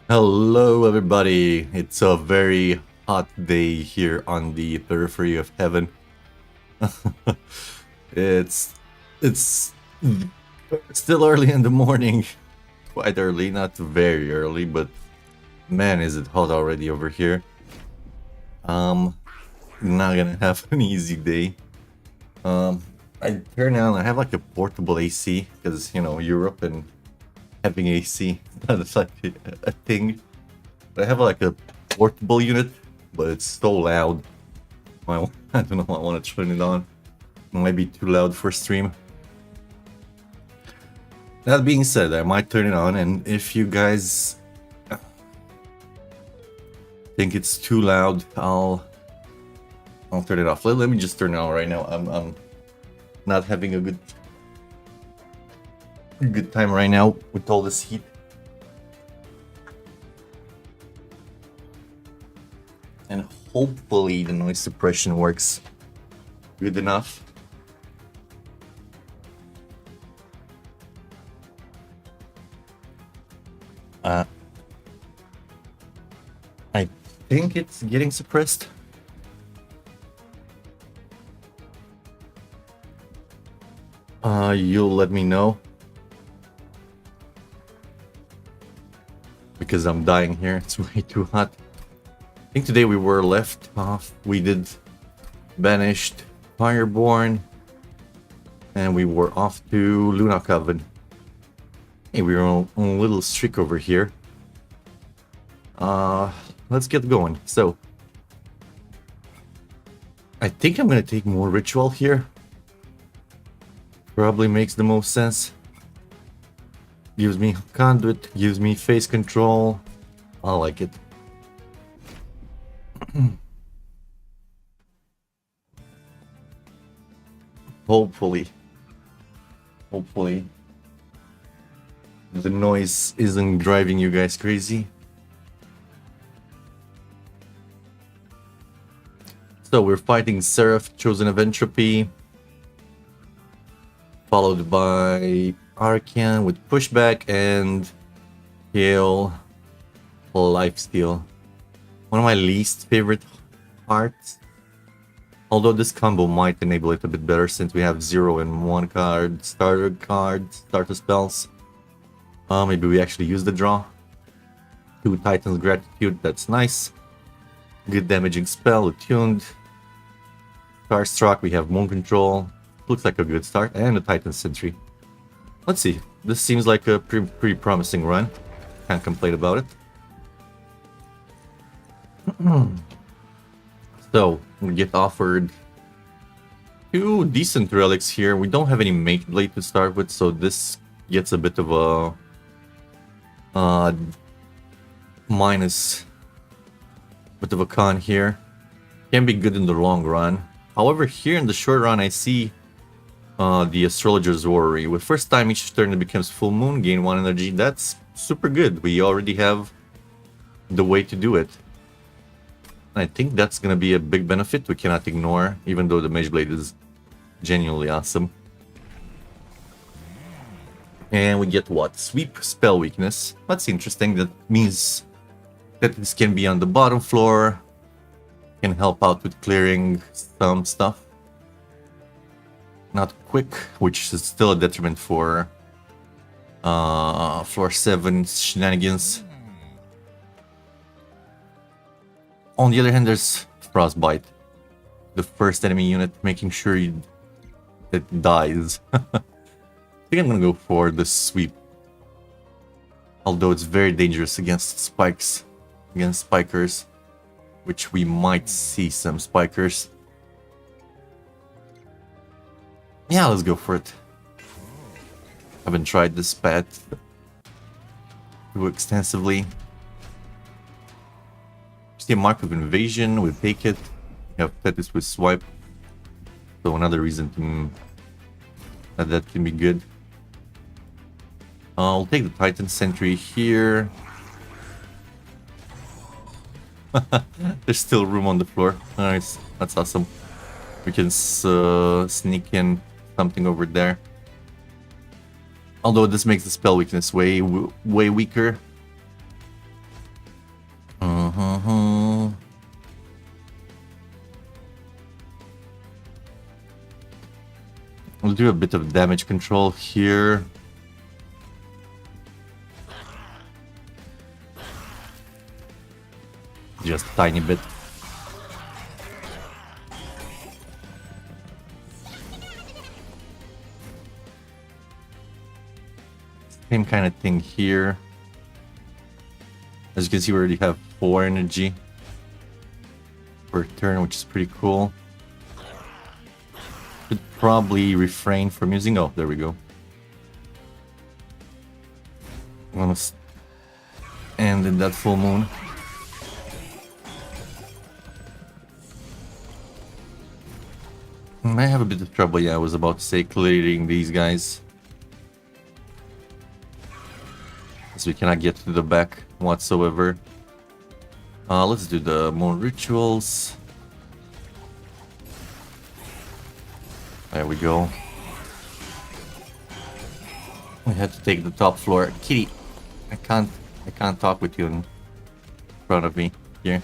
Hello, everybody. It's a very hot day here on the periphery of heaven. it's it's still early in the morning, quite early, not very early, but man, is it hot already over here. Um, not gonna have an easy day. Um, I turn on. I have like a portable AC because Europe and having AC that's like a thing. I have like a portable unit, but it's so loud. Well, I don't know. I want to turn it on. It might be too loud for stream. That being said, I might turn it on, and if you guys think it's too loud, I'll turn it off. Let me just turn it on right now. I'm not having a good time right now with all this heat. And hopefully the noise suppression works good enough. I think it's getting suppressed. You'll let me know. Because I'm dying here, it's way too hot. I think today we were left off. We did Banished, Fireborn, and we were off to Luna Coven. Hey, we were on a little streak over here. Let's get going. So, I think I'm gonna take more ritual here. Probably makes the most sense. Gives me conduit, gives me face control. I like it. Hopefully the noise isn't driving you guys crazy. So we're fighting Seraph, Chosen of Entropy, followed by Arcan with pushback and Hail Lifesteal. One of my least favorite hearts. Although this combo might enable it a bit better since we have 0 and 1 starter spells. Maybe we actually use the draw. 2 Titan's Gratitude, that's nice. Good damaging spell, attuned. Starstruck, we have Moon Control. Looks like a good start, and a Titan Sentry. Let's see. This seems like a pretty promising run. Can't complain about it. So, we get offered 2 decent relics here. We don't have any Mage Blade to start with, so this gets a bit of a minus, bit of a con here. Can be good in the long run. However, here in the short run, I see the Astrologer's Orrery. With first time each turn it becomes full moon, gain 1 energy. That's super good. We already have the way to do it. I think that's gonna be a big benefit we cannot ignore, even though the Mage Blade is genuinely awesome. And we get what? Sweep Spell Weakness. That's interesting. That means that this can be on the bottom floor. Can help out with clearing some stuff. Not quick, which is still a detriment for floor 7 shenanigans. On the other hand, there's Frostbite, the first enemy unit, making sure it dies. I think I'm gonna go for the sweep. Although it's very dangerous against spikes, against spikers, which we might see some spikers. Yeah, let's go for it. Haven't tried this path too extensively. See a Mark of Invasion, we'll take it. We have Tethys with Swipe. So another reason to that can be good. I'll take the Titan Sentry here. There's still room on the floor. Nice, that's awesome. We can sneak in something over there. Although this makes the spell weakness way weaker. We'll do a bit of damage control here. Just a tiny bit. Same kind of thing here. As you can see, we already have 4 energy per turn, which is pretty cool. Should probably refrain from using... Oh, there we go. Almost ended that full moon. I have a bit of trouble, yeah, I was about to say, clearing these guys. As we cannot get to the back whatsoever. Let's do the moon rituals. There we go. We had to take the top floor. Kitty, I can't talk with you in front of me here.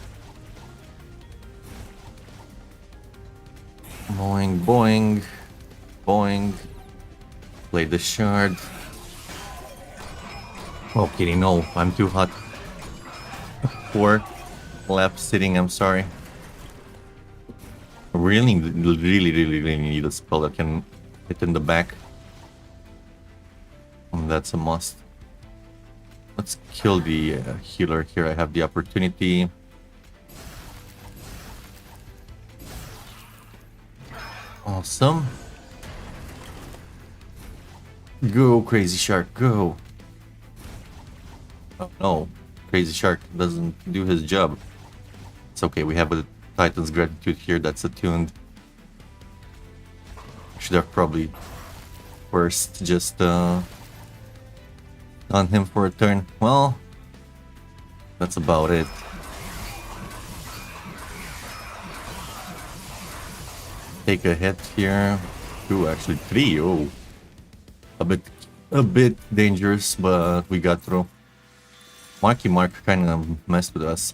Boing, boing, boing. Play the shard. Oh, Kitty, no, I'm too hot. 4 left sitting, I'm sorry. I really need a spell that can hit in the back. And that's a must. Let's kill the healer here. I have the opportunity. Awesome. Go, Crazy Shark, go. Oh no, Crazy Shark doesn't do his job. It's okay, we have a Titan's Gratitude here that's attuned. Should have probably first just on him for a turn. Well, that's about it. Take a hit here. 2, actually 3. Oh, a bit dangerous, but we got through. Marky Mark kind of messed with us.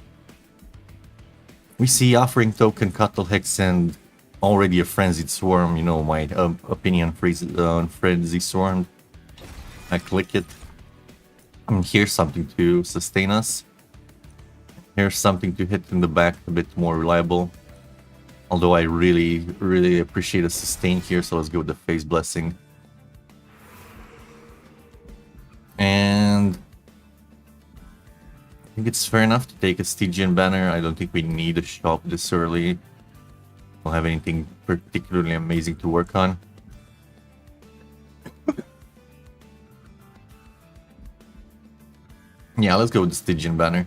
We see Offering Token, Cuttle Hex, and already a Frenzied Swarm. You know my opinion on Frenzied Swarm. I click it. And here's something to sustain us. Here's something to hit in the back, a bit more reliable. Although I really appreciate a sustain here, so let's go with the Phase Blessing. And I think it's fair enough to take a Stygian banner. I don't think we need a shop this early. Don't have anything particularly amazing to work on. Yeah, let's go with the Stygian banner.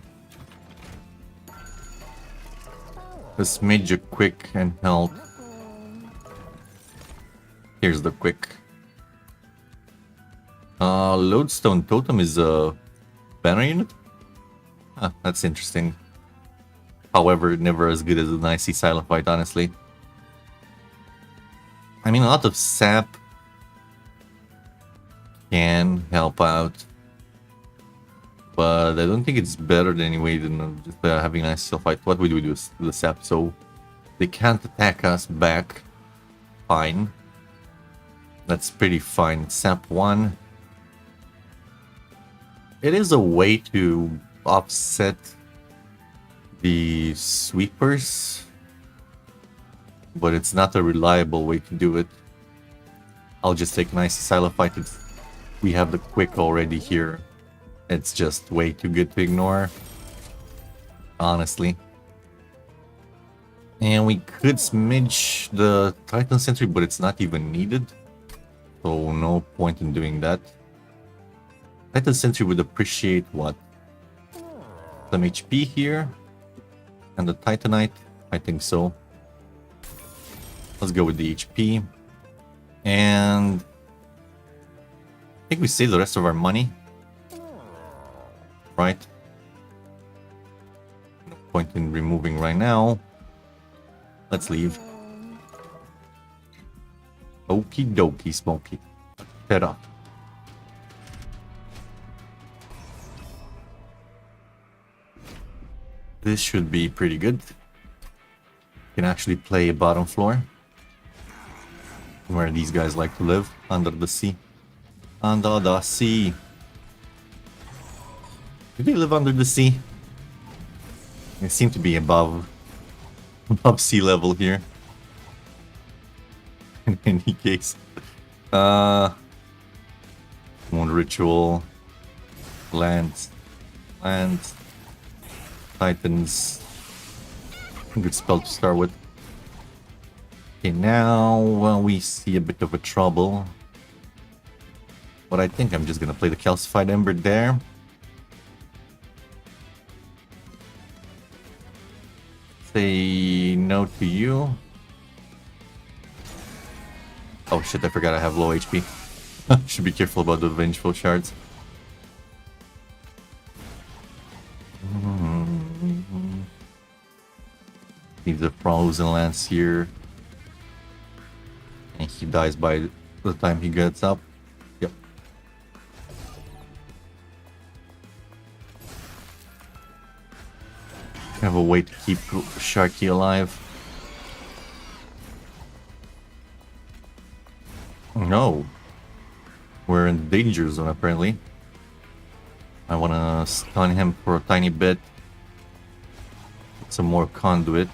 Let's smidge a quick and help. Here's the quick. Lodestone Totem is a banner unit? Huh, that's interesting. However, never as good as an Icy Silent Fight, honestly. I mean, a lot of sap can help out. But I don't think it's better anyway than just having an Icy Silent Fight. What would we do with the sap? So they can't attack us back. Fine. That's pretty fine. Sap 1. It is a way to offset the sweepers, but it's not a reliable way to do it. I'll just take an Icy Silent Fight. We have the quick already here. It's just way too good to ignore, honestly. And we could smidge the Titan Sentry, but it's not even needed. So no point in doing that. Titan Sentry would appreciate what? Some HP here. And the Titanite? I think so. Let's go with the HP. And I think we save the rest of our money. Right? No point in removing right now. Let's leave. Okie dokie, Smokey. Head up. This should be pretty good. Can actually play bottom floor. where these guys like to live, under the sea. Under the sea. Do they live under the sea? They seem to be above sea level here. In any case. One ritual. Lands. Titans. Good spell to start with. Okay, now we see a bit of a trouble. But I think I'm just gonna play the Calcified Ember there. Say no to you. Oh shit, I forgot I have low HP. Should be careful about the Vengeful Shards. Needs a Frozen Lance here. And he dies by the time he gets up. Yep. Have a way to keep Sharky alive. No. We're in the danger zone apparently. I wanna stun him for a tiny bit. Get some more conduit.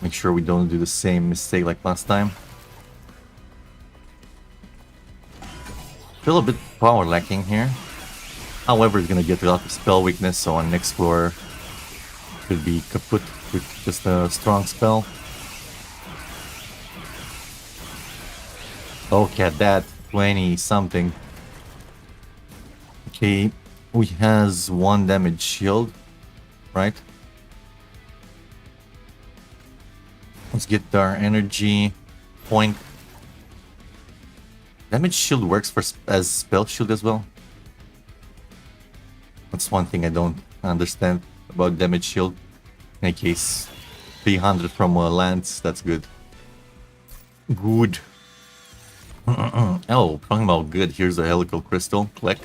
Make sure we don't do the same mistake like last time. Feel a bit power lacking here. However, it's gonna get a lot of spell weakness, so on next floor could be kaput with just a strong spell. Okay, at that 20 something. Okay, we has 1 damage shield, right? Let's get our energy point. Damage shield works for as spell shield as well. That's one thing I don't understand about damage shield. In any case, 300 from a lance, that's good. Good. Oh, talking about good, here's a helical crystal. Click.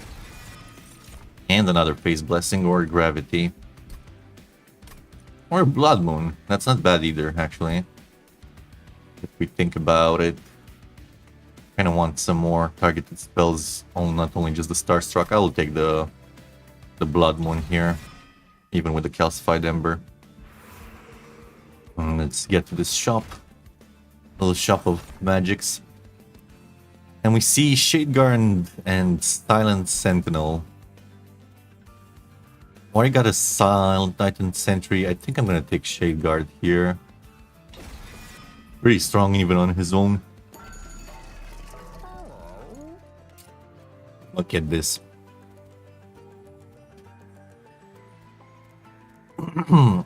And another phase blessing or gravity. Or blood moon. That's not bad either, actually. If we think about it. Kinda want some more targeted spells. Not only just the Starstruck. I will take the blood moon here. Even with the Calcified Ember. And let's get to this shop. Little shop of magics. And we see Shadeguard and Silent Sentinel. Already got a Silent Titan Sentry. I think I'm gonna take Shadeguard here. Pretty strong even on his own. Look at this.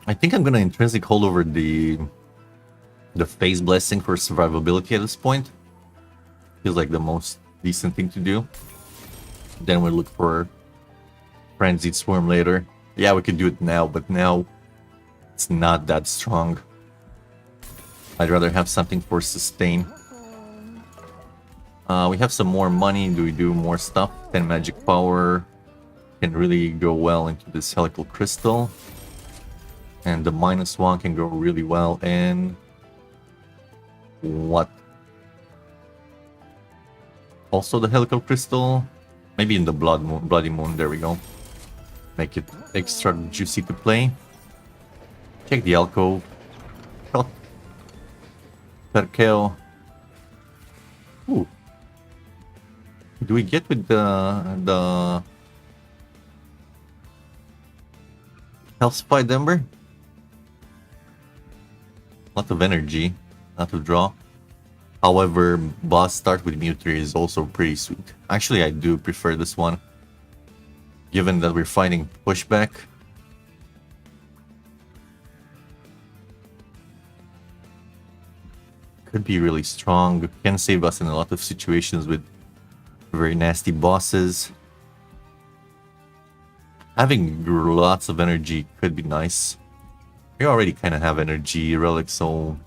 I think I'm gonna intrinsic hold over the phase blessing for survivability at this point. Feels like the most decent thing to do. Then we'll look for Frenzied Swarm later. Yeah, we could do it now, but now it's not that strong. I'd rather have something for sustain. We have some more money. Do we do more stuff? 10 magic power can really go well into this helical crystal. And the -1 can go really well in... what? Also the helical crystal? Maybe in the bloody moon, there we go. Make it extra juicy to play. Check the alcove. Perkeo. Ooh. Do we get with the Calcified Ember? Lot of energy, lot of draw. However, boss start with Mutri is also pretty sweet. Actually, I do prefer this one. Given that we're fighting pushback. Could be really strong. Can save us in a lot of situations with very nasty bosses. Having lots of energy could be nice. We already kind of have energy relic, so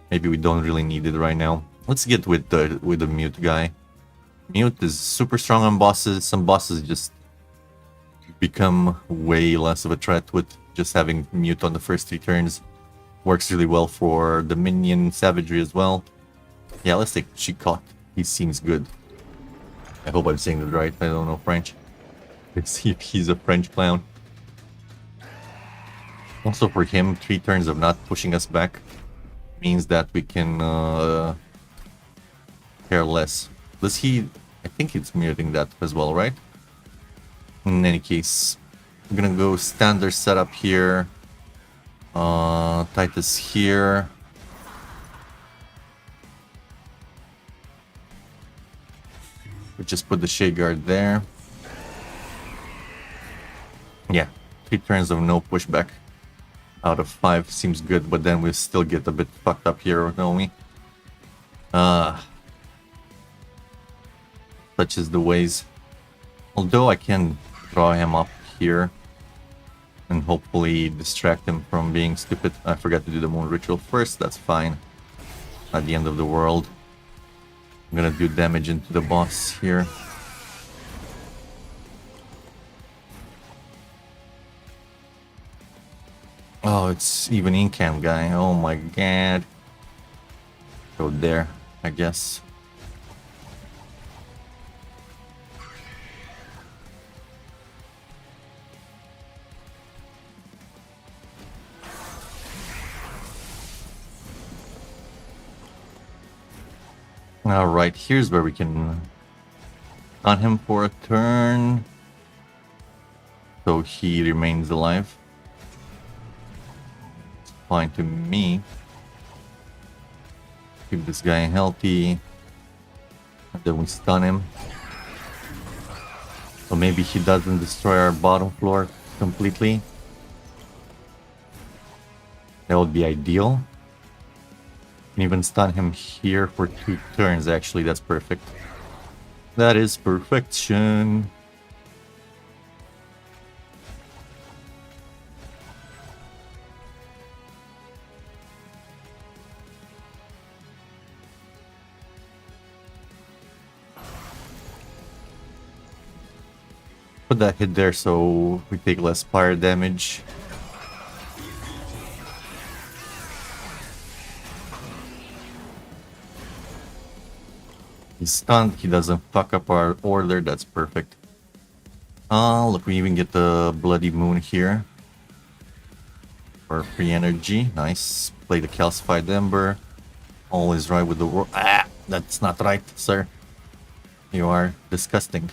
maybe we don't really need it right now. Let's get with the mute guy. Mute is super strong on bosses. Some bosses just become way less of a threat with just having mute on the first 3 turns. Works really well for the minion savagery as well. Yeah, let's take Chicot. He seems good. I hope I'm saying that right. I don't know French. Let's see if he's a French clown. Also for him, 3 turns of not pushing us back means that we can care less. Does he... I think it's mirroring that as well, right? In any case, I'm gonna go standard setup here. Tethys here. We just put the Shade Guard there. Yeah, 3 turns of no pushback out of 5 seems good, but then we still get a bit fucked up here, don't we? Such is the ways. Although I can draw him up here and hopefully distract him from being stupid. I forgot to do the moon ritual first, that's fine. Not the end of the world. I'm gonna do damage into the boss here. Oh, it's even Incam guy. Oh my god. Go there, I guess. Alright, here's where we can on him for a turn. So he remains alive. It's fine to me. Keep this guy healthy. And then we stun him. So maybe he doesn't destroy our bottom floor completely. That would be ideal. Can even stun him here for 2 turns, actually. That's perfect. That is perfection. Put that hit there so we take less fire damage. He's stunned, he doesn't fuck up our order, that's perfect. Look, we even get the Bloody Moon here. For free energy, nice. Play the Calcified Ember. All is right with the world. Ah, that's not right, sir. You are disgusting.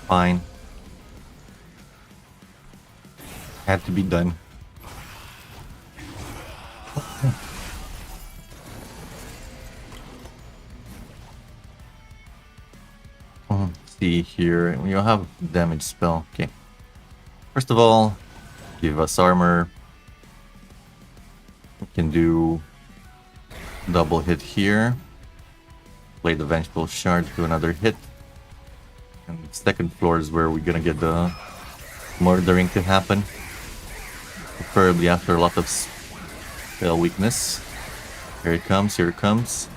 Fine. Had to be done. See here, we have damage spell. Okay. First of all, give us armor. We can do double hit here. Play the Vengeful Shard to another hit. And second floor is where we're gonna get the murdering to happen. Preferably after a lot of spell weakness. Here it comes, here it comes.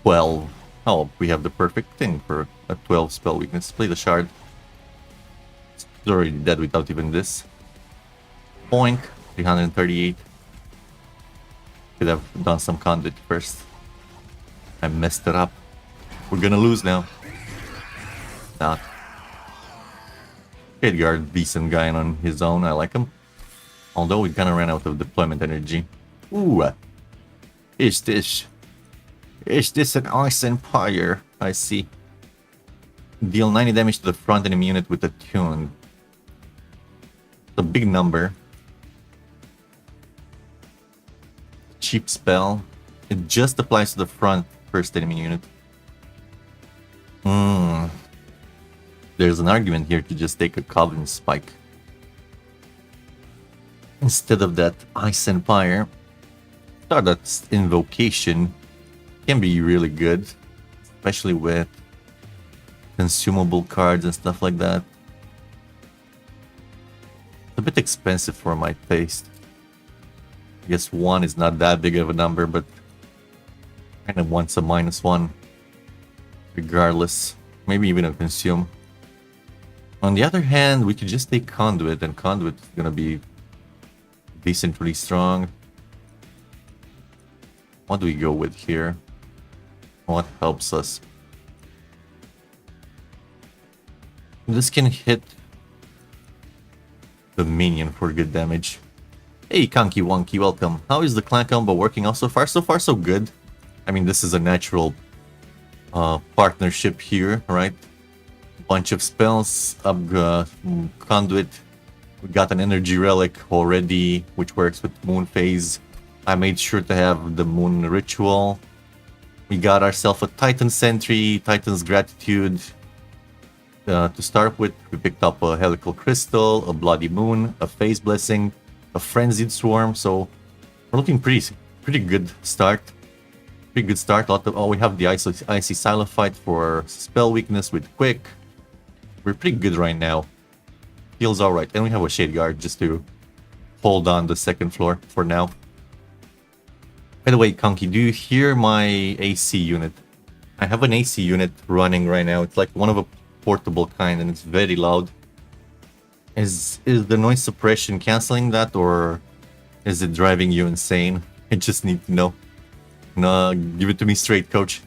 12. Oh, we have the perfect thing for a 12 spell weakness. Play the shard. It's already dead without even this. Boink. 338. Could have done some conduit first. I messed it up. We're gonna lose now. Not. Edgard, decent guy on his own. I like him. Although we kinda ran out of deployment energy. Ooh. Is this an Ice Empire? I see. Deal 90 damage to the front enemy unit with a tune. It's a big number. Cheap spell. It just applies to the front first enemy unit. There's an argument here to just take a Covenant Spike. Instead of that Ice Empire. Stardust's Invocation can be really good, especially with consumable cards and stuff like that. It's a bit expensive for my taste. I guess 1 is not that big of a number, but kind of wants a -1 regardless. Maybe even a consume. On the other hand, we could just take Conduit, and Conduit is gonna be decently strong. What do we go with here? What helps us? This can hit the minion for good damage. Hey, Conky Wonky, welcome. How is the clan combo working out so far? So far, so good. I mean, this is a natural partnership here, right? Bunch of spells, conduit. We got an energy relic already, which works with moon phase. I made sure to have the moon ritual. We got ourselves a Titan Sentry, Titan's Gratitude. To start with, we picked up a Helical Crystal, a Bloody Moon, a Phase Blessing, a Frenzied Swarm. So we're looking pretty good start. Pretty good start. We have the Icy Silophyte for spell weakness with Quick. We're pretty good right now. Feels alright. And we have a Shade Guard just to hold on the second floor for now. By the way, Conky, do you hear my AC unit? I have an AC unit running right now. It's like one of a portable kind and it's very loud. Is the noise suppression canceling that, or is it driving you insane? I just need to know. No, give it to me straight, coach.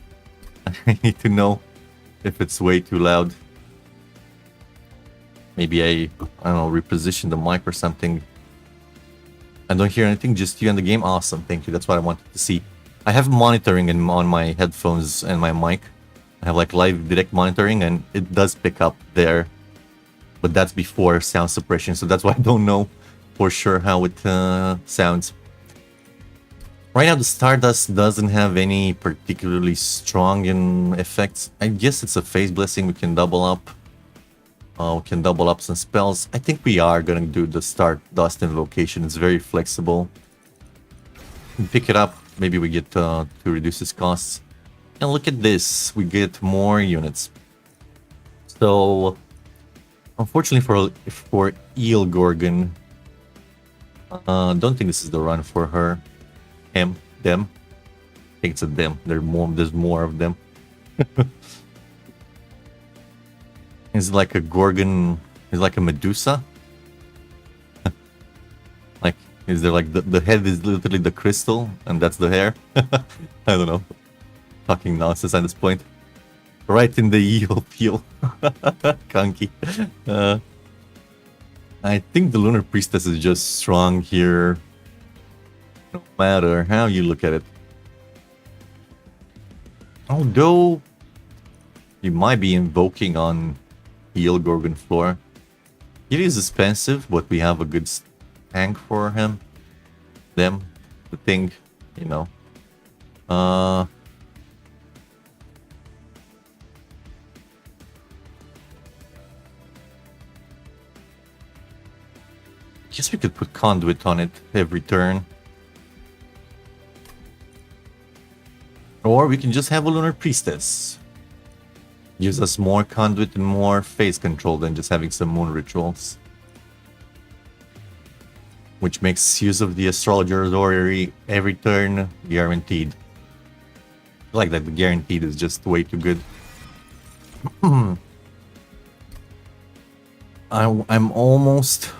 I need to know if it's way too loud. Maybe I don't know, reposition the mic or something. I don't hear anything, just you and the game. Awesome, thank you. That's what I wanted to see. I have monitoring on my headphones and my mic. I have like live direct monitoring and it does pick up there. But that's before sound suppression, so that's why I don't know for sure how it sounds. Right now the Stardust doesn't have any particularly strong effects. I guess it's a Phase Blessing we can double up. We can double up some spells. I think we are gonna do the Stardust Invocation. It's very flexible. Pick it up. Maybe we get to reduce its costs. And look at this. We get more units. So, unfortunately for Eel Gorgon, don't think this is the run for her. Them. I think it's a them. There's more of them. Is like a Gorgon, is like a Medusa? Like, is there like the head is literally the crystal and that's the hair? I don't know. Talking nonsense at this point. Right in the eel peel. Conky. I think the Lunar Priestess is just strong here. No matter how you look at it. Although you might be invoking on Eel Gorgon floor. It is expensive, but we have a good tank for him. The thing, you know. Guess we could put Conduit on it every turn. Or we can just have a Lunar Priestess. Gives us more Conduit and more phase control than just having some moon rituals. Which makes use of the Astrologer's Orrery every turn guaranteed. I like that the guaranteed is just way too good. I'm almost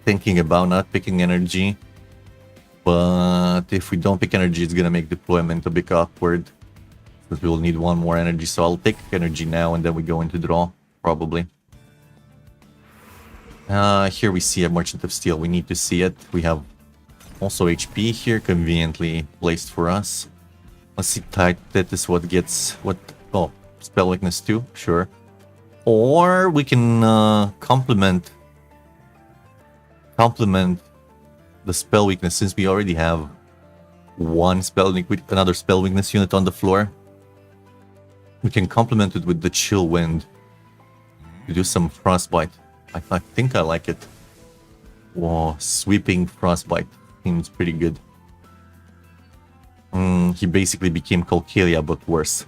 thinking about not picking energy. But if we don't pick energy, it's gonna make deployment a bit awkward. Because we will need one more energy, so I'll take energy now and then we go into draw, probably. Here we see a Merchant of Steel. We need to see it. We have also HP here, conveniently placed for us. Let's see, Tethys, what gets... what? Oh, Spell Weakness 2, sure. Or we can complement the spell weakness, since we already have one another spell weakness unit on the floor. We can complement it with the Chill Wind to do some Frostbite. I think I like it. Whoa, Sweeping Frostbite seems pretty good. He basically became Colcalia, but worse.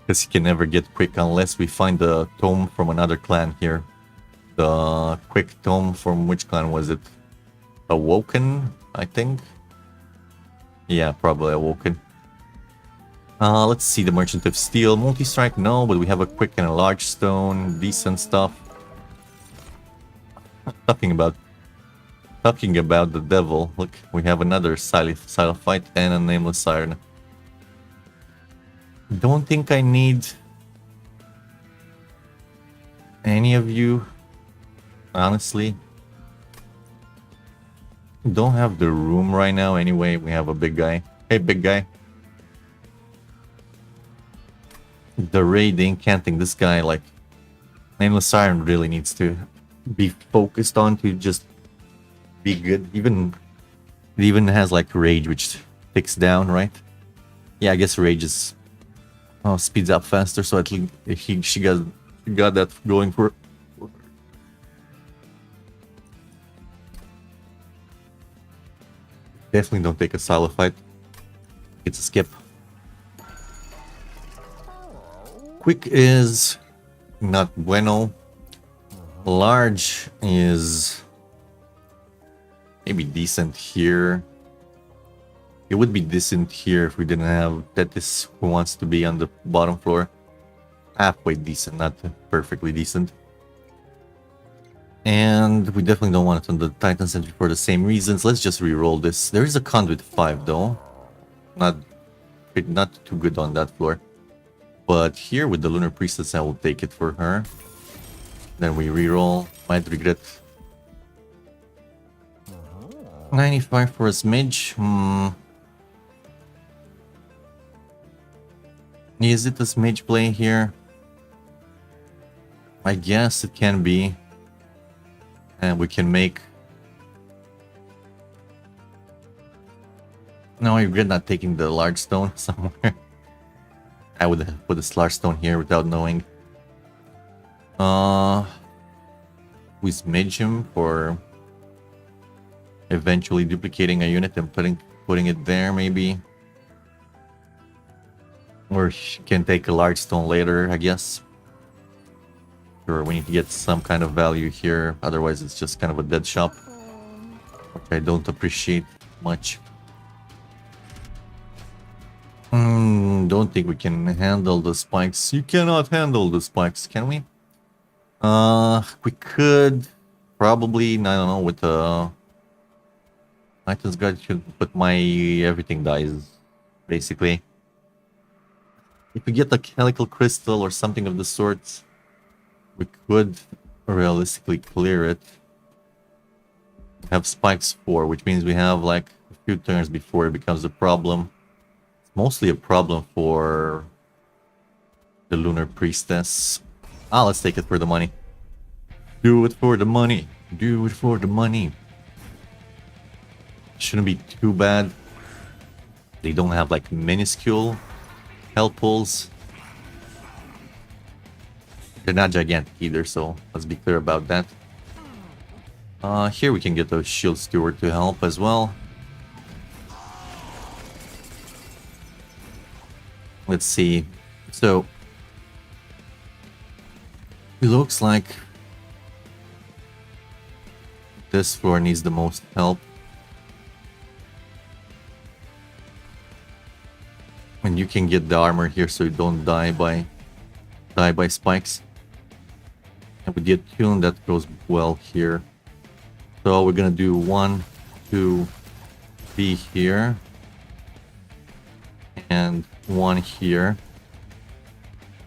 Because he can never get Quick unless we find the tome from another clan here. The Quick tome from which clan was it? Awoken, I think? Yeah, probably Awoken. Let's see the Merchant of Steel. Multi-strike, no, but we have a Quick and a Large Stone. Decent stuff. Talking about Talking about the devil, look, we have another silent fight and a nameless siren. Don't think I need any of you, honestly. Don't have the room right now anyway. We have a big guy. Hey, big guy. The raiding, can't think this guy, like, nameless siren really needs to be focused on to just be good. It even has like rage, which ticks down, right? Yeah, I guess rage is speeds up faster, so at least she got that going for. Definitely don't take a silo fight. It's a skip. Quick is not bueno. Large is maybe decent here. It would be decent here if we didn't have Tethys, who wants to be on the bottom floor. Halfway decent, not perfectly decent. And we definitely don't want it on the Titan Sentry for the same reasons. Let's just re-roll this. There is a Conduit 5 though. Not too good on that floor. But here with the Lunar Priestess, I will take it for her. Then we re-roll. Might regret. 95 for a smidge. Is it a smidge play here? I guess it can be. And we can make... No, I regret not taking the large stone somewhere. I would have put this large stone here without knowing. We smidge him for eventually duplicating a unit and putting it there, maybe. Or she can take a large stone later, I guess. Sure, we need to get some kind of value here, otherwise it's just kind of a dead shop, which I don't appreciate much. Don't think we can handle the spikes. You cannot handle the spikes, can we? We could probably, I don't know, with the Titan's Guard, but my everything dies, basically. If we get a Helical Crystal or something of the sort, we could realistically clear it. Have spikes 4, which means we have like a few turns before it becomes a problem. It's mostly a problem for the Lunar Priestess. Let's take it for the money. Do it for the money. Do it for the money. Shouldn't be too bad. They don't have like minuscule health pulls. They're not gigantic either, so let's be clear about that. Here we can get a Shield Steward to help as well. Let's see. So it looks like this floor needs the most help. And you can get the armor here so you don't die by spikes. And with the attune, that goes well here. So we're gonna do 1, 2, 3 here. And 1 here.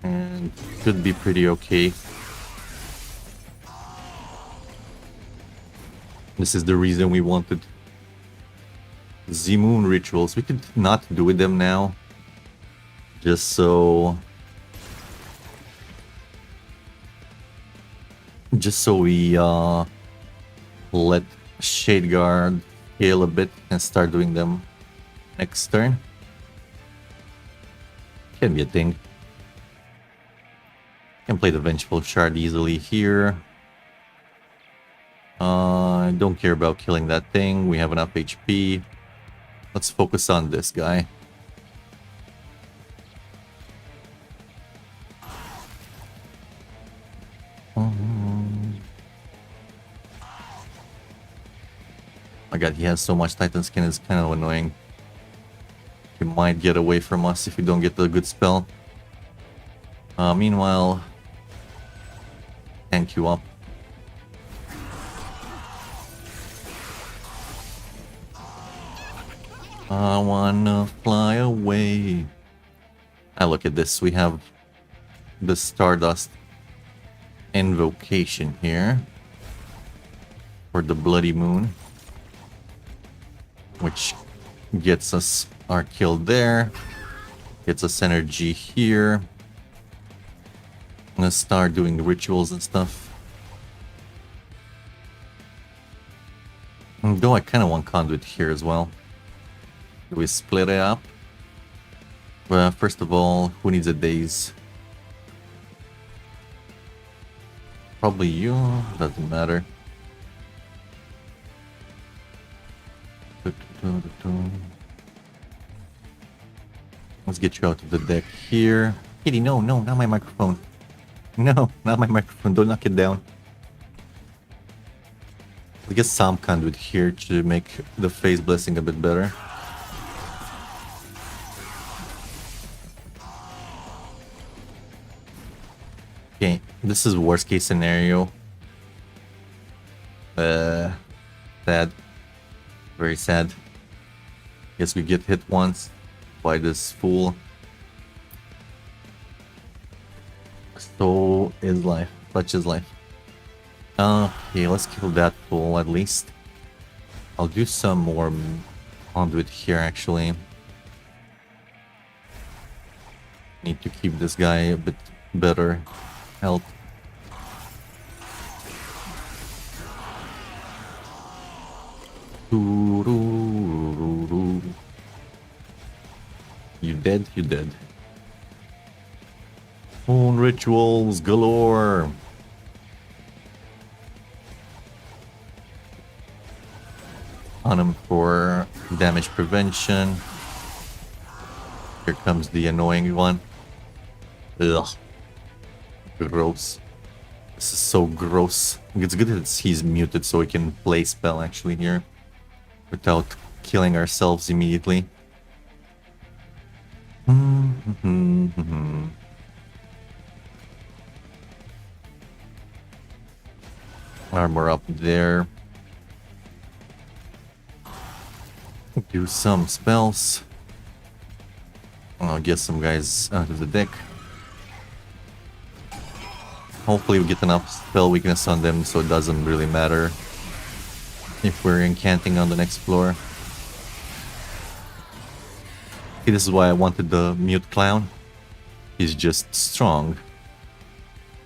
And should be pretty okay. This is the reason we wanted Z-Moon rituals. We could not do with them now. Just so we let Shade Guard heal a bit and start doing them next turn. Can be a thing. Can play the Vengeful Shard easily here. I don't care about killing that thing. We have enough HP. Let's focus on this guy. My god, he has so much Titan skin, it's kind of annoying. He might get away from us if we don't get the good spell. Meanwhile, tank you up. I wanna fly away. I look at this. We have the Stardust invocation here for the Bloody Moon, which gets us our kill there, gets us energy here. I'm gonna start doing rituals and stuff. Though I kind of want conduit here as well. Do we split it up? Well, first of all, who needs a daze? Probably you, doesn't matter. Let's get you out of the deck here. Kitty, no, not my microphone. No, not my microphone, don't knock it down. I guess some conduit here to make the phase blessing a bit better. Okay, this is worst case scenario. Sad. Very sad. Guess we get hit once by this fool. So is life. Such is life. Okay, let's kill that fool at least. I'll do some more conduit here actually. Need to keep this guy a bit better health. You dead? You dead. Moon rituals galore. On him for damage prevention. Here comes the annoying one. Ugh. Gross. This is so gross. It's good that he's muted so we can play spell actually here. Without killing ourselves immediately. Armor up there. Do some spells. I'll get some guys out of the deck. Hopefully we get enough spell weakness on them so it doesn't really matter if we're incanting on the next floor. See, this is why I wanted the mute clown. He's just strong.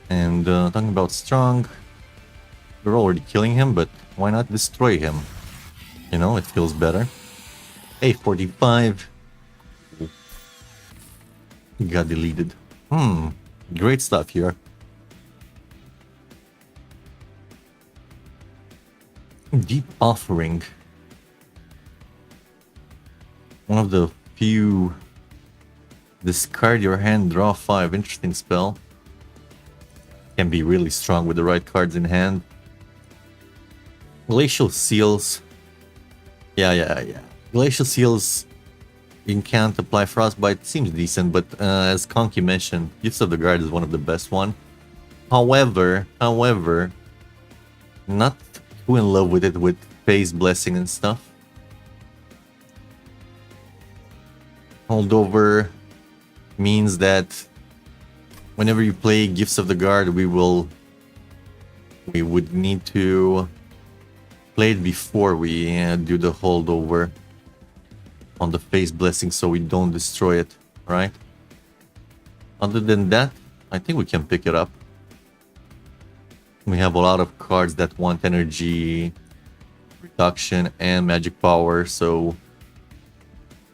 And talking about strong, we're already killing him, but why not destroy him? You know, it feels better. A45. Got deleted. Great stuff here. Deep Offering. One of the few discard your hand, draw 5. Interesting spell. Can be really strong with the right cards in hand. Glacial Seals. Yeah. Glacial Seals, you can't apply Frostbite. Seems decent, but as Conky mentioned, Gifts of the Guard is one of the best one. However, not too in love with it with phase blessing and stuff. Holdover means that whenever you play Gifts of the Guard, we would need to play it before we do the holdover on the phase blessing so we don't destroy it, right? Other than that, I think we can pick it up. We have a lot of cards that want energy reduction and magic power, so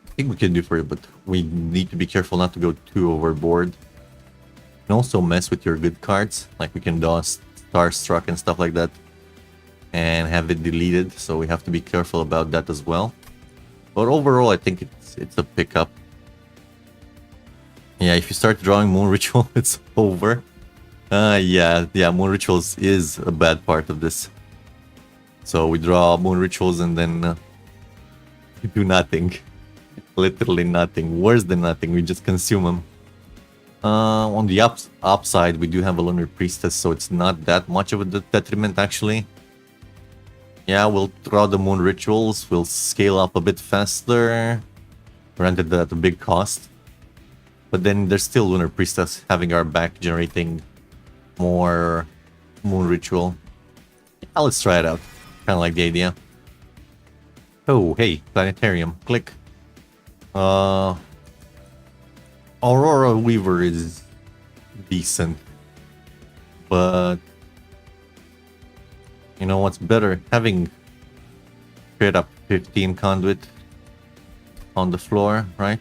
I think we can do for it, but we need to be careful not to go too overboard. You can also mess with your good cards, like we can DOS Starstruck and stuff like that and have it deleted, so we have to be careful about that as well. But overall, I think it's a pickup. Yeah, if you start drawing Moon Ritual, it's over. Yeah, Moon Rituals is a bad part of this. So we draw Moon Rituals and then we do nothing. Literally nothing. Worse than nothing, we just consume them. On the upside, we do have a Lunar Priestess, so it's not that much of a detriment actually. Yeah, we'll throw the moon rituals. We'll scale up a bit faster. Granted that at a big cost. But then there's still Lunar Priestess having our back, generating more moon ritual. Yeah, let's try it out. Kind of like the idea. Oh, hey, planetarium. Click. Aurora Weaver is decent. But you know what's better? Having straight up 15 conduit on the floor, right?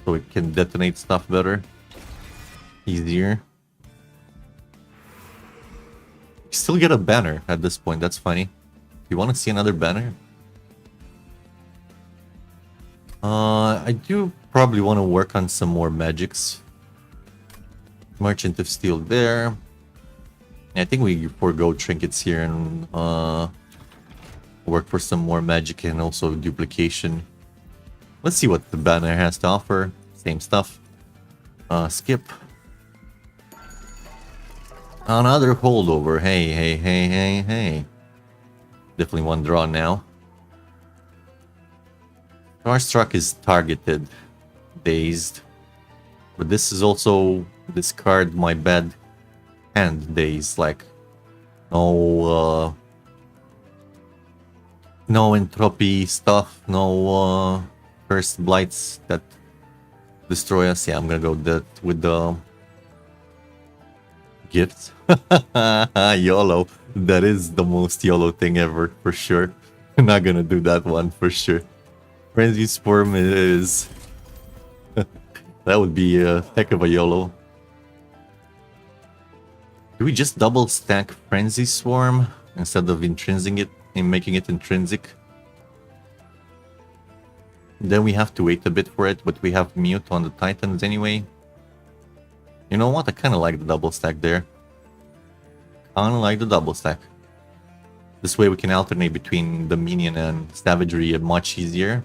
So it can detonate stuff better. Easier. You still get a banner at this point, that's funny. You want to see another banner? I do probably want to work on some more magics. Merchant of Steel there. I think we forego trinkets here and work for some more magic and also duplication. Let's see what the banner has to offer. Same stuff. Skip. Another holdover. Hey. Definitely one draw now. Starstruck is targeted. Dazed. But this is also discard my bad hand days. Like no entropy stuff, no cursed blights that destroy us. Yeah, I'm gonna go with the gifts. YOLO. That is the most YOLO thing ever, for sure. I'm not gonna do that one for sure. Frenzy Swarm is... that would be a heck of a YOLO. Do we just double stack Frenzy Swarm instead of intrinsing it and making it intrinsic? Then we have to wait a bit for it, but we have Mute on the Titans anyway. You know what? I kind of like the double stack there. Kind of like the double stack. This way we can alternate between the minion and savagery much easier.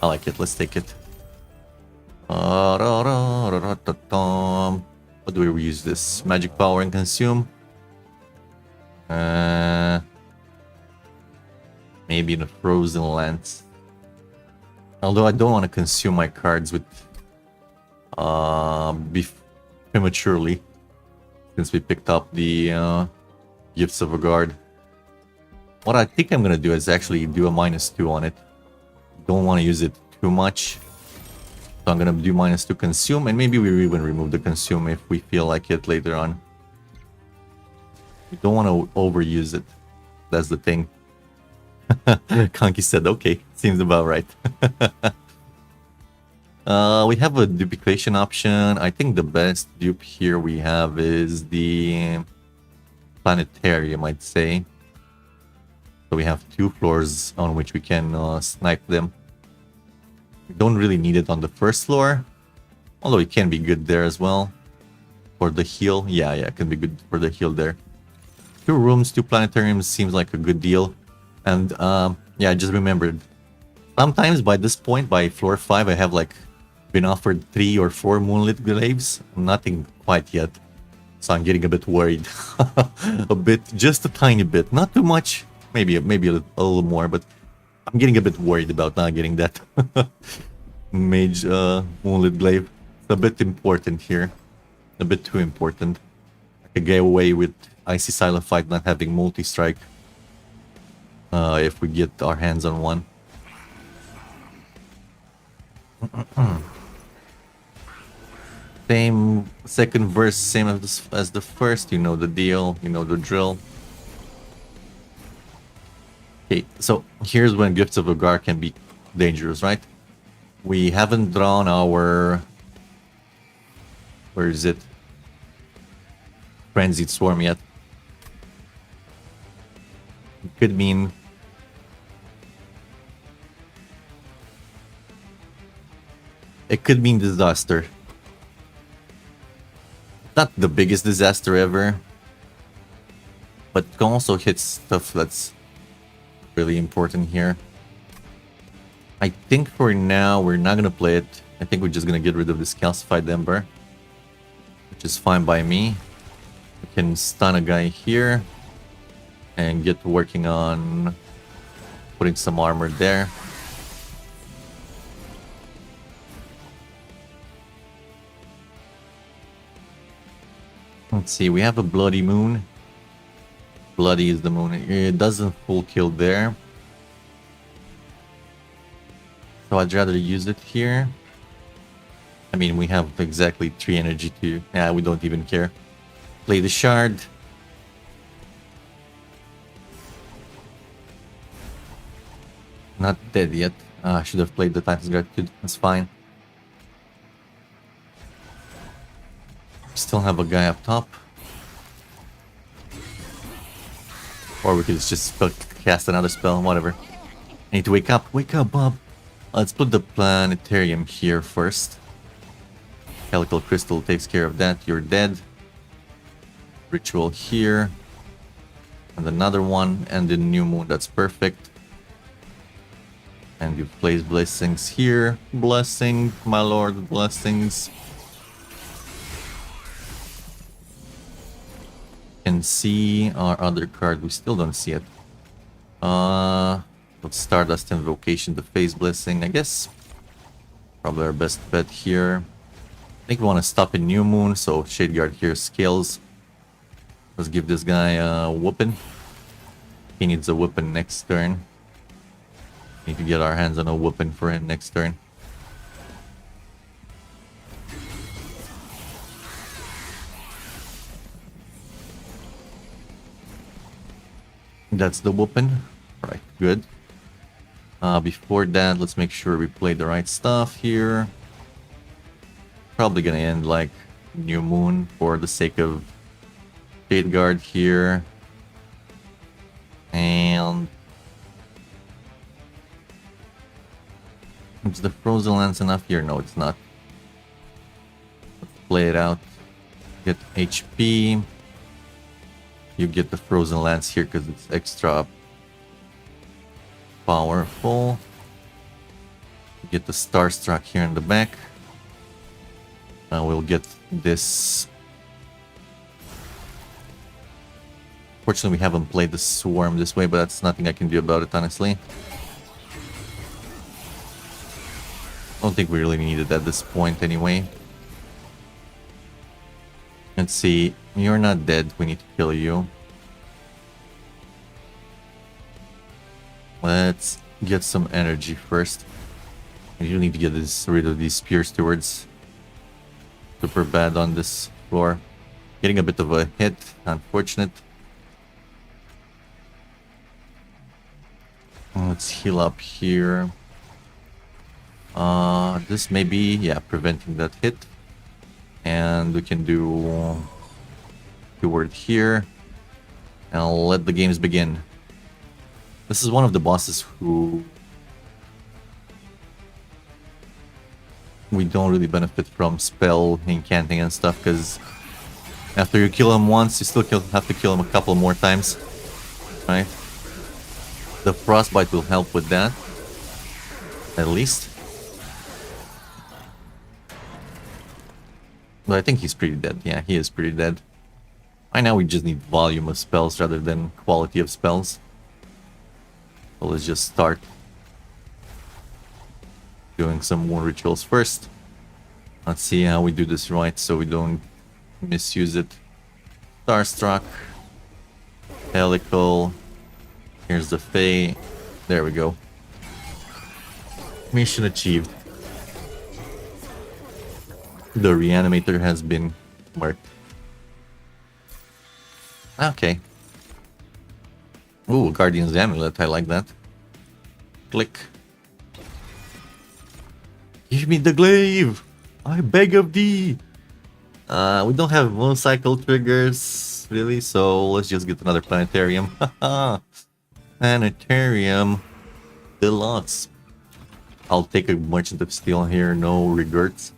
I like it. Let's take it. What do we use this? Magic power and consume. Maybe the frozen lance. Although I don't want to consume my cards with prematurely, since we picked up the Gifts of a Guard. What I think I'm gonna do is actually do a -2 on it. Don't want to use it too much. So I'm gonna do -2 consume, and maybe we even remove the consume if we feel like it later on. We don't want to overuse it. That's the thing. Conky said, okay, seems about right. We have a duplication option. I think the best dupe here we have is the planetarium, I'd say. So we have 2 floors on which we can snipe them. We don't really need it on the first floor, although it can be good there as well. For the heal, yeah, it can be good for the heal there. 2 rooms, 2 planetariums seems like a good deal. And yeah, I just remembered. Sometimes by this point, by floor 5, I have like been offered 3 or 4 moonlit glaives. Nothing quite yet. So I'm getting a bit worried. A bit, just a tiny bit. Not too much. Maybe a little more, but I'm getting a bit worried about not getting that mage moonlit glaive. It's a bit important here. A bit too important. I could get away with Icy Silophyte not having multi-strike. If we get our hands on one. Same second verse, same as the first. You know the deal, you know the drill. Okay, so here's when Gifts of Agar can be dangerous, right? We haven't drawn our... Where is it? Frenzied Swarm yet. It could mean... It could mean disaster. Not the biggest disaster ever, but it can also hit stuff that's really important here. I think for now we're not gonna play it. I think we're just gonna get rid of this calcified ember, which is fine by me. We can stun a guy here, and get working on putting some armor there. Let's see, we have a bloody moon. Bloody is the moon. It doesn't full kill there. So I'd rather use it here. I mean, we have exactly 3 energy to... Yeah, we don't even care. Play the shard. Not dead yet. I should have played the Titan's Gratitude. That's fine. Still have a guy up top. Or we could just cast another spell, whatever. I need to wake up. Wake up, Bob. Let's put the planetarium here first. Helical crystal takes care of that. You're dead. Ritual here. And another one. And the new moon. That's perfect. And you place blessings here. Blessing, my lord. Blessings. Can see our other card. We still don't see it. Let's Stardust Invocation to Phase Blessing, I guess. Probably our best bet here. I think we want to stop in New Moon, so Shade Guard here scales. Let's give this guy a whooping. He needs a whooping next turn. Need to get our hands on a whooping for him next turn. That's the whooping. Right, good. Before that, let's make sure we play the right stuff here. Probably gonna end like New Moon for the sake of Shade Guard here. And is the Frozen Lance enough here? No, it's not. Let's play it out. Get HP. You get the Frozen Lance here because it's extra powerful. You get the Starstruck here in the back. We'll get this. Fortunately, we haven't played the Swarm this way, but that's nothing I can do about it, honestly. I don't think we really need it at this point anyway. Let's see. You're not dead. We need to kill you. Let's get some energy first. We need to get rid of these Spear Stewards. Super bad on this floor. Getting a bit of a hit. Unfortunate. Let's heal up here. This may be, yeah, preventing that hit. And we can do keyword here. And I'll let the games begin. This is one of the bosses who we don't really benefit from spell incanting and stuff, because after you kill him once, you still have to kill him a couple more times, right? The Frostbite will help with that, at least. But I think he's pretty dead. Yeah, he is pretty dead. Right now we just need volume of spells rather than quality of spells. So let's just start doing some more rituals first. Let's see how we do this right so we don't misuse it. Starstruck. Helical. Here's the Fae. There we go. Mission achieved. The Reanimator has been marked. Okay. Ooh, Guardian's Amulet. I like that. Click. Give me the glaive! I beg of thee! We don't have moon cycle triggers, really, so let's just get another planetarium. Haha! Planetarium Deluxe. I'll take a Merchant of Steel here, no regrets.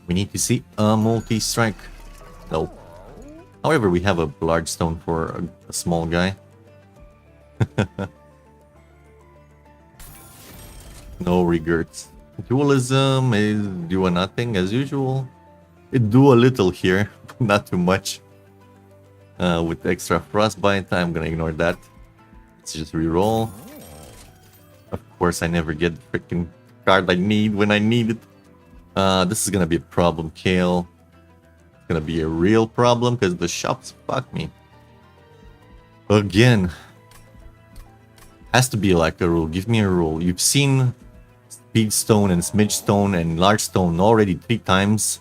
We need to see a multi-strike. Nope. However, we have a large stone for a small guy. No regrets. Dualism is do a nothing as usual. It do a little here, but not too much. with extra frostbite. I'm gonna ignore that. Let's just reroll. Of course, I never get the freaking card I need when I need it. This is gonna be a problem, Kale. It's gonna be a real problem because the shops fuck me. Again. Has to be like a rule. Give me a rule. You've seen Speedstone and Smidgestone and Largestone already 3 times.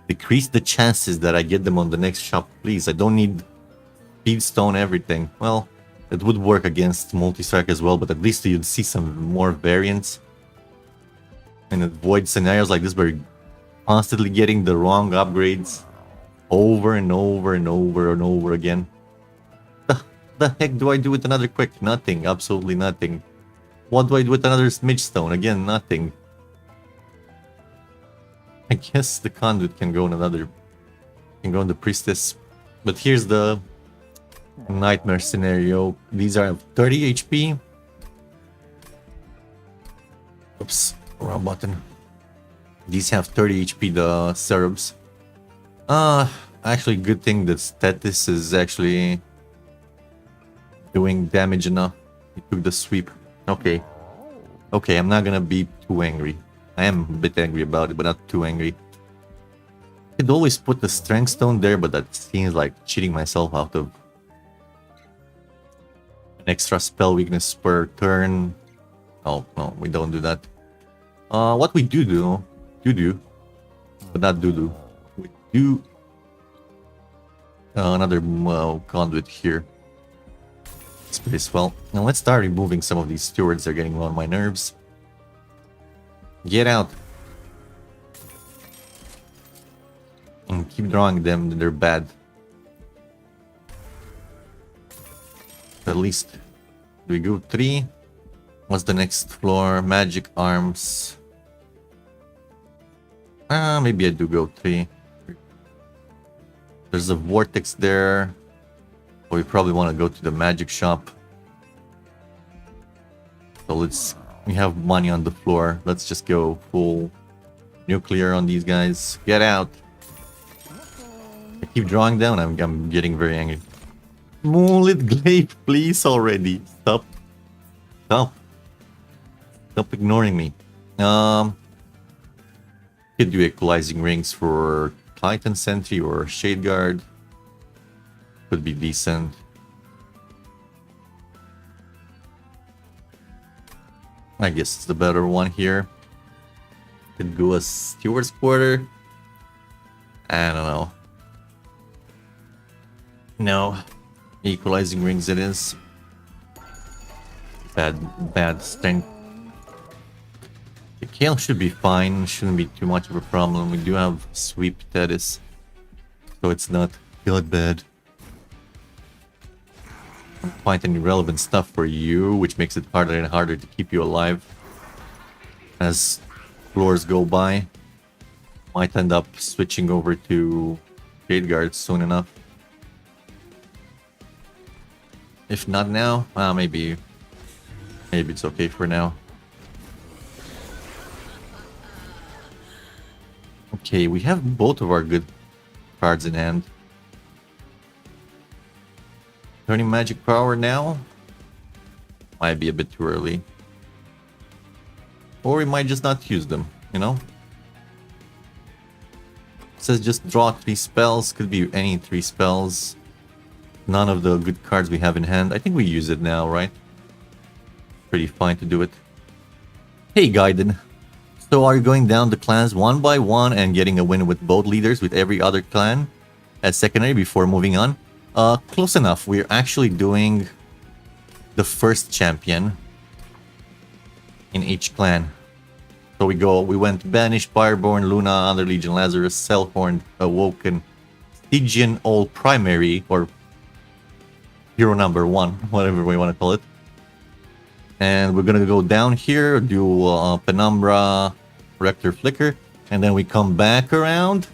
Decrease the chances that I get them on the next shop, please. I don't need Speedstone everything. Well, it would work against multi-strike as well, but at least you'd see some more variants. And avoid scenarios like this where you're constantly getting the wrong upgrades over and over and over and over again. The heck do I do with another quick? Nothing. Absolutely nothing. What do I do with another Smidgestone? Again, nothing. I guess the conduit can go in another... Can go in the priestess. But here's the nightmare scenario. These are 30 HP. Oops. Wrong button. These have 30 HP, the serums. Actually, good thing that Tethys is actually doing damage enough. He took the sweep. Okay. Okay, I'm not gonna be too angry. I am a bit angry about it, but not too angry. I could always put the strength stone there, but that seems like cheating myself out of an extra spell weakness per turn. Oh, no, we don't do that. What we do, but not do. We do another conduit here. Space. Well, now let's start removing some of these stewards. They're getting on my nerves. Get out. And keep drawing them. They're bad. At least we go 3. What's the next floor? Magic arms. Maybe I do go 3. There's a vortex there. We probably want to go to the magic shop. So we have money on the floor. Let's just go full nuclear on these guys. Get out. I keep drawing down. I'm getting very angry. Moonlit Glaive, please already. Stop. Stop. Stop ignoring me. Could do equalizing rings for Titan Sentry or Shade Guard. Could be decent. I guess it's the better one here. Could go a Steward's Quarter. I don't know. No. Equalizing rings it is. Bad strength. The Kale should be fine. Shouldn't be too much of a problem. We do have Sweep Tethys. So it's not that bad. Find any relevant stuff for you, which makes it harder and harder to keep you alive as floors go by. Might end up switching over to Shade Guard soon enough. If not now, maybe it's okay for now. Okay, we have both of our good cards in hand. Turning magic power now might be a bit too early. Or we might just not use them, you know? It says just draw 3 spells. Could be any 3 spells. None of the good cards we have in hand. I think we use it now, right? Pretty fine to do it. Hey, Gaiden. So are you going down the clans one by one and getting a win with both leaders with every other clan as secondary before moving on? Close enough. We're actually doing the first champion in each clan. So we went Banished, Fireborn, Luna, Underlegion, Lazarus, Selfhorn, Awoken, Stygian, all primary, or hero number 1, whatever we want to call it. And we're gonna go down here, do Penumbra, Rector, Flicker, and then we come back around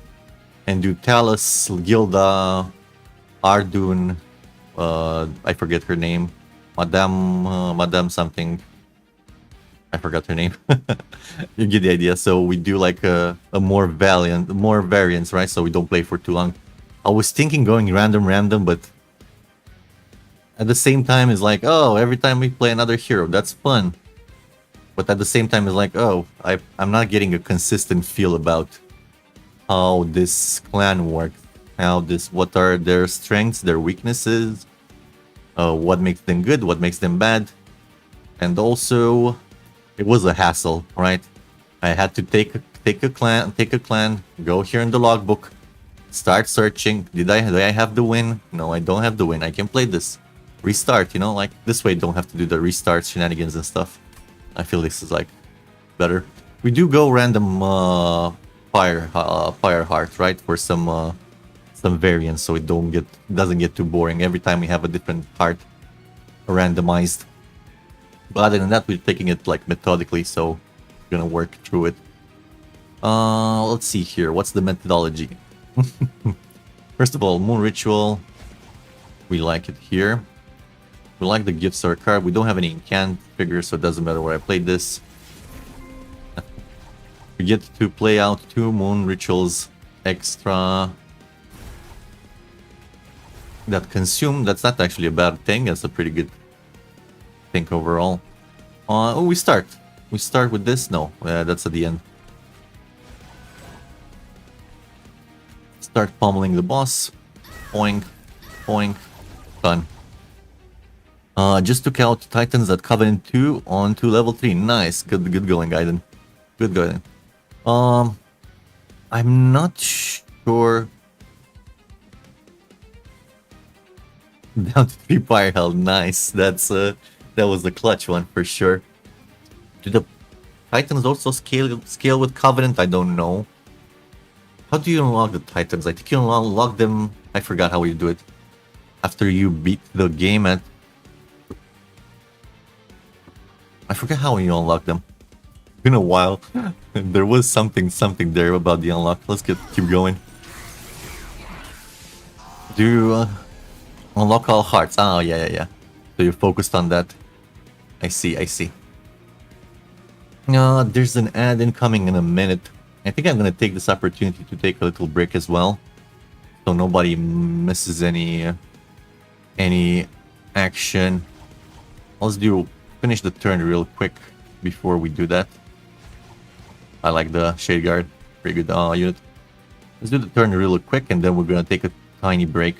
and do Talus, Gilda, Ardun, I forget her name, Madame something. I forgot her name. You get the idea. So we do like a more variance, right? So we don't play for too long. I was thinking going random, but At the same time, it's like, oh, every time we play another hero, that's fun. But at the same time, it's like, oh, I'm not getting a consistent feel about how this clan works. What are their strengths, their weaknesses, what makes them good, what makes them bad. And also, it was a hassle, right? I had to take a clan, go here in the logbook, start searching. Do I have the win? No, I don't have the win. I can play this. Restart, like this way. Don't have to do the restart shenanigans and stuff. I feel this is like better. We do go random fire heart, right, for some variants, so it doesn't get too boring every time we have a different heart randomized. But other than that, we're taking it like methodically, so we're gonna work through it. Let's see here. What's the methodology? First of all, Moon Ritual. We like it here. We like the Gift Store card. We don't have any incant figures, so it doesn't matter where I played this. We get to play out 2 Moon Rituals extra that consume. That's not actually a bad thing. That's a pretty good thing overall. Oh, we start with this. No, that's at the end. Start pummeling the boss. Boink, boink, done. Just took out Titans at Covenant 2 on to level 3. Nice, good going, Gaiden. Good going. I'm not sure. Down to 3 fire health. Nice. That was the clutch one for sure. Do the Titans also scale with Covenant? I don't know. How do you unlock the Titans? I think you unlock them. I forgot how you do it. After you beat the game at. I forget how you unlock them. It's been a while. There was something there about the unlock. Let's keep going. Do you unlock all hearts? Oh, yeah. So you're focused on that. I see. There's an ad incoming in a minute. I think I'm gonna take this opportunity to take a little break as well, so nobody misses any action. Let's finish the turn real quick before we do that. I like the Shade Guard. Pretty good unit. Let's do the turn real quick and then we're gonna take a tiny break.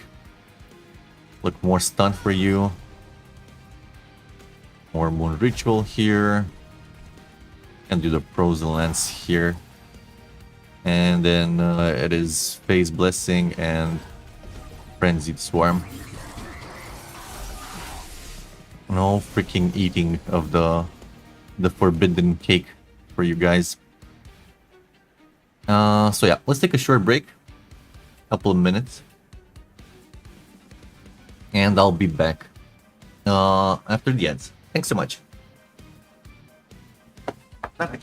Look, more stun for you. More Moon Ritual here. And do the Pros and Lance here. And then it is Phase Blessing and Frenzied Swarm. No freaking eating of the forbidden cake for you guys. So yeah, let's take a short break. Couple of minutes. And I'll be back after the ads. Thanks so much. Bye.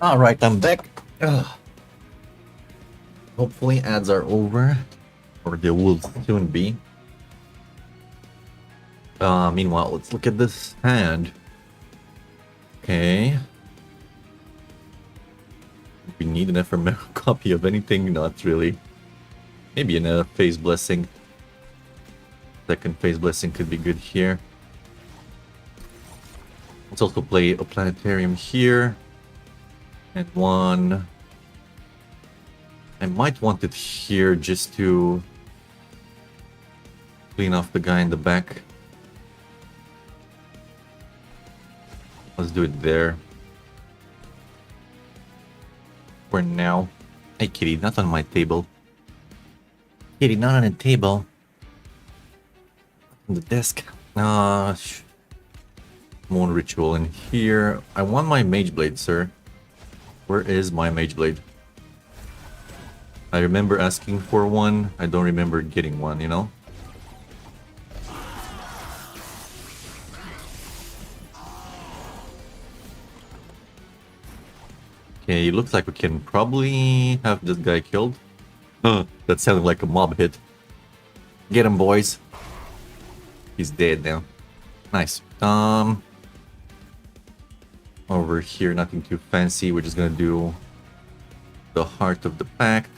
Alright, I'm back. Ugh. Hopefully ads are over. Or they will soon be. Meanwhile, let's look at this hand. Okay. We need an ephemeral copy of anything? Not really. Maybe a phase blessing. Second phase blessing could be good here. Let's also play a planetarium here. And one. I might want it here just to clean off the guy in the back. Let's do it there. For now. Hey kitty, not on my table. Kitty, not on the table. On the desk. Moon ritual in here. I want my mage blade, sir. Where is my mage blade? I remember asking for one. I don't remember getting one, you know? Okay, it looks like we can probably have this guy killed. That sounded like a mob hit. Get him, boys. He's dead now. Nice. Over here, nothing too fancy. We're just gonna do the Heart of the Pact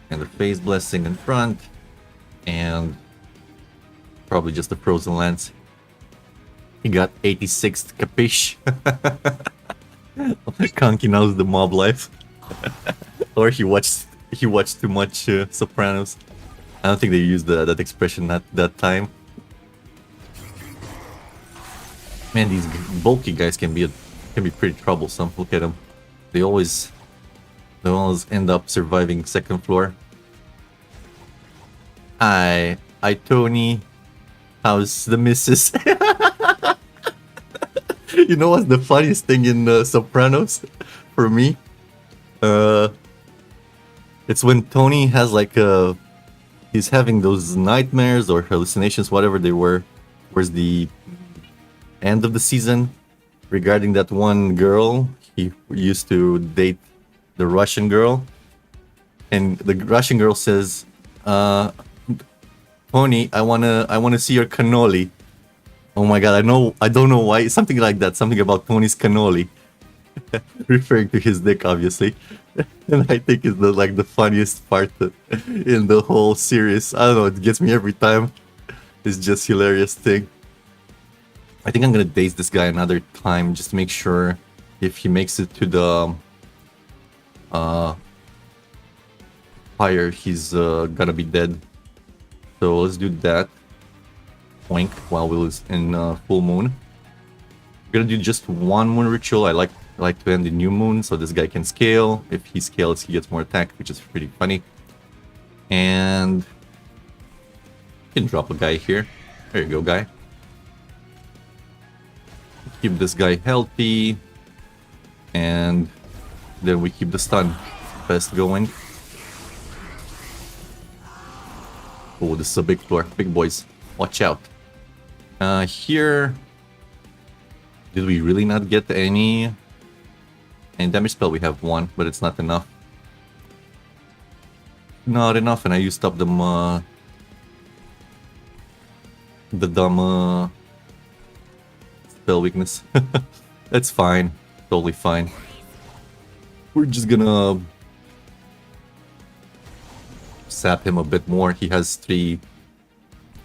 and the Phase Blessing in front, and probably just the Frozen Lance. He got 86th, capiche? Kanki knows the mob life. Or he watched too much Sopranos. I don't think they used that expression at that time. Man, these bulky guys can be pretty troublesome. Look at them. They always end up surviving second floor. Hi, Tony. How's the missus? You know what's the funniest thing in Sopranos for me? It's when Tony has like he's having those nightmares or hallucinations, whatever they were, towards the end of the season, regarding that one girl he used to date, the Russian girl, and the Russian girl says, Tony, I wanna see your cannoli. Oh my god, I don't know why, something like that, something about Tony's cannoli. Referring to his dick, obviously. And I think it's the funniest part in the whole series. I don't know, it gets me every time. It's just hilarious thing. I think I'm gonna daze this guy another time just to make sure if he makes it to the fire, he's gonna be dead. So let's do that. Oink, while we're in full moon. We're gonna do just one moon ritual. I like to end the new moon so this guy can scale. If he scales, he gets more attack, which is pretty funny. And you can drop a guy here. There you go, guy. Keep this guy healthy, and then we keep the stun fest going. Oh, this is a big floor. Big boys, watch out. Here, did we really not get any damage spell? We have one, but it's not enough. Not enough, and I used up them the dumb spell weakness. That's fine, totally fine. We're just gonna sap him a bit more. He has 3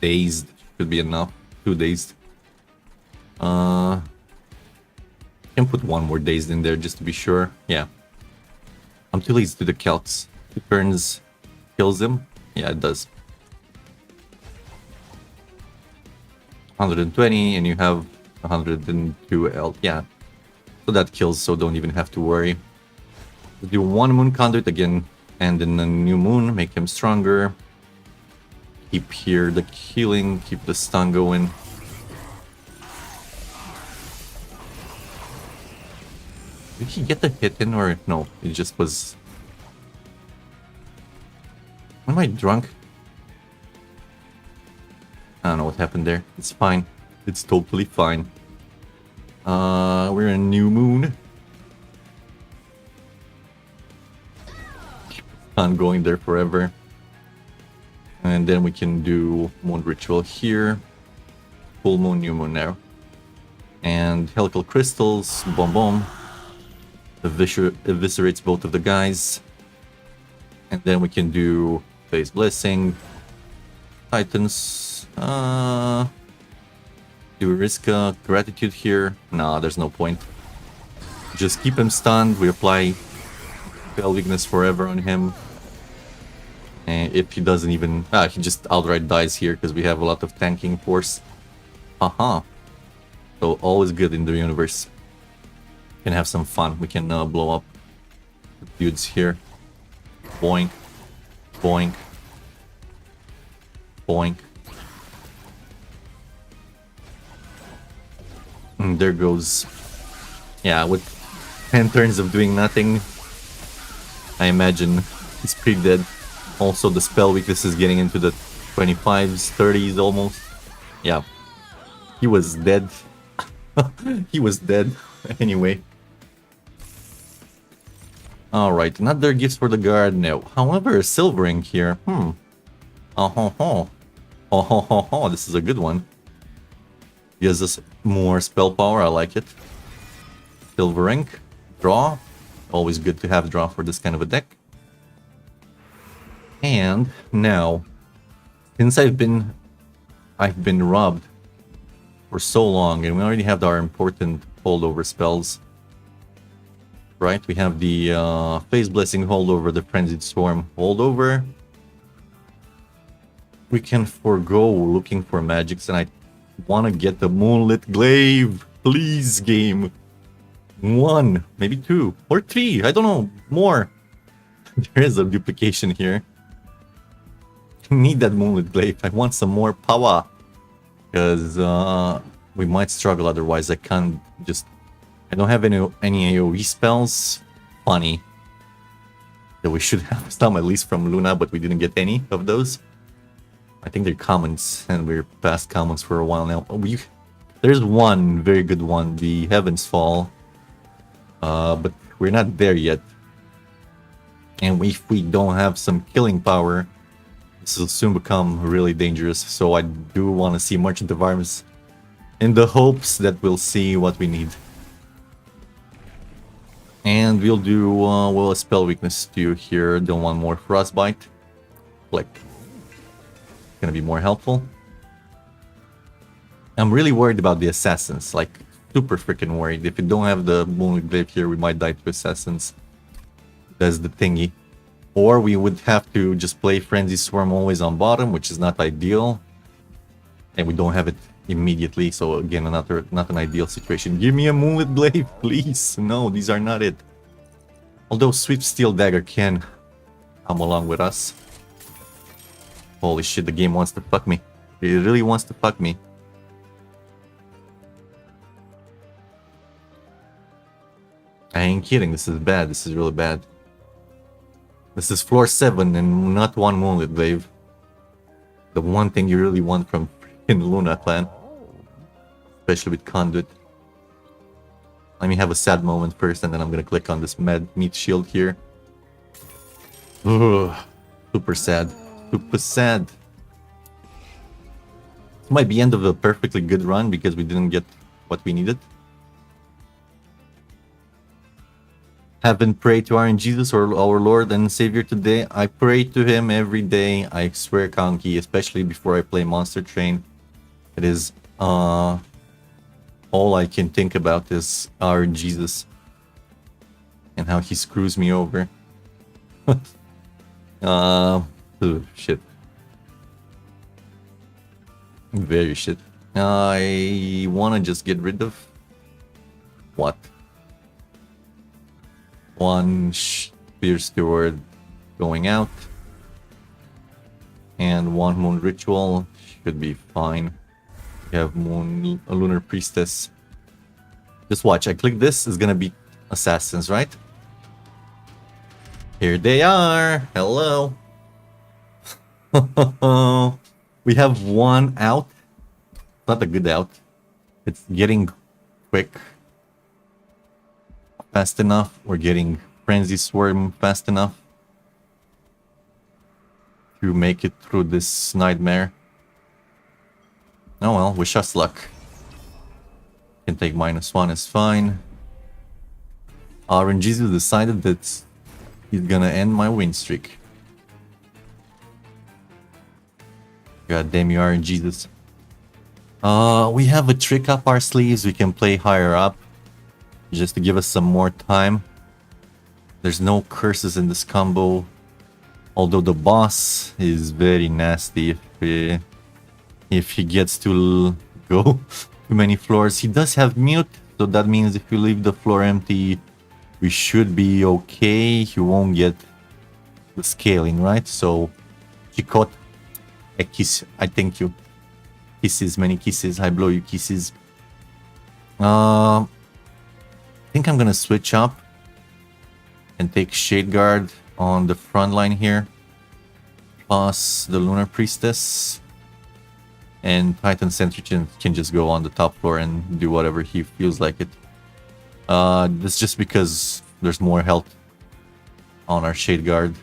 dazed, should be enough. 2 dazed. Can put 1 more dazed in there just to be sure. Yeah, I'm too lazy to do the calcs. 2 turns kills him. Yeah, it does. 120, and you have 102 health. Yeah, so that kills, so don't even have to worry. Let's do 1 moon conduit again, and then a new moon, make him stronger. Keep here the healing, keep the stun going. Did he get the hit in, or no? It just was... Am I drunk? I don't know what happened there. It's fine. It's totally fine. We're in new moon. can't go in there forever. And then we can do Moon Ritual here. Full Moon, New Moon now. And Helical Crystals, boom boom. Eviscerates both of the guys. And then we can do Phase Blessing. Titans. Do we risk Gratitude here? Nah, there's no point. Just keep him stunned. We apply Spell Weakness forever on him. And if he doesn't even... he just outright dies here because we have a lot of tanking force. Haha. So always good in the universe. Can have some fun. We can blow up the dudes here. Boink. Boink. Boink. And there goes... Yeah, with 10 turns of doing nothing, I imagine he's pretty dead. Also, the spell weakness is getting into the 25s, 30s almost. Yeah. He was dead. He was dead. Anyway. Alright, another gifts for the guard now. However, a silver ink here. Oh ho ho. Oh ho ho ho. This is a good one. Gives us more spell power. I like it. Silver ink. Draw. Always good to have draw for this kind of a deck. And now, since I've been robbed for so long, and we already have our important holdover spells. Right? We have the Phase Blessing holdover, the Frenzied Storm holdover. We can forego looking for magics, and I want to get the Moonlit Glaive. Please, game. 1, maybe 2, or 3. I don't know. More. There is a duplication here. I need that Moonlit Glaive. I want some more power. Because we might struggle otherwise. I can't just... I don't have any AoE spells. Funny. That we should have some at least from Luna, but we didn't get any of those. I think they're commons, and we're past commons for a while now. There's one very good one, the Heaven's Fall. But we're not there yet. And if we don't have some killing power, this will soon become really dangerous. So I do want to see Merchant of Arms in the hopes that we'll see what we need. And we'll do a spell weakness too here. Don't want more Frostbite. Like, gonna be more helpful. I'm really worried about the assassins. Like, super freaking worried. If we don't have the Moonlit Glaive here, we might die to assassins. That's the thingy. Or we would have to just play Frenzy Swarm always on bottom, which is not ideal. And we don't have it immediately, so again, not an ideal situation. Give me a Moonlit Glaive, please. No, these are not it. Although Swift Steel Dagger can come along with us. Holy shit, the game wants to fuck me. It really wants to fuck me. I ain't kidding, this is bad. This is really bad. This is floor 7 and not one Moonlit Glaive. The one thing you really want from freaking Luna clan. Especially with Conduit. Let me have a sad moment first, and then I'm gonna click on this meat shield here. Ugh, super sad. Super sad. This might be end of a perfectly good run because we didn't get what we needed. Haven't prayed to our Jesus or our Lord and Savior today. I pray to him every day. I swear, Conky, especially before I play Monster Train. It is all I can think about is our Jesus and how he screws me over. Oh, shit. Very shit. I wanna just get rid of what? One Spear Steward going out. And one Moon Ritual should be fine. We have a Lunar Priestess. Just watch, I click this, it's gonna be assassins, right? Here they are! Hello! We have one out. Not a good out. It's getting quick. Fast enough. We're getting Frenzy Swarm fast enough. to make it through this nightmare. Oh well, wish us luck. Can take -1, is fine. RNGesus decided that he's gonna end my win streak. God damn you, RNGesus. We have a trick up our sleeves. We can play higher up just to give us some more time. There's no curses in this combo. Although the boss is very nasty if he gets to go too many floors. He does have mute, so that means if you leave the floor empty, we should be okay. He won't get the scaling, right? So, Chicot, a kiss. I thank you. Kisses, many kisses. I blow you kisses. I think I'm gonna switch up and take Shade Guard on the front line here, plus the Lunar Priestess, and Titan Sentry can just go on the top floor and do whatever he feels like it. This is just because there's more health on our Shade Guard.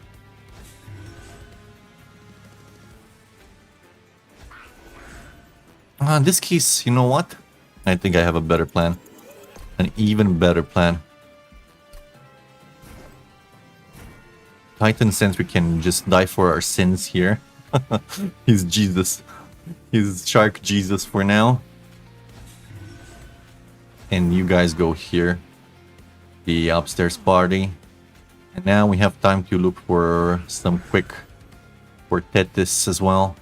In this case, you know what? I think I have a better plan. An even better plan. Titan Sentry can just die for our sins here. He's Jesus. He's Shark Jesus for now. And you guys go here. The upstairs party. And now we have time to look for some quick for Tethys as well.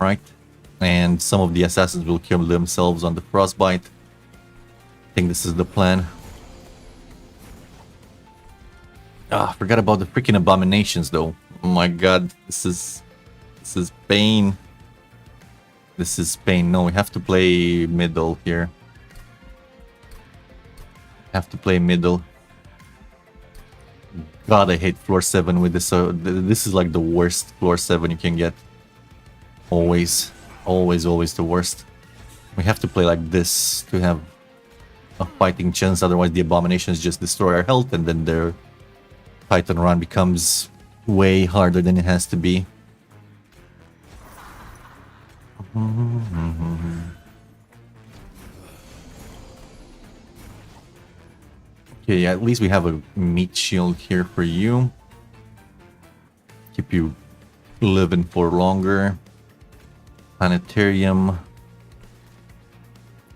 Right? And some of the assassins will kill themselves on the frostbite. I think this is the plan. Ah, forgot about the freaking abominations though. Oh my god, this is pain. This is pain. No, we have to play middle here. Have to play middle. God, I hate floor 7 with this. This is like the worst floor 7 you can get. Always, always, always the worst. We have to play like this to have a fighting chance. Otherwise, the abominations just destroy our health, and then their Titan run becomes way harder than it has to be. Okay, at least we have a meat shield here for you. Keep you living for longer. Planetarium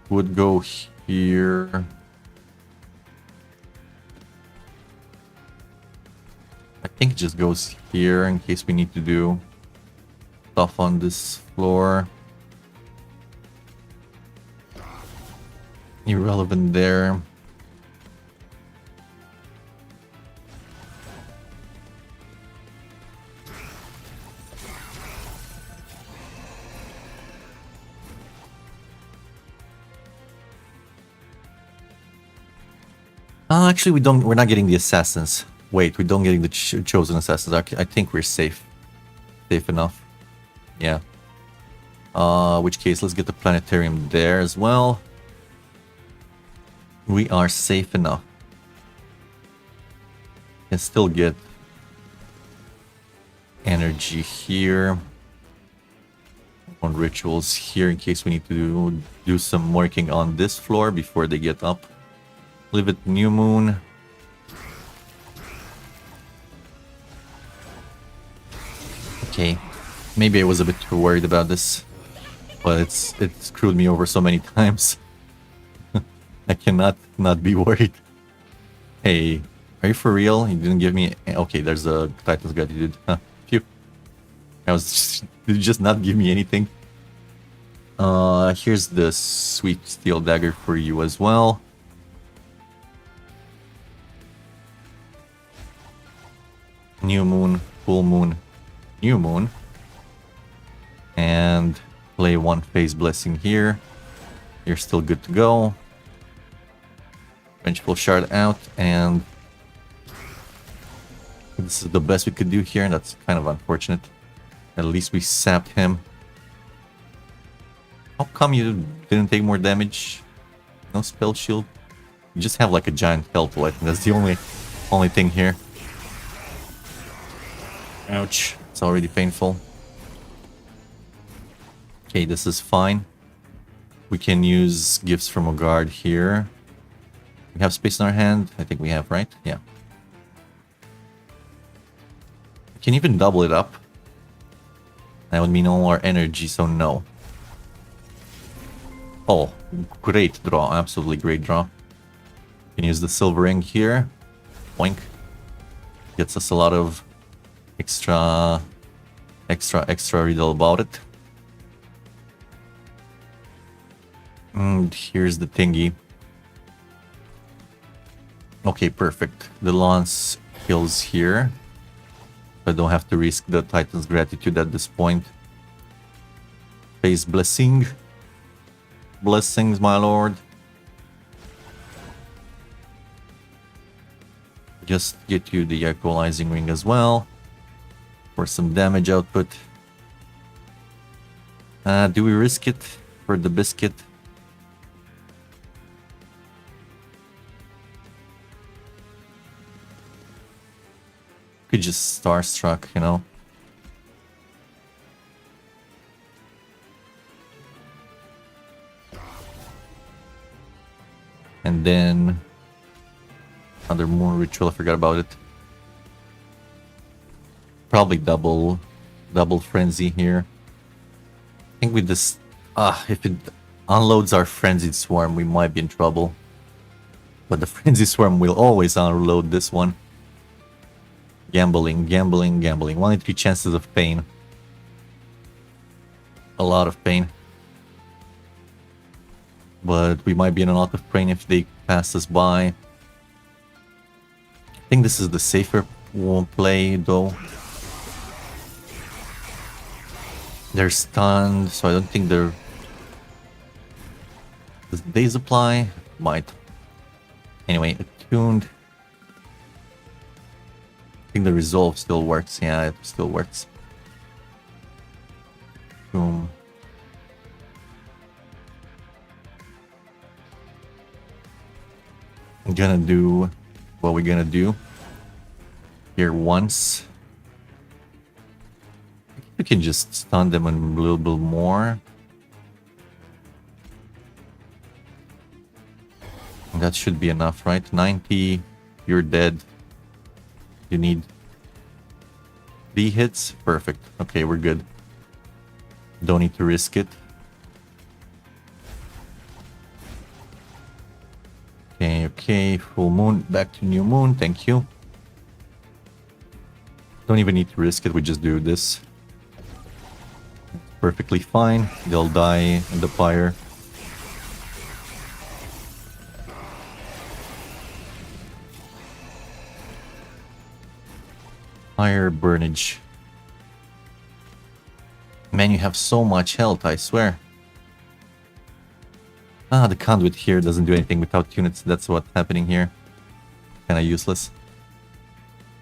would go here. I think it just goes here in case we need to do stuff on this floor. Irrelevant there. Actually, we're not getting the assassins. Wait, we don't getting the chosen assassins. I think we're safe. Safe enough. Yeah. Which case, let's get the planetarium there as well. We are safe enough. Can still get energy here. On rituals here in case we need to do some working on this floor before they get up. Leave it new moon. Okay, maybe I was a bit too worried about this, but it screwed me over so many times. I cannot not be worried. Hey, are you for real? You didn't give me... Okay, there's a Titan's guide you did. Huh, phew. Did you just not give me anything? Here's the sweet steel dagger for you as well. New moon, full moon, new moon. And play one phase blessing here. You're still good to go. Vengeful shard out, and this is the best we could do here, and that's kind of unfortunate. At least we sapped him. How come you didn't take more damage? No spell shield? You just have like a giant health, I think that's the only thing here. Ouch. It's already painful. Okay, this is fine. We can use gifts from a guard here. We have space in our hand. I think we have, right? Yeah. We can even double it up. That would mean all our energy, so no. Oh, great draw. Absolutely great draw. Can use the silver ring here. Boink. Gets us a lot of extra riddle about it. And here's the thingy. Okay, perfect. The lance kills here. I don't have to risk the Titan's gratitude at this point. Face blessing. Blessings, my lord. Just get you the equalizing ring as well. For some damage output. Do we risk it for the biscuit? Could just starstruck, you know. And then another moon ritual, I forgot about it. Probably double frenzy here. I think with this if it unloads our frenzied swarm, we might be in trouble. But the frenzied swarm will always unload this one. Gambling. 1 in 3 chances of pain. A lot of pain. But we might be in a lot of pain if they pass us by. I think this is the safer play though. They're stunned, so I don't think they're... Does daze apply? Might. Anyway, attuned. I think the resolve still works. Yeah, it still works. Boom. I'm gonna do what we're gonna do here once. We can just stun them a little bit more. And that should be enough, right? 90, you're dead. You need 3 hits? Perfect. Okay, we're good. Don't need to risk it. Okay, full moon, back to new moon, thank you. Don't even need to risk it, we just do this. Perfectly fine, they'll die in the fire. Fire burnage. Man, you have so much health, I swear. Ah, the conduit here doesn't do anything without units. That's what's happening here. Kinda useless.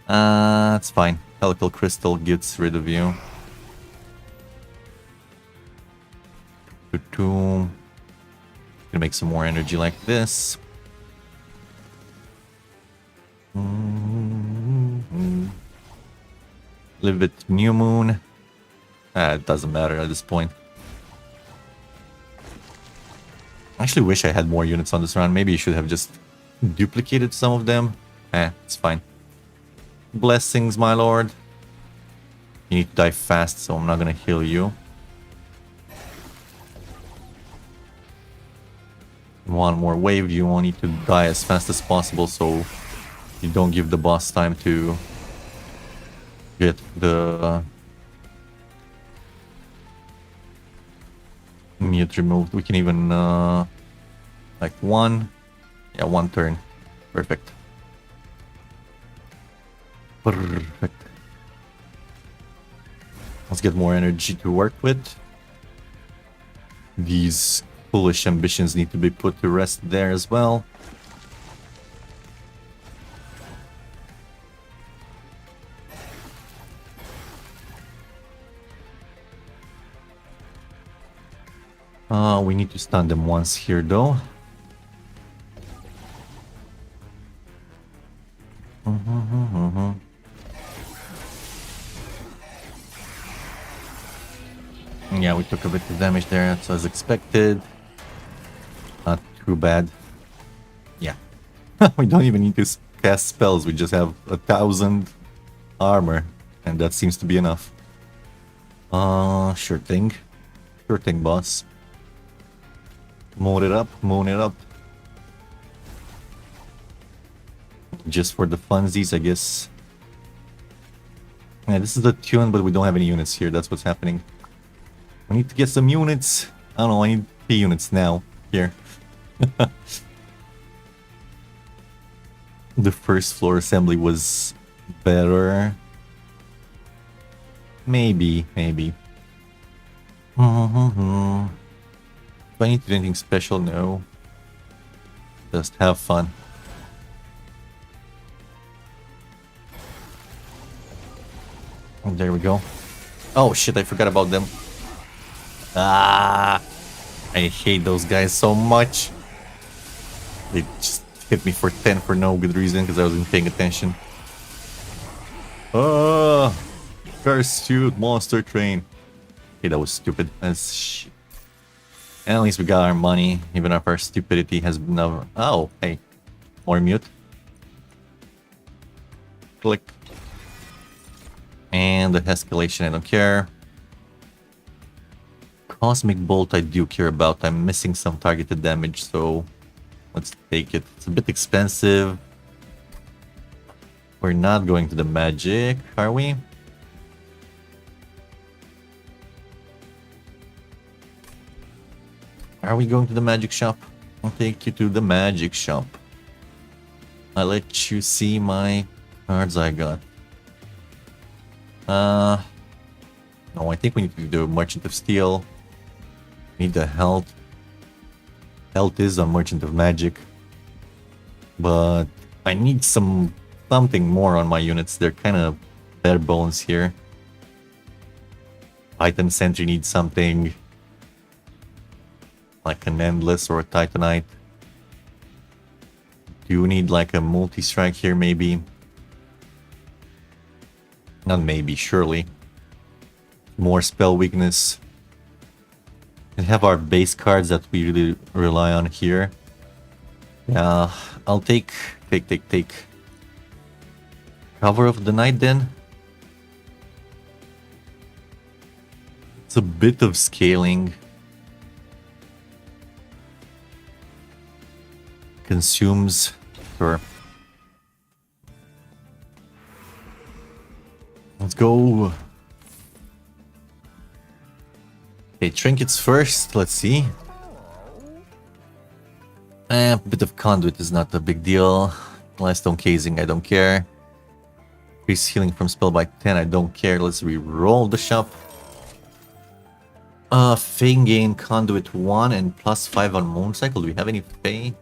It's fine. Helical crystal gets rid of you. Gonna make some more energy like this. Live with new moon. It doesn't matter at this point. I actually wish I had more units on this round. Maybe you should have just duplicated some of them. It's fine. Blessings, my lord. You need to die fast, so I'm not gonna heal you. One more wave, you will need to die as fast as possible so you don't give the boss time to get the mute removed. We can even like one turn. Perfect. Let's get more energy to work with. These foolish ambitions need to be put to rest there as well. We need to stun them once here though. we took a bit of damage there. That's as expected. Not too bad. Yeah. We don't even need to cast spells. We just have 1,000 armor. And that seems to be enough. Sure thing. Sure thing, boss. Moon it up, moon it up. Just for the funsies, I guess. Yeah, this is the tune, but we don't have any units here. That's what's happening. We need to get some units. I don't know, I need 3 units now. Here. The first floor assembly was better. Maybe. Do I need to do anything special? No. Just have fun. And there we go. Oh shit, I forgot about them. Ah, I hate those guys so much. They just hit me for 10 for no good reason because I wasn't paying attention. Ah, Pursuit Monster Train. Okay, that was stupid. That's shit. And at least we got our money, even if our stupidity has never. Oh, hey, more mute. Click. And the escalation, I don't care. Cosmic Bolt, I do care about. I'm missing some targeted damage, so let's take it. It's a bit expensive. We're not going to the magic, are we? Are we going to the magic shop? I'll take you to the magic shop. I'll let you see my cards I got. No, I think we need to do Merchant of Steel. We need the health. Health is a Merchant of Magic. But I need something more on my units. They're kind of bare bones here. Titan Sentry needs something. Like an Endless or a Titanite. Do you need like a multi-strike here maybe? Not maybe, surely. More spell weakness. And have our base cards that we really rely on here. Yeah, I'll take. Cover of the Night then. It's a bit of scaling. Consumes. Sure. Let's go. Okay, trinkets first. Let's see. A bit of conduit is not a big deal. Lifestone casing, I don't care. Increase healing from spell by 10, I don't care. Let's re-roll the shop. Fang gain conduit 1 and +5 on moon cycle. Do we have any Fey?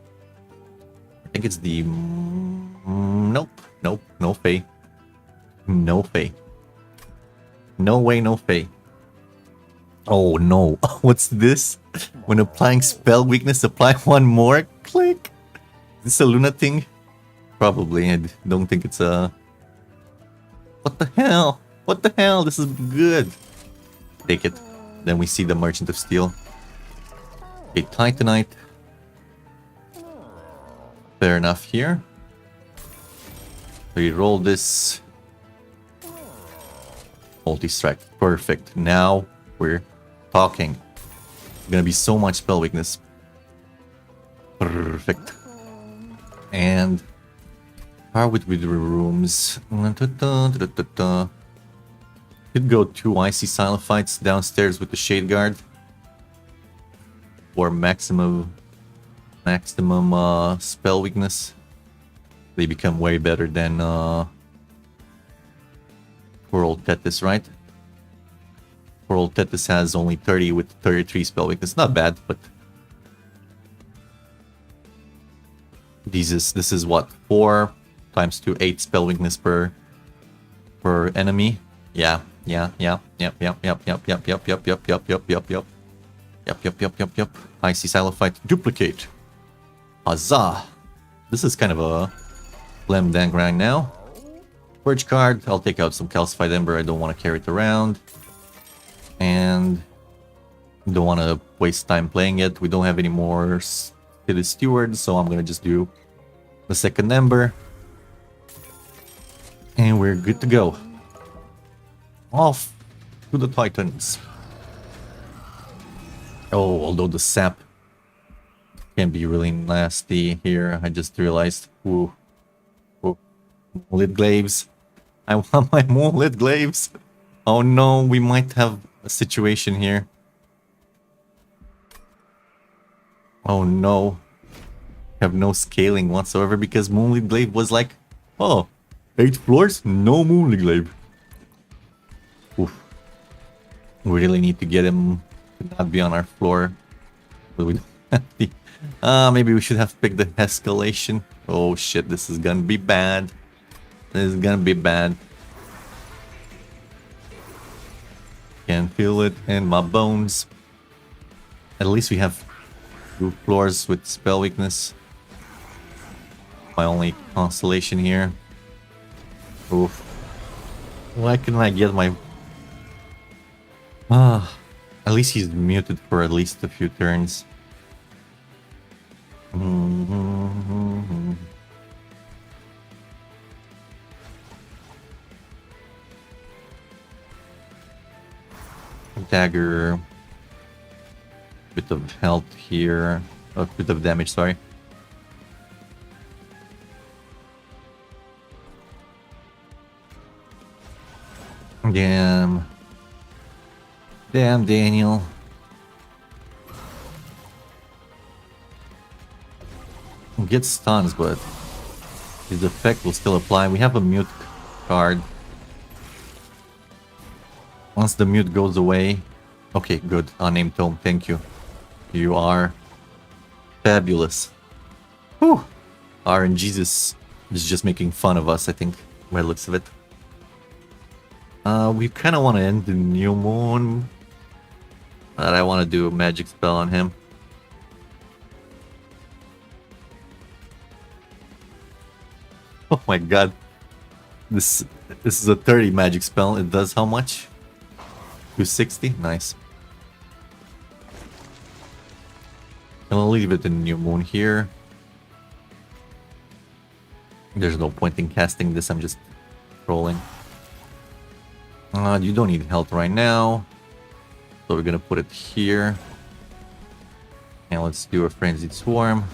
I think it's the. Nope. No Fey. No Fey. No way, no Fey. Oh no. What's this? When applying spell weakness, apply 1 more? Click. Is this a Luna thing? Probably. I don't think it's a. What the hell? What the hell? This is good. Take it. Then we see the Merchant of Steel. Okay, Titanite. Fair enough here. We roll this. Multi-strike. Perfect. Now we're talking. It's gonna be so much spell weakness. Perfect. And how would we do rooms? Could go 2 icy Silophytes downstairs with the Shade Guard. For maximum spell weakness. They become way better than poor old Tethys, right? Poor old Tethys has only 30 with 33 spell weakness. Not bad, but this is what, 4 times 2, 8 spell weakness per enemy. Yeah. Icy Silophyte duplicate. Huzzah! This is kind of a slam dunk right now. Purge card. I'll take out some Calcified Ember. I don't want to carry it around. And Don't want to waste time playing it. We don't have any more City Stewards, so I'm gonna just do the second Ember. And we're good to go. Off to the Titans. Oh, although the sap can be really nasty here, I just realized. Ooh. Ooh. Moonlit Glaives. I want my Moonlit Glaives. Oh no, we might have a situation here. Oh no. Have no scaling whatsoever because Moonlit Glaive was like, oh, 8 floors? No Moonlit Glaive. Oof. We really need to get him to not be on our floor. But we don't have the... maybe we should have picked the escalation. Oh shit, this is gonna be bad. This is gonna be bad. Can feel it in my bones. At least we have 2 floors with spell weakness. My only consolation here. Oof. Why couldn't I get my... at least he's muted for at least a few turns. Dagger. Bit of health here. A bit of damage, sorry. Damn. Damn, Daniel. We'll get stuns, but his effect will still apply. We have a mute card. Once the mute goes away... Okay, good. Unnamed Tome, thank you. You are fabulous. Whew. RNGesus is just making fun of us, I think, by the looks of it. We kind of want to end the new moon. But I want to do a magic spell on him. Oh my god. This is a 30 magic spell. It does how much? 260? Nice. I'll leave it in new moon here. There's no point in casting this, I'm just trolling. You don't need health right now. So we're gonna put it here. And let's do a Frenzied Swarm.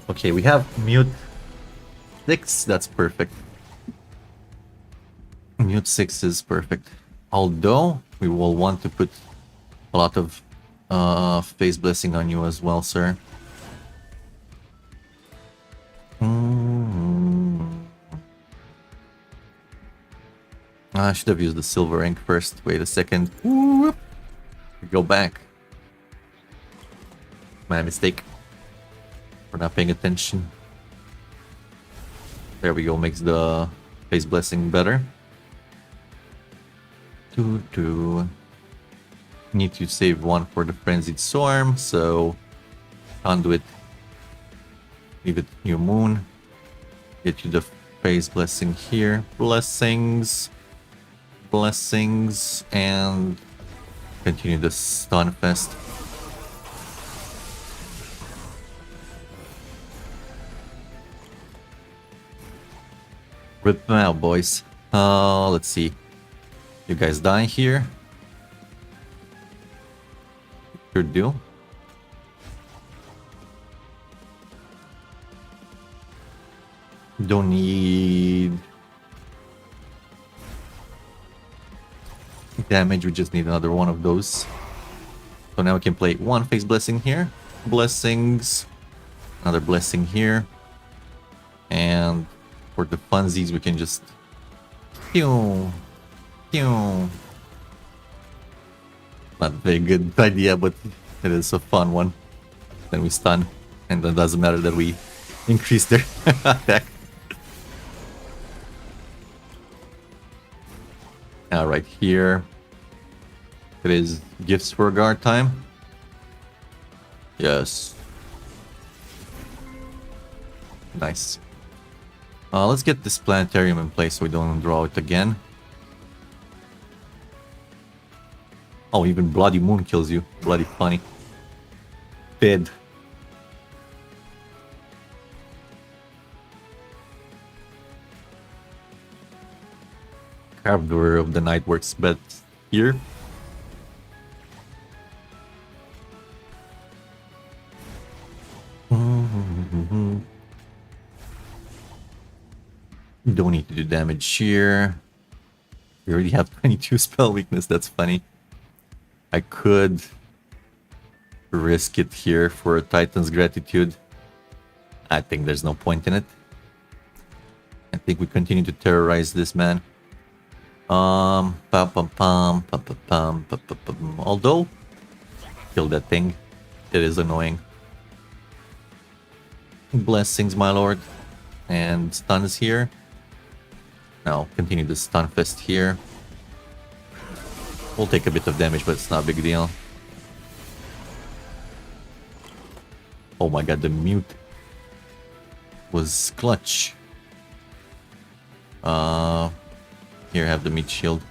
Okay, we have Mute 6, that's perfect. Mute 6 is perfect. Although, we will want to put a lot of Phase Blessing on you as well, sir. I should have used the silver ink first. Wait a second. Whoop. Go back. My mistake. We're not paying attention. There we go. Makes the Phase Blessing better. Need to save one for the Frenzied Storm, so Conduit. Leave it New Moon. Get you the Phase Blessing here. Blessings. Blessings. And continue the Stunfest. Rip them out, boys. Let's see. You guys die here. Sure do. Don't need damage, we just need another one of those. So now we can play one Phase Blessing here. Blessings. Another Blessing here. And for the funsies we can just... Pew! Pew! Not a very good idea, but it is a fun one. Then we stun. And it doesn't matter that we increase their attack. Now right here, it is Gifts for Guard time. Yes. Nice. Let's get this planetarium in place so we don't draw it again. Oh, even Bloody Moon kills you. Bloody funny. Dead. Carved Door of the Night works best here. Don't need to do damage here. We already have 22 spell weakness, that's funny. I could risk it here for a Titan's Gratitude. I think there's no point in it. I think we continue to terrorize this man. Although, kill that thing. It is annoying. Blessings, my lord. And stun is here. Now, continue the stun fest here. We'll take a bit of damage, but it's not a big deal. Oh my god, the mute was clutch. Here, have the meat shield.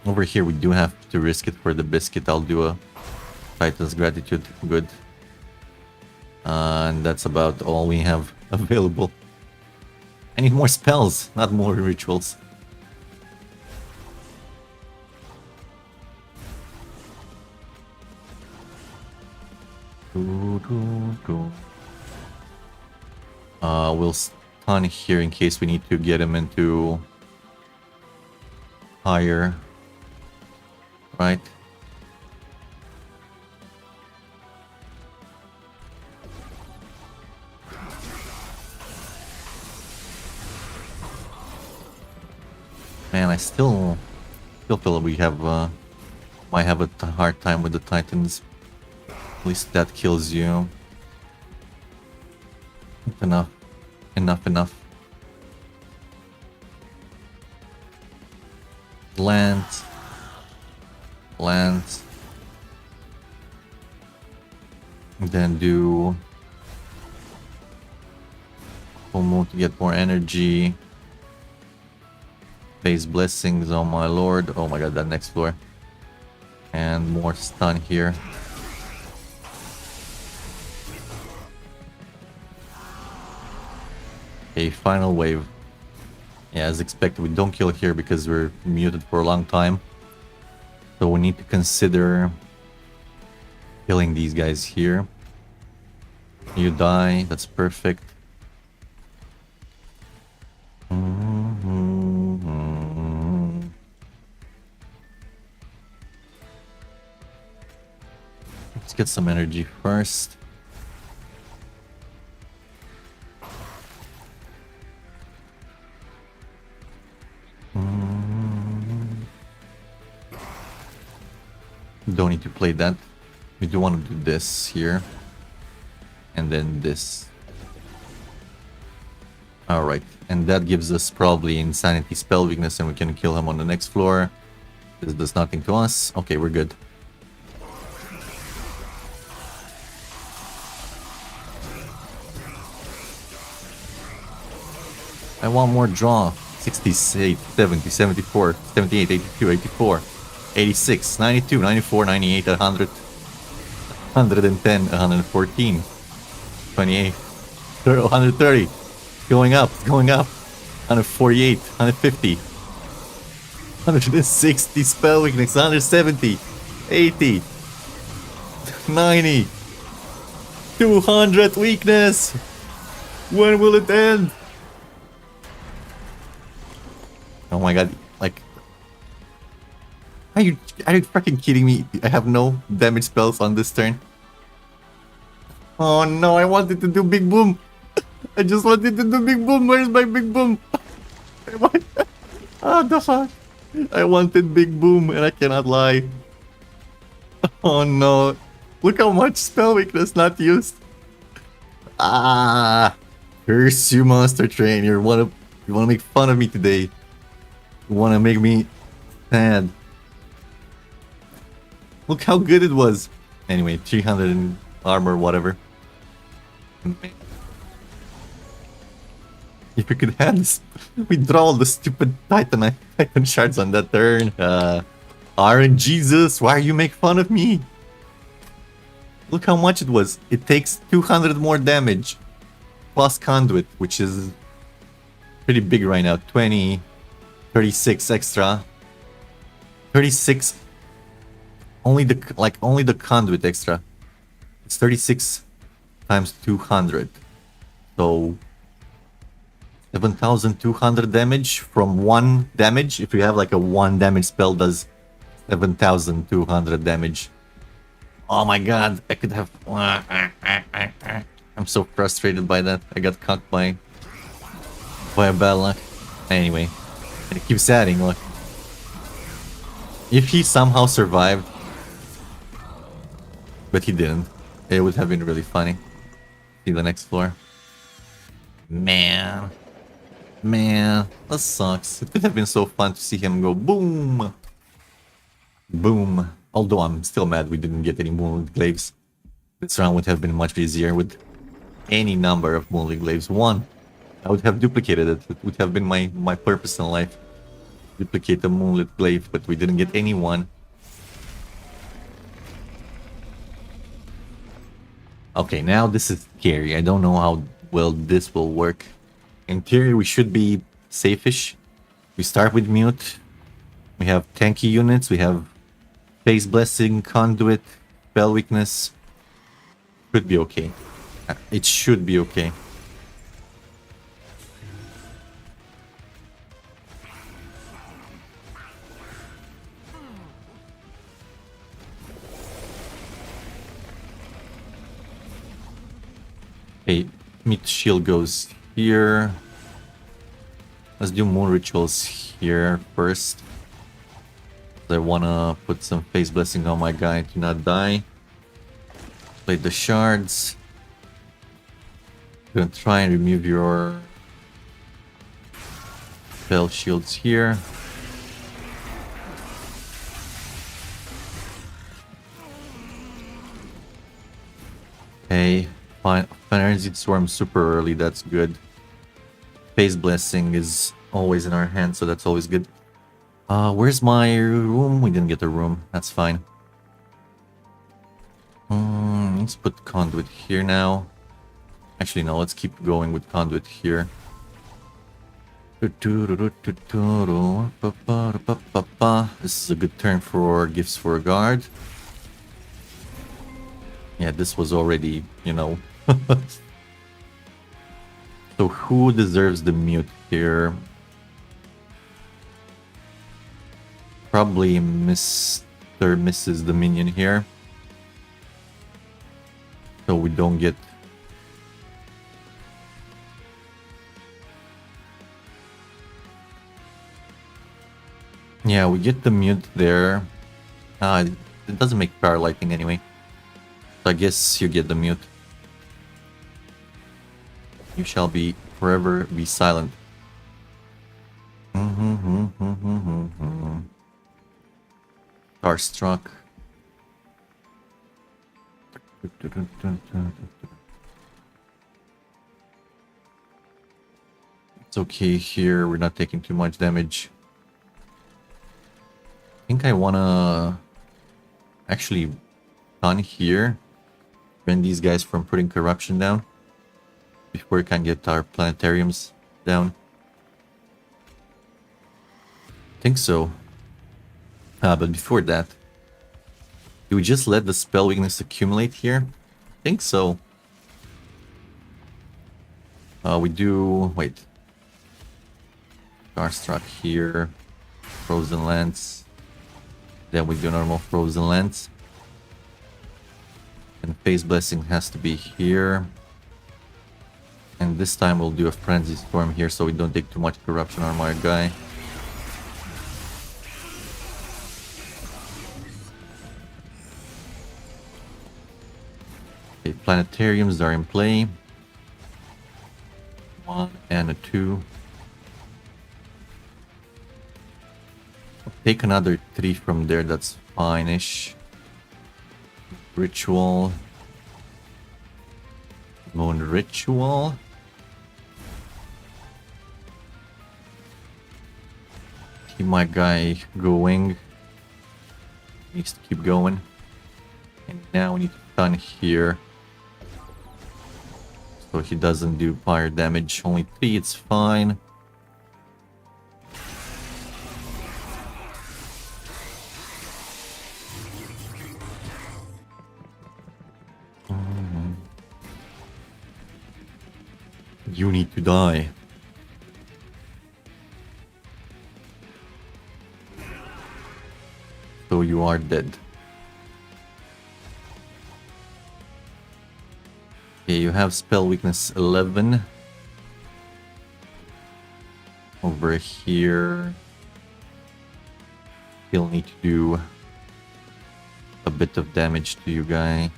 Over here, we do have to risk it for the biscuit. I'll do a Titan's Gratitude. Good. And that's about all we have available. I need more spells, not more rituals. We'll stun here in case we need to get him into higher. Right. Man, I still feel we have might have a hard time with the Titans. At least that kills you. Enough. Enough. Land. And then do full moon to get more energy. Face blessings on my lord. Oh my god, that next floor. And more stun here. A final wave. Yeah, as expected, we don't kill here because we're muted for a long time. So we need to consider killing these guys here. You die, that's perfect. Let's get some energy first. Don't need to play that. We do want to do this here. And then this. Alright. And that gives us probably Insanity spell weakness and we can kill him on the next floor. This does nothing to us. Okay, we're good. I want more draw. 68, 70, 74, 78, 82, 84, 86, 92, 94, 98, 100, 110, 114, 28, 130. Going up, 148, 150, 160 spell weakness, 170, 80, 90, 200 weakness. When will it end? Oh my god, like... Are you freaking kidding me? I have no damage spells on this turn. Oh no, I wanted to do Big Boom. I just wanted to do Big Boom. Where's my Big Boom? Ah, the fuck? I wanted Big Boom and I cannot lie. Oh no. Look how much spell weakness not used. Ah, curse you, Monster Train. You wanna make fun of me today. You wanna make me sad. Look how good it was. Anyway, 300 in armor, whatever. If we could have this, we draw all the stupid Titan shards on that turn. Iron Jesus, why you make fun of me? Look how much it was. It takes 200 more damage. Plus conduit, which is pretty big right now. 20, 36 extra. 36. Only the conduit extra. It's 36 times 200. So 7,200 damage from 1 damage. If you have like a 1 damage spell, does 7,200 damage. Oh my god, I could have... I'm so frustrated by that. I got cocked by a bad luck. Anyway, and it keeps adding, look. If he somehow survived, but he didn't, it would have been really funny. See the next floor. Man, that sucks. It could have been so fun to see him go boom, boom. Although I'm still mad we didn't get any Moonlit Glaives. This round would have been much easier with any number of Moonlit Glaives. One, I would have duplicated it. It would have been my purpose in life. Duplicate the Moonlit Glaive, but we didn't get any one. Okay, now this is scary. I don't know how well this will work. In theory, we should be safe-ish. We start with Mute. We have tanky units. We have Phase Blessing, Conduit, Spell Weakness. Should be okay. It should be okay. Okay, Meat Shield goes here. Let's do Moon Rituals here first. I wanna put some Phase Blessing on my guy to not die. Play the shards. Gonna try and remove your spell shields here. Okay, fine. Frenzied Storm super early, that's good. Phase Blessing is always in our hand, so that's always good. Where's my room? We didn't get a room. That's fine. Let's put Conduit here now. Actually, no, let's keep going with Conduit here. This is a good turn for Gifts for a Guard. Yeah, this was already, you know. So who deserves the Mute here? Probably Mr. Mrs. the minion here. So we don't get... Yeah, we get the Mute there. It doesn't make Power Lightning anyway. So I guess you get the Mute. You shall be forever be silent. Starstruck. It's okay here, we're not taking too much damage. I think I wanna actually stun here. Prevent these guys from putting corruption down before we can get our planetariums down. I think so. But before that, do we just let the spell weakness accumulate here? I think so. We do... wait. Starstruck here. Frozen Lance. Then we do normal Frozen Lance. And Phase Blessing has to be here. And this time we'll do a Frenzy Storm here so we don't take too much corruption on our guy. Okay, planetariums are in play. 1 and a 2. I'll take another 3 from there, that's fine-ish. Ritual. Moon Ritual. Keep my guy going. Needs to keep going. And now we need to stun here. So he doesn't do fire damage. Only 3, it's fine. You need to die. So you are dead. Okay, you have spell weakness 11. Over here. He'll need to do a bit of damage to you guy.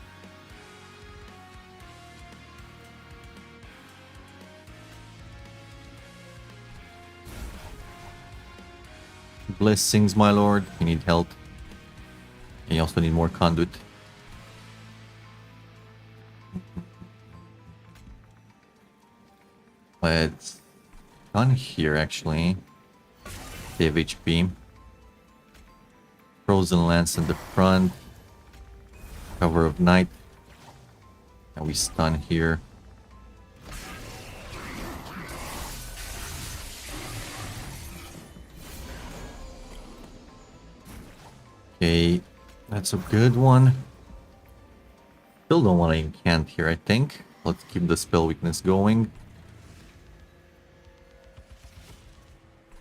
Blessings, my lord. You need help. You also need more conduit. Let's done here actually. They have HP. Frozen Lance in the front. Cover of Night. And we stun here. Okay, that's a good one. Still don't want to incant here, I think. Let's keep the spell weakness going.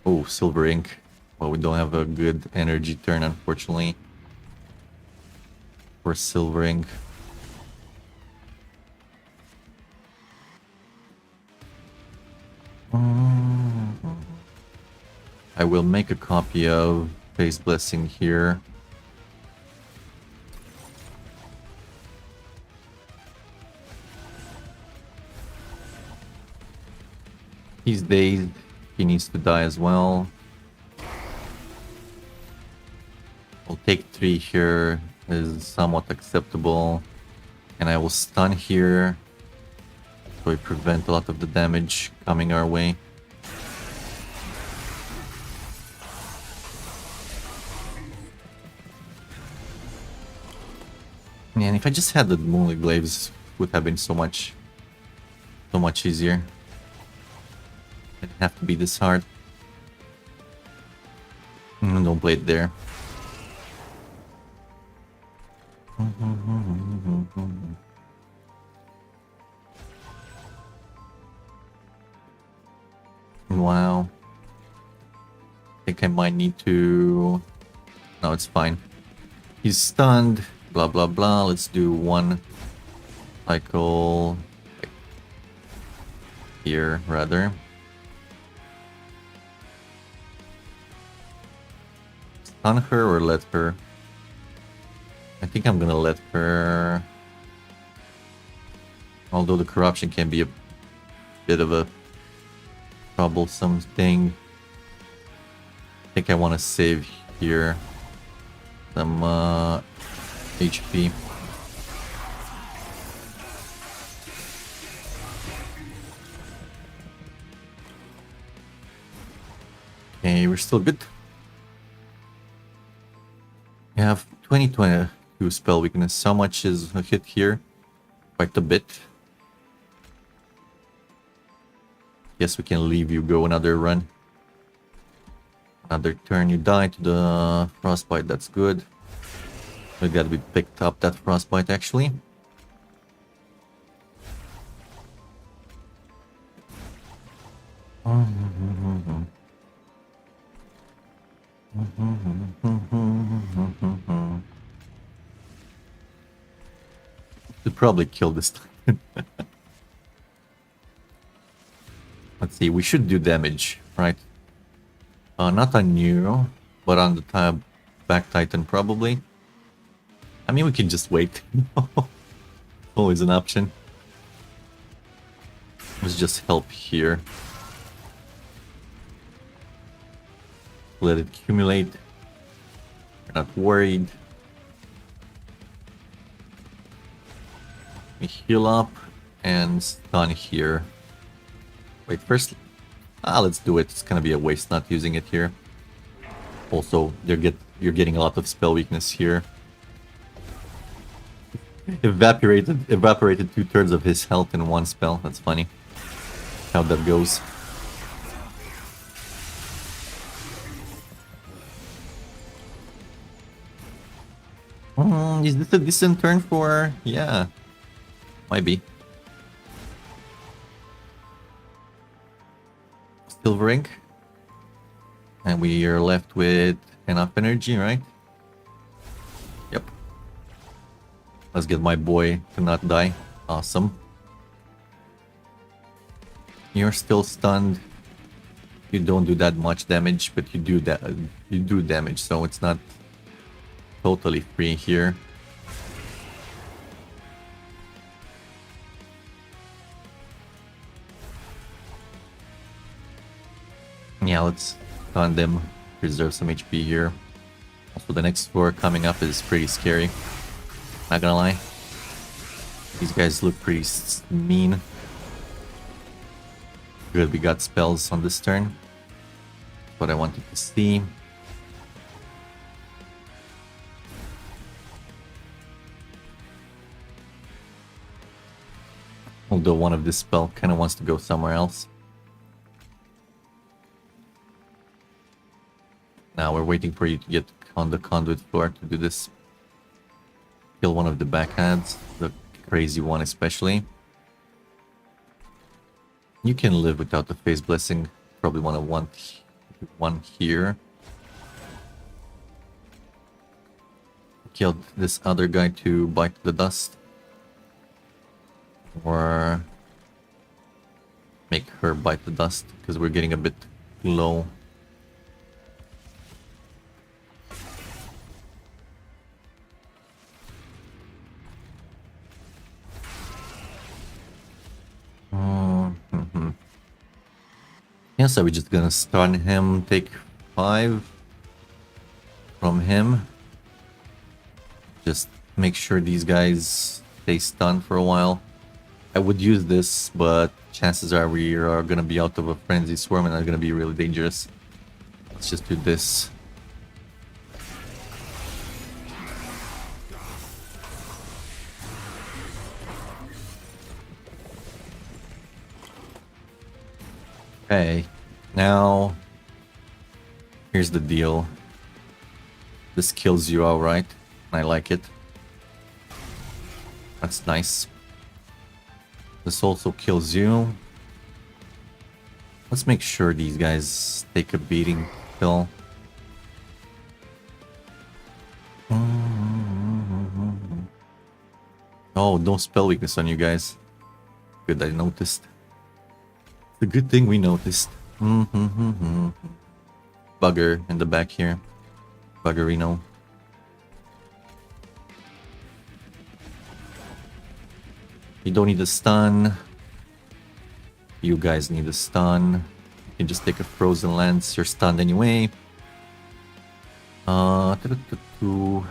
Oh, Silver Ink. Well, we don't have a good energy turn, unfortunately. For Silver Ink. I will make a copy of Phase Blessing here. He's dazed. He needs to die as well. I'll take 3 here. Is somewhat acceptable. And I will stun here. So we prevent a lot of the damage coming our way. And if I just had the Moonlit Glaives, it would have been so much easier. It didn't have to be this hard. Don't play it there. Wow. I think I might need to... No, it's fine. He's stunned. Blah, blah, blah. Let's do 1 cycle here, rather. Stun her or let her? I think I'm gonna let her. Although the corruption can be a bit of a troublesome thing. I think I want to save here some HP. Okay, we're still good. We have 2022 spell weakness. How much is a hit here? Quite a bit. Yes, we can leave you go another run. Another turn, you die to the frostbite. That's good. We gotta be picked up that frostbite actually. Should probably kill this time. Let's see, we should do damage, right? Not on you, but on the back Titan probably. I mean, we can just wait. Always an option. Let's just help here. Let it accumulate. We're not worried. We heal up and stun here. Wait, first... let's do it. It's gonna be a waste not using it here. Also, you're getting a lot of spell weakness here. Evaporated 2/3 of his health in one spell. That's funny. How that goes. Is this a decent turn for? Yeah, might be. Silver ink. And we are left with enough energy, right? Yep. Let's get my boy to not die. Awesome. You're still stunned. You don't do that much damage, but you do that. You do damage, so it's not totally free here. Yeah, let's stun them. Preserve some HP here. Also, the next floor coming up is pretty scary. Not gonna lie. These guys look pretty mean. Good, we got spells on this turn. What I wanted to see. Although one of this spell kind of wants to go somewhere else. Now we're waiting for you to get on the conduit floor to do this. Kill one of the backhands, the crazy one especially. You can live without the phase blessing. Probably want one here. Killed this other guy to bite the dust. Or make her bite the dust because we're getting a bit low. Yeah, so we're just gonna stun him, take 5 from him. Just make sure these guys stay stunned for a while. I would use this, but chances are we are gonna be out of a frenzy swarm and are gonna be really dangerous. Let's just do this. Okay, now here's the deal. This kills you outright, and I like it. That's nice. This also kills you. Let's make sure these guys take a beating still. Oh, no spell weakness on you guys. Good, I noticed. It's a good thing we noticed. Bugger in the back here. Buggerino. You don't need a stun. You guys need a stun. You can just take a frozen lance. You're stunned anyway. You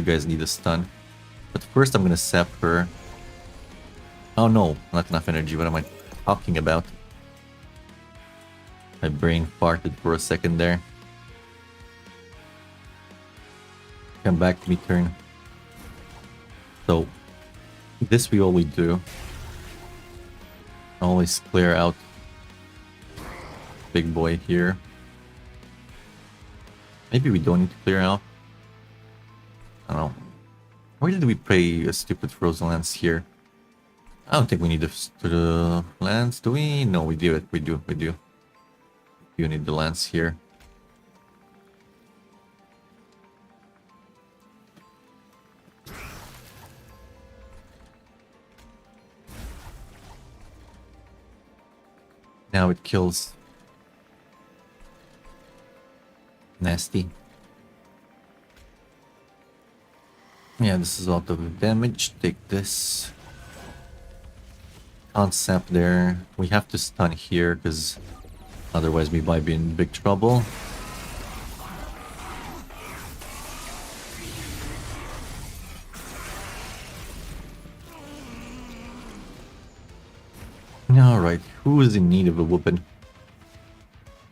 guys need a stun. But first I'm gonna sap her. Oh no, not enough energy. What am I talking about? My brain farted for a second there. Come back to me turn. So this we always do. Always clear out big boy here. Maybe we don't need to clear out. I don't know. Why did we play a stupid frozen lance here? I don't think we need the lance, do we? No, we do it. We do. You need the lance here. Now it kills. Nasty. Yeah, this is a lot of damage. Take this. Can't sap there. We have to stun here because otherwise we might be in big trouble. Alright, who is in need of a whooping?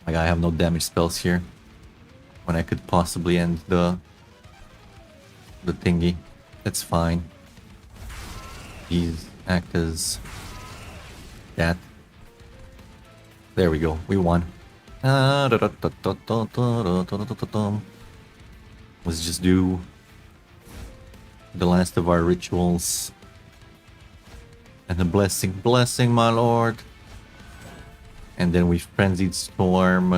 Like, I have no damage spells here. when I could possibly end the thingy. That's fine. These act as that. There we go. We won. Let's just do the last of our rituals. And a blessing, blessing, my lord. And then we frenzied storm.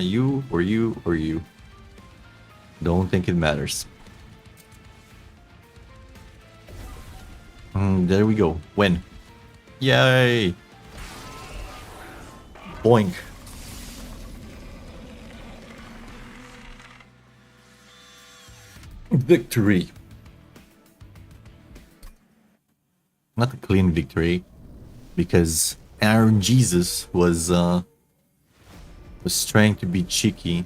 You or you or you. Don't think it matters. There we go. Win. Yay! Boink. Victory. Not a clean victory, because Aaron Jesus was trying to be cheeky,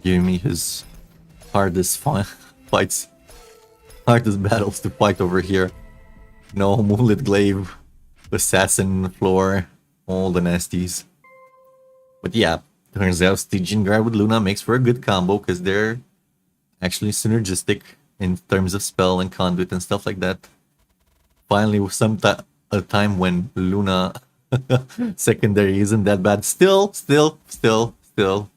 giving me his hardest fights, hardest battles to fight over here. No Moonlit Glaive, Assassin Floor, all the nasties. But yeah, turns out Stygian Guard with Luna makes for a good combo because they're actually synergistic in terms of spell and conduit and stuff like that. Finally, a time when Luna secondary isn't that bad. Still could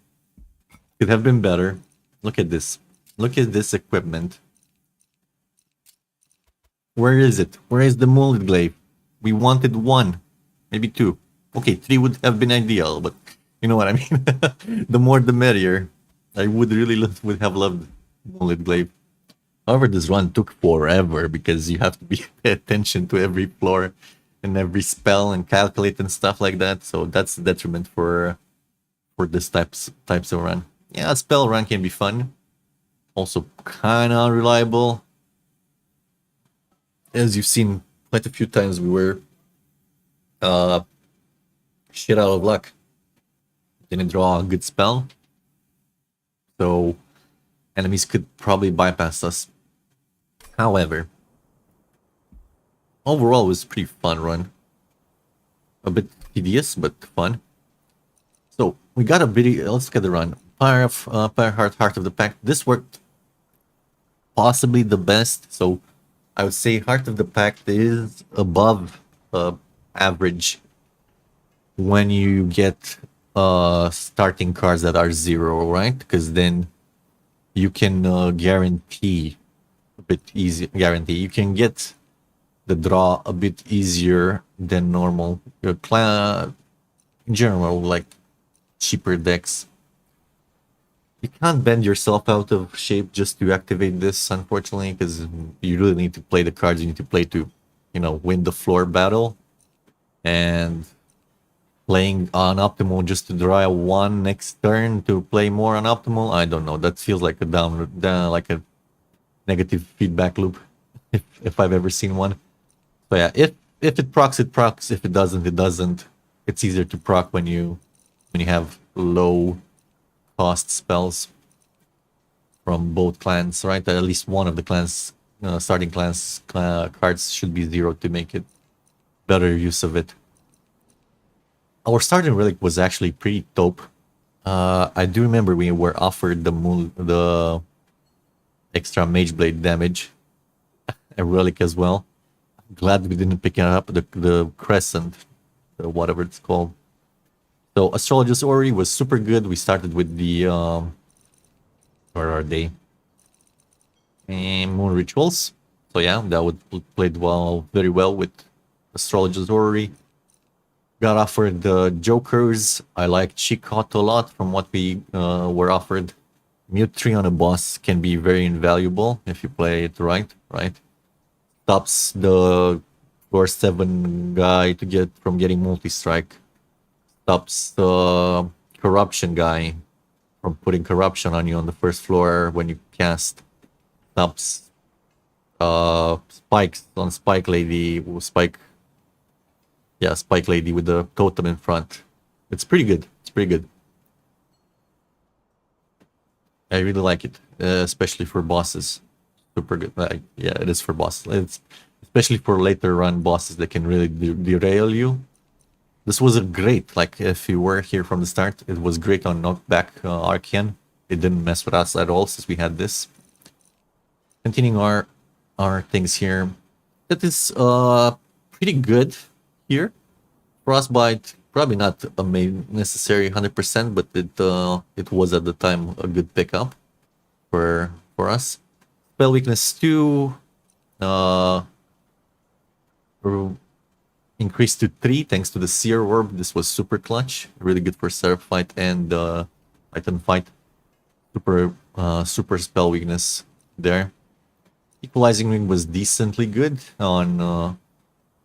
have been better. Look at this. Look at this equipment. Where is it? Where is the Molded Glaive? We wanted 1, maybe 2. Okay, 3 would have been ideal, but you know what I mean. The more the merrier. I would would have loved Molded Glaive. However, this run took forever because you have to pay attention to every floor and every spell and calculate and stuff like that. So that's a detriment for this types of run. Yeah, a spell run can be fun. Also kind of unreliable. As you've seen quite a few times, we were shit out of luck. Didn't draw a good spell. So enemies could probably bypass us. However, overall it was a pretty fun run. A bit tedious, but fun. So we got a video. Let's get the run. Fire Heart of the Pack. This worked possibly the best. So I would say Heart of the Pack is above average when you get starting cards that are 0, right? Because then you can guarantee a bit easy. You can get the draw a bit easier than normal. Your clan in general, like cheaper decks. You can't bend yourself out of shape just to activate this, unfortunately, because you really need to play the cards you need to play to, you know, win the floor battle. And playing on optimal just to draw a 1 next turn to play more on optimal, I don't know. That feels like a down like a negative feedback loop, if I've ever seen one. So yeah, if it procs, it procs. If it doesn't, it doesn't. It's easier to proc when you have low cost spells from both clans, right? At least one of the clans, starting clans cards should be 0 to make it better use of it. Our starting relic was actually pretty dope. I do remember we were offered the extra mage blade damage, a relic as well. Glad we didn't pick it up, the crescent, whatever it's called. So Astrologer's Ori was super good. We started with the where are they? And Moon Rituals. So yeah, that would played very well with Astrologer's Ori. Got offered the Jokers. I like Chikot a lot from what we were offered. Mute 3 on a boss can be very invaluable if you play it right? Stops the floor 7 guy to get from getting multi-strike. Stops the corruption guy from putting corruption on you on the first floor when you cast. Stops spikes on Spike Lady. Spike Lady with the totem in front. It's pretty good. I really like it, especially for bosses. Super good. Yeah, it is for bosses. It's especially for later run bosses that can really derail you. This was a great, like if you were here from the start, it was great on knockback Archean. it didn't mess with us at all since we had this. Continuing our things here. That is pretty good here. Frostbite probably not a necessary 100%, but it was at the time a good pickup for us. Spell weakness 2 uh increased to 3 thanks to the Seer Orb. This was super clutch, really good for Seraph fight and Titan fight. Super spell weakness there. Equalizing Ring was decently good on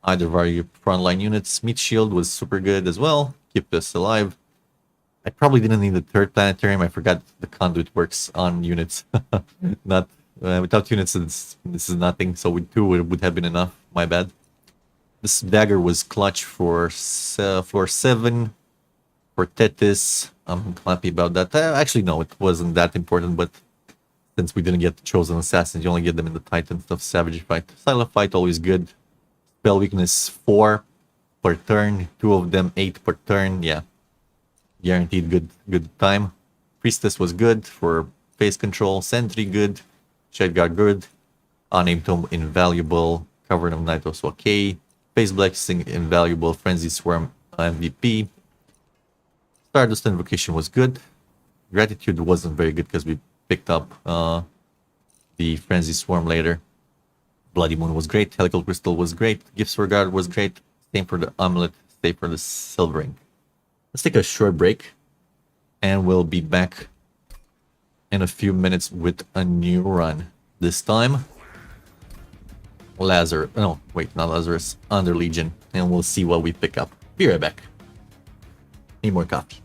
either of our frontline units. Meat Shield was super good as well, keep us alive. I probably didn't need the third planetarium. I forgot the conduit works on units. Not without units, this is nothing. So with 2, it would have been enough. My bad. This dagger was clutch for floor 7 for Tethys. I'm happy about that. Actually, no, it wasn't that important, but since we didn't get the chosen assassins, you only get them in the Titan stuff. Savage fight, silent fight, always good. Spell weakness 4 per turn, 2 of them 8 per turn. Yeah, guaranteed good time. Priestess was good for phase control. Sentry good. Shedgar good. Unnamed Tomb invaluable. Cavern of Night also okay. Phase Blessing invaluable. Frenzy Swarm MVP. Stardust Invocation was good. Gratitude wasn't very good because we picked up the Frenzy Swarm later. Bloody Moon was great. Helical Crystal was great. Gifts for Guard was great. Same for the Amulet. Same for the Silvering. Let's take a short break. And we'll be back in a few minutes with a new run. This time, Lazarus. No, wait, not Lazarus. Underlegion. And we'll see what we pick up. Be right back. Need more coffee.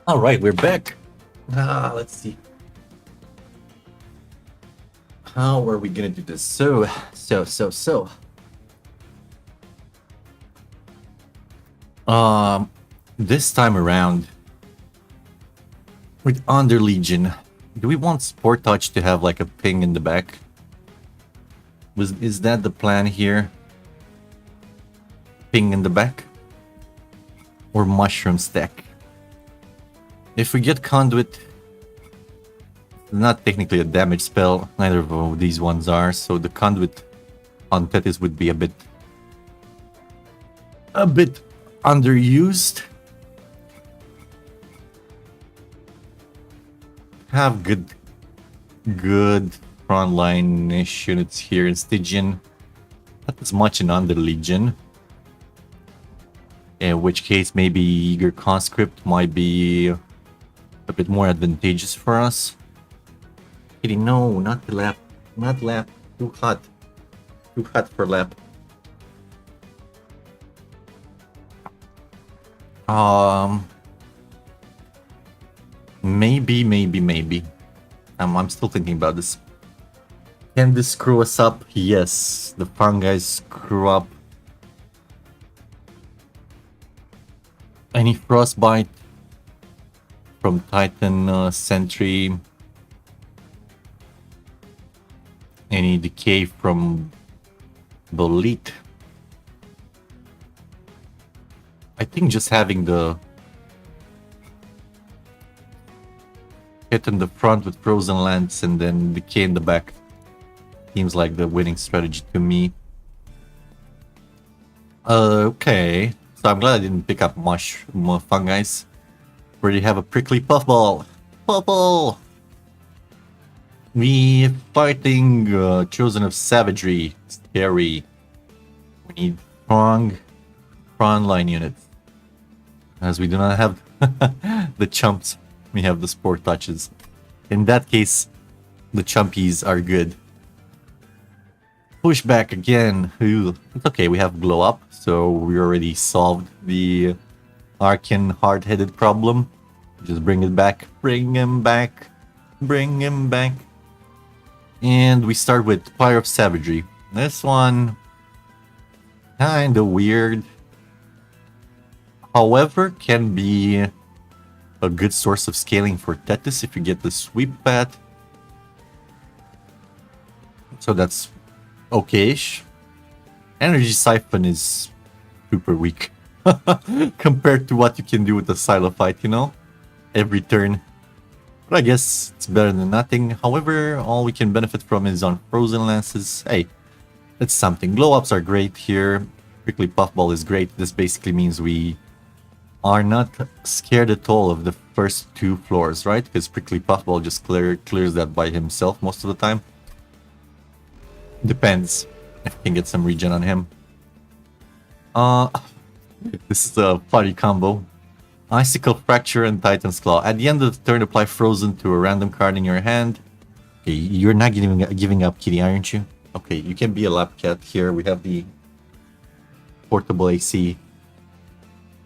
All right, we're back. Let's see. How are we gonna do this? So. Um, this time around with Underlegion, do we want Sport Touch to have like a ping in the back? Is that the plan here? Ping in the back? Or Mushroom Stack? If we get Conduit, not technically a damage spell, neither of these ones are, so the Conduit on Tethys would be a bit underused. Have good frontline-ish units here in Stygian. Not as much in Underlegion. In which case, maybe Eager Conscript might be a bit more advantageous for us. No, not the lap. Not lap. Too hot. Too hot for lap. Maybe. I'm still thinking about this. Can this screw us up? Yes. The fungi screw up. Any frostbite from Titan Sentry? Any decay from Bolete? I think just having the hit in the front with Frozen Lance and then decay in the back seems like the winning strategy to me. Okay. So I'm glad I didn't pick up much more fungi. Where you have a prickly puffball. Puffball! We fighting Chosen of Savagery. Scary. We need strong frontline units. As we do not have the chumps, we have the Sport Touches. In that case, the chumpies are good. Pushback again. Ooh, it's okay, we have Glow Up, so we already solved the Arcan hard-headed problem. Just bring it back. Bring him back. Bring him back. And we start with Fire of Savagery. This one, kinda weird. However, can be a good source of scaling for Tethys if you get the sweep path. So that's okay-ish. Energy Siphon is super weak compared to what you can do with the Silophyte, you know? Every turn. But I guess it's better than nothing. However, all we can benefit from is on Frozen Lances. Hey, that's something. Glow-ups are great here. Prickly Puffball is great. This basically means we are not scared at all of the first two floors, right? Because Prickly Puffball just clears that by himself most of the time. Depends if we can get some regen on him. This is a funny combo. Icicle Fracture and Titan's Claw. At the end of the turn, apply Frozen to a random card in your hand. Okay, you're not giving up, Kitty, aren't you? Okay, you can be a lap cat here. We have the portable AC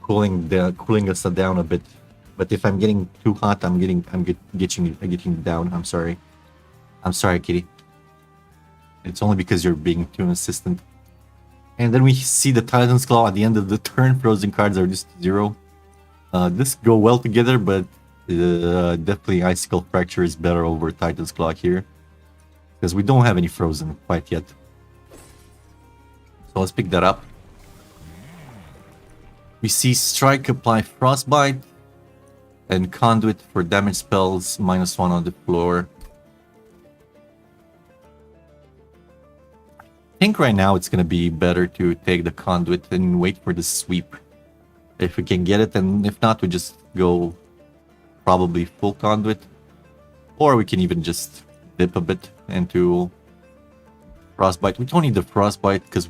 cooling us down a bit. But if I'm getting too hot, I'm getting down. I'm sorry, Kitty. It's only because you're being too insistent. And then we see the Titan's Claw at the end of the turn. Frozen cards are just 0. This go well together, but definitely Icicle Fracture is better over Titan's Claw here. Because we don't have any Frozen quite yet. So let's pick that up. We see Strike, apply Frostbite, and Conduit for damage spells, -1 on the floor. I think right now it's going to be better to take the Conduit and wait for the sweep. If we can get it, and if not, we just go probably full Conduit. Or we can even just dip a bit into Frostbite. We don't need the Frostbite because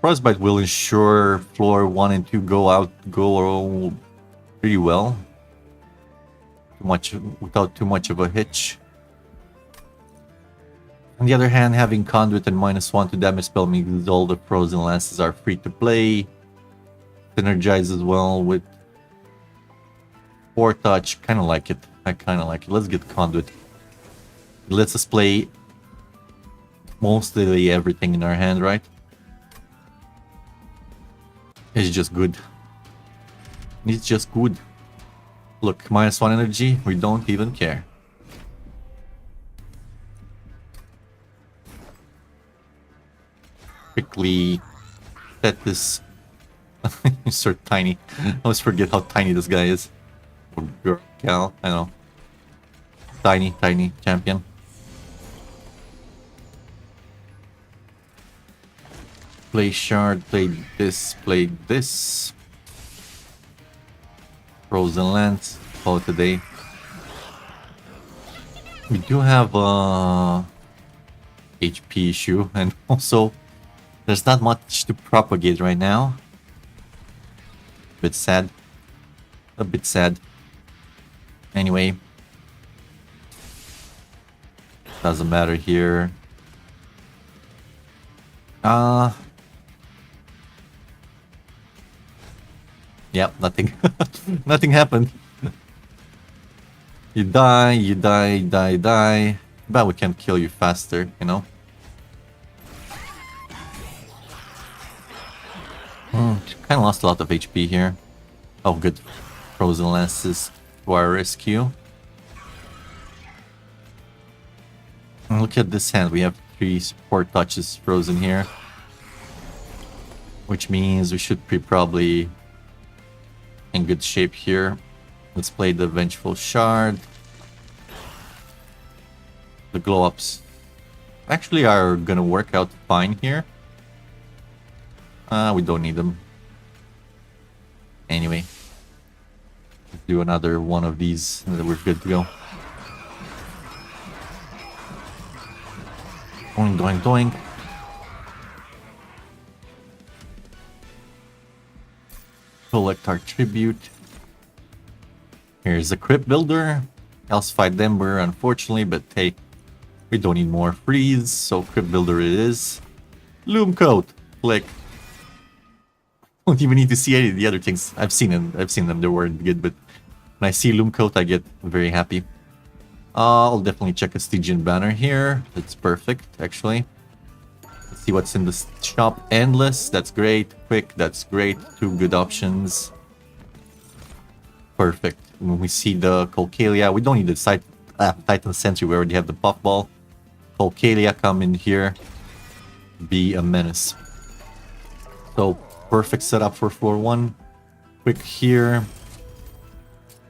Frostbite will ensure floor 1 and 2 go pretty well. Without too much of a hitch. On the other hand, having Conduit and -1 to damage spell means all the Frozen Lances are free to play. Synergize as well with 4 touch, kind of like it. I kind of like it. Let's get Conduit. It lets us play mostly everything in our hand, right? It's just good. It's just good. Look, -1 energy, we don't even care. Quickly, Tethys. You're so tiny. I always forget how tiny this guy is. Or girl, gal, I don't know. Tiny, tiny champion. Play shard, play this. Frozen Lance, call it a day. We do have a HP issue, and also there's not much to propagate right now. Bit sad. A bit sad. Anyway. Doesn't matter here. Yep, nothing. Nothing happened. You die. But we can kill you faster, you know? Kind of lost a lot of HP here. Oh, good. Frozen Lances to our rescue. And look at this hand. We have 3 support touches frozen here. Which means we should be probably in good shape here. Let's play the Vengeful Shard. The glow-ups actually are gonna work out fine here. We don't need them. Anyway. Let's do another one of these and then we're good to go. Doing, doing, doing. Collect our tribute. Here's the Crypt Builder. Calcified Ember, unfortunately, but hey, we don't need more freeze, so Crypt Builder it is. Loom Coat, click. Don't even need to see any of the other things. I've seen them. They weren't good, but when I see Loom Coat, I get very happy. I'll definitely check a Stygian banner here. That's perfect, actually. Let's see what's in the shop. Endless, that's great. Quick, that's great. 2 good options. Perfect. When we see the Colcalia, we don't need the Titan Sentry. We already have the Puffball. Colcalia come in here. Be a menace. So, perfect setup for floor 1. Quick here.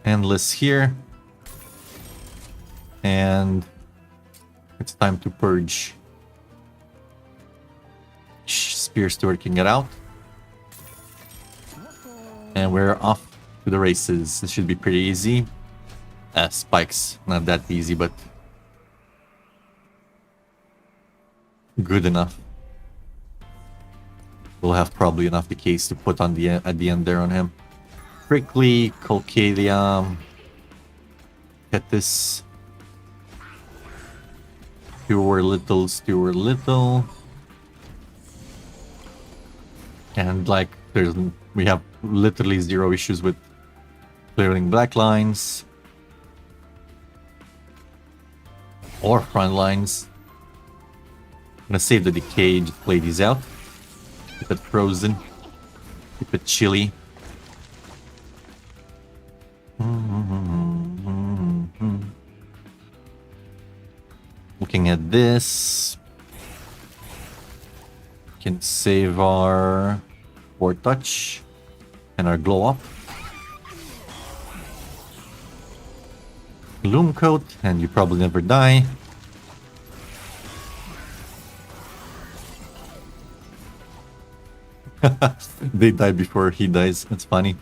Endless here. And it's time to purge. Spear Steward can get out. And we're off to the races. This should be pretty easy. Spikes, not that easy, but good enough. We'll have probably enough decays to put on the at the end there on him. Prickly, Colcalia, Tethys. Steward Little. And like we have literally 0 issues with clearing black lines or front lines. I'm gonna save the decay, just play these out. Keep it frozen. Keep it chilly. Looking at this, can save our Ward Touch and our Glow Up. Loom Coat, and you probably never die. They die before he dies. That's funny.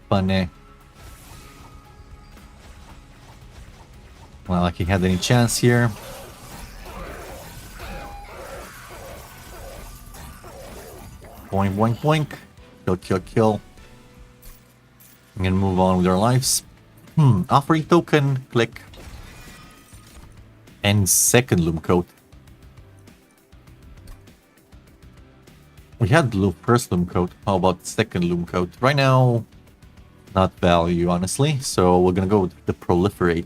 Funny. Well, like he had any chance here. Boink, boink, boink. Kill, kill, kill. I'm gonna move on with our lives. Offering token, click. And second Loom Coat. We had the first loom coat. How about the second loom coat? Right now, not value, honestly. So we're gonna go with the proliferate.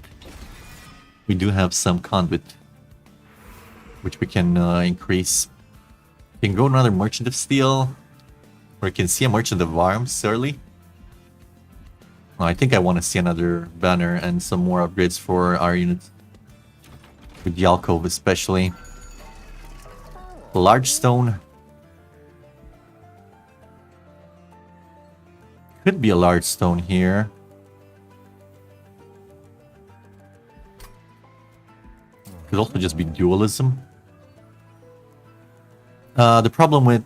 We do have some conduit, which we can increase. We can go another merchant of steel, or you can see a merchant of arms early. I think I want to see another banner and some more upgrades for our units. With the alcove especially. Large stone. Could be a large stone here. Could also just be dualism. The problem with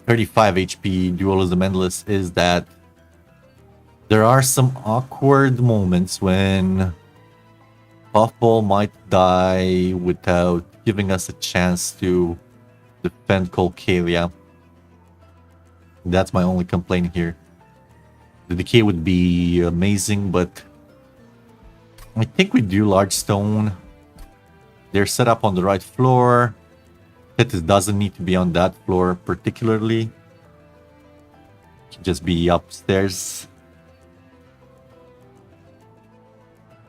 35 HP dualism endless is that there are some awkward moments when Puffball might die without giving us a chance to defend Colcalia. That's my only complaint here. The decay would be amazing, but I think we do large stone. They're set up on the right floor. Tethys doesn't need to be on that floor particularly. It can just be upstairs.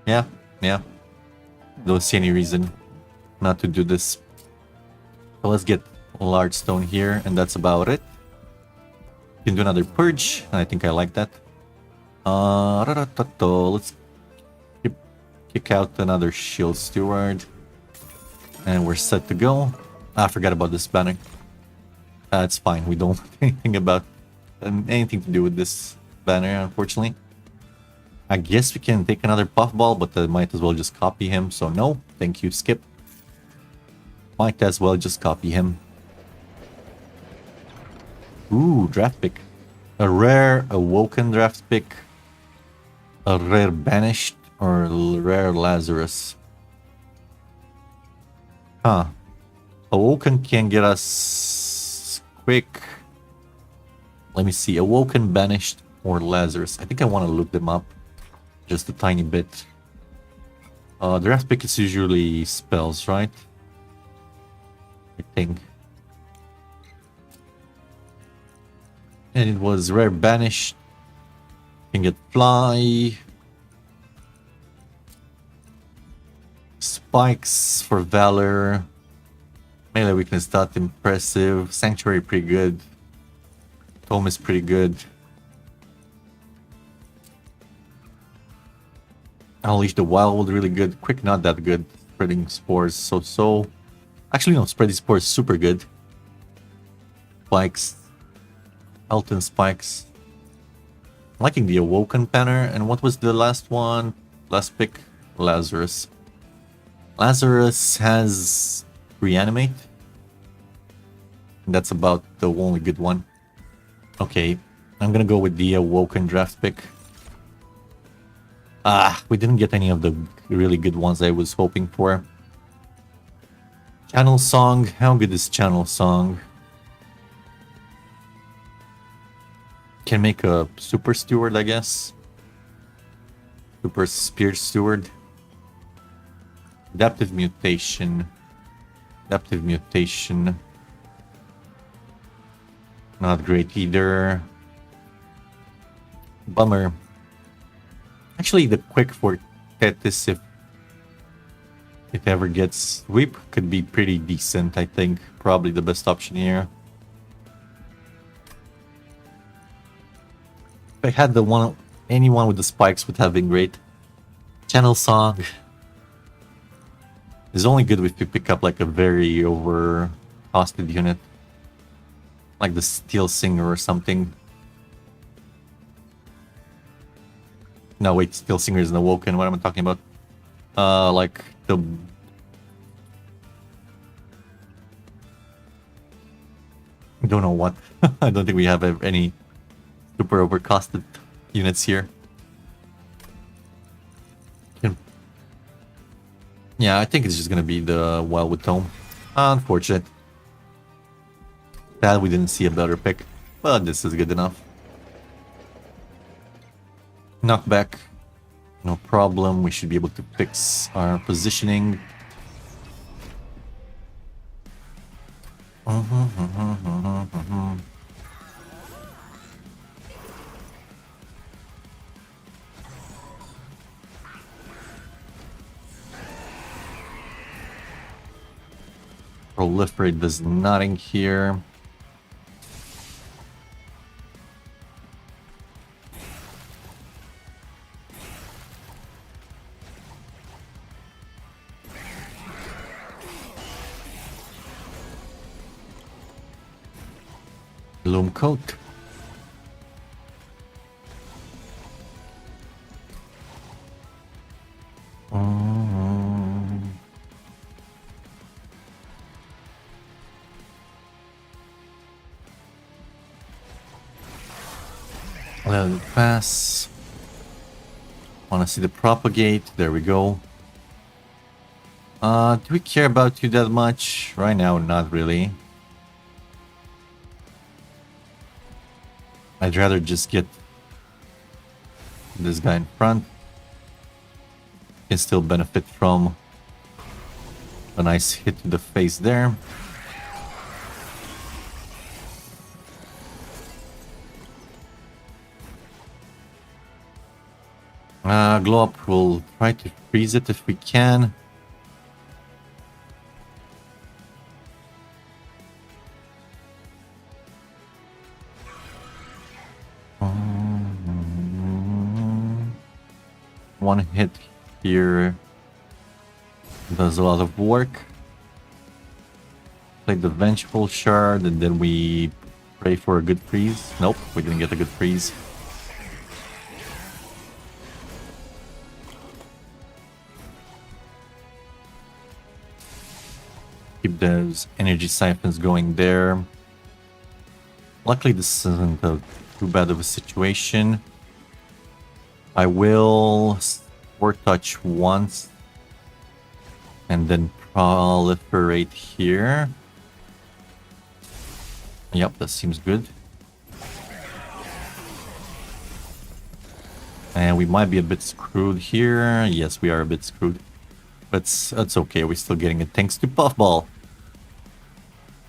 Yeah. Don't see any reason not to do this. So let's get a large stone here, and that's about it. We can do another purge. I think I like that. Let's kick out another shield steward. And we're set to go. I forgot about this banner. That's fine. We don't have anything to do with this banner, unfortunately. I guess we can take another puffball, but I might as well just copy him. So no, thank you, skip. Might as well just copy him. Ooh, draft pick. A rare awoken draft pick. A rare banished or rare Lazarus. Huh. Awoken can get us quick. Let me see. Awoken, banished, or Lazarus. I think I want to look them up just a tiny bit. Draft pick is usually spells, right? I think. And it was rare banished. Can get fly. Spikes for valor. Melee weakness not impressive. Sanctuary pretty good. Tome is pretty good. Unleash the Wild really good. Quick not that good. Spreading spores so. Actually no, spreading spores super good. Spikes. Elton spikes. Liking the Awoken banner. And what was the last one? Last pick? Lazarus. Lazarus has reanimate. That's about the only good one. Okay, I'm gonna go with the Awoken draft pick. We didn't get any of the really good ones I was hoping for. Channel Song. How good is Channel Song? Can make a Super Steward, I guess. Super Spear Steward. Adaptive Mutation. Adaptive Mutation. Not great either. Bummer. Actually, the quick for Tethys, if it ever gets whip, could be pretty decent, I think. Probably the best option here. If I had anyone with the spikes would have been great. Channel Song is only good if you pick up like a very over-costed unit. Like the Steel Singer or something. No, wait, Steel Singer is an Awoken. What am I talking about? Like the... I don't know what. I don't think we have any super overcosted units here. Yeah, I think it's just gonna be the Wildwood Tome. Unfortunate. That we didn't see a better pick, but this is good enough. Knockback, no problem. We should be able to fix our positioning. Proliferate does nothing here. Loom coat. Let it pass. Wanna see the propagate? There we go. Do we care about you that much? Right now, not really. I'd rather just get this guy in front. Can still benefit from a nice hit to the face there. Glow up, we'll try to freeze it if we can. One hit here does a lot of work. Play the Vengeful Shard and then we pray for a good freeze. Nope, we didn't get a good freeze. Keep those energy siphons going there. Luckily this isn't too bad of a situation. I will Sword Touch once and then proliferate here. Yep, that seems good. And we might be a bit screwed here. Yes, we are a bit screwed. But that's okay, we're still getting it thanks to Puffball.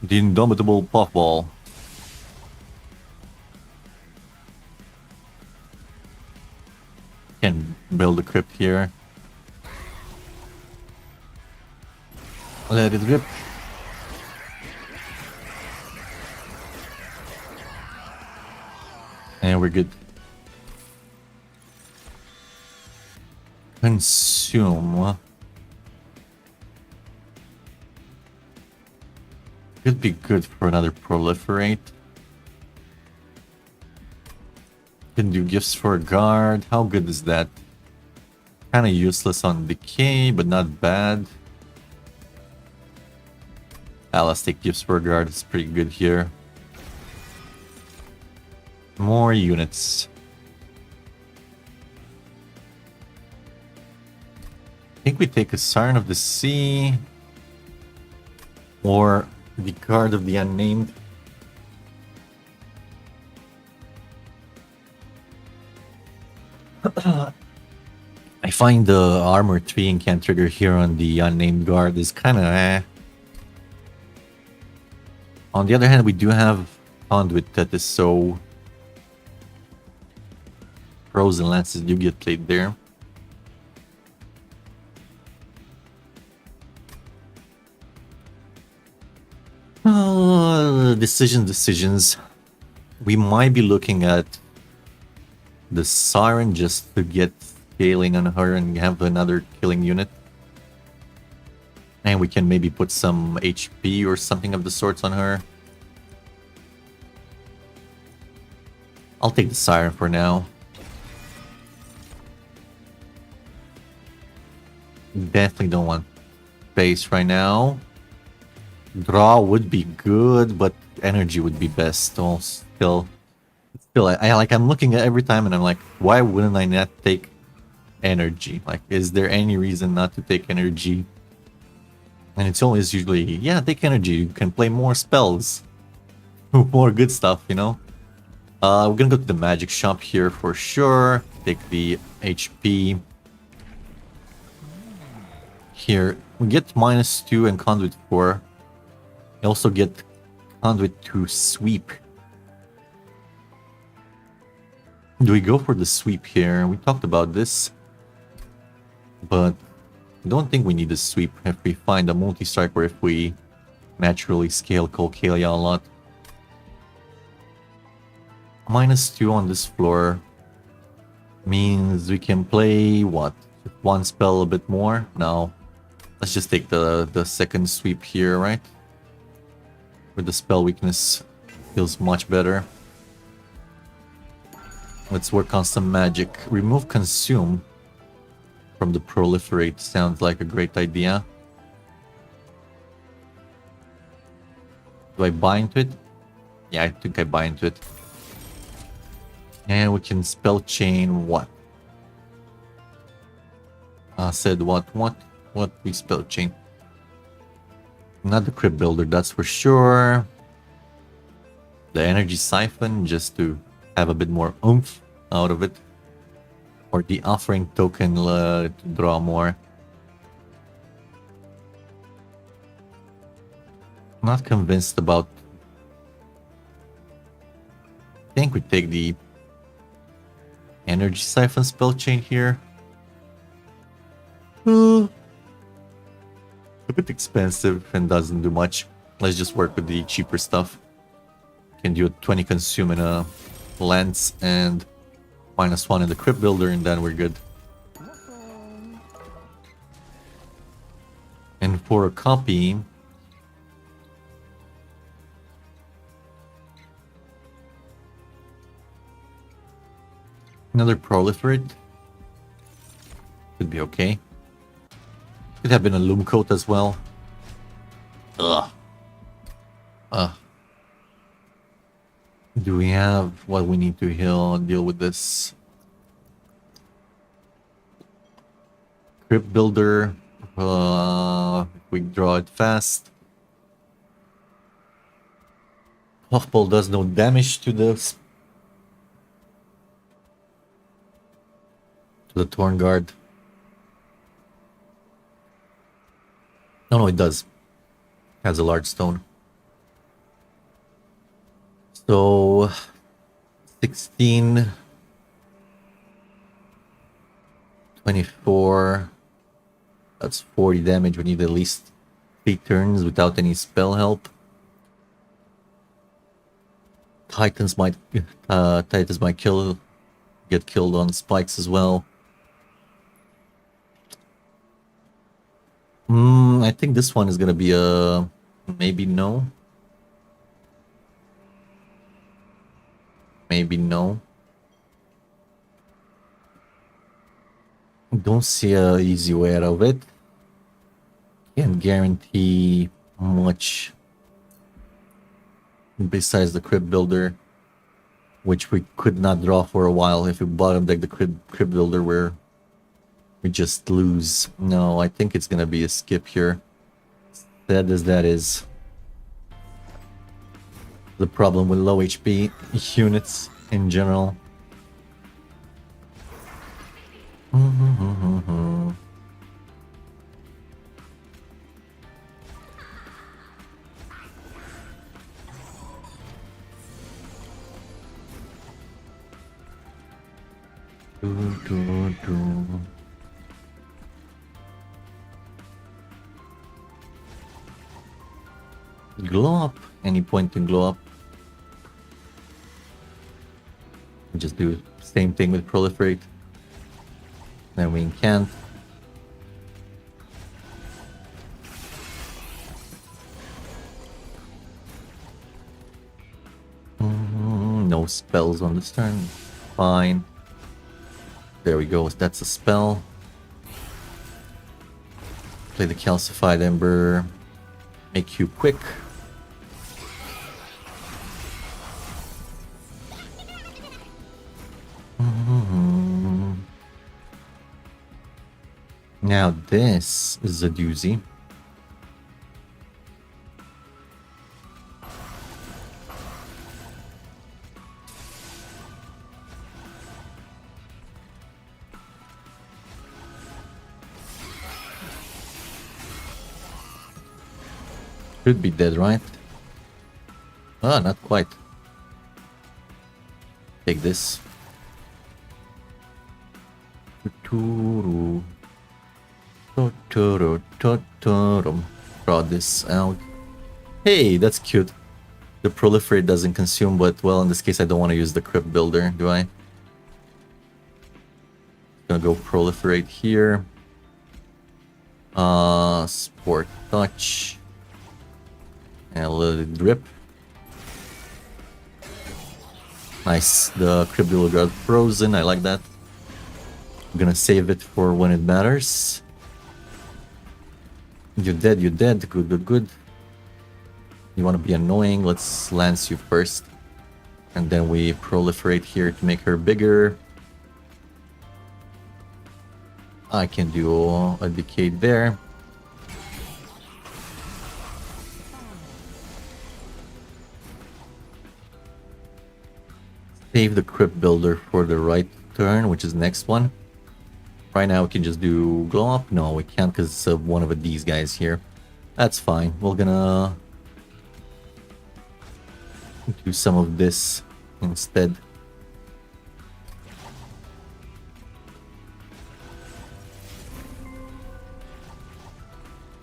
The indomitable Puffball. Can build a crypt here. Let it rip. And we're good. Consume. Could be good for another proliferate. Can do gifts for a guard. How good is that? Kind of useless on decay, but not bad. Let's take gifts for a guard. It's pretty good here. More units. I think we take a Siren of the Sea. Or the Guard of the Unnamed. I find the armor 3 and can trigger here on the Unnamed Guard is kind of eh. On the other hand, we do have Conduit Tethys, so Pros and Lances do get played there. Decisions. We might be looking at the Siren just to get scaling on her and have another killing unit. And we can maybe put some HP or something of the sorts on her. I'll take the Siren for now. Definitely don't want base right now. Draw would be good, but energy would be best. Oh, still, I'm looking at every time and I'm like, why wouldn't I not take energy? Like, is there any reason not to take energy? And it's always usually, yeah, take energy. You can play more spells, more good stuff, you know. We're gonna go to the magic shop here for sure. Take the HP. Here we get -2 and conduit 4. You also get Conduit to sweep. Do we go for the sweep here? We talked about this. But I don't think we need a sweep if we find a multi-strike or if we naturally scale Colcalia a lot. -2 on this floor means we can play, what? One spell a bit more? No. Let's just take the second sweep here, right? With the spell weakness feels much better. Let's work on some magic. Remove consume from the proliferate sounds like a great idea. Do I buy into it? Yeah, I think I buy into it. And we can spell chain what? Said what? What we spell chain? Not the crypt builder, that's for sure. The energy siphon, just to have a bit more oomph out of it. Or the offering token to draw more. Not convinced about. I think we take the energy siphon spell chain here. A bit expensive and doesn't do much. Let's just work with the cheaper stuff. Can do a 20 consume in a lance and -1 in the crypt builder, and then we're good. And for a copy, another proliferate could be okay. Could have been a loom coat as well. Ugh. Do we have what we need to deal with this? Crypt builder. We draw it fast. Puffball does no damage to this. To the Torn Guard. No, it does. Has a large stone. So 16, 24. That's 40 damage. We need at least 3 turns without any spell help. Titans might get killed on spikes as well. I think this one is gonna be a maybe no. Maybe no. Don't see a easy way out of it. Can't guarantee much besides the crypt builder, which we could not draw for a while. If we bottom deck the crypt builder, we just lose. No, I think it's gonna be a skip here. Sad as that is. The problem with low HP units in general. Glow up. Any point in glow up. Just do the same thing with proliferate. Then we can't. No spells on this turn. Fine. There we go. That's a spell. Play the calcified ember. Make you quick. Now this is a doozy. Should be dead, right? Ah, not quite. Take this. Draw this out. Hey, that's cute. The proliferate doesn't consume, but well, in this case, I don't want to use the crypt builder, do I? Gonna go proliferate here. Sport touch. And let it drip. Nice. The crypt builder got frozen. I like that. I'm gonna save it for when it matters. You're dead, you're dead. Good, good, good. You want to be annoying? Let's lance you first. And then we proliferate here to make her bigger. I can do a decade there. Save the crypt builder for the right turn, which is next one. Right now we can just do glow up. No, we can't because it's one of these guys here. That's fine. We're gonna do some of this instead.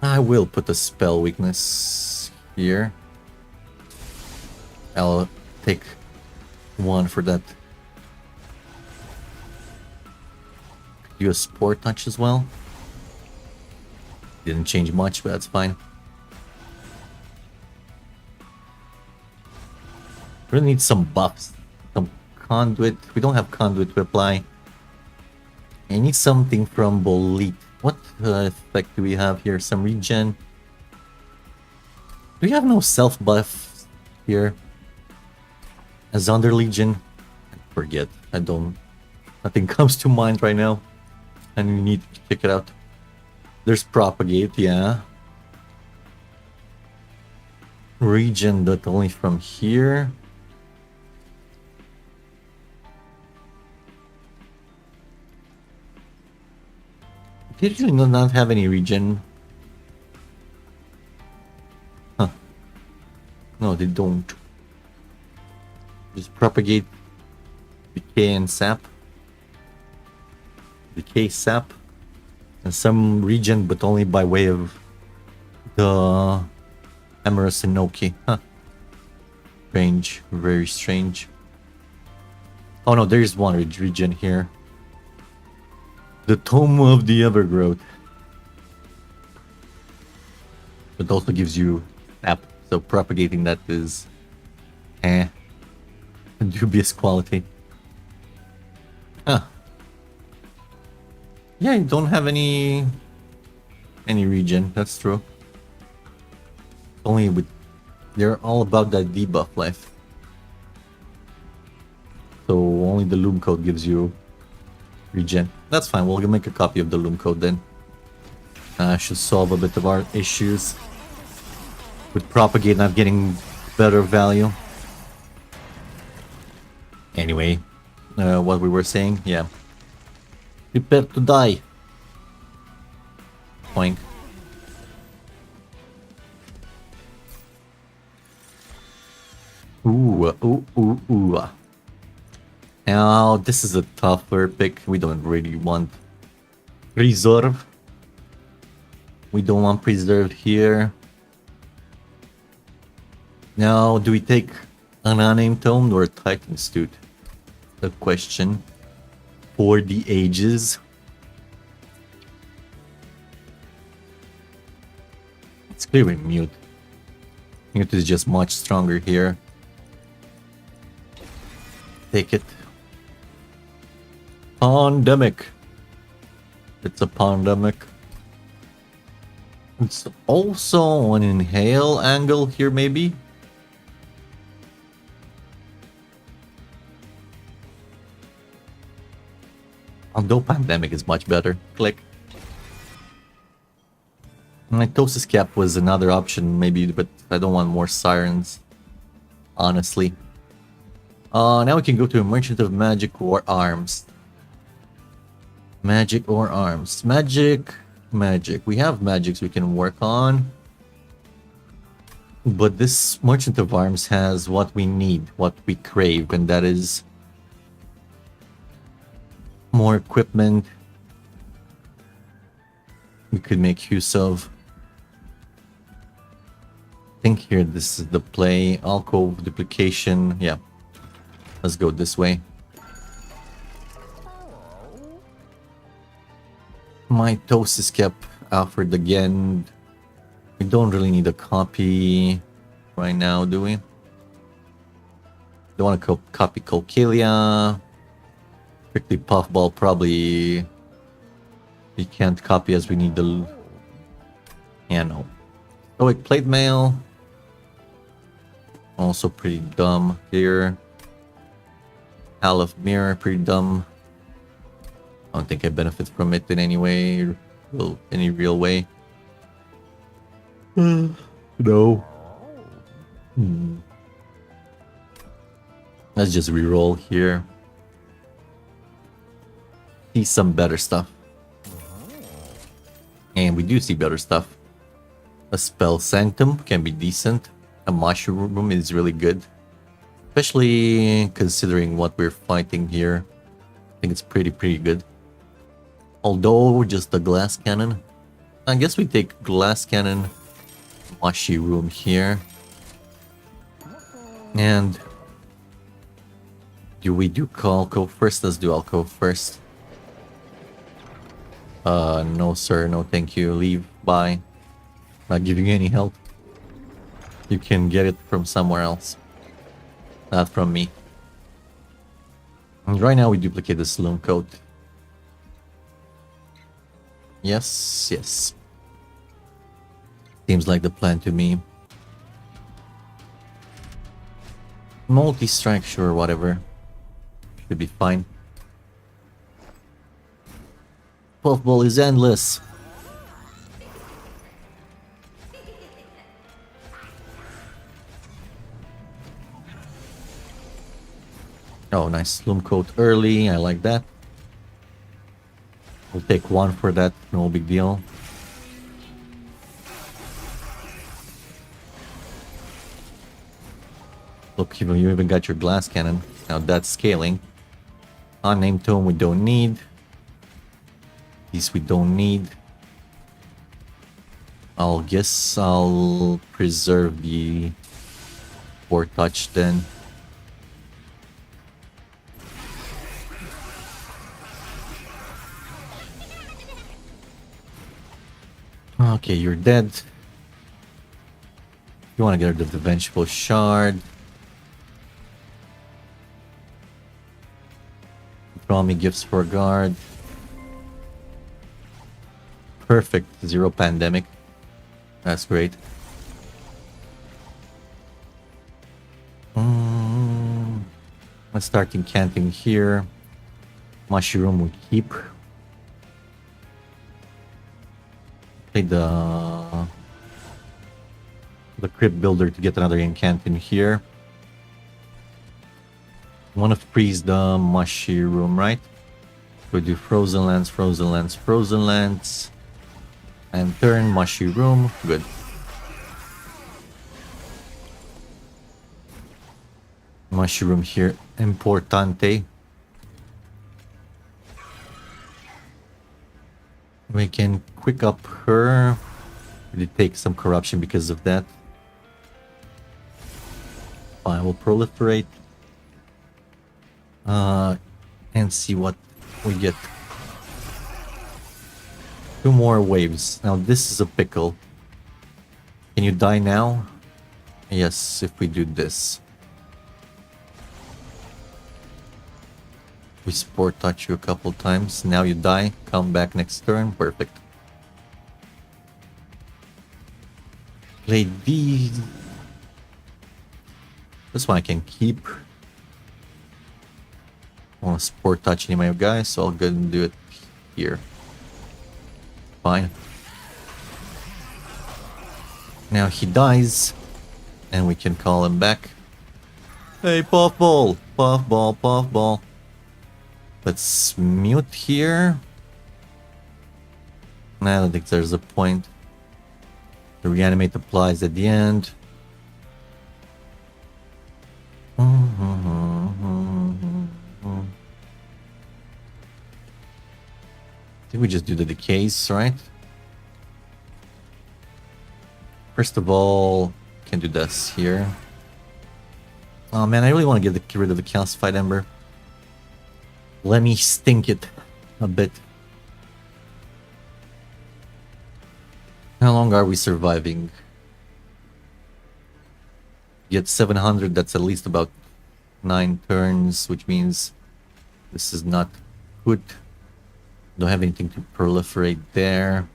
I will put a spell weakness here. I'll take one for that. Do a sport touch as well. Didn't change much, but that's fine. Really need some buffs. Some conduit. We don't have conduit to apply. I need something from Bolit. What effect do we have here? Some regen. Do we have no self buff here? As Underlegion? I forget. I don't. Nothing comes to mind right now. And we need to check it out. There's propagate, yeah. Regen, but only from here. They usually do not have any regen. Huh. No, they don't. Just propagate, decay, and sap. Decay, sap, and some regen, but only by way of the Emerus and Noki. Huh. Strange, very strange. Oh no, there's one regen here. The Tome of the Evergrowth. It also gives you sap, so propagating that is dubious quality. Huh. Yeah, you don't have any regen, that's true. Only with they're all about that debuff life. So only the Loom Code gives you regen. That's fine, we'll make a copy of the Loom Code then. Should solve a bit of our issues with propagate not getting better value. Anyway, what we were saying, yeah. Prepare to die. Poink. Ooh. Now, this is a tougher pick. We don't really want Reserve. We don't want Preserved here. Now, do we take an unnamed tome or a Titan's Tooth? The question for the ages. It's clearly Mute. Mute is just much stronger here. Take it. Pandemic. It's a pandemic. It's also an inhale angle here, maybe. Although pandemic is much better. Click. Mitosis cap was another option, maybe, but I don't want more sirens. Honestly. Now we can go to a Merchant of Magic or Arms. Magic or Arms. Magic. We have magics we can work on. But this Merchant of Arms has what we need, what we crave, and that is more equipment we could make use of. I think here this is the play. Alcove duplication. Yeah. Let's go this way. My toast is kept offered again. We don't really need a copy right now, do we? Don't want to copy Colcalia. Quickly Puffball probably we can't copy as we need the... Yeah, no. Stoic Plate Mail. Also pretty dumb here. Hal of Mirror, pretty dumb. I don't think I benefit from it in any way, any real way. No. Let's just reroll here. See some better stuff. And we do see better stuff. A Spell Sanctum can be decent. A Mushroom is really good. Especially considering what we're fighting here. I think it's pretty good. Although just a Glass Cannon. I guess we take Glass Cannon, Mushroom here. And do we do Alcove first? Let's do Alcove first. No sir, no thank you. Leave, bye. Not giving you any help. You can get it from somewhere else. Not from me. And right now we duplicate the Sloom Coat. Yes, yes. Seems like the plan to me. Multi-strike, sure, whatever. Should be fine. Puffball is endless. Oh, nice. Sloom Coat early. I like that. We'll take one for that. No big deal. Look, you even got your Glass Cannon. Now that's scaling. Unnamed Tome we don't need. These we don't need. I'll guess I'll preserve the 4-touch then. Okay, you're dead. You want to get rid of the Vengeful Shard. Draw me gifts for a guard. Perfect. 0 pandemic. That's great. Let's start incanting here. Mushroom we keep. Play the Crypt Builder to get another incant in here. Want to freeze the Mushroom, right? We do Frozen Lands, Frozen Lands, Frozen Lands. And turn Mushroom. Good. Mushroom here. Importante. We can quick up her. We did take some corruption because of that. Fine, we'll proliferate. And see what we get. 2 more waves. Now this is a pickle. Can you die now? Yes, if we do this. We Sport Touch you a couple times. Now you die. Come back next turn. Perfect. Play these. This one I can keep. I want to Sport Touch any of my guys, so I'll go and do it here. Fine. Now he dies, and we can call him back. Hey, Puffball! Puffball, Puffball. Let's mute here. I don't think there's a point. The reanimate applies at the end. think we just do the decays, right? First of all, can do this here. Oh man, I really want to get rid of the calcified ember. Let me stink it a bit. How long are we surviving? Get 700, that's at least about 9 turns, which means this is not good. Don't have anything to proliferate there.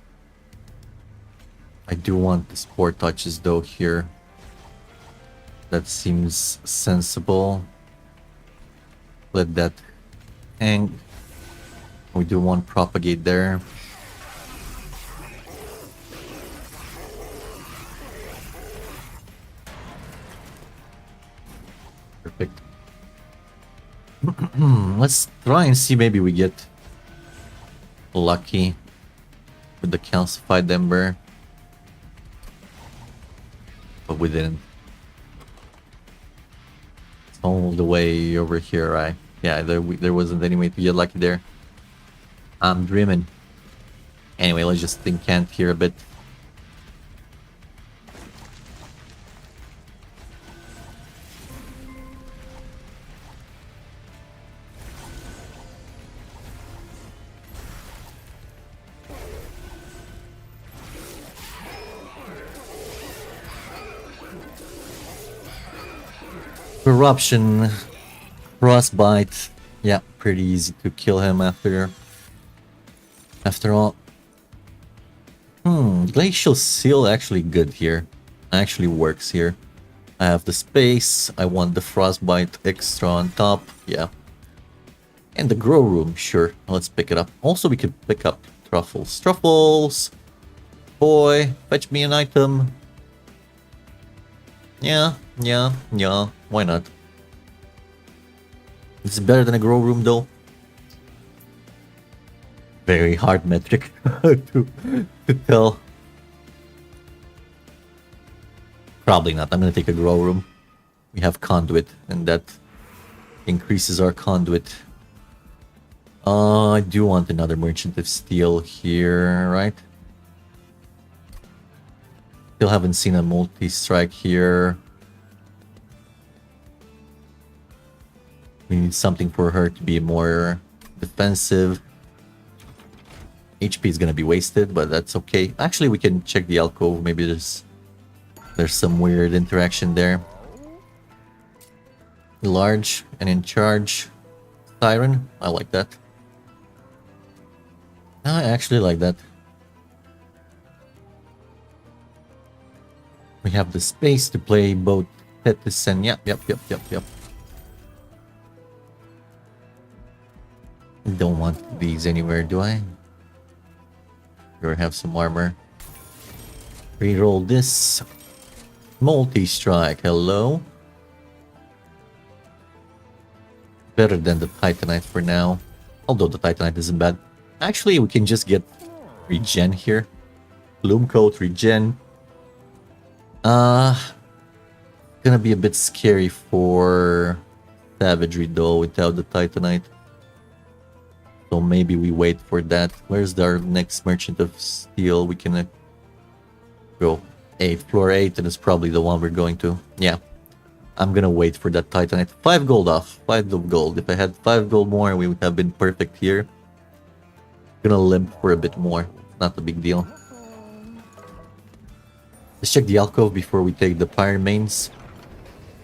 I do want the spore touches though here. That seems sensible. Let that hang. We do want propagate there. Perfect. Let's try and see, maybe we get lucky with the calcified ember. But we didn't. It's all the way over here, right? Yeah, there wasn't any way to get lucky there. I'm dreaming. Anyway, let's just incant here a bit. Corruption, frostbite. Yeah, pretty easy to kill him after all. Glacial seal actually good here. Actually works here. I have the space. I want the frostbite extra on top. Yeah. And the grow room, sure. Let's pick it up. Also, we could pick up truffles. Truffles! Boy, fetch me an item. Yeah. Why not? It's better than a grow room though. Very hard metric to tell. Probably not. I'm gonna take a grow room. We have conduit, and that increases our conduit. I do want another merchant of steel here, right? Still haven't seen a multi-strike here. We need something for her to be more defensive. HP is gonna be wasted, but that's okay. Actually, we can check the alcove. Maybe there's some weird interaction there. Large and in charge. Siren. I like that. I actually like that. We have the space to play both Tethys and yep. Don't want these anywhere, do I? Or have some armor. Reroll this. Multi-strike, hello. Better than the Titanite for now. Although the Titanite isn't bad. Actually, we can just get regen here. Bloom coat, regen. Gonna be a bit scary for savagery though without the Titanite. So maybe we wait for that. Where's our next merchant of steel? We can go 8, floor 8, and it's probably the one we're going to. Yeah, I'm gonna wait for that Titanite. 5 gold off, 5 gold. If I had 5 gold more, we would have been perfect here. Gonna limp for a bit more. Not a big deal. Let's check the alcove before we take the Pyre mains.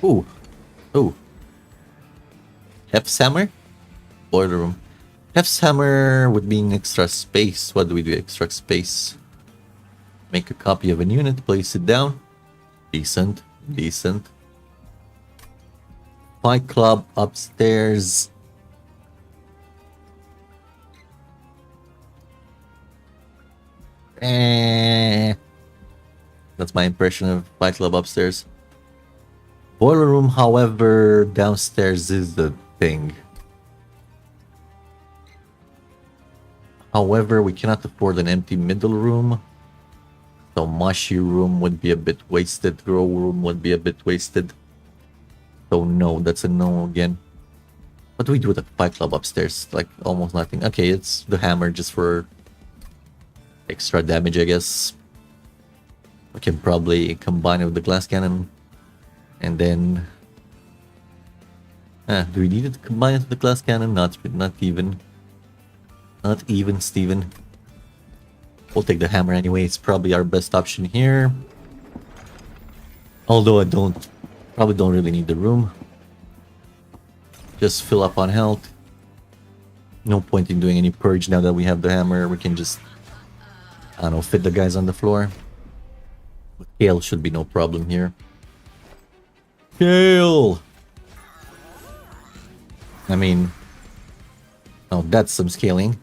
Ooh. Hef's hammer? Boiler room. Hef's hammer would mean extra space. What do we do? Extra space. Make a copy of a unit, place it down. Decent. Fight club upstairs. That's my impression of Fight Club upstairs. Boiler room, however, downstairs is the thing. However, we cannot afford an empty middle room. So Mashi room would be a bit wasted. Grow room would be a bit wasted. So no, that's a no again. What do we do with the Fight Club upstairs? Like almost nothing. Okay, it's the hammer just for extra damage, I guess. We can probably combine it with the glass cannon. And then... do we need it to combine it with the glass cannon? Not even. Not even, Steven. We'll take the hammer anyway. It's probably our best option here. Although I probably don't really need the room. Just fill up on health. No point in doing any purge now that we have the hammer. We can just, I don't know, fit the guys on the floor. With Kale should be no problem here. Kale! I mean... Oh, that's some scaling.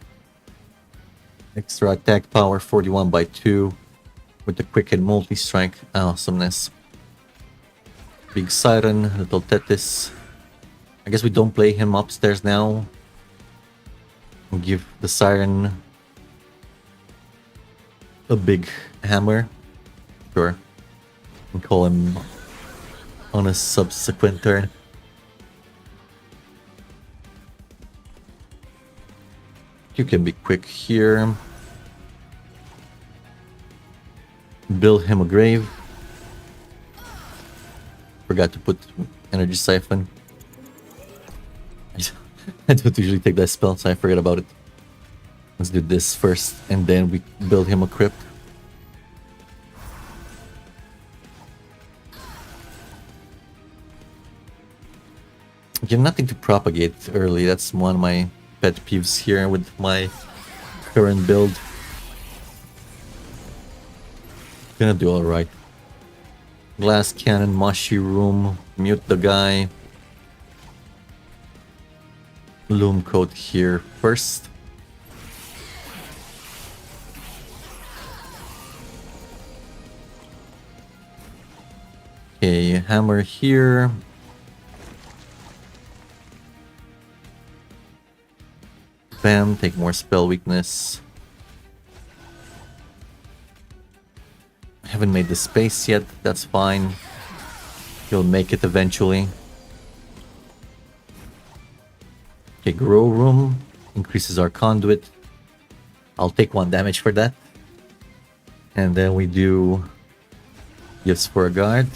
Extra attack power 41 by 2. With the quick and multi-strike. Awesomeness. Big Siren, little Tethys. I guess we don't play him upstairs now. We'll give the Siren a big hammer. Sure. And call him on a subsequent turn. You can be quick here. Build him a grave. Forgot to put energy siphon. I don't usually take that spell, so I forget about it. Let's do this first, and then we build him a crypt. You have nothing to propagate early. That's one of my pet peeves here with my current build. Gonna do alright. Glass cannon, mushroom, mute the guy. Loom coat here first. Okay, hammer here. Bam, take more spell weakness. I haven't made the space yet, that's fine. You'll make it eventually. Okay, grow room increases our conduit. I'll take 1 damage for that. And then we do gifts for a guard.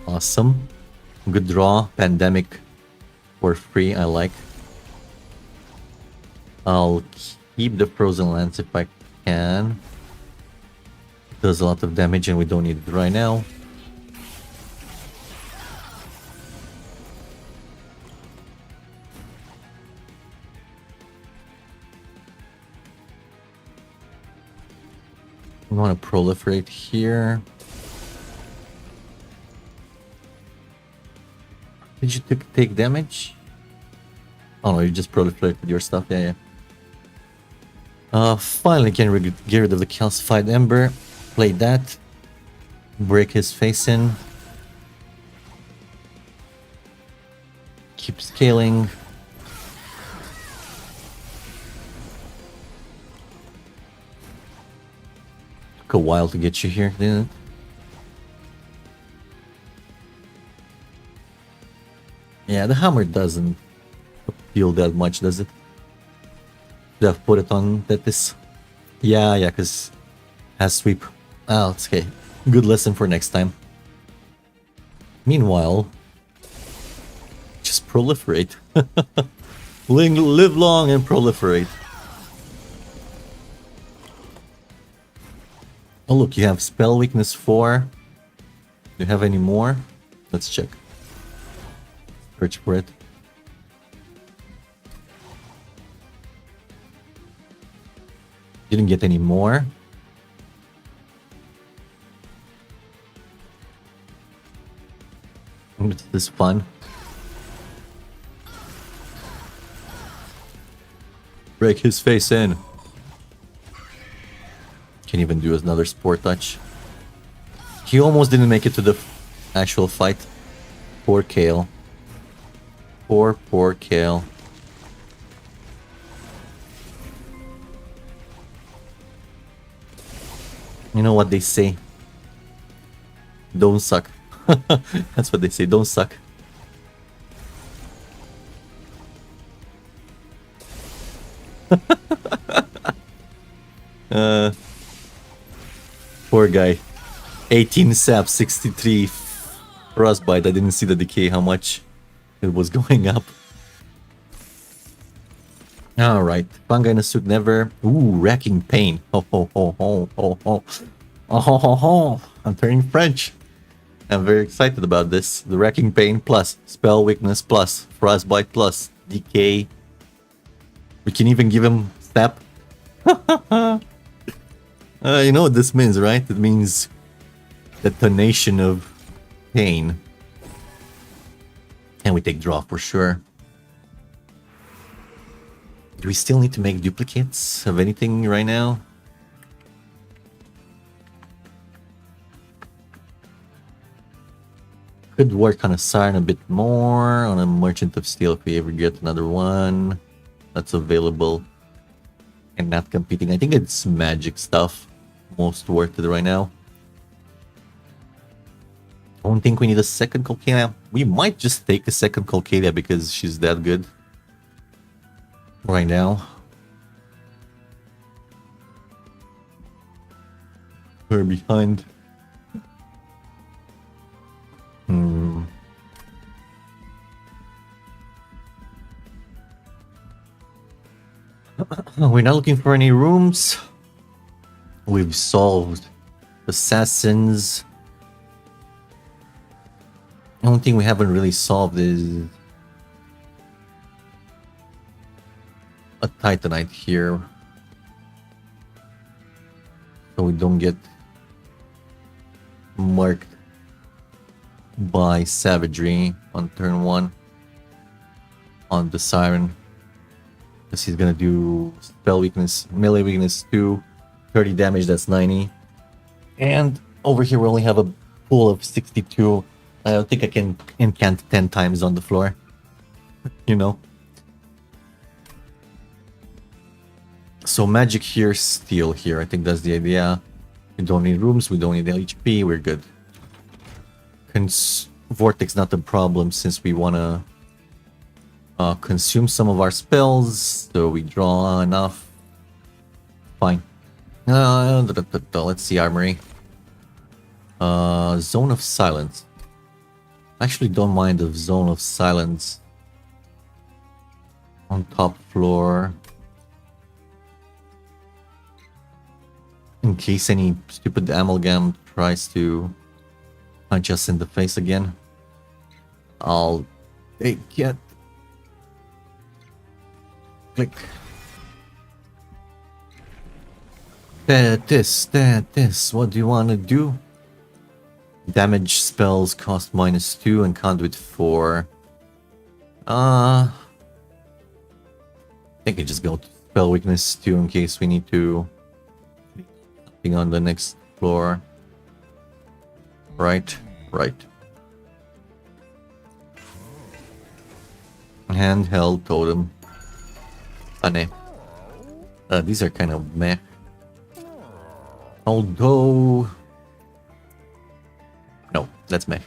Awesome. Good draw. Pandemic for free, I like. I'll keep the frozen lance if I can. Does a lot of damage and we don't need it right now. I want to proliferate here. Did you take damage? Oh no, you just proliferated your stuff. Yeah, yeah. Finally can get rid of the calcified ember. Play that. Break his face in. Keep scaling. Took a while to get you here, didn't it? Yeah, the hammer doesn't appeal that much, does it? Should have put it on Tethys. Yeah, because has sweep. Oh, it's okay. Good lesson for next time. Meanwhile, just proliferate. Live long and proliferate. Oh look, you have spell weakness 4. Do you have any more? Let's check. Search for it. Didn't get any more. This is fun. Break his face in. Can even do another sport touch. He almost didn't make it to the actual fight. Poor Kale. Poor Kale. You know what they say? Don't suck. That's what they say, don't suck. Poor guy. 18 sap, 63 frostbite. I didn't see the decay, how much it was going up. Alright. Fungi in a suit never. Ooh, racking pain. Ho ho ho ho ho ho. Oh ho ho ho. I'm turning French. I'm very excited about this. The racking pain plus spell weakness plus frostbite plus decay. We can even give him step. You know what this means, right? It means detonation of pain. And we take draw for sure. Do we still need to make duplicates of anything right now? Could work on a Siren a bit more, on a Merchant of Steel if we ever get another one that's available and not competing. I think it's magic stuff most worth it right now. Don't think we need a second Colcalia. We might just take a second Colcalia because she's that good right now. We're behind. We're not looking for any rooms. We've solved assassins. The only thing we haven't really solved is a Titanite here, so we don't get marked by savagery on turn 1 on the Siren, because he's gonna do spell weakness, melee weakness 2, 30 damage, that's 90. And over here we only have a pool of 62. I don't think I can incant 10 times on the floor. You know. So magic here, steel here. I think that's the idea. We don't need rooms, we don't need HP, we're good. Vortex not the problem since we want to consume some of our spells, so we draw enough. Fine. Let's see armory. Zone of Silence. I actually don't mind the Zone of Silence on top floor. In case any stupid amalgam tries to punch us in the face again. I'll take it. Click. This. What do you want to do? Damage spells cost -2 and conduit 4. I think I just go to spell weakness 2 in case we need to something on the next floor. Right. Handheld totem. Funny. These are kind of meh. Although... No, that's meh.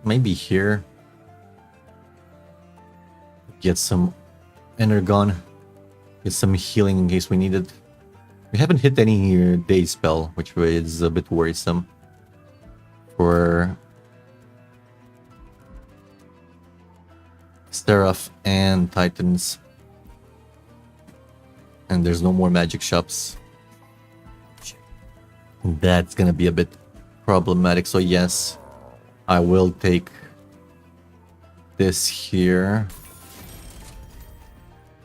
Maybe here. Get some Energon. Get some healing in case we need it. We haven't hit any day spell, which is a bit worrisome. For Seraph and Titans. And there's no more magic shops. That's gonna be a bit problematic, so yes, I will take this here.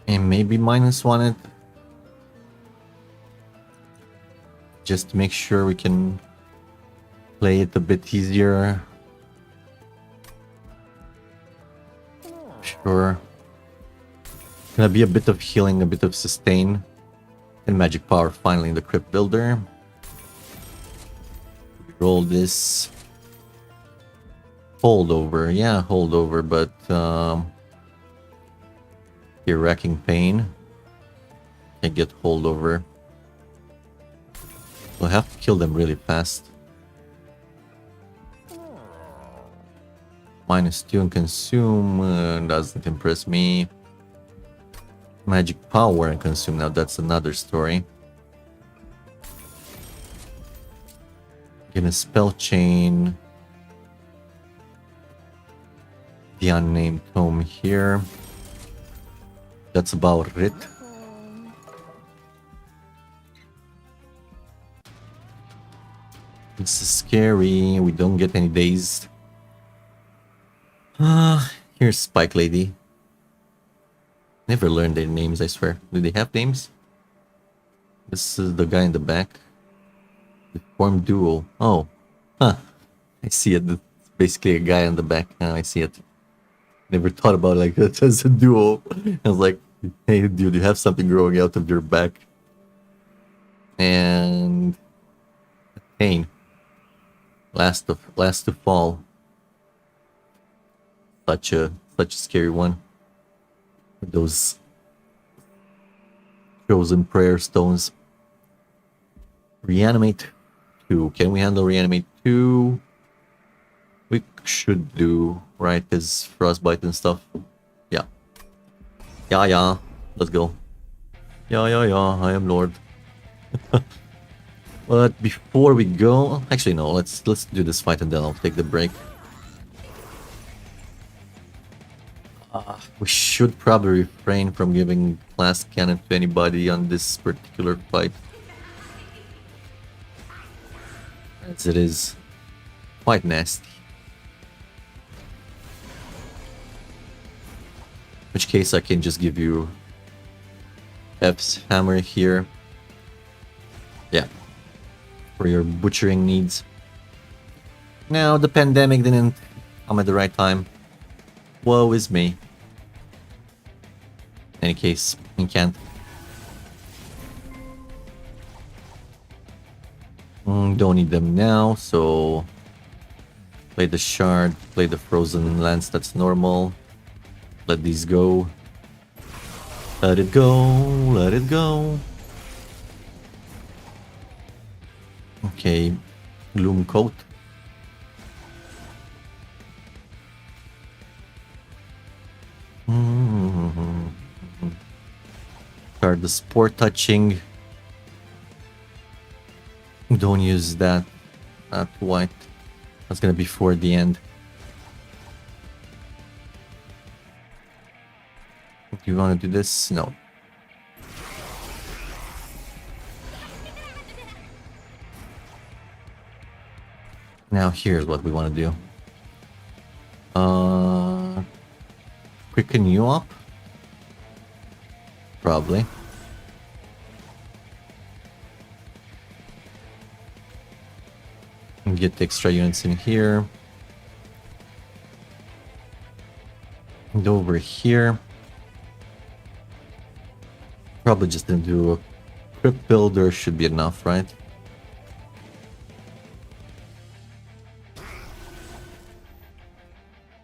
And maybe -1 it. Just to make sure we can play it a bit easier. Sure. Gonna be a bit of healing, a bit of sustain. And magic power finally in the Crypt Builder. Roll this. Holdover, yeah, holdover, but you're racking pain. Can't get holdover. We'll have to kill them really fast. -2 and consume doesn't impress me. Magic power and consume, now that's another story. Get a spell chain. The unnamed tome here. That's about it. This is scary. We don't get any dazed. Here's Spike Lady. Never learned their names, I swear. Do they have names? This is the guy in the back. The form duo. Oh. Huh. I see it. It's basically a guy in the back. Now I see it. Never thought about it like that as a duo. I was like, hey dude, you have something growing out of your back. And Pain. Last to fall. Such a scary one. Those chosen prayer stones. Reanimate 2. Can we handle reanimate 2? We should do, right? Because frostbite and stuff. Yeah. Yeah. Let's go. Yeah. I am Lord. But before we go, actually no. Let's do this fight and then I'll take the break. We should probably refrain from giving class cannon to anybody on this particular fight, as it is quite nasty. In which case I can just give you F's hammer here. Yeah. For your butchering needs. Now the pandemic didn't come at the right time. Woe is me. In any case, you can't. Don't need them now, so play the shard, play the frozen lance, that's normal. Let these go. Let it go. Okay, gloom coat. Start the sport touching. Don't use that. Not white. That's gonna be for the end. Do you want to do this? No. Now here's what we want to do. Quicken you up? Probably. And get the extra units in here. And over here. Probably just gonna do a crypt builder, should be enough, right?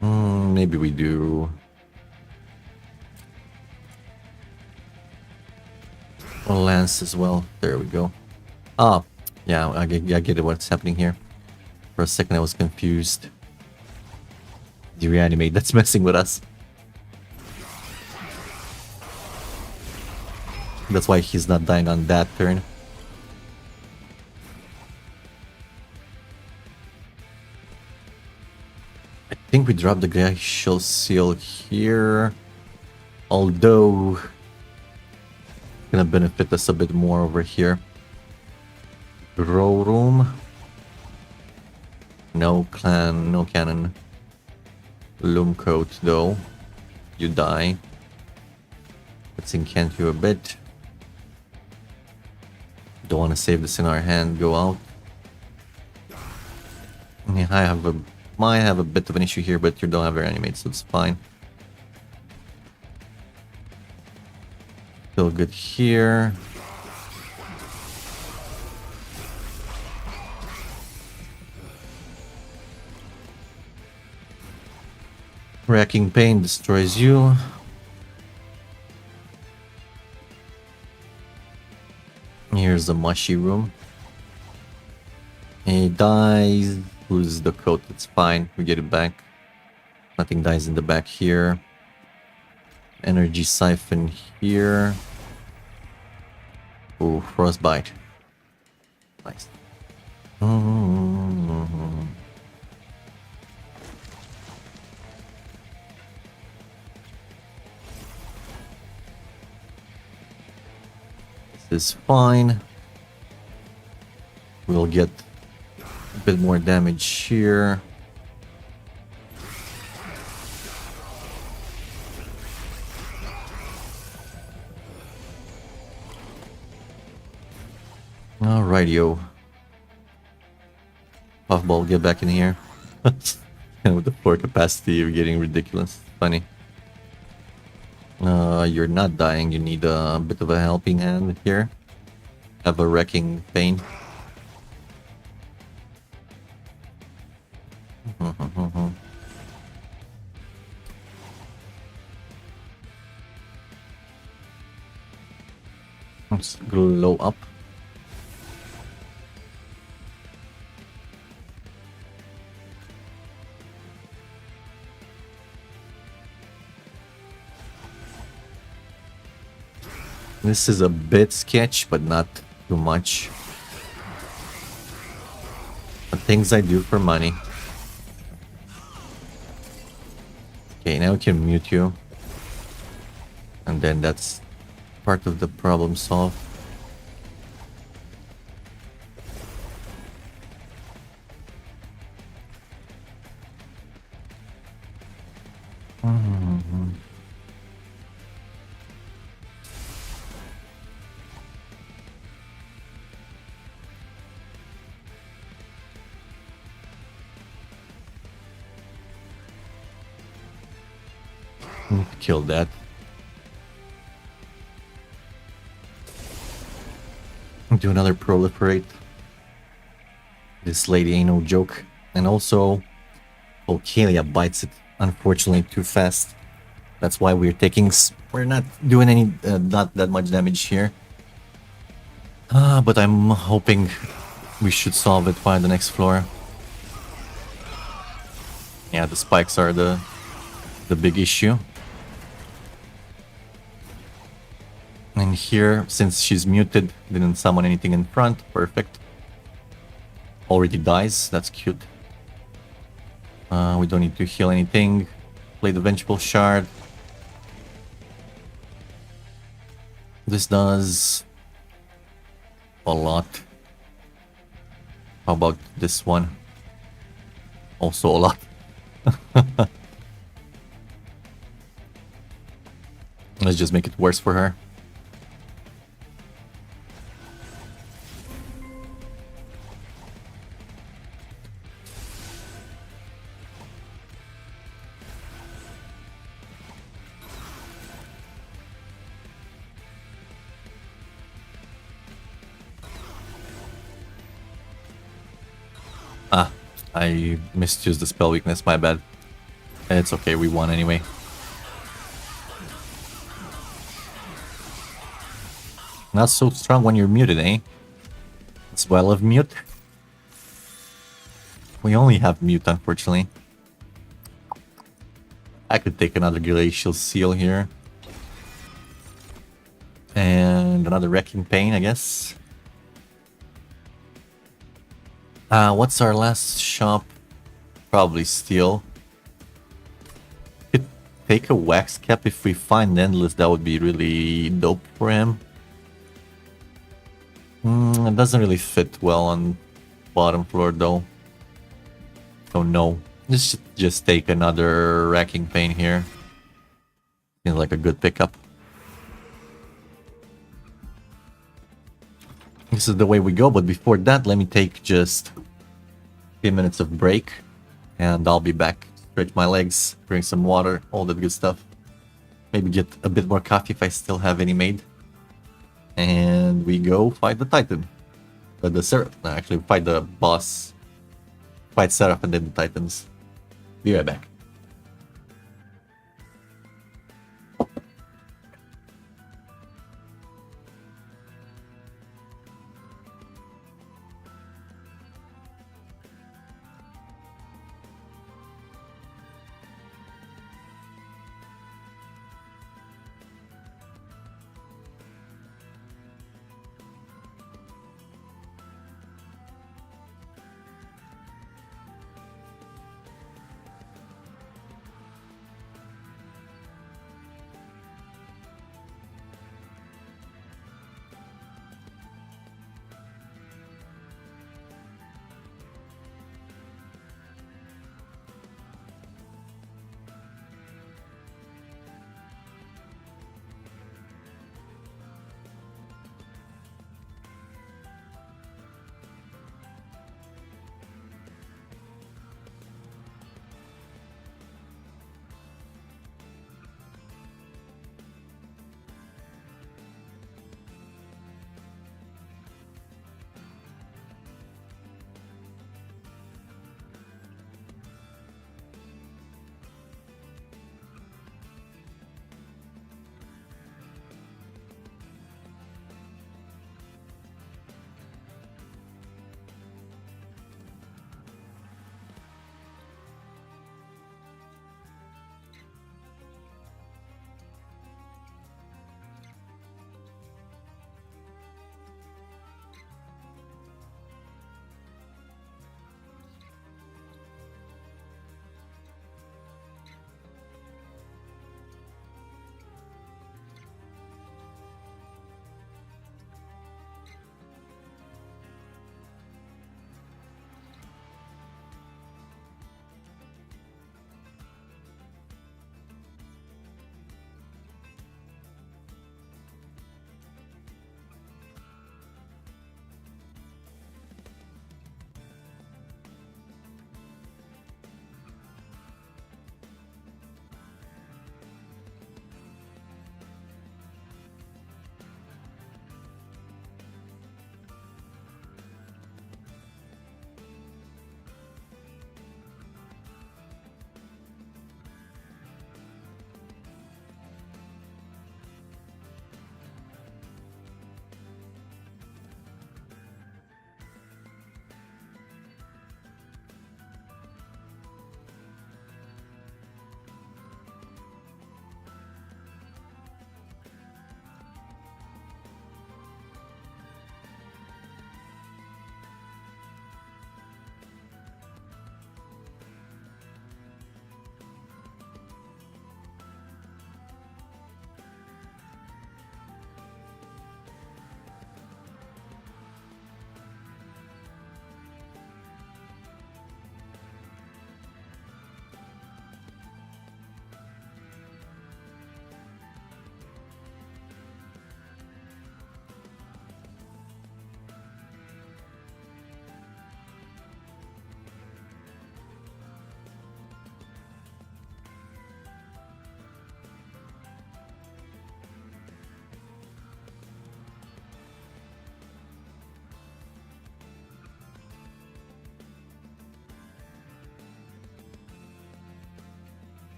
Maybe we do a lance as well. There we go. Ah, yeah, I get it. What's happening here? For a second, I was confused. The reanimate, that's messing with us. That's why he's not dying on that turn. I think we dropped the glacial seal here. Although gonna benefit us a bit more over here. Grow room. No clan, no cannon. Loom coat though. You die. Let's incant you a bit. Don't want to save this in our hand. Go out. Yeah, might have a bit of an issue here, but you don't have your animate, so it's fine. Feel good here. Racking pain destroys you. Here's the mushy room. He dies. Loses the coat. It's fine. We get it back. Nothing dies in the back here. Energy siphon here. Oh, frostbite. Nice. This is fine. We'll get a bit more damage here. Alrighty-o. Puffball, get back in here. And with the floor capacity, you're getting ridiculous. Funny. You're not dying. You need a bit of a helping hand here. Have a wrecking pain. Let's glow up. This is a bit sketch, but not too much. The things I do for money. Okay, now we can mute you. And then that's part of the problem solved. Kill that. Do another proliferate. This lady ain't no joke. And also, Volcalia bites it, unfortunately, too fast. That's why we're taking... We're not doing any... not that much damage here. But I'm hoping we should solve it by the next floor. Yeah, the spikes are the big issue. And here, since she's muted, didn't summon anything in front. Perfect. Already dies. That's cute. We don't need to heal anything. Play the Vengeful Shard. This does a lot. How about this one? Also a lot. Let's just make it worse for her. I misused the spell weakness, my bad. It's okay, we won anyway. Not so strong when you're muted, eh? That's why I love mute. We only have mute, unfortunately. I could take another Glacial Seal here. And another Wrecking Pain, I guess. What's our last shop? Probably Steel. Could take a Wax Cap if we find Endless. That would be really dope for him. It doesn't really fit well on bottom floor though. So no. Just take another Wrecking Pain here. Seems like a good pickup. This is the way we go, but before that, let me take just 10 minutes of break. And I'll be back. Stretch my legs, drink some water, all that good stuff. Maybe get a bit more coffee if I still have any made. And we go fight the Titan. Actually, fight the boss. Fight Seraph and then the Titans. Be right back.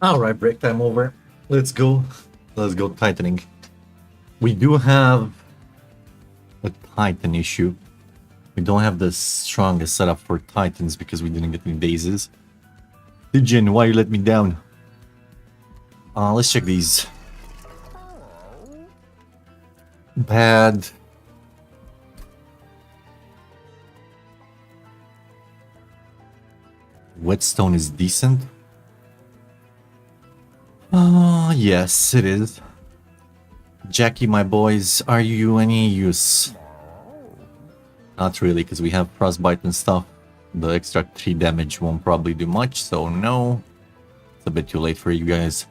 Alright, break time over. Let's go. Let's go tightening. We do have a Titan issue. We don't have the strongest setup for Titans because we didn't get any bases. Stygian, why you let me down? Let's check these. Bad. Whetstone is decent. Yes, it is. Jackie, my boys, are you any use? Not really, because we have frostbite and stuff. The extra 3 damage won't probably do much, so no. It's a bit too late for you guys.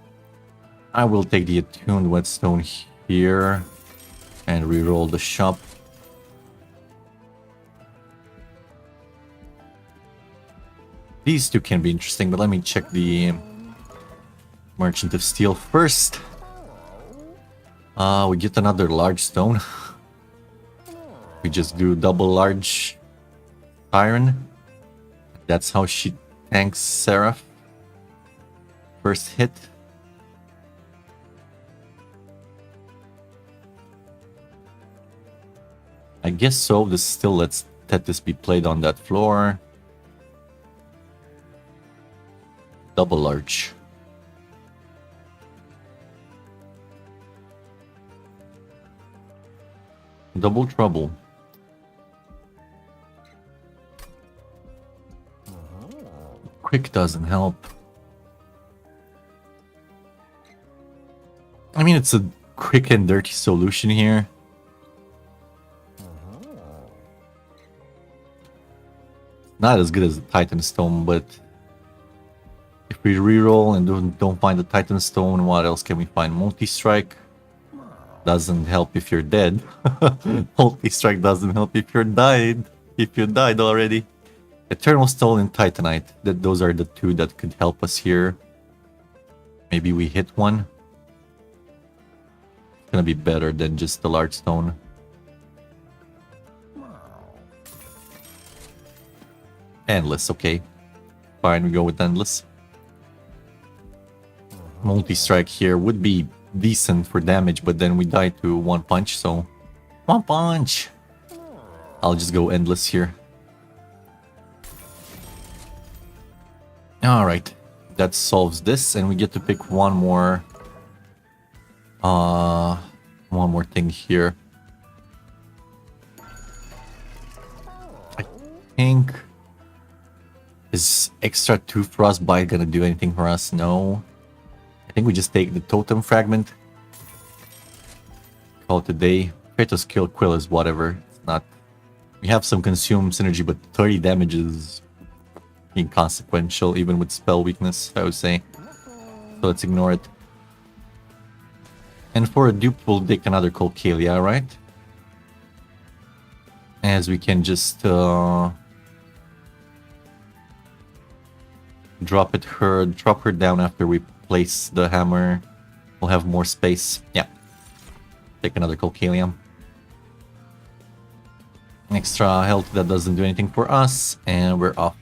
I will take the attuned whetstone here and reroll the shop. These two can be interesting, but let me check the Merchant of Steel first. We get another large stone. We just do double large iron. That's how she tanks Seraph. First hit. I guess so. This still lets Tethys be played on that floor. Double large. Double trouble. Quick doesn't help. I mean, it's a quick and dirty solution here. Not as good as the Titan Stone, but if we reroll and don't find the Titan Stone, what else can we find? Multi-strike doesn't help if you're dead. Multi-strike doesn't help if you're died. If you died already. Eternal Stone and Titanite. Those are the two that could help us here. Maybe we hit one. It's gonna be better than just the large stone. Endless, okay. Fine, we go with Endless. Multi-strike here would be decent for damage, but then we die to one punch, so... One punch! I'll just go Endless here. Alright. That solves this, and we get to pick one more... one more thing here. I think... Is extra 2 frostbite gonna do anything for us? No. I think we just take the totem fragment. Call it a day. Kratos kill Quill is whatever. It's not. We have some consume synergy, but 30 damage is inconsequential, even with spell weakness, I would say. So let's ignore it. And for a dupe, we'll take another Colcalia, right? As we can just drop her down after we place the hammer. We'll have more space. Yeah. Take another Colcalia. Extra health that doesn't do anything for us, and we're off.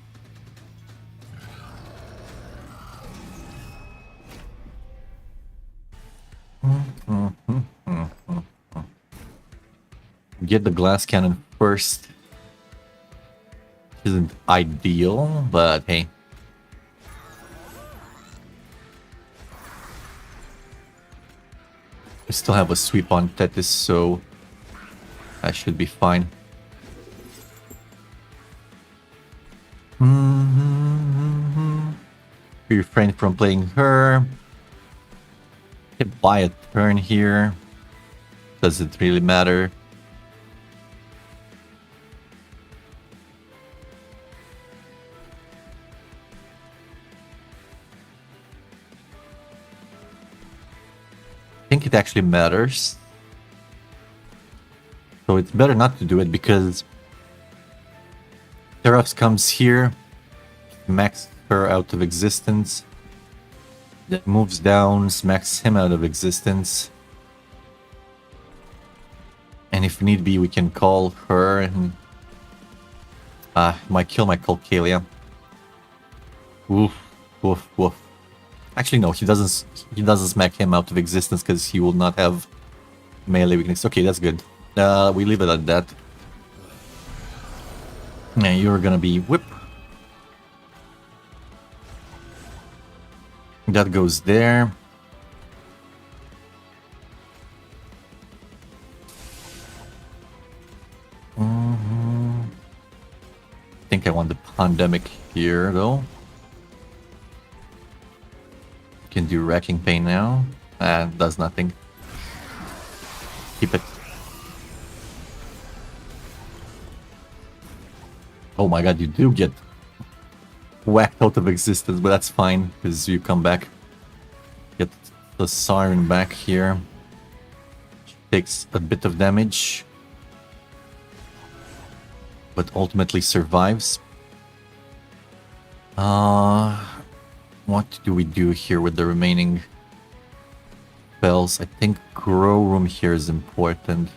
Get the glass cannon first. Isn't ideal, but hey. We still have a sweep on Tethys, so that should be fine. Refrain from playing her. Can buy a turn here. Doesn't really matter. I think it actually matters. So it's better not to do it because Seraph comes here, smacks her out of existence, then moves down, smacks him out of existence. And if need be, we can call her and might kill my Colcalia. Woof, woof, woof. Actually, no, he doesn't. He doesn't smack him out of existence because he will not have melee weakness. Okay, that's good. We leave it at that. Yeah, you're gonna be whip. That goes there. I think I want the pandemic here, though. Can do wrecking pain now. Does nothing. Keep it. Oh my god, you do get whacked out of existence, but that's fine, because you come back. Get the siren back here. Takes a bit of damage, but ultimately survives. What do we do here with the remaining spells? I think grow room here is important.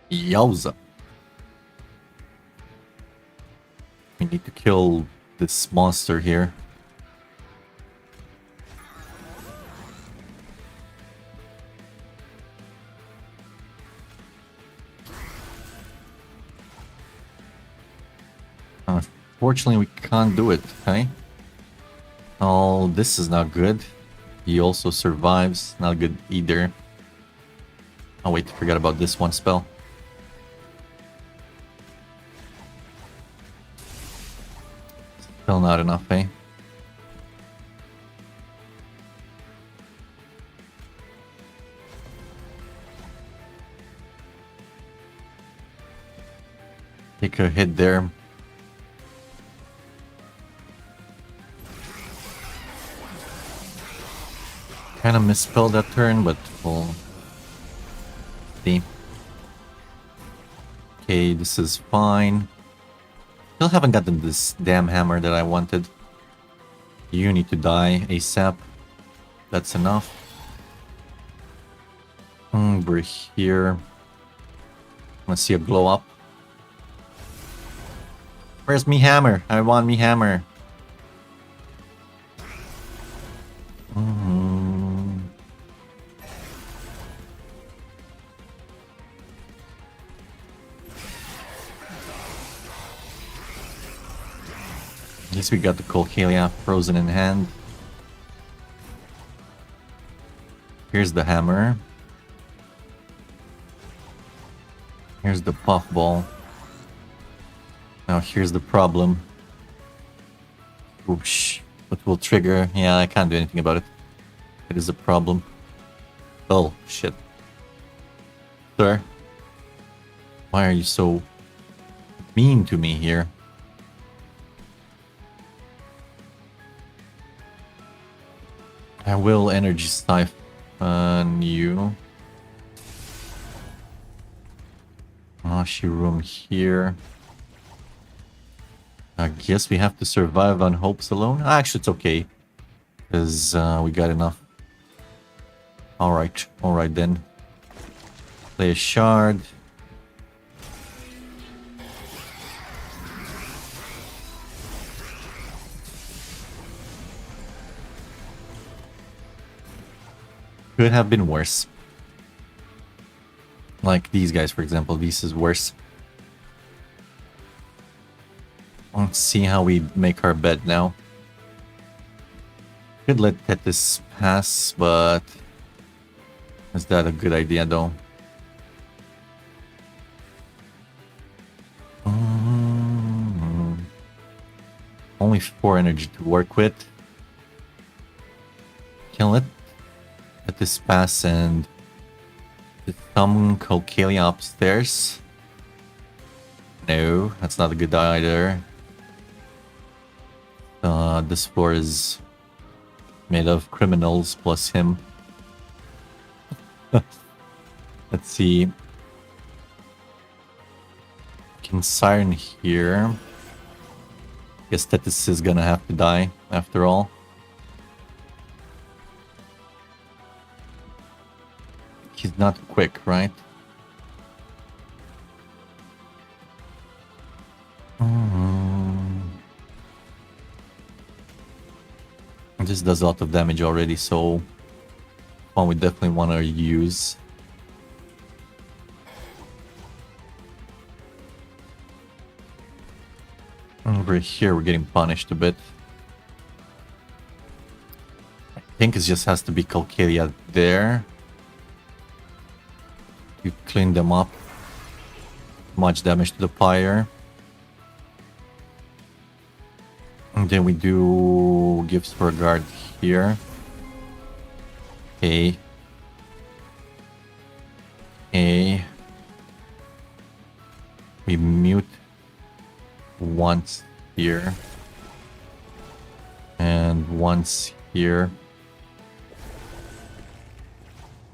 Yowza. We need to kill this monster here. Unfortunately, we can't do it, okay? Oh, this is not good. He also survives. Not good either. Oh wait, forgot about this one spell. Still not enough, eh? Take a hit there. Kind of misspelled that turn, but we'll see. Okay, this is fine. Still haven't gotten this damn hammer that I wanted. You need to die ASAP. That's enough. We're here. Let's see a glow up. Where's me hammer? I want me hammer. At least we got the Colcalia frozen in hand. Here's the hammer. Here's the puffball. Now here's the problem. Whoosh. What will trigger? Yeah, I can't do anything about it. It is a problem. Oh, shit. Sir? Why are you so mean to me here? I will energy siphon you. Mashi room here. I guess we have to survive on hopes alone. Actually, it's okay. Because we got enough. Alright then. Play a shard. Could have been worse. Like these guys, for example. This is worse. Let's see how we make our bet now. Could let Tethys pass, but is that a good idea though? Only 4 energy to work with. Can let this pass and some Colcalia upstairs. No, that's not a good either. This floor is made of criminals plus him. Let's see. Can siren here. Guess Tethys is gonna have to die after all. He's not quick, right? This does a lot of damage already, so one we definitely want to use. Over here, we're getting punished a bit. I think it just has to be Calcalia there. You clean them up. Much damage to the pyre. And then we do gifts for a guard here. Okay. Okay. We mute once here. And once here.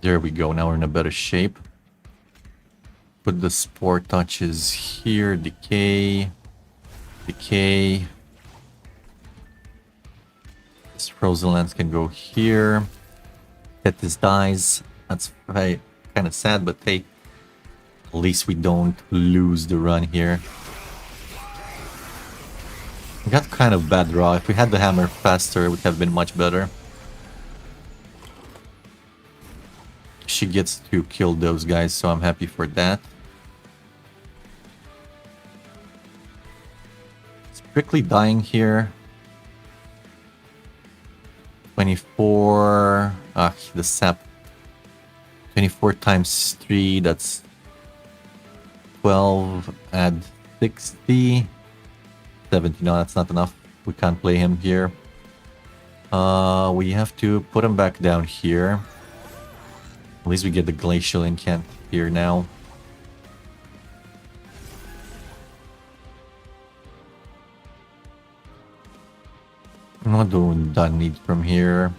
There we go. Now we're in a better shape. Put the spore touches here. Decay. Decay. This frozen lance can go here. Tethys dies. That's kind of sad, but hey, at least we don't lose the run here. We got kind of bad draw. If we had the hammer faster, it would have been much better. She gets to kill those guys, so I'm happy for that. Strictly dying here. 24. The sap. 24 times 3, that's 12. Add 60. 70. No, that's not enough. We can't play him here. We have to put him back down here. At least we get the glacial incant here now. What do we need from here?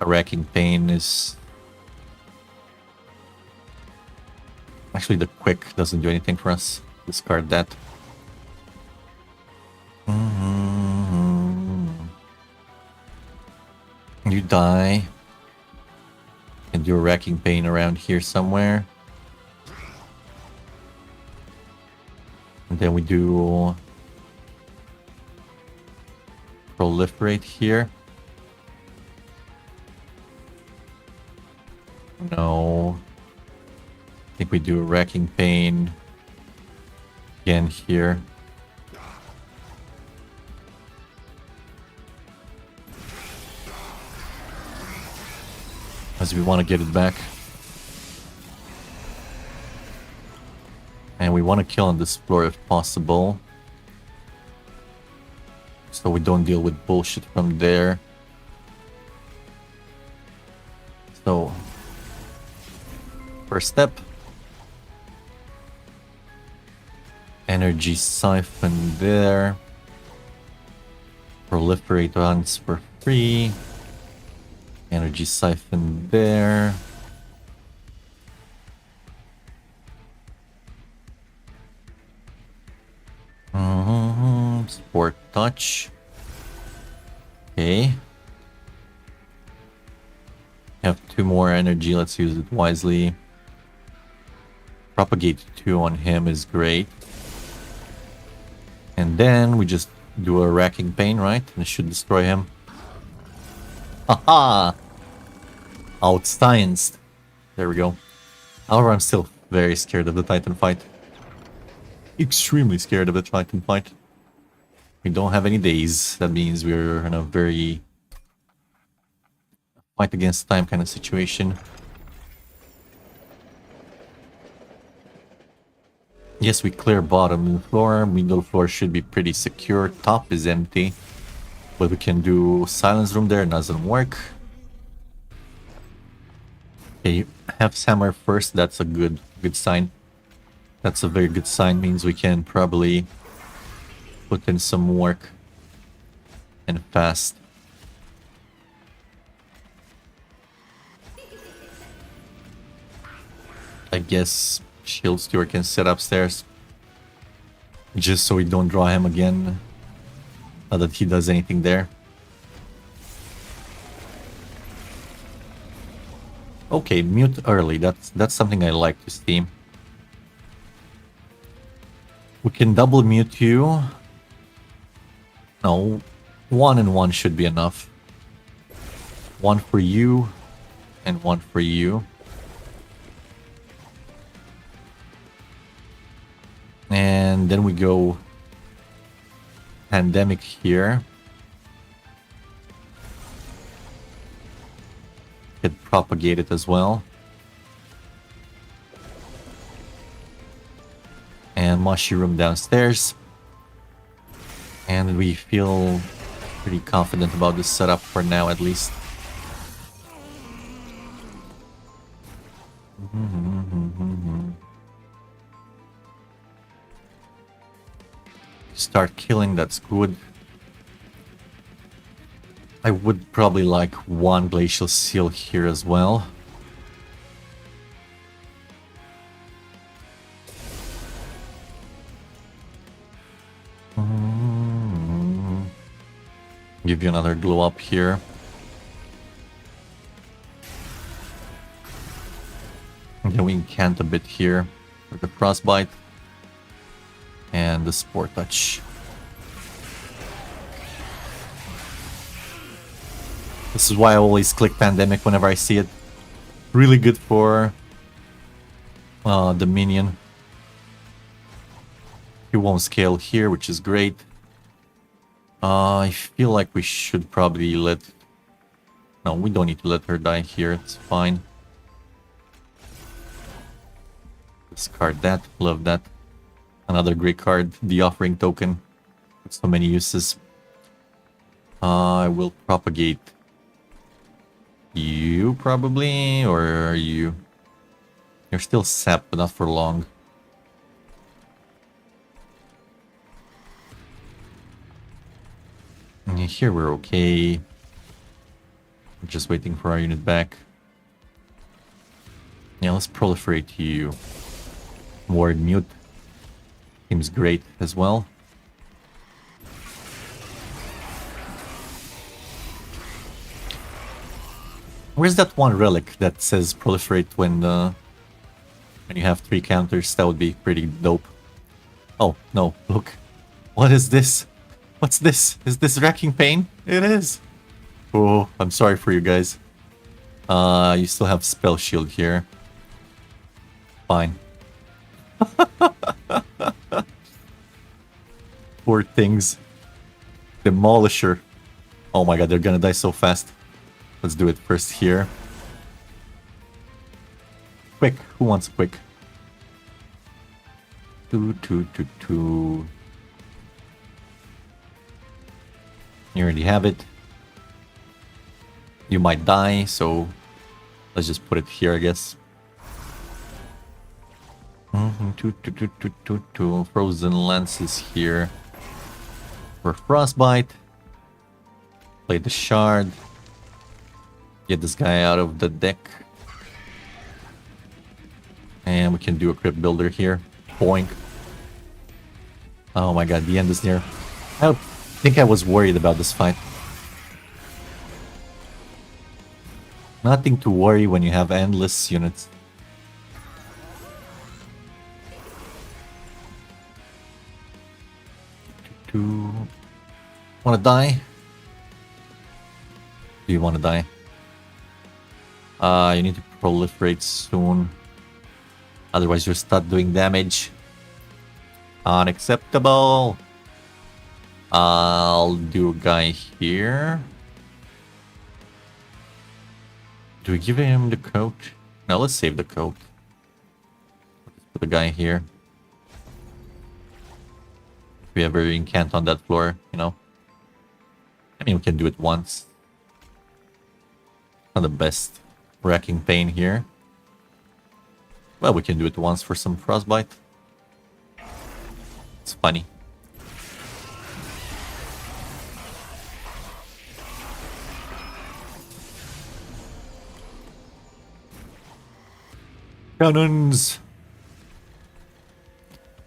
A Racking Pain is... Actually, the Quick doesn't do anything for us. Discard that. You die. And do a Racking Pain around here somewhere. And then we do... Proliferate here. No. I think we do a Racking Pain again here. As we want to get it back. And we want to kill on this floor if possible. So we don't deal with bullshit from there. So, first step. Energy Siphon there. Proliferate runs for free. Energy Siphon there. Sport Touch. Okay. Have 2 more energy. Let's use it wisely. Propagate 2 on him is great. And then we just do a Racking Pain, right? And it should destroy him. Haha! Outscienced. There we go. However, I'm still very scared of the Titan fight. Extremely scared of the Titan fight. We don't have any days. That means we're in a very fight against time kind of situation. Yes, we clear bottom floor. Middle floor should be pretty secure. Top is empty. But we can do Silence Room there. Doesn't work. Okay, have Hammer first. That's a good sign. That's a very good sign. Means we can probably put in some work. And fast. I guess Shield Steward can sit upstairs. Just so we don't draw him again. Not that he does anything there. Okay, mute early. That's something I like to see. We can double mute you. No, 1 and 1 should be enough. 1 for you, and 1 for you. And then we go pandemic here. Could propagate it as well. And mushroom downstairs. And we feel pretty confident about this setup for now, at least. Start killing, that's good. I would probably like 1 glacial seal here as well. Give you another glow up here. And then we incant a bit here with the frostbite and the spore touch. This is why I always click pandemic whenever I see it. Really good for the minion. He won't scale here, which is great. I feel like we should probably let... No, we don't need to let her die here. It's fine. Discard that. Love that. Another great card. The offering token. With so many uses. I will propagate you, probably. Or are you... You're still sapped, but not for long. Here we're okay. We're just waiting for our unit back. Yeah, let's proliferate you. Ward mute. Seems great as well. Where's that one relic that says proliferate when you have 3 counters? That would be pretty dope. Oh, no, look. What is this? What's this? Is this Wrecking Pain? It is. Oh, I'm sorry for you guys. You still have Spell Shield here. Fine. Poor things. Demolisher. Oh my god, they're gonna die so fast. Let's do it first here. Quick. Who wants quick? 2, 2, 2, 2. You already have it. You might die, so let's just put it here, I guess. 2, 2, 2, 2, 2, 2. Frozen Lances here for Frostbite. Play the Shard. Get this guy out of the deck. And we can do a Crypt Builder here. Boink. Oh my god, the end is near. I think I was worried about this fight. Nothing to worry when you have endless units. Wanna die? Do you wanna die? You need to proliferate soon. Otherwise you'll start doing damage. Unacceptable. I'll do a guy here. Do we give him the coat? No, let's save the coat. Let's put the guy here. If we ever incant on that floor, you know. I mean, we can do it once. Not the best Wrecking Pain here. Well, we can do it once for some Frostbite. It's funny. Cannons!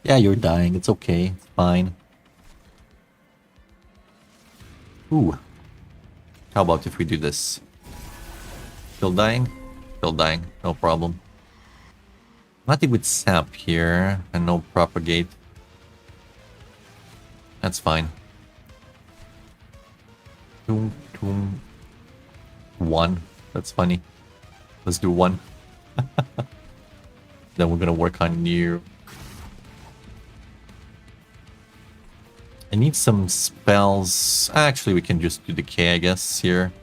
Yeah, you're dying. It's okay. It's fine. Ooh. How about if we do this? Still dying? Still dying. No problem. Nothing with sap here and no propagate. That's fine. Toom, toom. 1. That's funny. Let's do 1. Then we're gonna work on you. I need some spells. Actually, we can just do decay, I guess, here.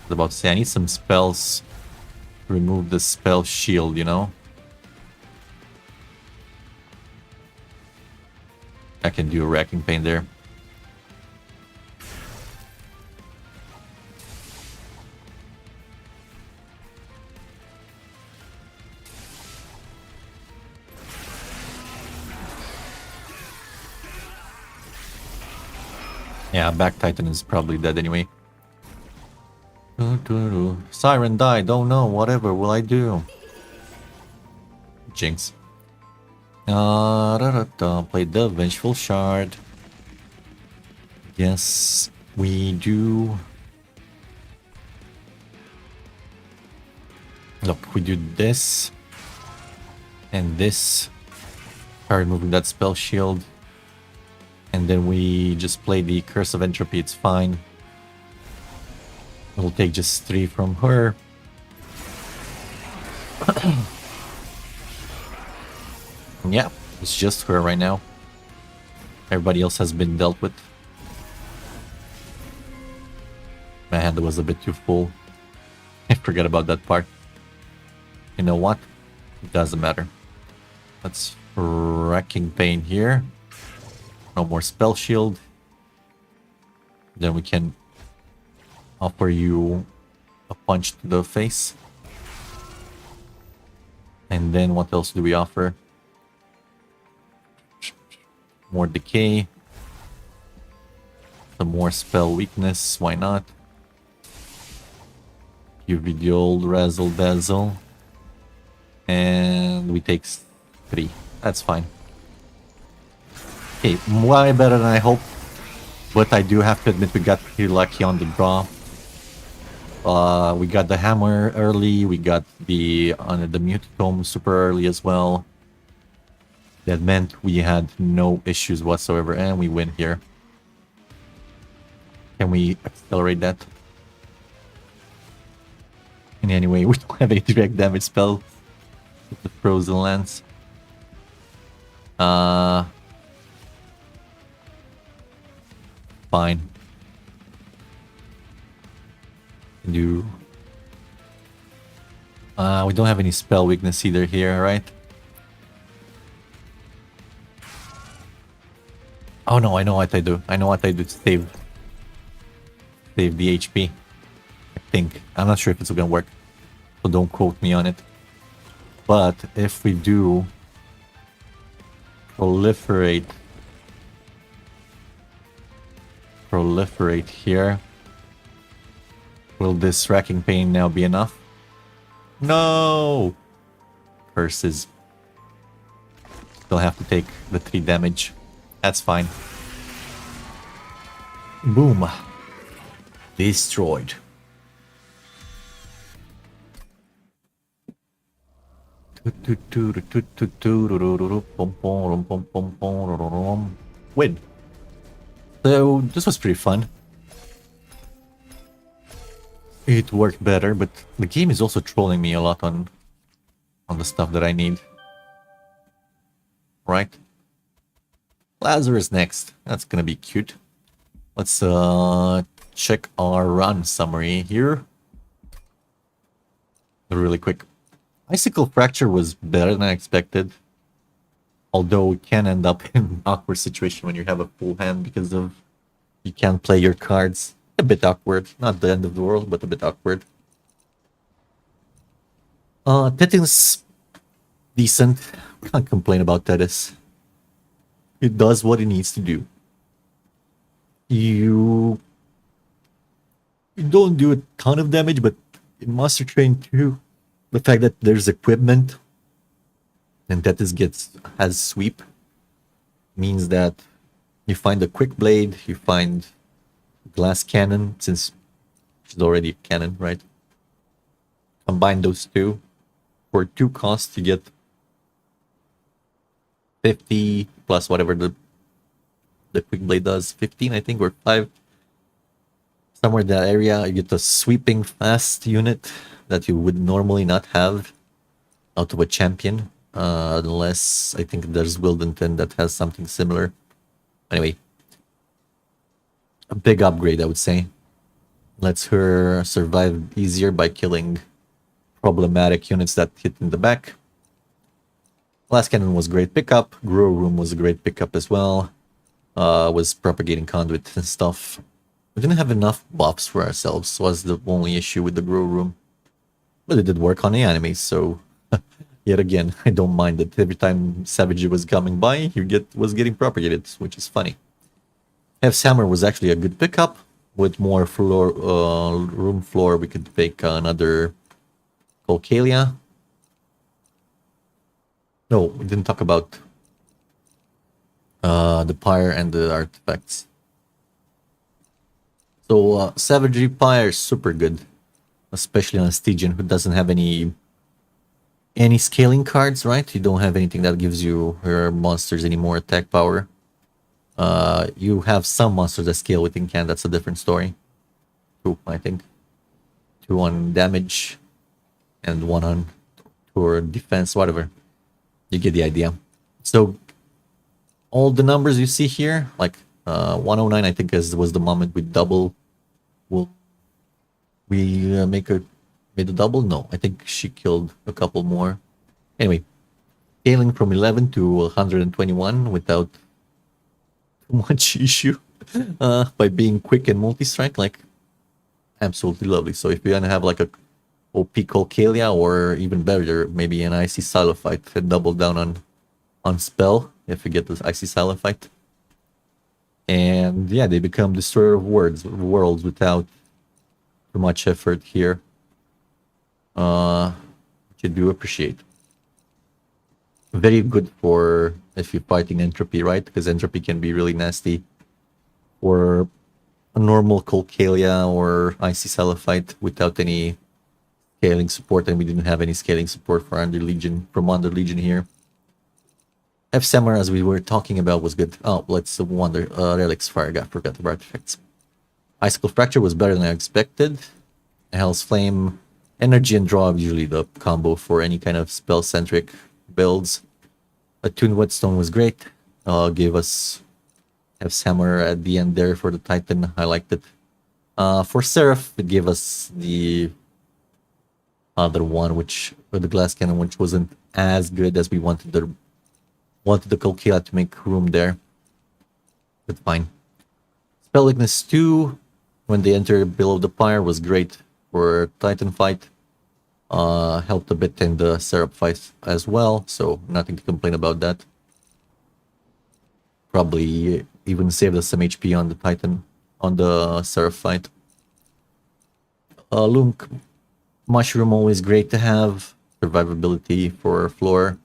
I was about to say, I need some spells to remove the spell shield, you know? I can do a Racking Pain there. Yeah, back Titan is probably dead anyway. Siren died, don't know, whatever will I do? Jinx. Play the Vengeful Shard. Yes, we do. Look, we do this. And this. Start removing that spell shield. And then we just play the Curse of Entropy, it's fine. We'll take just 3 from her. Yeah, it's just her right now. Everybody else has been dealt with. My hand was a bit too full. I forgot about that part. You know what? It doesn't matter. Let's Wrecking Pain here. No more spell shield. Then we can offer you a punch to the face. And then what else do we offer? More decay. Some more spell weakness, why not? Give you the old Razzle Dazzle. And we take 3. That's fine. Okay, way better than I hoped. But I do have to admit we got pretty lucky on the draw. We got the hammer early, we got the Mutitome super early as well. That meant we had no issues whatsoever, and we win here. Can we accelerate that? And anyway, we don't have any direct damage spell with the Frozen Lance. Fine. Do we don't have any spell weakness either here, right? Oh no, I know what I do. I know what I do to save the HP. I think. I'm not sure if it's gonna work. So don't quote me on it. But if we do proliferate here, will this Racking Pain now be enough? No! Curses. Still have to take the 3 damage. That's fine. Boom. Destroyed. Win. So this was pretty fun. It worked better, but the game is also trolling me a lot on the stuff that I need. Right? Lazarus next. That's gonna be cute. Let's check our run summary here. Really quick. Icicle Fracture was better than I expected. Although it can end up in an awkward situation when you have a full hand because of you can't play your cards. A bit awkward. Not the end of the world, but a bit awkward. Tethys, decent. Can't complain about Tethys. It does what it needs to do. You don't do a ton of damage, but in Master Train 2, the fact that there's equipment and Tethys has sweep means that You find the quick blade, you find glass cannon, since she's already a cannon, right? Combine those two. For 2 costs, you get 50 plus whatever the quick blade does. 15, I think, or 5. Somewhere in that area, you get a sweeping fast unit that you would normally not have out of a champion. Unless I think there's Wildenton that has something similar. Anyway, a big upgrade, I would say. Lets her survive easier by killing problematic units that hit in the back. Last cannon was great pickup. Grow room was a great pickup as well. Was propagating conduit and stuff. We didn't have enough buffs for ourselves, was the only issue with the grow room. But it did work on the enemies, so yet again, I don't mind that every time Savage was coming by, he was getting propagated, which is funny. F's Hammer was actually a good pickup. With more floor, room floor, we could make another Colcalia. No, we didn't talk about the pyre and the artifacts. So Savagery Pyre is super good, especially on Stygian, who doesn't have any scaling cards, right? You don't have anything that gives you your monsters any more attack power. You have some monsters that scale with Incan, that's a different story. 2, I think. 2 on damage and 1 on or defense, whatever. You get the idea. So all the numbers you see here, like 109, I think was the moment we double. Will we made a double? No, I think she killed a couple more. Anyway, scaling from 11 to 121 without too much issue, by being quick and multi-strike, like absolutely lovely. So if you want to have like a OP Colcalia, or even better, maybe an Icy Silophyte, and double down on spell if you get this Icy Silophyte. And yeah, they become Destroyer of Worlds without too much effort here. Which I do appreciate. Very good for if you're fighting Entropy, right? Because Entropy can be really nasty for a normal Colcalia or Icy Silophyte without any scaling support, and we didn't have any scaling support for Underlegion here. F-Sammer, as we were talking about, was good. Oh, let's wonder. Relics Fire, I forgot the artifacts. Icicle Fracture was better than I expected. Hell's Flame, Energy and Draw, usually the combo for any kind of spell-centric builds. Attuned Whetstone was great. Gave us F-Hammer at the end there for the Titan. I liked it. For Seraph, it gave us the other one, the Glass Cannon, which wasn't as good as we wanted the Colcalia to make room there. But fine. Spell Weakness 2, when they enter below the pyre, was great for Titan fight. Helped a bit in the Seraph fight as well, so nothing to complain about that. Probably even saved us some HP on the Titan, on the Seraph fight. Loom Mushroom, always great to have. Survivability for floor.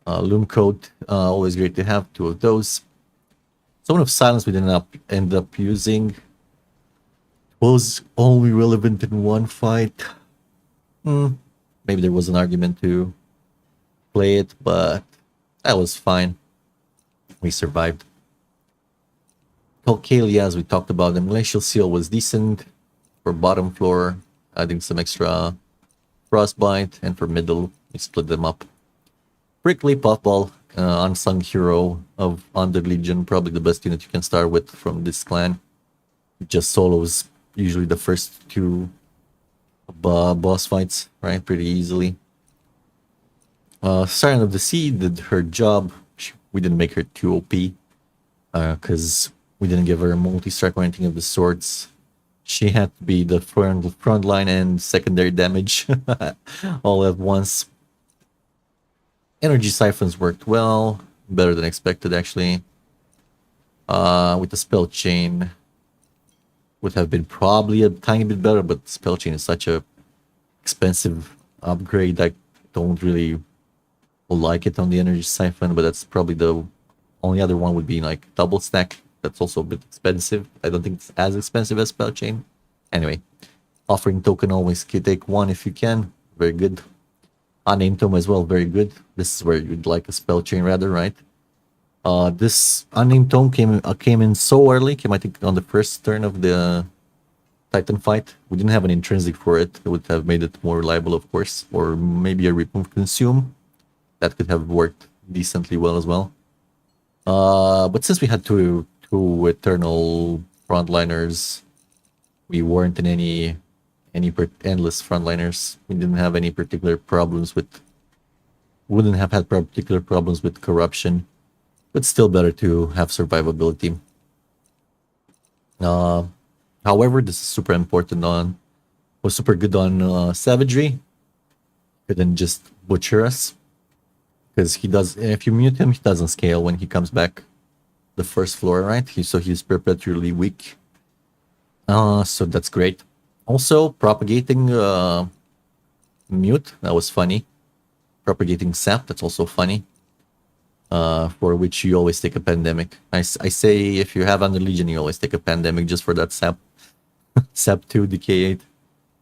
Loom Coat, always great to have, 2 of those. Zone of Silence we didn't end up using. Was only relevant in 1 fight. Maybe there was an argument to play it, but that was fine. We survived. Colcalia, as we talked about, the Glacial Seal was decent. For bottom floor, adding some extra Frostbite, and for middle, we split them up. Prickly Puffball, unsung hero of Underlegion, probably the best unit you can start with from this clan. Just solos usually the first 2 boss fights, right? Pretty easily. Siren of the Sea did her job. We didn't make her too OP, because we didn't give her a multi-strike or anything of the sorts. She had to be the front line and secondary damage all at once. Energy Siphons worked well, better than expected actually. With the Spell Chain, would have been probably a tiny bit better, but Spell Chain is such a expensive upgrade. I don't really like it on the Energy Siphon, but that's probably the Only other one would be like double stack. That's also a bit expensive. I don't think it's as expensive as spell chain. Anyway, offering token always take one if you can. Very good. Unnamed tome as well, very good. This is where you'd like a spell chain rather, right? This unnamed tome came in so early. Came, I think, on the first turn of the Titan fight. We didn't have an intrinsic for it. It would have made it more reliable, of course, or maybe a remove consume. That could have worked decently well as well. But since we had two eternal frontliners, we weren't in any endless frontliners. We didn't have any particular problems with. Wouldn't have had particular problems with corruption, but still better to have survivability. However, this is super important was super good on savagery. Couldn't just butcher us, because he does. If you mute him, he doesn't scale when he comes back the first floor, right? So he's perpetually weak. So that's great. Also, propagating mute, that was funny. Propagating sap, that's also funny. For which you always take a pandemic. I say if you have Underlegion, you always take a pandemic just for that sap. Sap 2, Decay 8.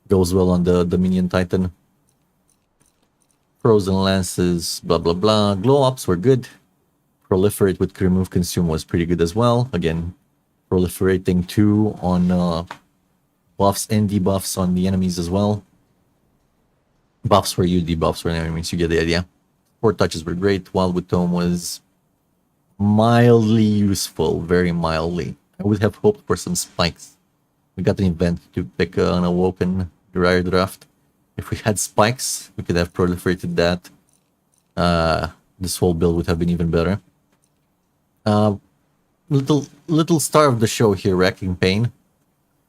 Goes well on the minion Titan. Frozen Lances, blah blah blah. Glow ups were good. Proliferate with remove consume was pretty good as well. Again, proliferating 2 on buffs and debuffs on the enemies as well. Buffs for you, debuffs for enemies, you get the idea. 4 touches were great. Wildwood Tome was mildly useful, very mildly. I would have hoped for some spikes. We got an event to pick an Awoken Rare Draft. If we had spikes, we could have proliferated that. This whole build would have been even better. Little star of the show here, Wrecking Pain,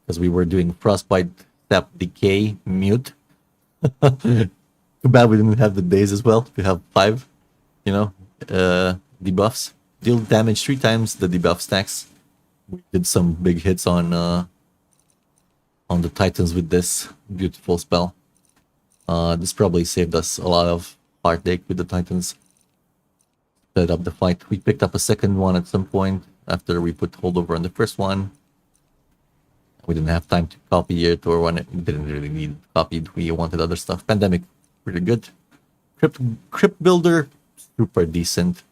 because we were doing Frostbite, Sap, Decay, Mute. Too bad we didn't have the days as well. We have 5, debuffs. Deal damage 3 times the debuff stacks. We did some big hits on the Titans with this beautiful spell. This probably saved us a lot of heartache with the Titans. Set up the fight. We picked up a second one at some point after we put holdover on the first one. We didn't have time to copy it, or when it didn't really need copied. We wanted other stuff. Pandemic, pretty good. Crypt Builder, super decent,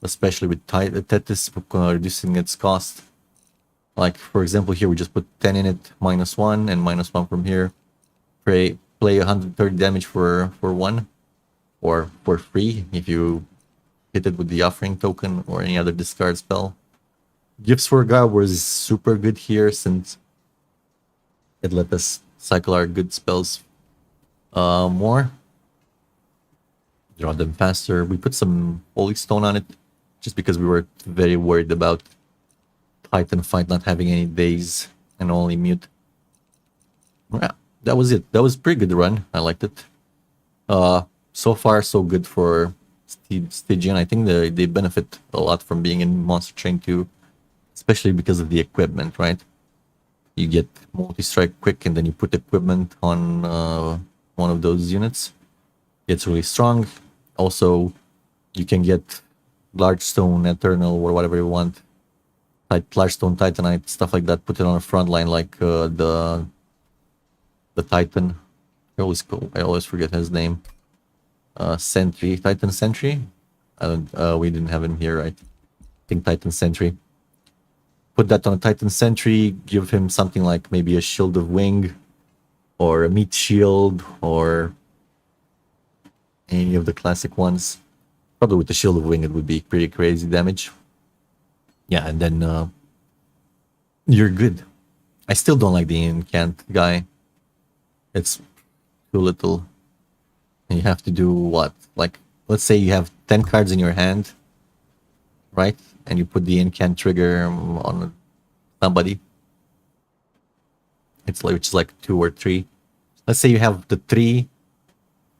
especially with Tethys reducing its cost. Like, for example, here we just put 10 in it, -1, and -1 from here. Play 130 damage for 1, or for free if you hit it with the offering token or any other discard spell. Gifts for God was super good here, since it let us cycle our good spells more. Draw them faster. We put some Holy Stone on it, just because we were very worried about Titan fight not having any days and only mute. Yeah, that was it. That was a pretty good run. I liked it. So far, so good for Stygian. I think they benefit a lot from being in Monster Train 2, especially because of the equipment, right? You get multi-strike quick, and then you put equipment on one of those units. It's really strong. Also, you can get Large Stone, Eternal, or whatever you want. Large Stone Titanite, stuff like that. Put it on a front line like the Titan. I always forget his name. Sentry, Titan Sentry. We didn't have him here, right? I think Titan Sentry. Put that on a Titan Sentry. Give him something like maybe a Shield of Wing, or a Meat Shield, or any of the classic ones. Probably with the Shield of Wing, it would be pretty crazy damage. Yeah, and then you're good. I still don't like the incant guy. It's too little. And you have to do what? Like, let's say you have 10 cards in your hand, right? And you put the incant trigger on somebody. It's like, which is like 2 or 3. Let's say you have the 3,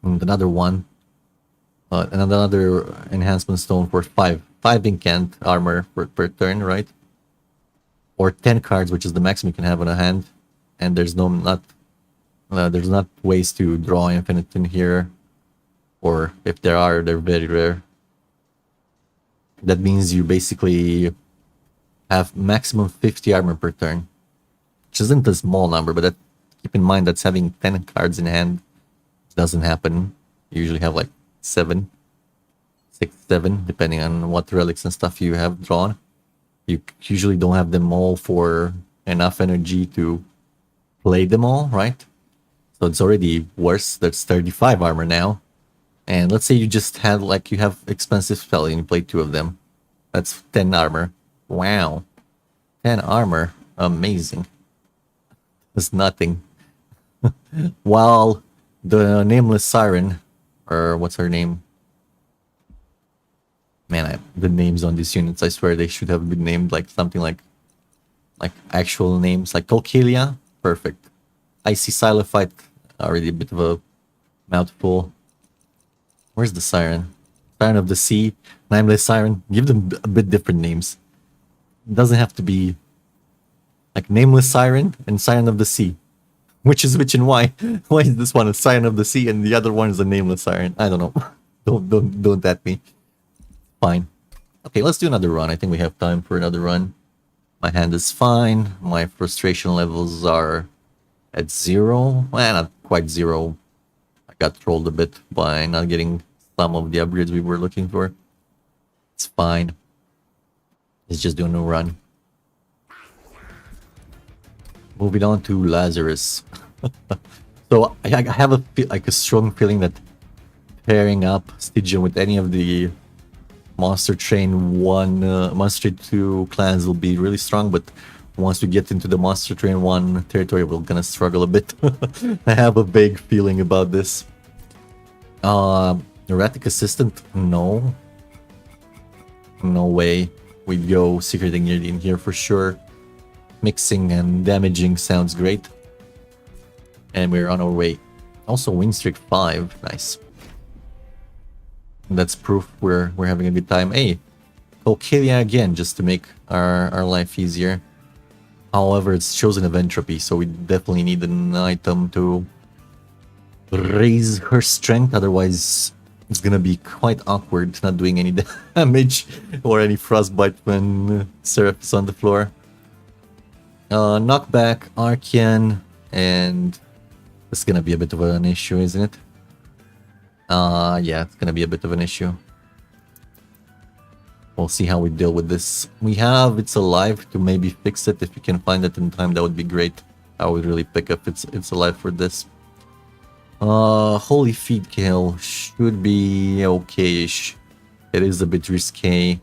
and another one, and another enhancement stone for 5. 5 incant armor per turn, right? Or 10 cards, which is the maximum you can have in a hand. And there's not ways to draw infinite in here, or if there are, they're very rare. That means you basically have maximum 50 armor per turn, which isn't a small number, but keep in mind that's having 10 cards in hand. It doesn't happen. You usually have like 7, 6, 7, depending on what relics and stuff you have drawn. You usually don't have them all for enough energy to play them all, right? So it's already worse. That's 35 armor now. And let's say you just had, like, you have expensive spell and you play 2 of them. That's 10 armor. Wow. 10 armor. Amazing. That's nothing. While the Nameless Siren, or what's her name? Man, the names on these units, I swear they should have been named like something like actual names, like Colcalia. Perfect. Icy Silophyte, already a bit of a mouthful. Where's the Siren? Siren of the Sea, Nameless Siren. Give them a bit different names. It doesn't have to be like Nameless Siren and Siren of the Sea. Which is which and why? Why is this one a Siren of the Sea and the other one is a Nameless Siren? I don't know. don't at me. Fine. Okay, let's do another run. I think we have time for another run. My hand is fine. My frustration levels are at 0. Well, not quite 0. I got trolled a bit by not getting some of the upgrades we were looking for. It's fine. Let's just do a new run. Moving on to Lazarus. So I have a strong feeling that pairing up Stygian with any of the Monster Train 1, Monster Train 2 clans will be really strong, but once we get into the Monster Train 1 territory, we're gonna struggle a bit. I have a vague feeling about this. Erratic Assistant, no. No way. We'd go Secret Ingredient here for sure. Mixing and damaging sounds great. And we're on our way. Also, Wing Streak 5, nice. That's proof we're having a good time. Hey, Colcalia again, just to make our life easier. However, it's chosen of entropy, so we definitely need an item to raise her strength. Otherwise, it's gonna be quite awkward not doing any damage or any frostbite when Seraph is on the floor. Knockback, Archean, and it's gonna be a bit of an issue, isn't it? Yeah, it's gonna be a bit of an issue. We'll see how we deal with this. We have It's Alive to maybe fix it. If you can find it in time, that would be great. I would really pick up It's Alive for this. Holy Feed Kill should be okay-ish. It is a bit risque.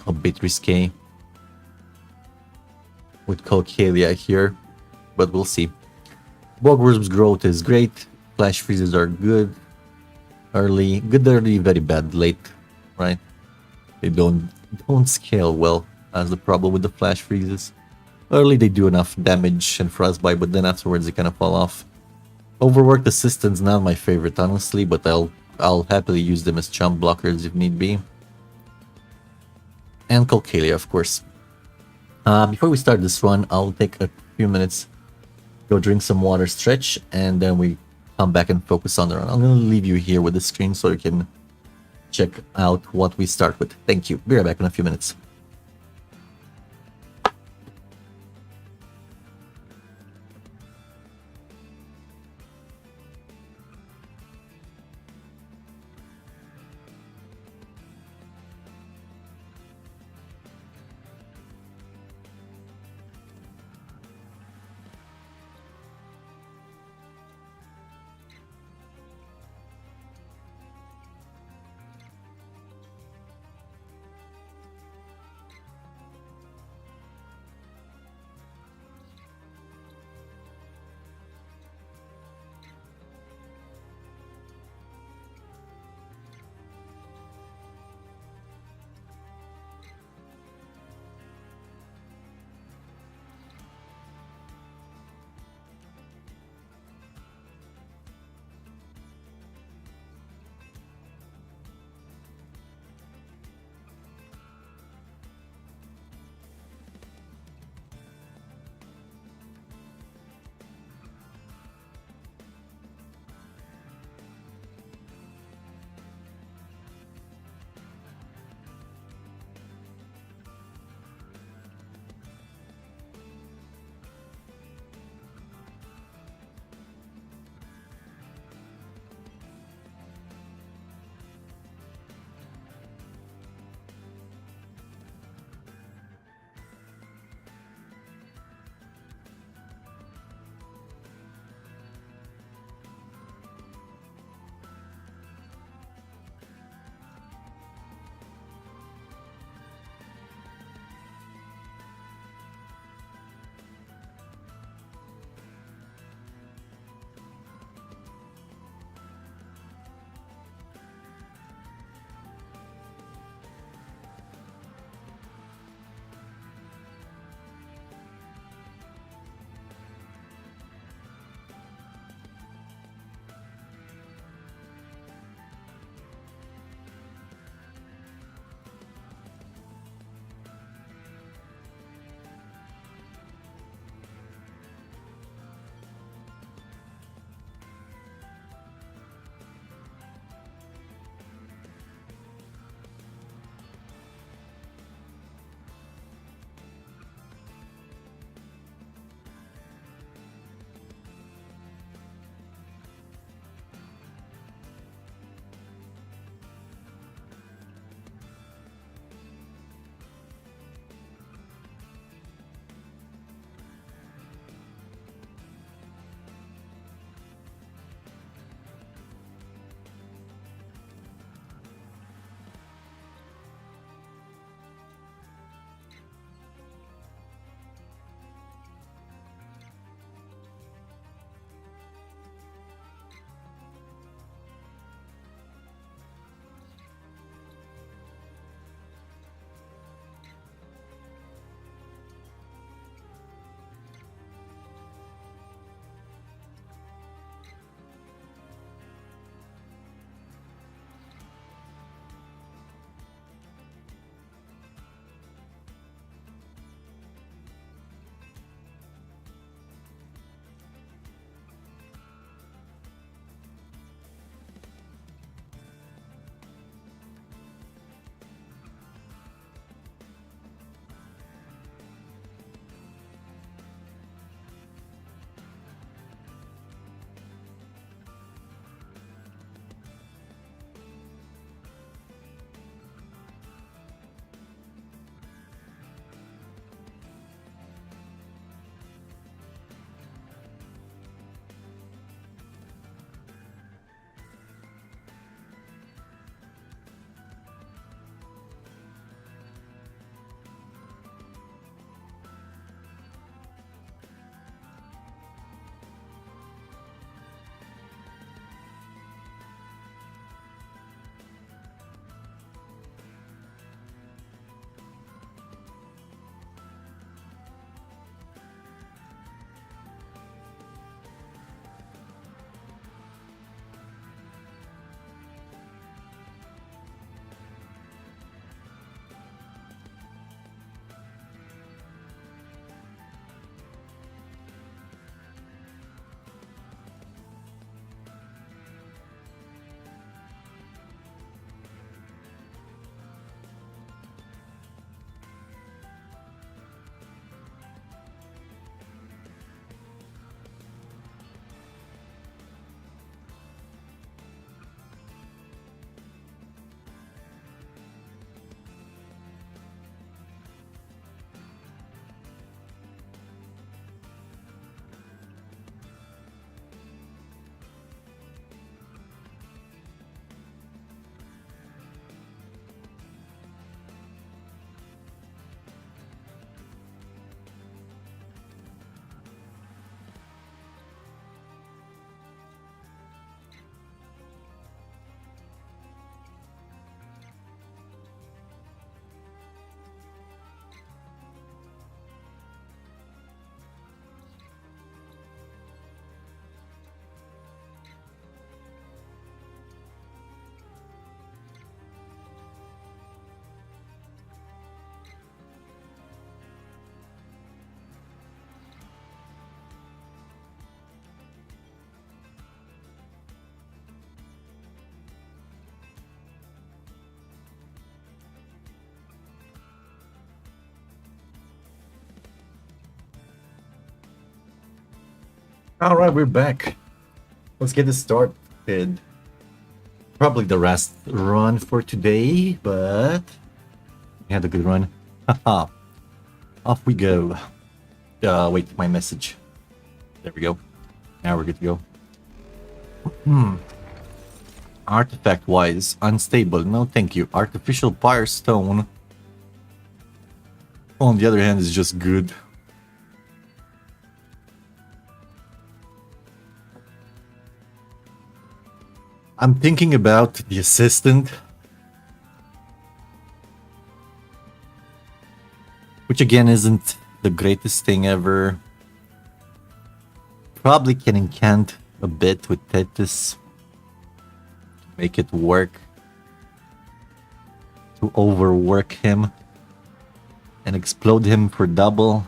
A bit risque. With Colcalia here. But we'll see. Bogworm's growth is great. Flash freezes are good. Early. Good early, very bad late. Right? They don't scale well. That's the problem with the flash freezes. Early they do enough damage and frostbite, but then afterwards they kind of fall off. Overworked Assistant's not my favorite, honestly, but I'll happily use them as chump blockers if need be. And Colcalia, of course. Before we start this run, I'll take a few minutes, go drink some water, stretch, and then we come back and focus on the run. I'm going to leave you here with the screen so you can check out what we start with. Thank you. Be right back in a few minutes. All right, we're back. Let's get this started. Probably the last run for today, but we had a good run. Haha. Off we go. Wait, my message. There we go. Now we're good to go. Artifact-wise, unstable. No, thank you. Artificial Firestone, on the other hand, is just good. I'm thinking about the assistant, which again isn't the greatest thing ever. Probably can incant a bit with Tethys to make it work, to overwork him and explode him for double.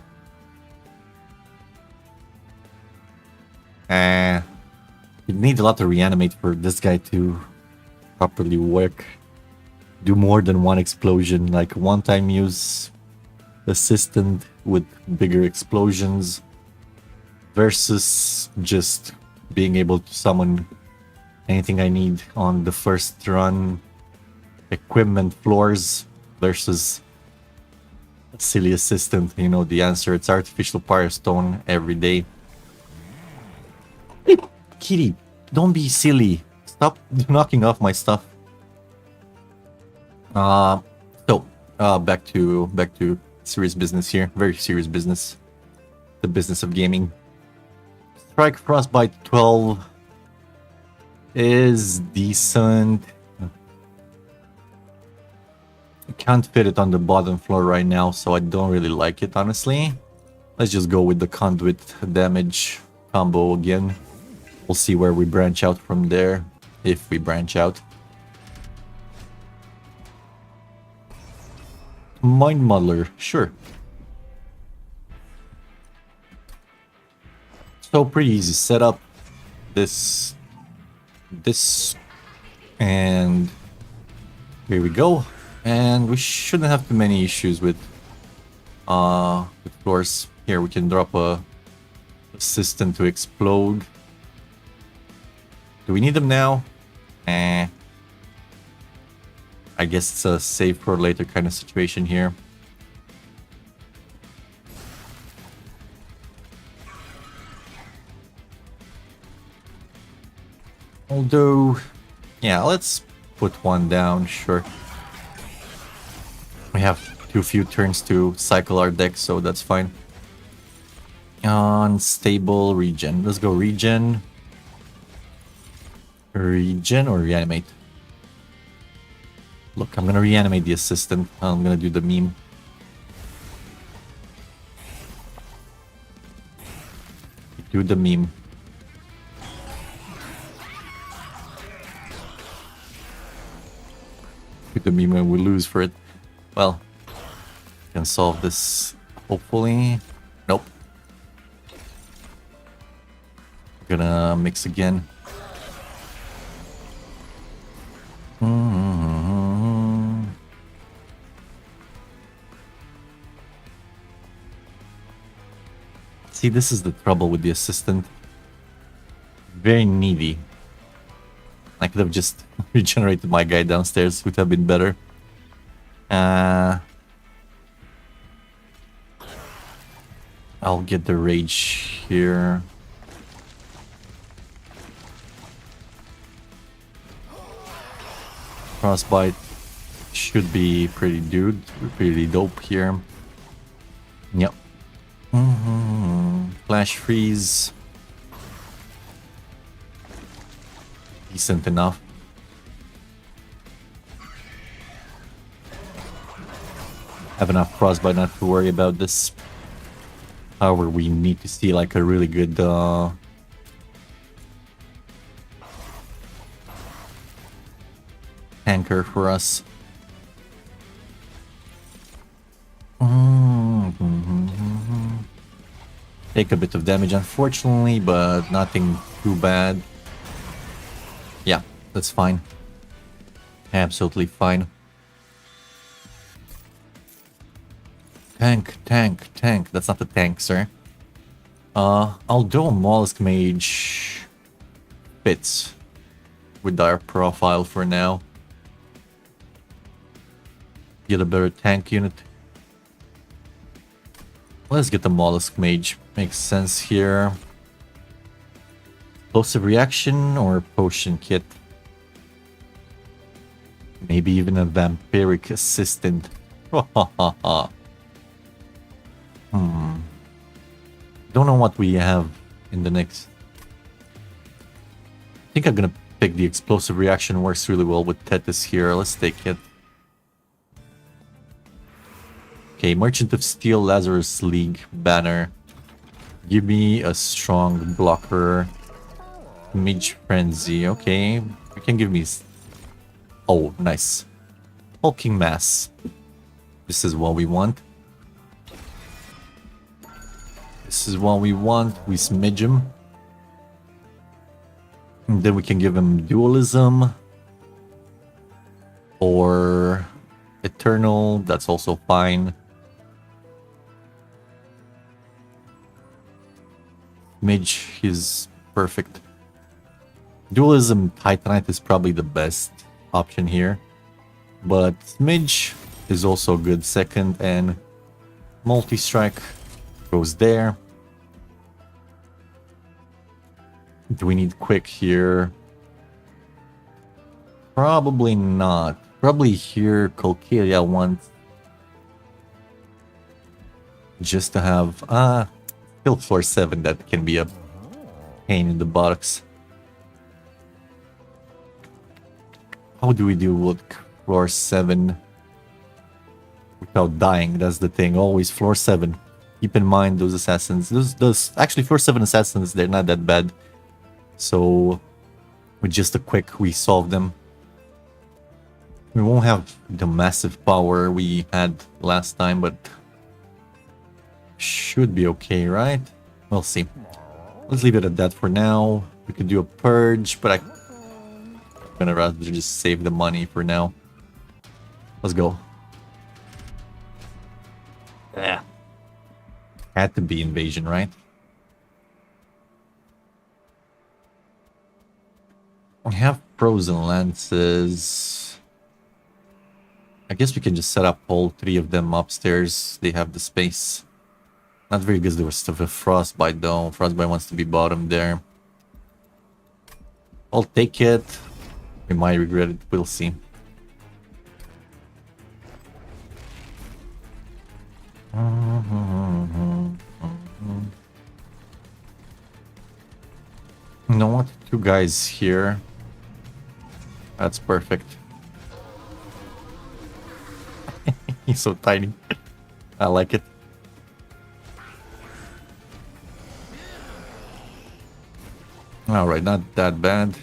You need a lot to reanimate for this guy to properly work. Do more than one explosion, like one-time use assistant with bigger explosions versus just being able to summon anything I need on the first run. Equipment floors versus a silly assistant. You know the answer. It's artificial firestone every day. Hey, kitty, don't be silly. Stop knocking off my stuff. Back to serious business here. Very serious business. The business of gaming. Strike Frostbite 12 is decent. I can't fit it on the bottom floor right now, so I don't really like it, honestly. Let's just go with the conduit damage combo again. We'll see where we branch out from there, if we branch out. Mind Muddler, sure. So pretty easy setup. This, and here we go. And we shouldn't have too many issues with floors. Here we can drop a assistant to explode. Do we need them now? I guess it's a save for later kind of situation here. Although, yeah, let's put one down, sure. We have too few turns to cycle our deck, so that's fine. Unstable regen. Let's go regen. Regen or reanimate? Look, I'm gonna reanimate the assistant. I'm gonna do the meme. Do the meme. Do the meme and we lose for it. Well, can solve this, hopefully. Nope. Gonna mix again. See, this is the trouble with the assistant. Very needy. I could have just regenerated my guy downstairs, would have been better. I'll get the rage here. Frostbite should be pretty dope here. Yep. Flash freeze. Decent enough. Have enough frostbite not to worry about this. However, we need to see like a really good anchor for us. Take a bit of damage, unfortunately, but nothing too bad. Yeah, that's fine. Absolutely fine. Tank. That's not the tank, sir. Although Mollusk Mage fits with our profile for now. Get a better tank unit. Let's get the Mollusk Mage. Makes sense here. Explosive reaction or potion kit. Maybe even a vampiric assistant. Don't know what we have in the next. I think I'm gonna pick the explosive reaction. Works really well with Tethys here. Let's take it. Okay, Merchant of Steel, Lazarus League banner. Give me a strong blocker. Mage Frenzy. Okay, you can give me. Oh, nice. Hulking Mass. This is what we want. This is what we want. We smidge him. And then we can give him Dualism. Or Eternal. That's also fine. Mage is perfect. Dualism Titanite is probably the best option here. But Smidge is also good second, and Multi-Strike goes there. Do we need quick here? Probably not. Probably here Colcalia wants just to have still floor 7. That can be a pain in the buttocks. How do we do with floor 7 without dying? That's the thing. Always floor 7. Keep in mind those assassins. Those actually floor 7 assassins, they're not that bad. So with just a quick, we solve them. We won't have the massive power we had last time, but should be okay, right? We'll see. Let's leave it at that for now. We could do a purge, but I'm gonna rather just save the money for now. Let's go. Yeah. Had to be invasion, right? We have frozen lances. I guess we can just set up all 3 of them upstairs. They have the space. Not very good. There was stuff with Frostbite though. Frostbite wants to be bottom there. I'll take it. We might regret it. We'll see. You know what? 2 guys here. That's perfect. He's so tiny. I like it. Alright, not that bad.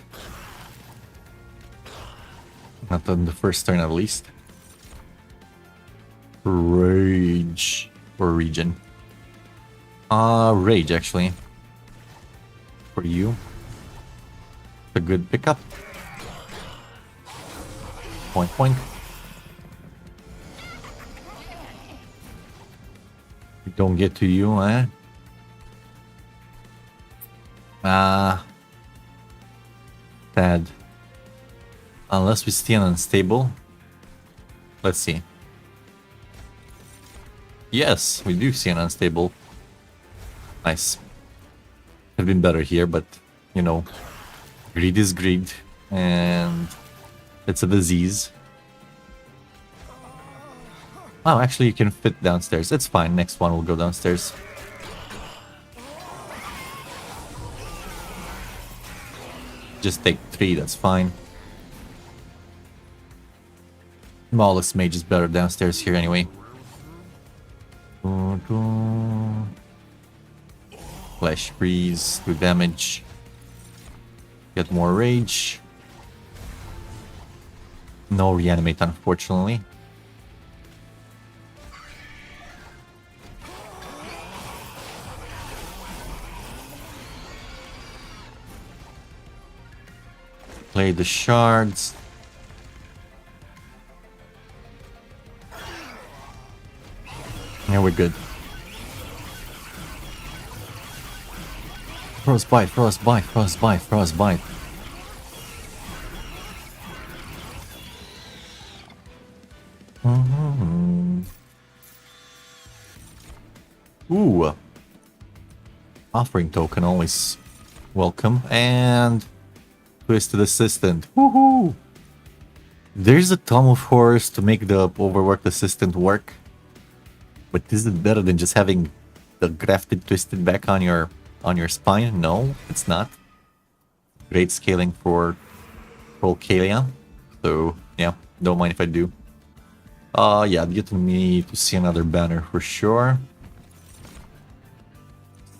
Not on the first turn at least. Rage or region. Rage actually. For you. A good pickup. Point point. Don't get to you, eh? Sad. Unless we stay unstable. Let's see. Yes, we do see an unstable. Nice. Have been better here, but you know, greed is greed, and it's a disease. Oh, actually, you can fit downstairs. It's fine. Next one will go downstairs. Just take 3. That's fine. Mollusk Mage is better downstairs here anyway. Flash freeze, do damage. Get more rage. No reanimate, unfortunately. Play the shards. Yeah, we're good. Frostbite, frostbite, frostbite, frostbite. Mm-hmm. Ooh. Offering token, always welcome. And Twisted Assistant. Woohoo! There's a Tom of Horrors to make the overworked assistant work. But is it better than just having the grafted twisted back on your spine? No, it's not. Great scaling for Kalia. So yeah, don't mind if I do. Yeah, get me to see another banner for sure.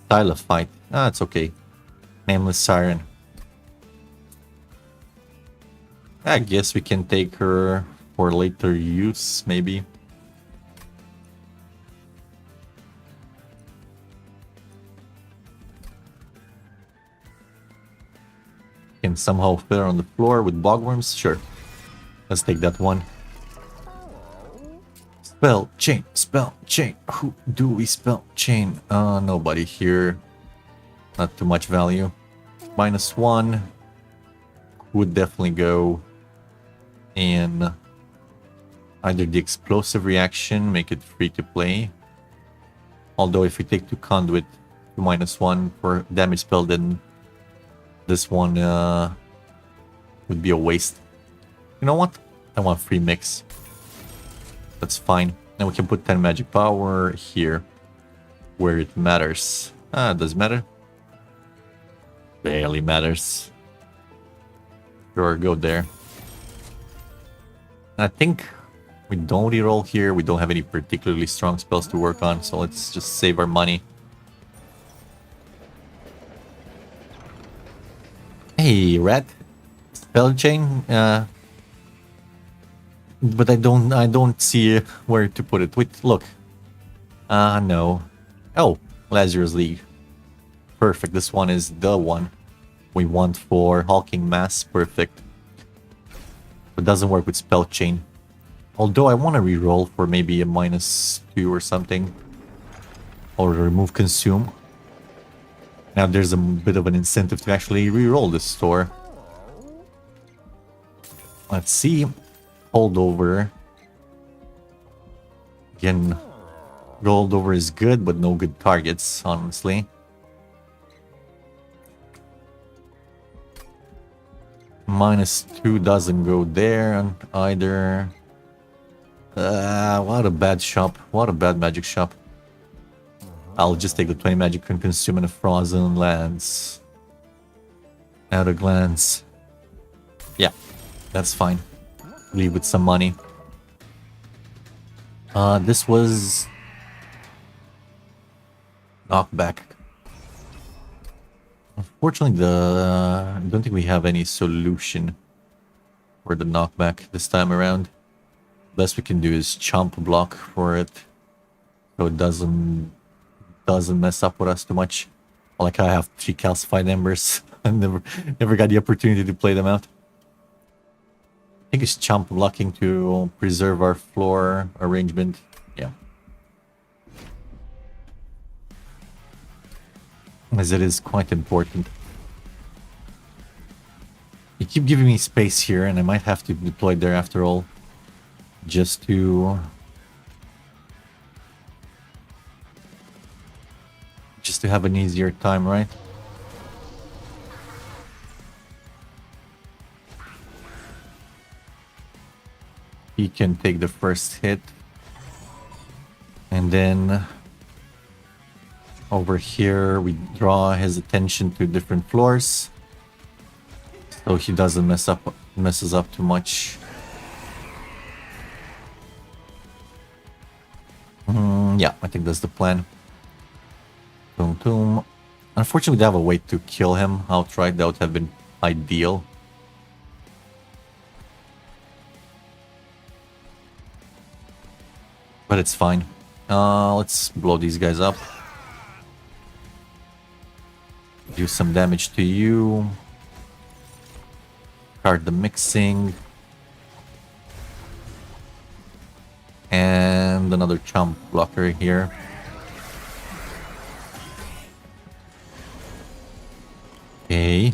Style of fight. Ah, it's okay. Nameless Siren. I guess we can take her for later use, maybe. Can somehow fit her on the floor with bogworms? Sure. Let's take that one. Spell chain, spell chain. Who do we spell chain? Nobody here. Not too much value. -1 would definitely go in either the explosive reaction, make it free to play. Although if we take 2 conduit to -1 for damage spell, then this one would be a waste. You know what? I want free mix. That's fine. And we can put 10 magic power here where it matters. Ah, it does matter. Barely matters. Sure, go there. I think we don't reroll here. We don't have any particularly strong spells to work on, so let's just save our money. Hey, rat. Spell chain. But I don't see where to put it. Wait, look. No. Oh, Lazarus League. Perfect. This one is the one we want for hulking mass. Perfect. But doesn't work with spell chain. Although I want to reroll for maybe a -2 or something. Or remove consume. Now there's a bit of an incentive to actually reroll this store. Let's see. Holdover. Again, holdover is good, but no good targets, honestly. -2 doesn't go there either. What a bad shop. What a bad magic shop. I'll just take the 20 magic and consume in a frozen lands. Outer glance. Yeah, that's fine. Leave with some money. This was knockback. Unfortunately, I don't think we have any solution for the knockback this time around. Best we can do is chomp block for it, so it doesn't mess up with us too much. Like I have 3 calcified embers. I never got the opportunity to play them out. I think it's chomp blocking to preserve our floor arrangement. Yeah. As it is quite important. You keep giving me space here, and I might have to deploy there after all. Just to have an easier time, right? He can take the first hit. And then over here we draw his attention to different floors. So he doesn't messes up too much. Yeah, I think that's the plan. Boom, boom. Unfortunately, they have a way to kill him outright. That would have been ideal. But it's fine. Let's blow these guys up. Do some damage to you. Start the mixing. And another chomp blocker here. Okay.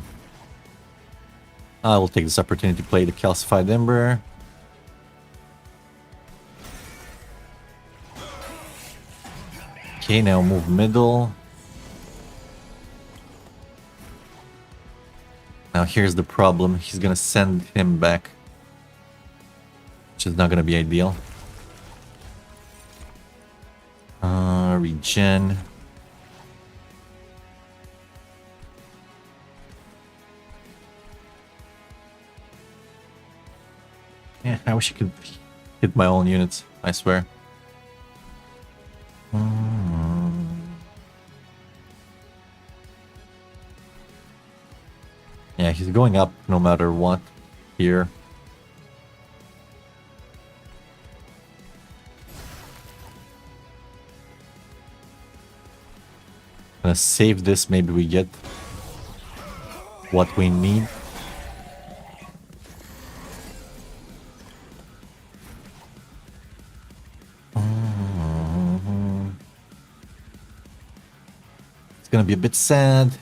I will take this opportunity to play the Calcified Ember. Okay, now move middle. Now here's the problem. He's gonna send him back, which is not gonna be ideal. Regen. Yeah, I wish I could hit my own units, I swear. Yeah, he's going up no matter what here. Gonna save this, maybe we get what we need. It's gonna be a bit sad.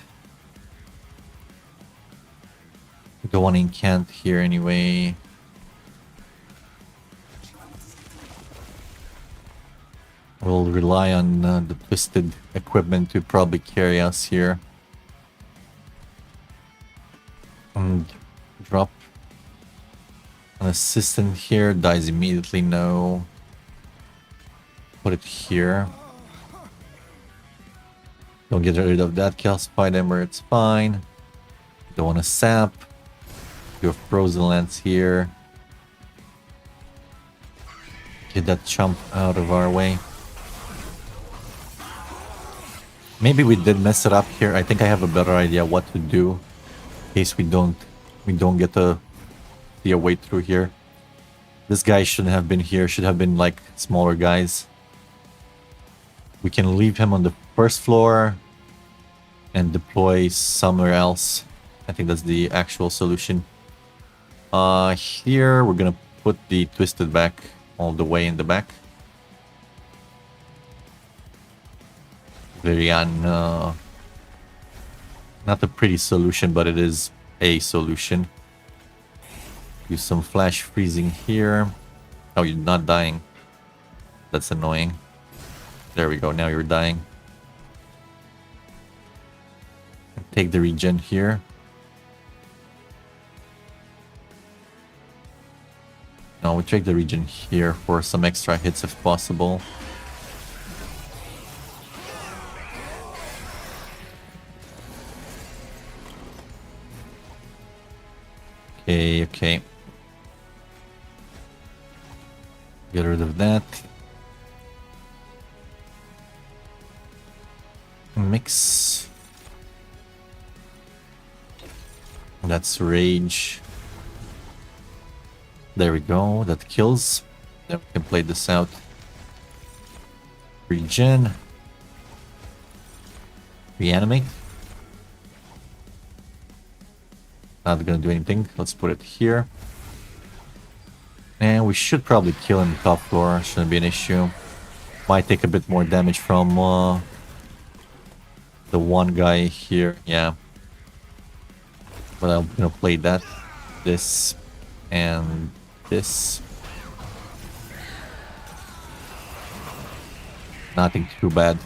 We don't want to incant here anyway. We'll rely on the twisted equipment to probably carry us here. And drop an assistant here, dies immediately, no. Put it here. Don't get rid of that calcified ember, it's fine. Don't want to sap. Do a frozen lance here. Get that chump out of our way. Maybe we did mess it up here. I think I have a better idea what to do in case we don't get to see a way through here. This guy shouldn't have been here. Should have been like smaller guys. We can leave him on the first floor and deploy somewhere else. I think that's the actual solution. Here we're gonna put the twisted back all the way in the back. Very not a pretty solution, but it is a solution. Use some flash freezing here. Oh, you're not dying. That's annoying. There we go, now you're dying. Take the regen here. Now we take the regen here for some extra hits if possible. Okay. Get rid of that. Mix. That's rage. There we go. That kills. Then we can play this out. Regen. Reanimate. Not gonna do anything. Let's put it here. And we should probably kill him top floor. Shouldn't be an issue. Might take a bit more damage from the one guy here. Yeah. But I'm gonna play that. This. And this. Nothing too bad.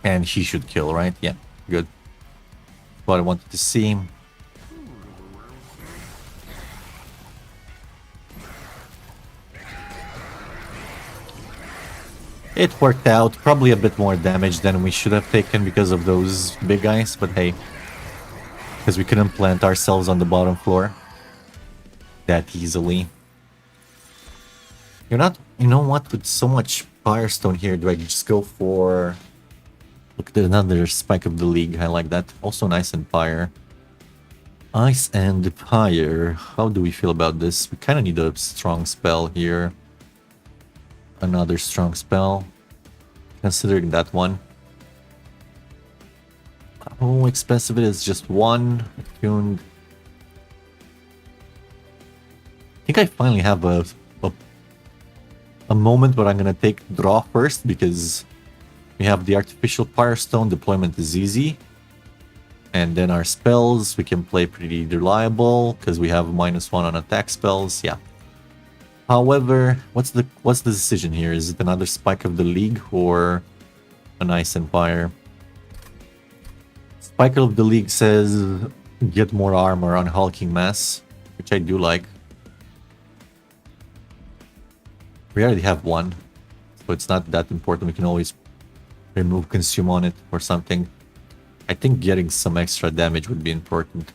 And he should kill, right? Yeah. Good. What I wanted to see. It worked out. Probably a bit more damage than we should have taken because of those big guys, but hey. Because we couldn't plant ourselves on the bottom floor that easily. You're not... You know what? With so much Firestone here, do I just go for... Look at another Spike of the League. I like that. Also nice and fire. Ice and fire. How do we feel about this? We kind of need a strong spell here. Another strong spell. Considering that one. How expensive it is? Just one. Attuned. I think I finally have a moment where I'm gonna take draw first because we have the artificial Firestone. Deployment is easy. And then our spells, we can play pretty reliable because we have -1 on attack spells. Yeah. However, what's the decision here? Is it another Spike of the League or an Ice Empire? Spike of the League says get more armor on Hulking Mass, which I do like. We already have one, so it's not that important. We can always remove Consume on it or something. I think getting some extra damage would be important.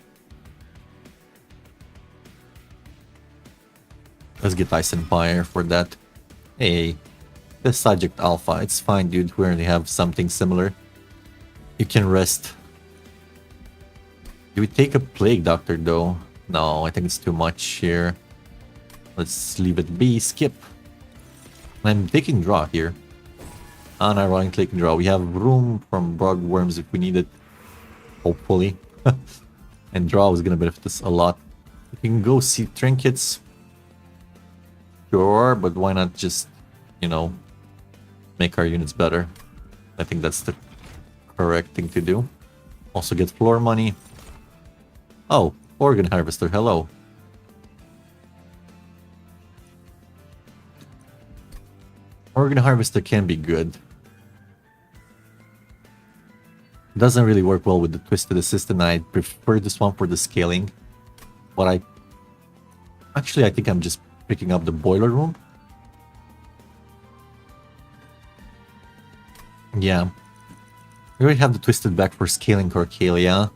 Let's get Ice Empire for that. Hey, the Subject Alpha. It's fine, dude. We already have something similar. You can rest. Do we take a Plague Doctor, though? No, I think it's too much here. Let's leave it be. Skip. I'm taking draw here. Unironically taking draw. We have room from Bog Worms if we need it. Hopefully. And draw is going to benefit us a lot. We can go see Trinkets. Sure, but why not just, you know, make our units better? I think that's the correct thing to do. Also get floor money. Oh, Organ Harvester, hello. Organ Harvester can be good. Doesn't really work well with the Twisted Assistant. I prefer this one for the scaling. But I think I'm just picking up the Boiler Room. Yeah. We already have the Twisted back for scaling Corcalia.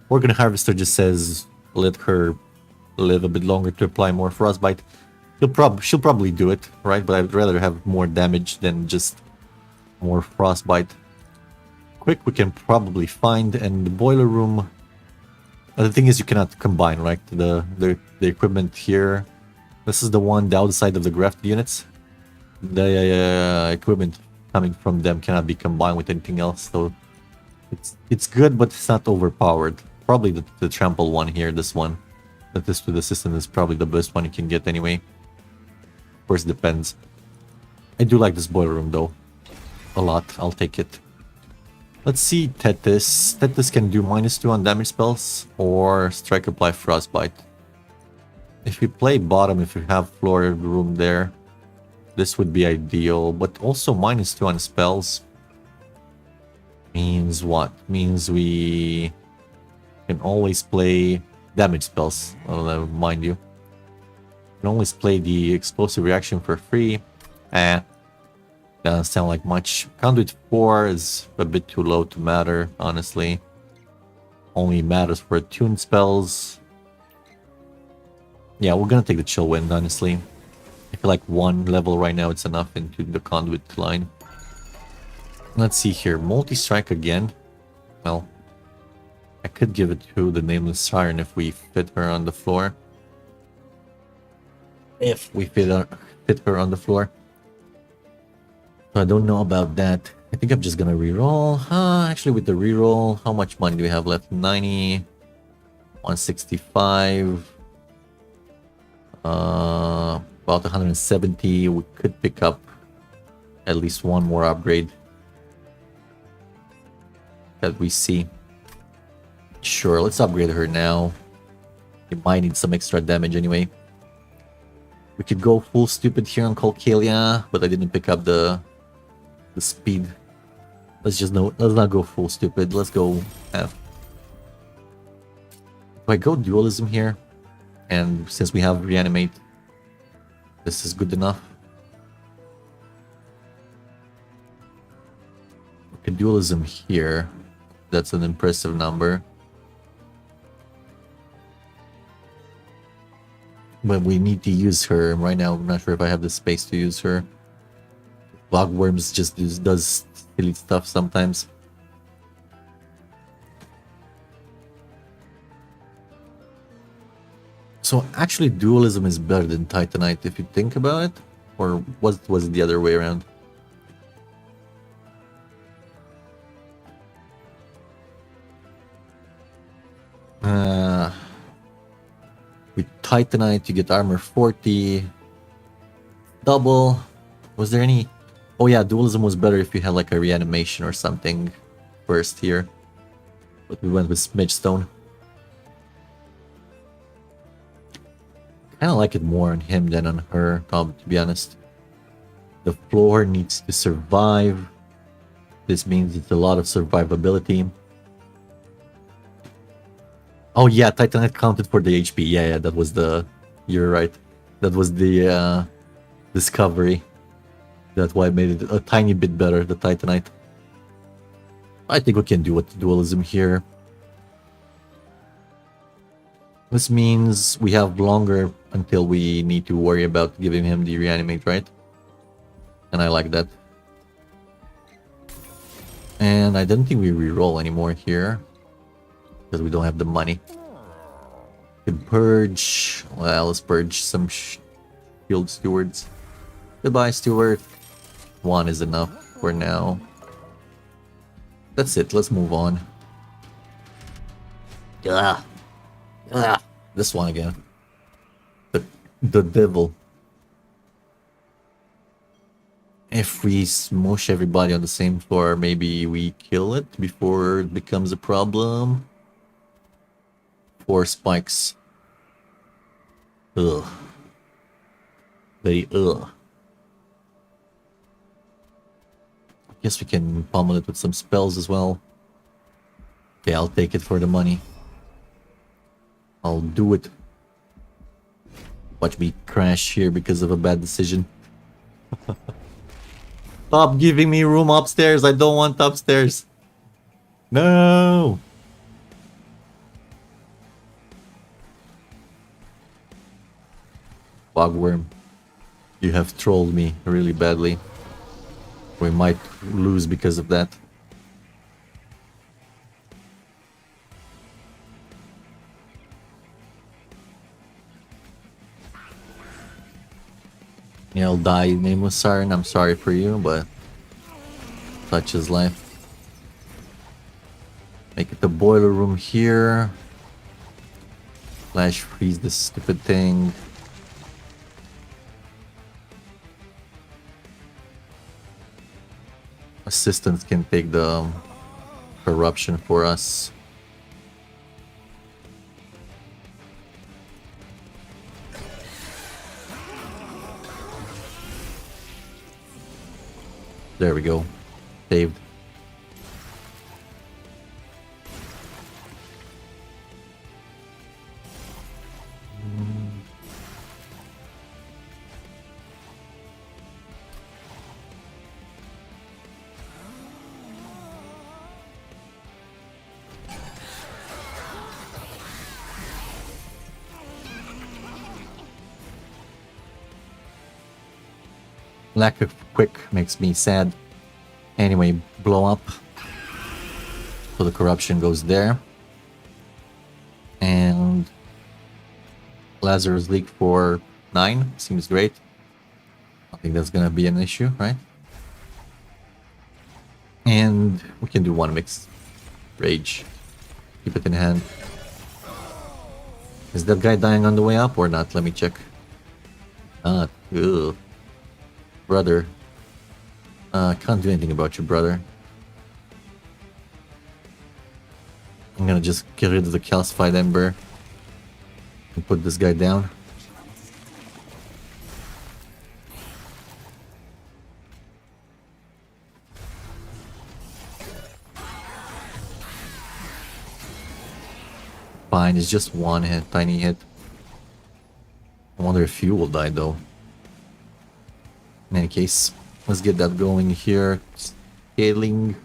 Organ Harvester just says let her live a bit longer to apply more Frostbite. She'll probably do it, right? But I'd rather have more damage than just more Frostbite. Quick we can probably find, and the Boiler Room. The thing is you cannot combine, right? The equipment here. This is the one, the outside of the grafted units. The equipment coming from them cannot be combined with anything else, so it's good, but it's not overpowered. Probably the trample one here, this one. That this to the system is probably the best one you can get anyway. Of course, it depends. I do like this Boiler Room though. A lot. I'll take it. Let's see Tethys. Tethys can do -2 on damage spells or strike apply Frostbite. If we play bottom, if we have floor room there, this would be ideal. But also -2 on spells means what? Means we can always play damage spells. I'll mind you. You can always play the explosive reaction for free. Doesn't sound like much. Conduit 4 is a bit too low to matter, honestly. Only matters for attuned spells. Yeah, we're gonna take the Chill Wind, honestly. I feel like 1 level right now, it's enough into the Conduit line. Let's see here. Multi-strike again. Well, I could give it to the Nameless Siren if we fit her on the floor. If we fit her on the floor. So I don't know about that. I think I'm just gonna reroll. Actually, with the reroll, how much money do we have left? 90, 165, about 170. We could pick up at least one more upgrade that we see. Sure, let's upgrade her now. We might need some extra damage anyway. We could go full stupid here on Colcalia, but I didn't pick up the speed. Let's not go full stupid. Let's go half. If I go dualism here, and since we have reanimate, this is good enough. Okay, dualism here. That's an impressive number. But we need to use her right now. I'm not sure if I have the space to use her. Bogworms just does silly stuff sometimes. So actually dualism is better than Titanite if you think about it? Or was it the other way around? With Titanite you get armor 40. Double. Was there any... Oh yeah, dualism was better if you had like a reanimation or something first here. But we went with Smidge Stone. Kinda like it more on him than on her, to be honest. The floor needs to survive. This means it's a lot of survivability. Oh yeah, Titanite counted for the HP. Yeah, that was the... You're right. That was the discovery. That's why I made it a tiny bit better, the Titanite. I think we can do with the dualism here. This means we have longer until we need to worry about giving him the reanimate, right? And I like that. And I don't think we reroll anymore here. Because we don't have the money. We could purge. Well, let's purge some shield stewards. Goodbye, steward. One is enough for now. That's it, let's move on. Ugh. Ugh. This one again. The devil. If we smush everybody on the same floor, maybe we kill it before it becomes a problem. 4 spikes. Ugh. Very ugh. Guess we can pummel it with some spells as well. Okay, I'll take it for the money. I'll do it. Watch me crash here because of a bad decision. Stop giving me room upstairs. I don't want upstairs. No. Bogworm, you have trolled me really badly. We might lose because of that. Yeah, I'll die, Nameless Siren. I'm sorry for you, but such is life. Make it the boiler room here. Flash freeze this stupid thing. Assistants can take the corruption for us. There we go. Saved. Lack of quick makes me sad. Anyway, blow up. So the corruption goes there. And Lazarus leak for 9. Seems great. I think that's gonna be an issue, right? And we can do one mix. Rage. Keep it in hand. Is that guy dying on the way up or not? Let me check. Ugh. Brother. Can't do anything about you, brother. I'm gonna just get rid of the calcified ember and put this guy down. Fine, it's just one hit, tiny hit. I wonder if you will die though. In any case, let's get that going here. Scaling.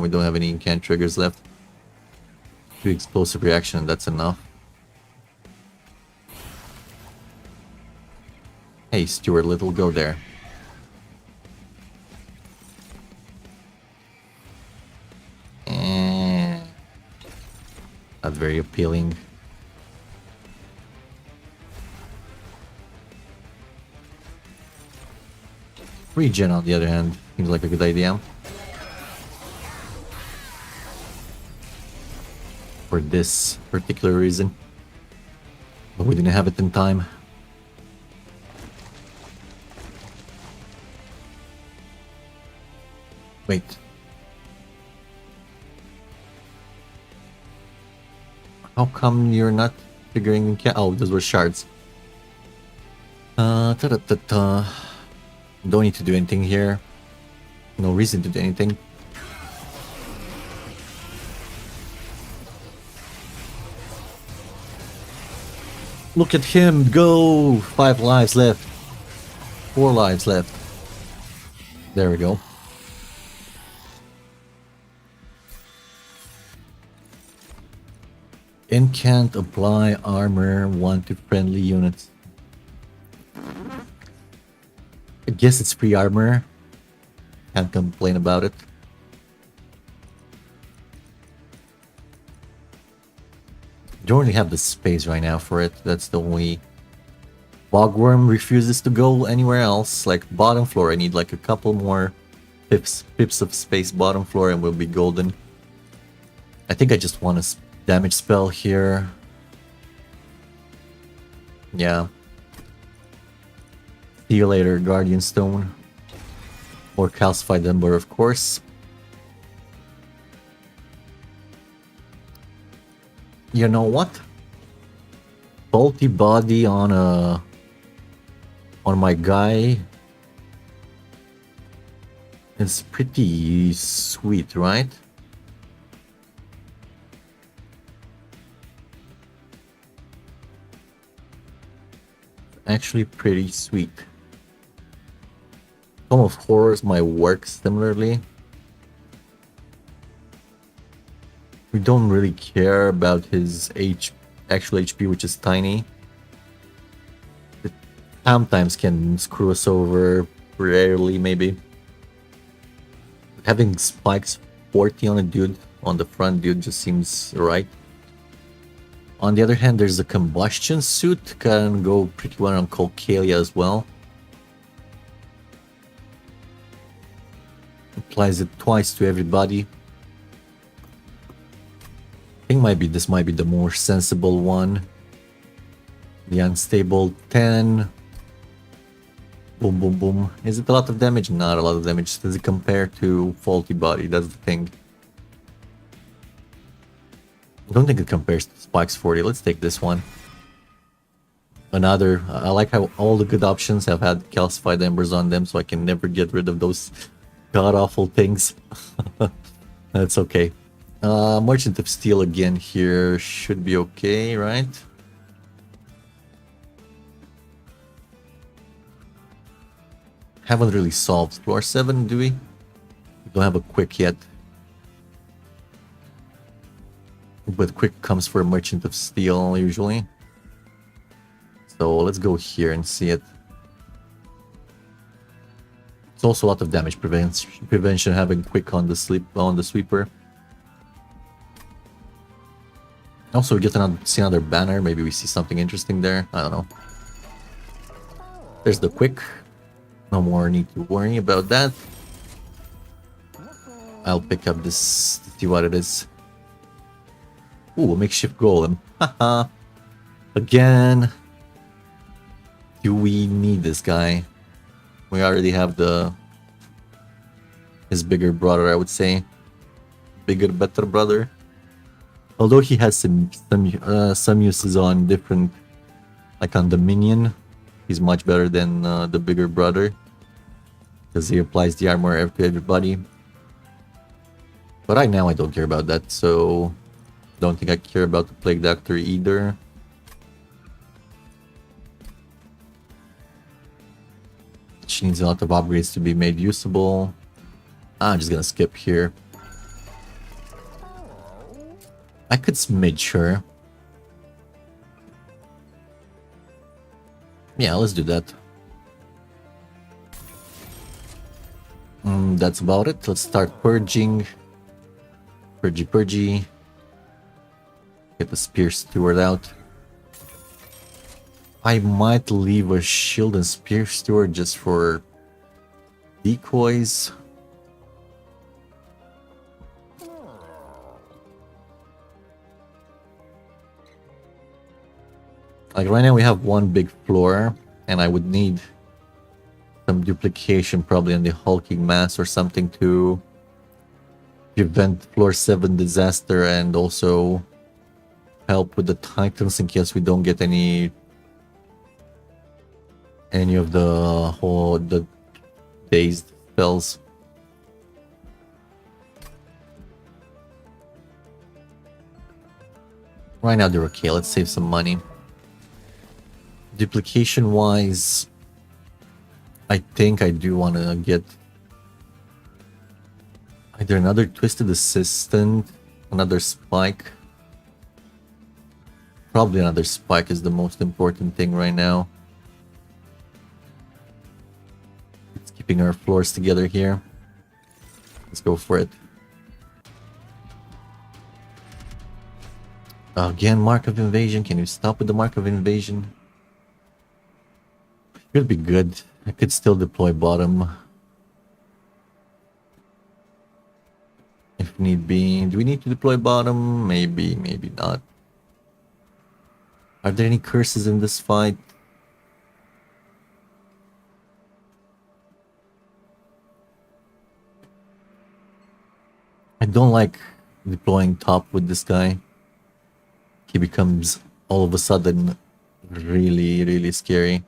We don't have any incant triggers left. 2 explosive reaction, that's enough. Hey, Stuart Little, go there. Not very appealing. Regen, on the other hand, seems like a good idea. For this particular reason. But we didn't have it in time. Wait. How come you're not figuring? Oh, those were shards. Ta-da-ta-ta. Don't need to do anything here. No reason to do anything. Look at him go! 5 lives left. 4 lives left. There we go. Incant apply armor 1 to friendly units. I guess it's free armor. Can't complain about it. Don't really have the space right now for it. That's the only... Bogworm refuses to go anywhere else. Like bottom floor, I need like a couple more pips of space bottom floor and we'll be golden. I think I just want a damage spell here. Yeah. See you later, Guardian Stone. Or Calcified Ember, of course. You know what? Faulty body on my guy is pretty sweet, right? Actually pretty sweet. Some of Horrors might work similarly. We don't really care about his actual HP, which is tiny. It sometimes can screw us over, rarely maybe. Having spikes 40 on a dude, on the front dude, just seems right. On the other hand, there's a combustion suit, can go pretty well on Colcalia as well. Applies it twice to everybody. I think this might be the more sensible one. The unstable 10. Boom, boom, boom. Is it a lot of damage? Not a lot of damage. Does it compare to faulty body? That's the thing. I don't think it compares to Spikes 40. Let's take this one. Another. I like how all the good options have had calcified embers on them, so I can never get rid of those god-awful things. That's okay. Merchant of Steel again here should be okay, right? Haven't really solved floor 7, do we? We don't have a quick yet. But quick comes for Merchant of Steel usually. So let's go here and see it. It's also a lot of damage prevention having quick on the sweeper. Also, we get see another banner. Maybe we see something interesting there. I don't know. There's the quick. No more need to worry about that. I'll pick up this to see what it is. Ooh, a makeshift golem. Haha. Again. Do we need this guy? We already have his bigger brother, I would say. Bigger, better brother. Although he has some uses on different, like on the minion, he's much better than the bigger brother because he applies the armor to everybody. But right now I don't care about that, so don't think I care about the Plague Doctor either. She needs a lot of upgrades to be made usable. I'm just gonna skip here. I could smidge her. Yeah, let's do that. That's about it. Let's start purging. Purgy. Get the Spear Steward out. I might leave a Shield and Spear Steward just for decoys. Like right now we have one big floor and I would need some duplication probably on the hulking mass or something to prevent floor 7 disaster and also help with the Titans in case we don't get any of the dazed spells. Right now they're okay. Let's save some money. Duplication wise, I think I do want to get either another Twisted Assistant, another Spike. Probably another Spike is the most important thing right now. It's keeping our floors together here. Let's go for it. Again, Mark of Invasion. Can you stop with the Mark of Invasion? Should be good. I could still deploy bottom. If need be. Do we need to deploy bottom? Maybe, maybe not. Are there any curses in this fight? I don't like deploying top with this guy. He becomes all of a sudden really, really scary.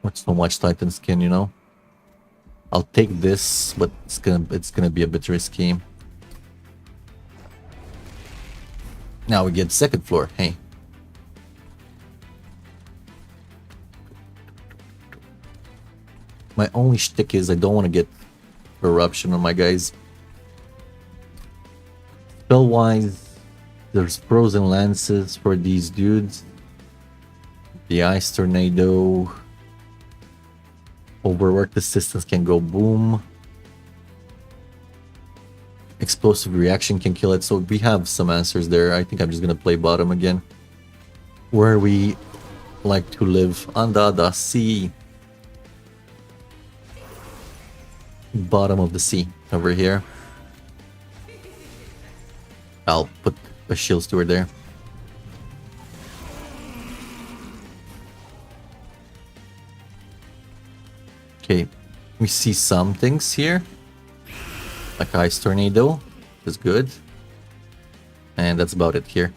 Not so much Titan skin, you know. I'll take this, but it's gonna be a bit risky. Now we get second floor. Hey. My only shtick is I don't want to get corruption on my guys. Spell wise, there's frozen lances for these dudes. The ice tornado. Overworked assistance can go boom. Explosive reaction can kill it. So we have some answers there. I think I'm just gonna play bottom again. Where we like to live under the sea. Bottom of the sea over here. I'll put a shield steward there. Okay, we see some things here. Like ice tornado is good. And that's about it here.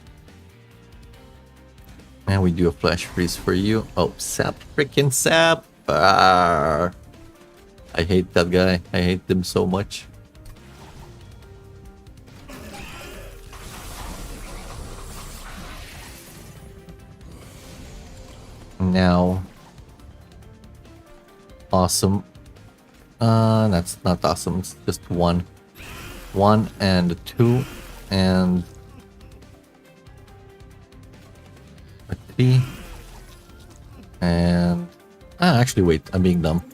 And we do a flash freeze for you. Oh, sap, freaking sap. I hate that guy. I hate them so much. Now, awesome. That's not awesome. It's just one and two and a three and actually wait, I'm being dumb.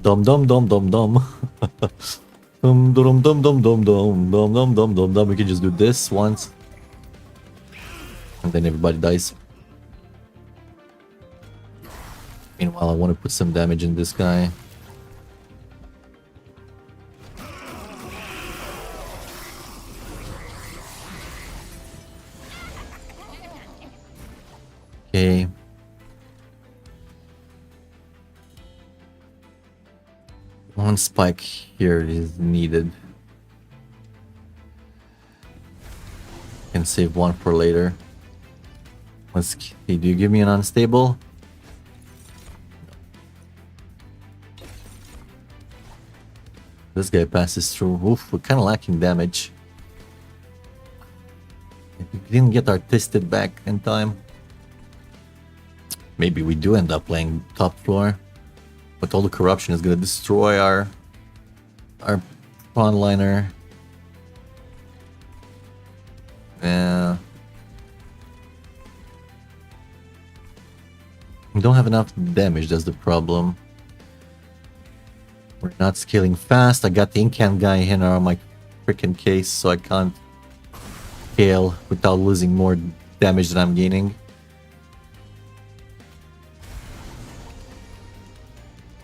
Dum dum dum dum dum. Dum dum dum dum dum dum dum dum dum dum dum. We can just do this once, and then everybody dies. Meanwhile, I want to put some damage in this guy. Okay. One spike here is needed. Can save one for later. Let's see, do you give me an unstable? This guy passes through. Oof, we're kind of lacking damage. We didn't get our Twisted back in time. Maybe we do end up playing top floor. But all the corruption is going to destroy our frontliner. Yeah. We don't have enough damage, that's the problem. We're not scaling fast. I got the incant guy in on my freaking case, so I can't scale without losing more damage than I'm gaining.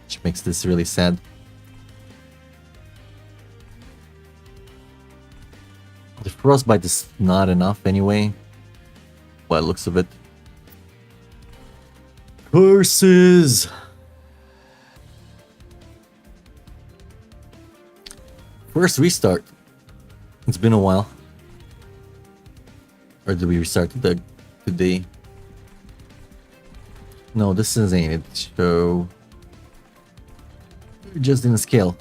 Which makes this really sad. The frostbite is not enough anyway, by the looks of it. Curses! First restart. It's been a while. Or did we restart the today? No, this isn't it. So it just didn't scale.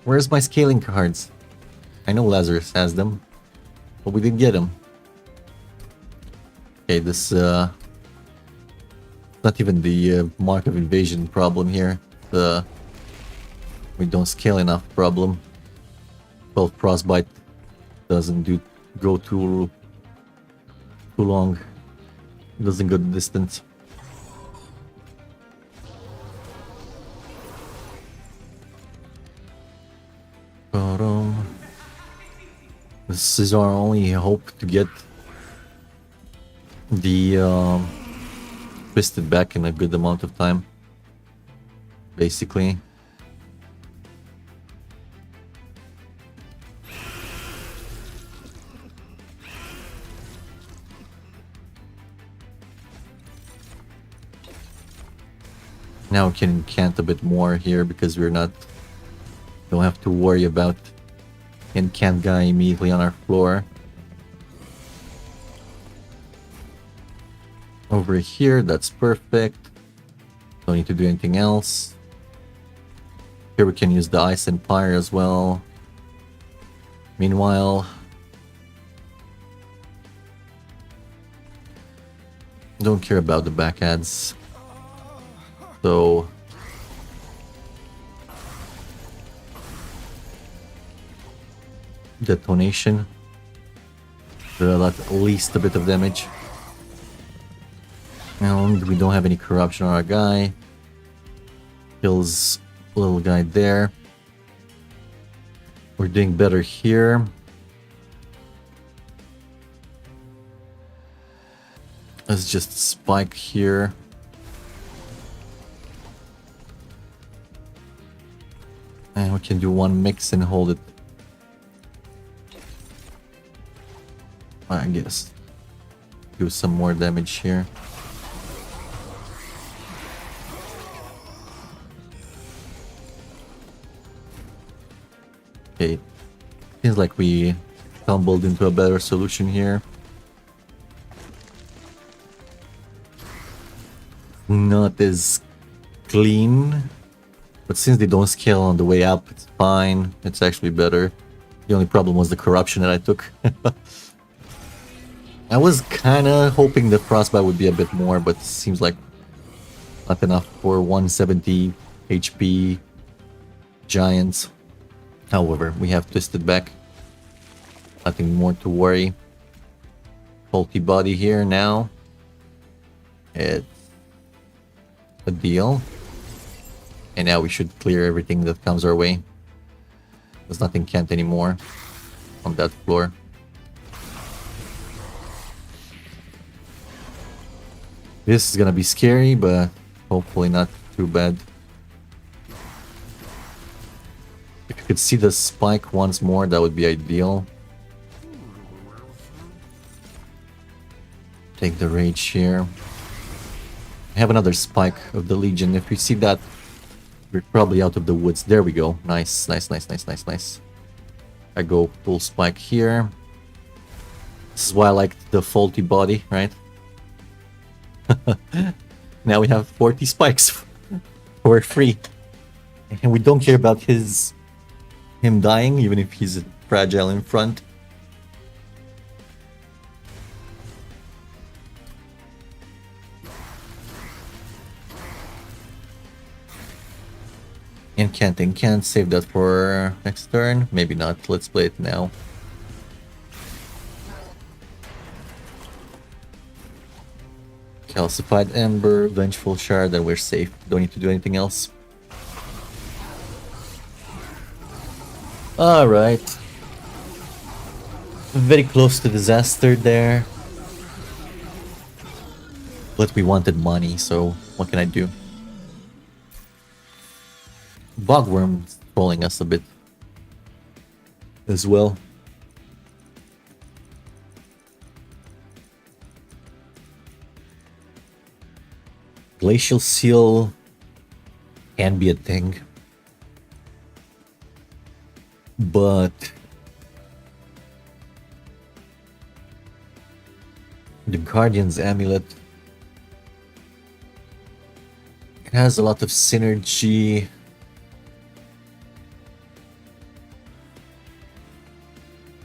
Where's my scaling cards? I know Lazarus has them, but we didn't get them. Okay, this not even the mark of invasion problem here. The we don't scale enough problem. 12 frostbite doesn't go too long. It doesn't go the distance. This is our only hope to get the twisted back in a good amount of time, basically. Now we can incant a bit more here because don't have to worry about incant guy immediately on our floor. Over here, that's perfect. Don't need to do anything else. Here we can use the Ice Empire as well. Meanwhile, don't care about the back ads. So detonation. At least a bit of damage. And we don't have any corruption on our guy. Kills little guy there. We're doing better here. Let's just spike here. And we can do one mix and hold it. I guess. Do some more damage here. Okay. Seems like we stumbled into a better solution here. Not as clean. But since they don't scale on the way up, it's fine. It's actually better. The only problem was the corruption that I took. I was kind of hoping the frostbite would be a bit more, but it seems like not enough for 170 HP giants. However, we have twisted back. Nothing more to worry. Faulty body here now. It's a deal. And now we should clear everything that comes our way. There's nothing can't anymore on that floor. This is gonna be scary, but hopefully not too bad. If you could see the spike once more, that would be ideal. Take the rage here. I have another spike of the Legion. If we see that, we're probably out of the woods. There we go. Nice, nice, nice, nice, nice, nice. I go full spike here. This is why I like the faulty body, right? Now we have 40 spikes for free. And we don't care about him dying, even if he's fragile in front. Can't save that for next turn. Maybe not. Let's play it now. Calcified Ember, Vengeful Shard, and we're safe. Don't need to do anything else. Alright. Very close to disaster there. But we wanted money, so what can I do? Bogworm's trolling us a bit as well. Glacial Seal can be a thing. But the Guardian's Amulet, it has a lot of synergy.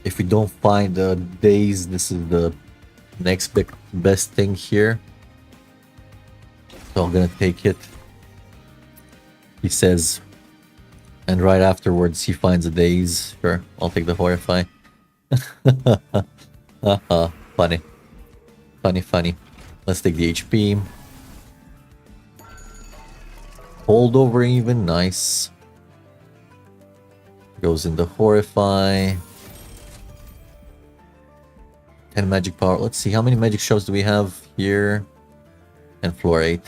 If we don't find the days, this is the next best thing here. So I'm gonna take it. He says, and right afterwards he finds the days. Sure, I'll take the Horrify. Funny. Funny. Let's take the HP. Hold over even, nice. Goes in the Horrify. 10 magic power. Let's see, how many magic shows do we have here? And floor 8.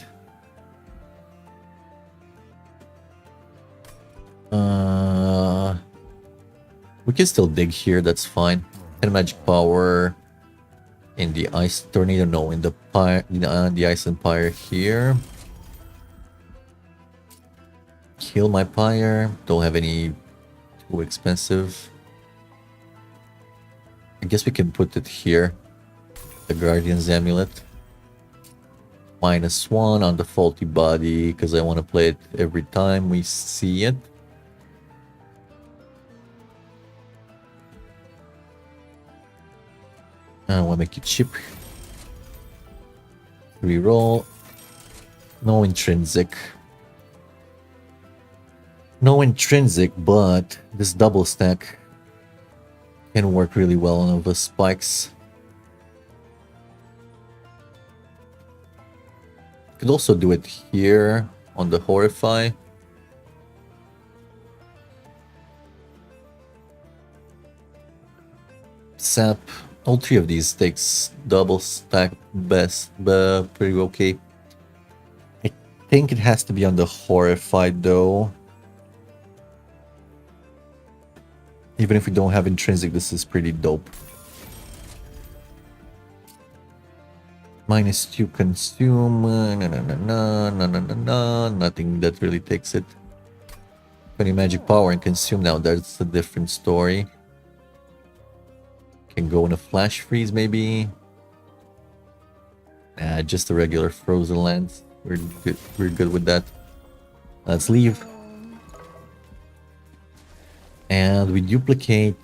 We can still dig here, that's fine. 10 magic power in the Ice Tornado, no, in the the Ice Empire here. Kill my Pyre, don't have any too expensive. I guess we can put it here. The Guardian's Amulet. -1 on the faulty body, because I want to play it every time we see it. I want to make it cheap. Reroll. No intrinsic. No intrinsic, but this double stack can work really well on the spikes. Could also do it here on the Horrify. Sap. All three of these takes double stack best, but pretty okay. I think it has to be on the Horrify though. Even if we don't have intrinsic, this is pretty dope. -2 consume. Nothing that really takes it. 20 magic power and consume now. That's a different story. Can go in a flash freeze maybe. Nah, just a regular frozen lance. We're good with that. Let's leave. And we duplicate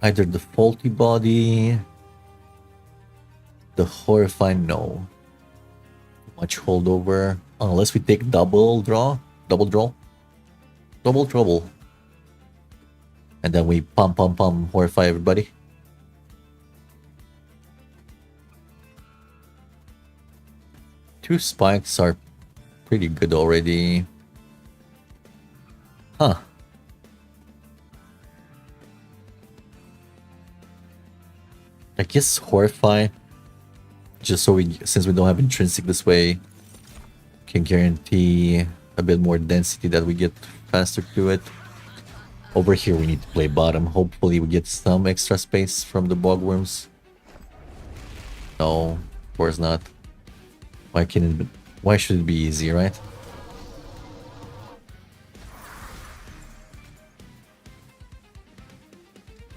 either the faulty body, the Horrify, no. Much holdover. Unless we take double draw. Double trouble. And then we pump, Horrify everybody. Two spikes are pretty good already. Huh. I guess Horrify, just so since we don't have intrinsic this way, can guarantee a bit more density that we get faster to it. Over here we need to play bottom. Hopefully we get some extra space from the bogworms. No, of course not. Why should it be easy, right?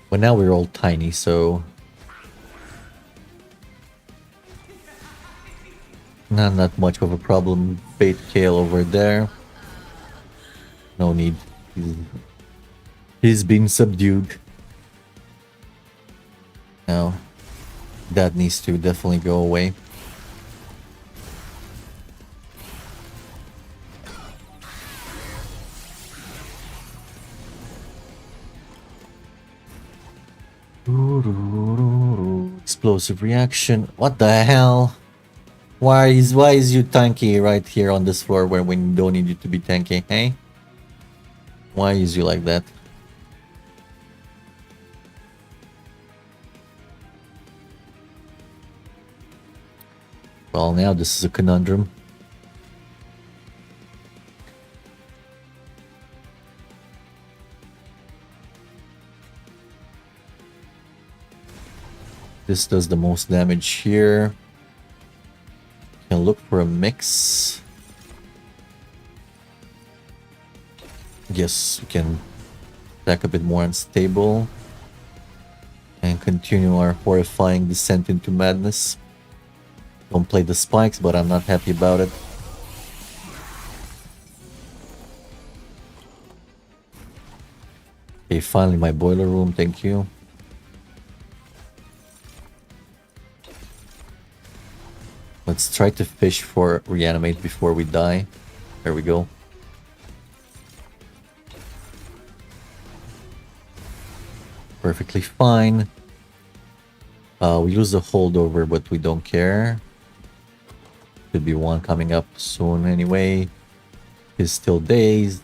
But now we're all tiny, so not much of a problem. Bait Kale over there. No need. He's been subdued. Now, that needs to definitely go away. Explosive reaction. What the hell? Why is you tanky right here on this floor where we don't need you to be tanky, hey? Why is you like that? Well, now this is a conundrum. This does the most damage here. Can look for a mix. Yes, we can Attack a bit more unstable. And continue our horrifying descent into madness. Don't play the spikes, but I'm not happy about it. Okay, finally my boiler room, thank you. Let's try to fish for reanimate before we die. There we go. Perfectly fine. We lose the holdover, but we don't care. Could be one coming up soon anyway. He's still dazed.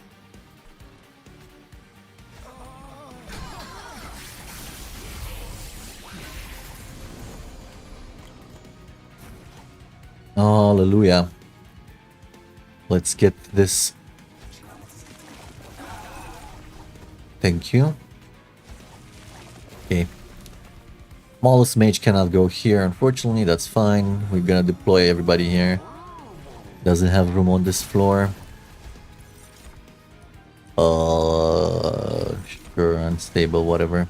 Hallelujah. Let's get this. Thank you. Okay. Smallest mage cannot go here, unfortunately. That's fine. We're gonna deploy everybody here. Doesn't have room on this floor. Sure, unstable, whatever.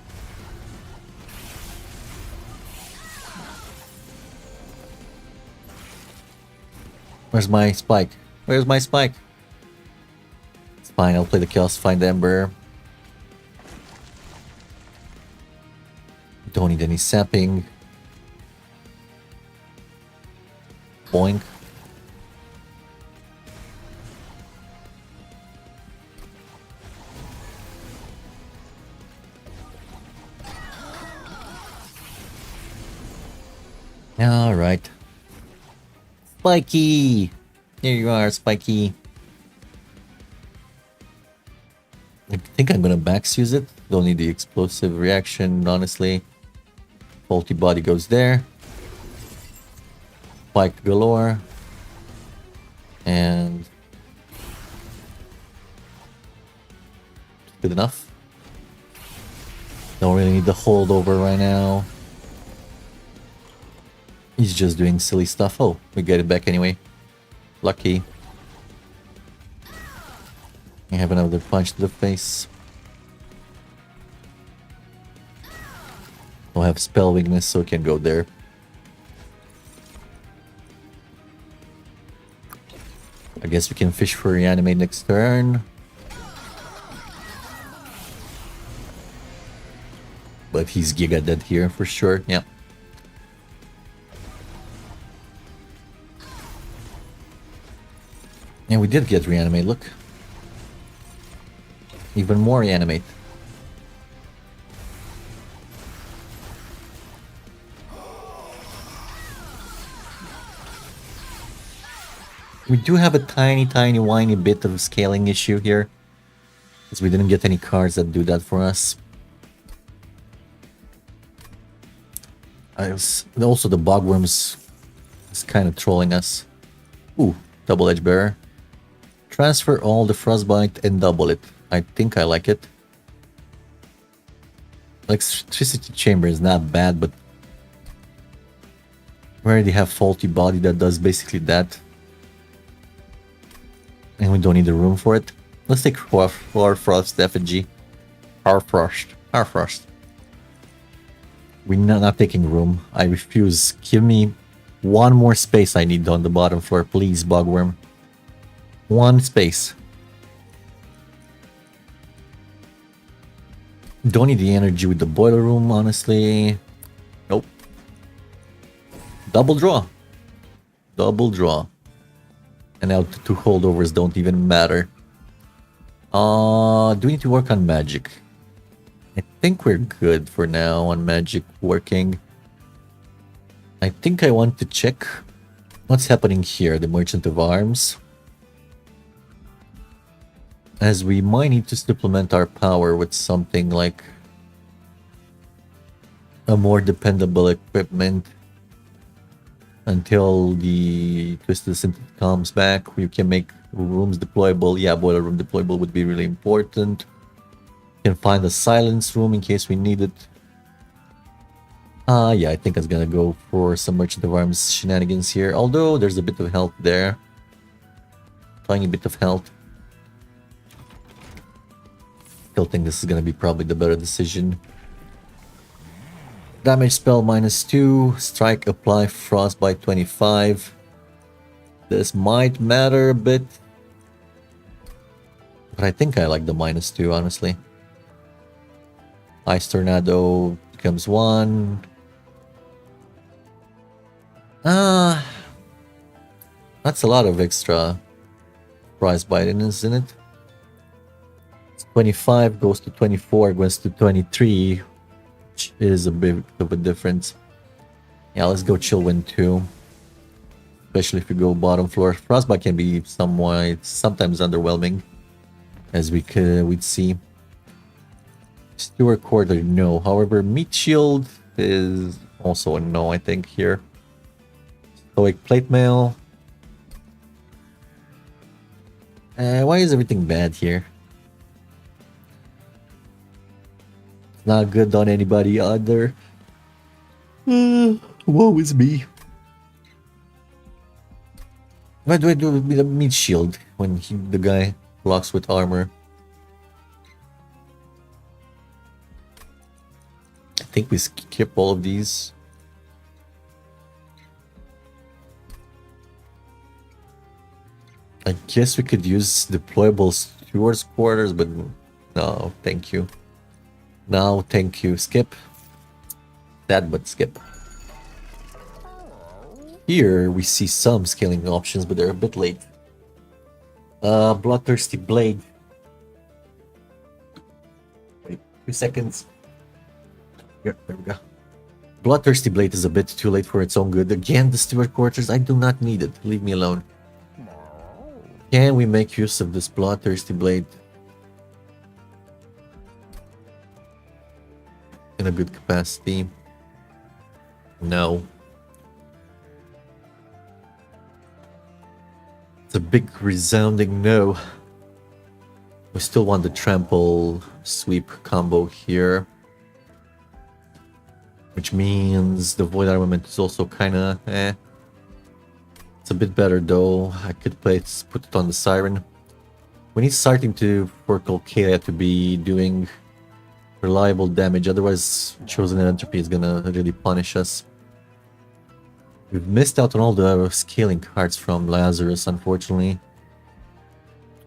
Where's my spike? Where's my spike? It's fine, I'll play the Chaos Find Ember. Don't need any sapping. Boink. Alright. Spiky! Here you are, Spiky. I think I'm gonna max use it. Don't need the explosive reaction, honestly. Faulty body goes there. Spike galore. And... good enough. Don't really need the holdover right now. He's just doing silly stuff. Oh, we get it back anyway. Lucky. I have another punch to the face. I'll have spell weakness, so we can go there. I guess we can fish for reanimate next turn. But he's giga dead here for sure, yeah. And we did get reanimate, look. Even more reanimate. We do have a tiny whiny bit of scaling issue here. Because we didn't get any cards that do that for us. Also the bogworms is kind of trolling us. Ooh, double edge bearer. Transfer all the frostbite and double it. I think I like it. Electricity chamber is not bad, but we already have faulty body that does basically that. And we don't need the room for it. Let's take Hoarfrost effigy. Hoarfrost. We're not taking room. I refuse. Give me one more space I need on the bottom floor, please, Bogworm. One space. Don't need the energy with the boiler room, honestly. Nope. Double draw. Double draw. And now the two holdovers don't even matter. Do we need to work on magic? I think we're good for now on magic working. I think I want to check what's happening here, the Merchant of Arms. As we might need to supplement our power with something like a more dependable equipment. Until the Twisted Synthesis comes back, we can make rooms deployable. Yeah, boiler room deployable would be really important. Can find a silence room in case we need it. Yeah, I think I was gonna go for some Merchant of Arms shenanigans here. Although there's a bit of health there. Tiny bit of health. Still think this is gonna be probably the better decision. Damage spell -2, strike apply frostbite 25. This might matter a bit. But I think I like the -2, honestly. Ice Tornado becomes 1. That's a lot of extra frostbite, isn't it? 25 goes to 24, goes to 23, which is a bit of a difference. Yeah, let's go chill wind 2. Especially if you go bottom floor. Frostbite can be sometimes underwhelming, as we'd see. Steward Quarter, no. However, Meat Shield is also a no, I think, here. Stoic Plate Mail. Why is everything bad here? Not good on anybody other. Woe is me. Why do I do with a meat shield when the guy blocks with armor? I think we skip all of these. I guess we could use deployable Steward's Quarters, but no, thank you. No, thank you. Skip. Sad, but skip. Here we see some scaling options, but they're a bit late. Bloodthirsty Blade. Wait, 2 seconds. Here, there we go. Bloodthirsty Blade is a bit too late for its own good. Again, the Steward Quarters, I do not need it. Leave me alone. Can we make use of this Bloodthirsty Blade in a good capacity? No. It's a big resounding no. We still want the trample sweep combo here, which means the void armament is also kind of It's a bit better though. I could put it on the siren. We need starting to for Colcalia to be doing reliable damage, otherwise Chosen Entropy is gonna really punish us. We've missed out on all the scaling cards from Lazarus, unfortunately.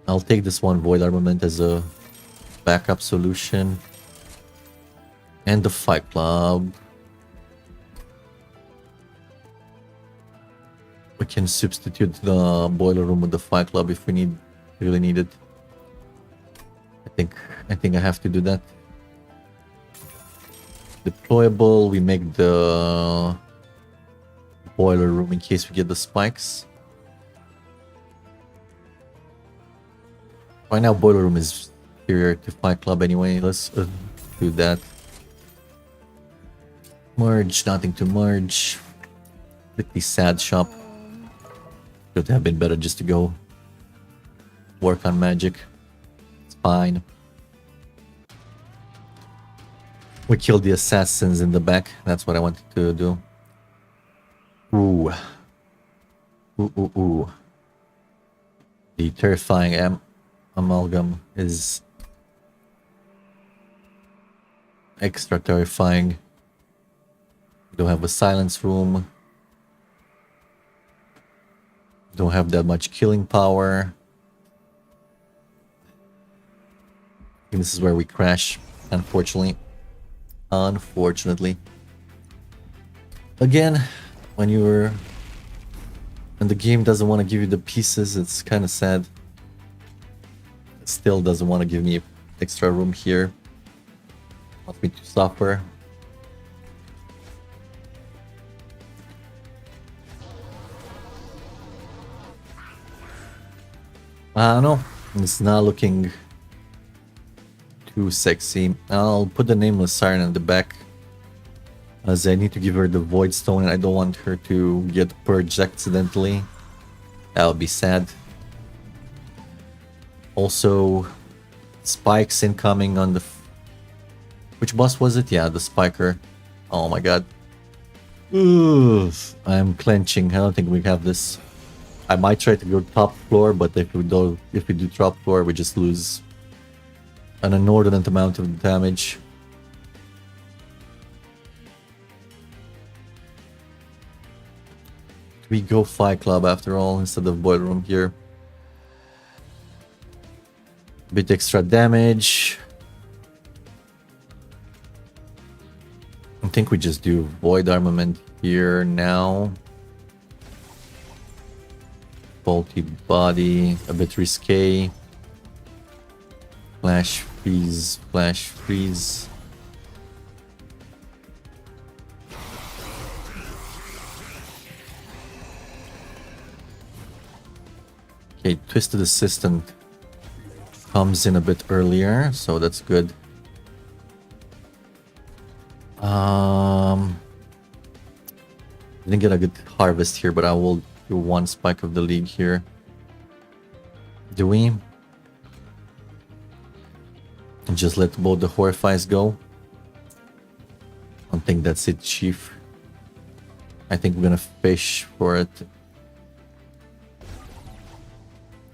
I'll take this one Void Armament as a backup solution. And the Fight Club. We can substitute the Boiler Room with the Fight Club if we really need it. I think I have to do that. Deployable, we make the Boiler Room in case we get the spikes. Right now, Boiler Room is superior to Fight Club anyway. Let's do that. Merge, nothing to merge. Pretty sad shop. Could have been better just to go work on magic. It's fine. We killed the assassins in the back. That's what I wanted to do. Ooh. Ooh. The terrifying amalgam is extra terrifying. Don't have a silence room. Don't have that much killing power. I think this is where we crash, unfortunately. Again, when the game doesn't want to give you the pieces, it's kind of sad. It still doesn't want to give me extra room here. Wants me to suffer. I don't know. It's not looking too sexy. I'll put the Nameless Siren on the back, as I need to give her the Void Stone and I don't want her to get purged accidentally. That would be sad. Also, spikes incoming on the... Which boss was it? Yeah, the Spiker. Oh my god. Ugh. I'm clenching. I don't think we have this. I might try to go top floor, but if we do top floor, we just lose an inordinate amount of damage. We go Fight Club after all instead of Boiler Room here. Bit extra damage. I think we just do Void Armament here now. Faulty Body, a bit risque. Flash Freeze, Flash Freeze. Okay, Twisted Assistant comes in a bit earlier, so that's good. Didn't get a good harvest here, but I will do one Spike of the League here. Do we? And just let both the Horrifies go. I don't think that's it, Chief. I think we're gonna fish for it.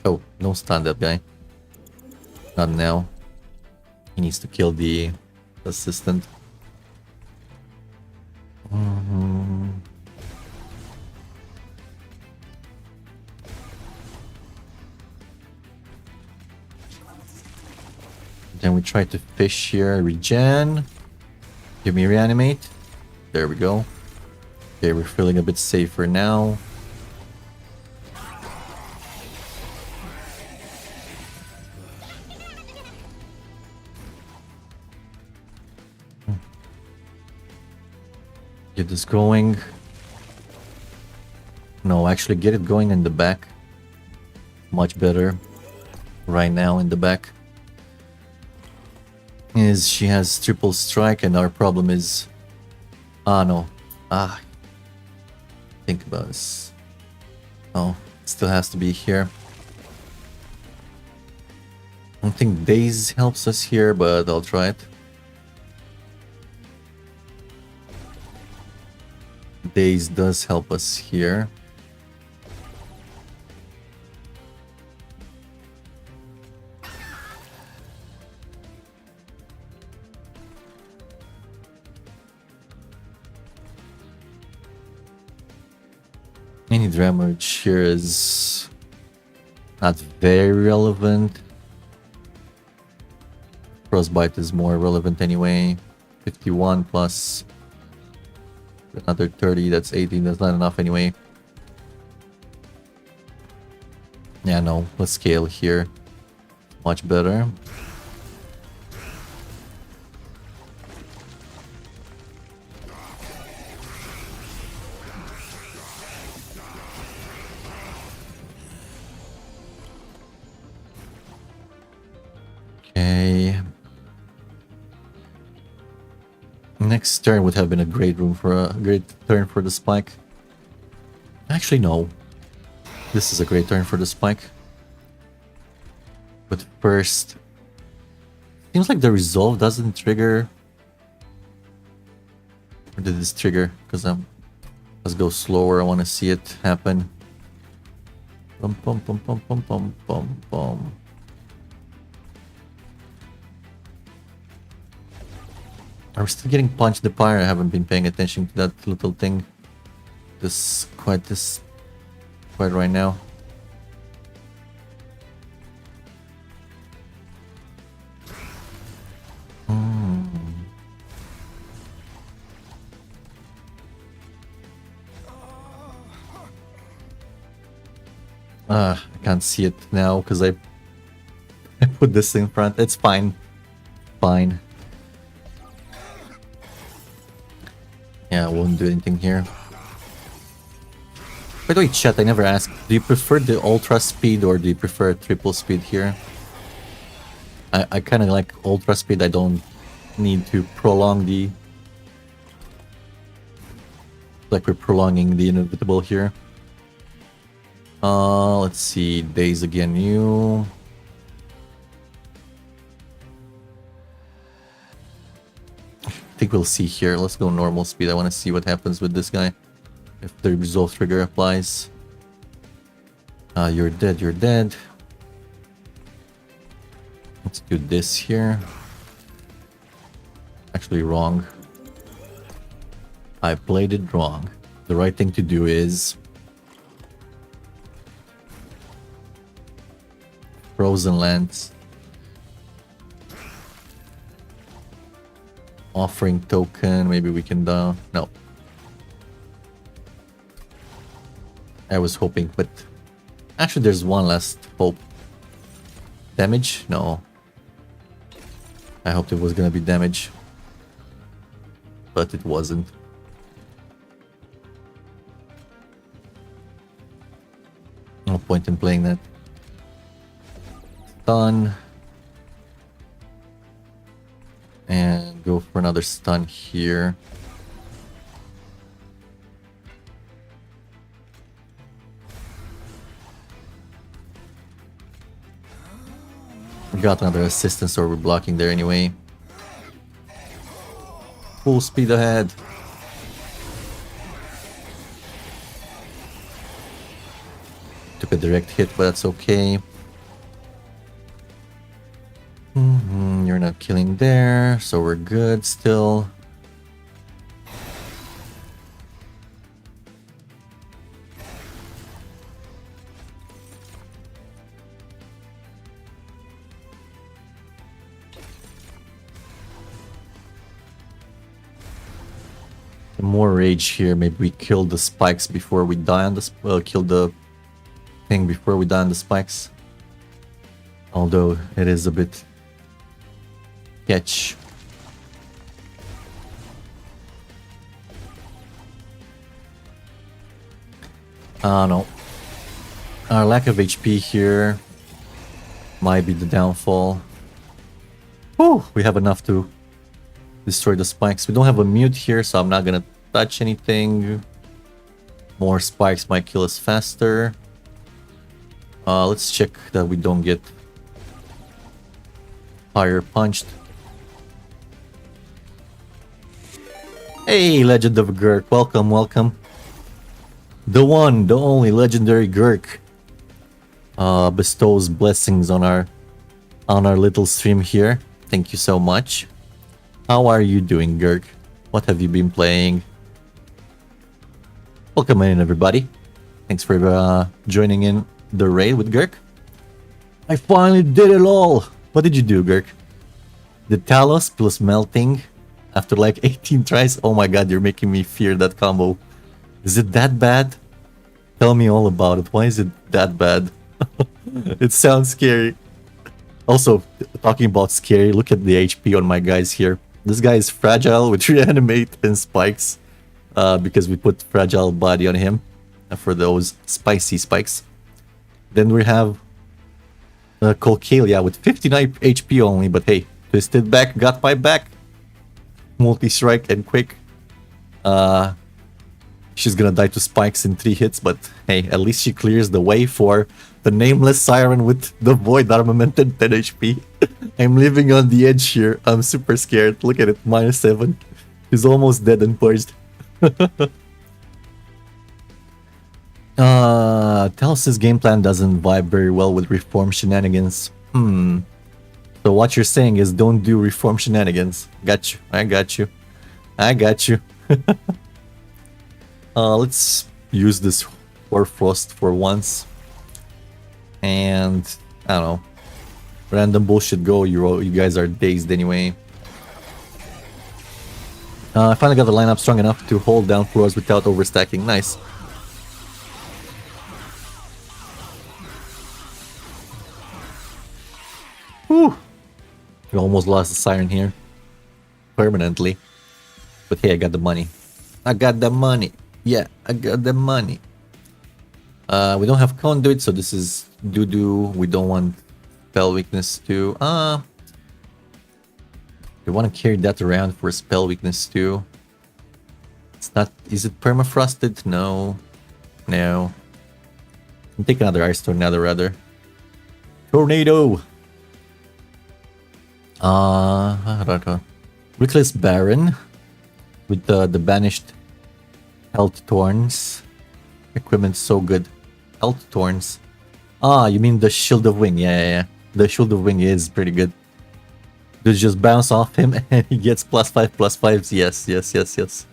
Oh, no stun that guy. Not now. He needs to kill the assistant. Then we try to fish here. Regen. Give me reanimate. There we go. Okay, we're feeling a bit safer now. Get this going. No, actually get it going in the back. Much better. Right now in the back. Is she has triple strike and our problem is... Ah, no. Think about this. Oh, it still has to be here. I don't think Daze helps us here, but I'll try it. Daze does help us here. Any damage here is not very relevant. Frostbite is more relevant anyway. 51 plus another 30, that's 18, that's not enough anyway. Yeah, no, let's scale here. Much better. Okay. Next turn would have been a great turn for the spike. Actually, no. This is a great turn for the spike. But first, seems like the resolve doesn't trigger. Or did this trigger? Because let's go slower. I want to see it happen. Bum bum bum bum bum bum bum bum. Are we still getting punched the pyre? I haven't been paying attention to that little thing. This quite right now. I can't see it now because I put this in front. It's fine. Fine. Yeah, I won't do anything here. By the way, chat, I never asked, do you prefer the ultra speed or do you prefer triple speed here? I kind of like ultra speed. I don't need to prolong the... Like we're prolonging the inevitable here. Let's see, Days again, you... I think we'll see here. Let's go normal speed. I want to see what happens with this guy. If the resolve trigger applies. You're dead, you're dead. Let's do this here. Actually wrong. I played it wrong. The right thing to do is Frozen Lands. Offering token, maybe we can no. I was hoping, but actually there's one last hope. Damage? No. I hoped it was gonna be damage. But it wasn't. No point in playing that. Stun. And go for another stun here. Got another assistance, so we're blocking there anyway. Full speed ahead. Took a direct hit, but that's okay. You're not killing there, so we're good still. More rage here. Maybe we kill the spikes before we die on the kill the thing before we die on the spikes. Although it is a bit sketch. No. Our lack of HP here might be the downfall. Whew, we have enough to destroy the spikes. We don't have a mute here, so I'm not gonna touch anything. More spikes might kill us faster. Let's check that we don't get fire punched. Hey, Legend of Gurk, welcome, welcome. The one, the only legendary Gurk bestows blessings on our little stream here. Thank you so much. How are you doing, Gurk? What have you been playing? Welcome in, everybody. Thanks for joining in the raid with Gurk. I finally did it all! What did you do, Gurk? The Talos plus melting after like 18 tries? Oh my god, you're making me fear that combo. Is it that bad? Tell me all about it. Why is it that bad? It sounds scary. Also, talking about scary, look at the HP on my guys here. This guy is fragile with reanimate and spikes because we put fragile body on him for those spicy spikes. Then we have Colcalia with 59 HP only, but hey, twisted back, got my back. Multi-strike and quick. She's gonna die to spikes in 3 hits, but hey, at least she clears the way for the nameless siren with the void armament and 10 HP. I'm living on the edge here. I'm super scared. Look at it, -7. He's almost dead and purged. Talos' game plan doesn't vibe very well with reform shenanigans. So what you're saying is don't do reform shenanigans. Got you. I got you. I got you. Let's use this Hoarfrost for once. And I don't know. Random bullshit go. You guys are dazed anyway. I finally got the lineup strong enough to hold down floors without overstacking. Nice. Whew. We almost lost the siren here. Permanently. But hey, I got the money. I got the money. Yeah, I got the money. We don't have conduit, so this is doo-doo. We don't want spell weakness too. We want to carry that around for spell weakness too. It's not. Is it permafrosted? No. No. I'll take another ice tornado rather. Tornado! Reckless Baron with the banished Health Thorns. Equipment's so good. Health Thorns. Ah, you mean the Shield of Wind. Yeah. The Shield of Wing is pretty good. Dude just bounce off him and he gets +5/+5s. Yes, yes, yes, yes.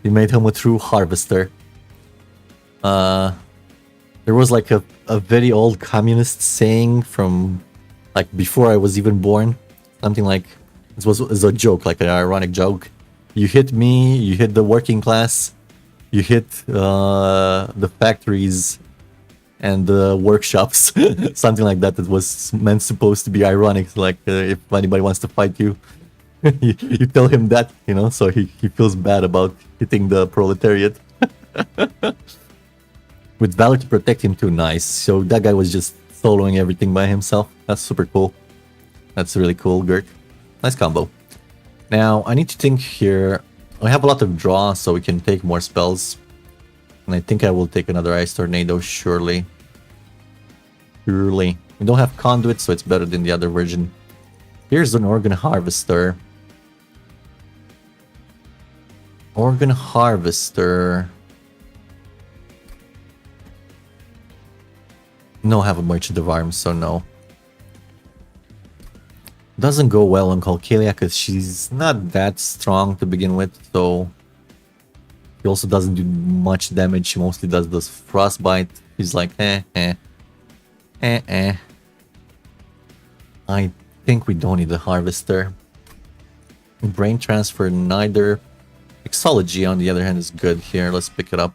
He made him a true harvester. There was like a very old communist saying from like before I was even born. Something like, this was a joke, like an ironic joke. You hit me, you hit the working class, you hit the factories and the workshops. Something like that. That was meant supposed to be ironic. Like if anybody wants to fight you, you tell him that, you know, so he feels bad about hitting the proletariat. With Valor to protect him too, nice. So that guy was just soloing everything by himself. That's super cool. That's really cool, Gert. Nice combo. Now, I need to think here. I have a lot of draw, so we can take more spells. And I think I will take another Ice Tornado, surely. Surely. We don't have Conduit, so it's better than the other version. Here's an Organ Harvester. Organ Harvester. No, I have a Merchant of Arms, so no. Doesn't go well on Calcalia because she's not that strong to begin with, so she also doesn't do much damage. She mostly does this Frostbite. She's like, I think we don't need the Harvester. Brain Transfer, neither. Mixology, on the other hand, is good here. Let's pick it up.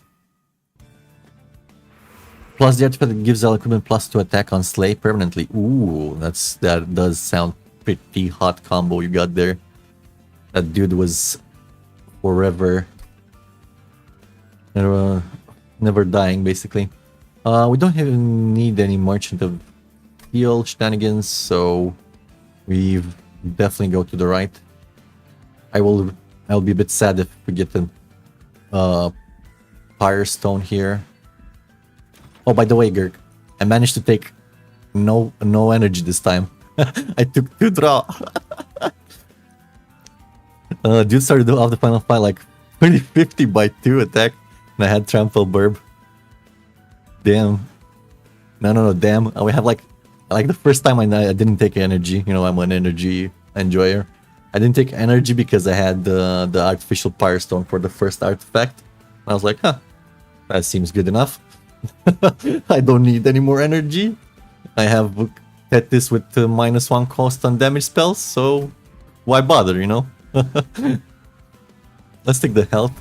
Plus the artifact gives all equipment +2 attack on Slay permanently. Ooh, that does sound pretty hot combo you got there. That dude was forever never dying, basically. We don't even need any Merchant of Steel shenanigans, so we definitely go to the right. I'll be a bit sad if we get the Firestone here. Oh, by the way, Gurk, I managed to take no energy this time. I took 2 draw. Dude started off the final fight like 2050 by 2 attack, and I had Trample Burb. Damn. No, damn. We have like the first time I didn't take energy. You know, I'm an energy enjoyer. I didn't take energy because I had the artificial Firestone for the first artifact. I was like, huh, that seems good enough. I don't need any more energy. I have Tethys with -1 cost on damage spells, so why bother, you know? Let's take the health.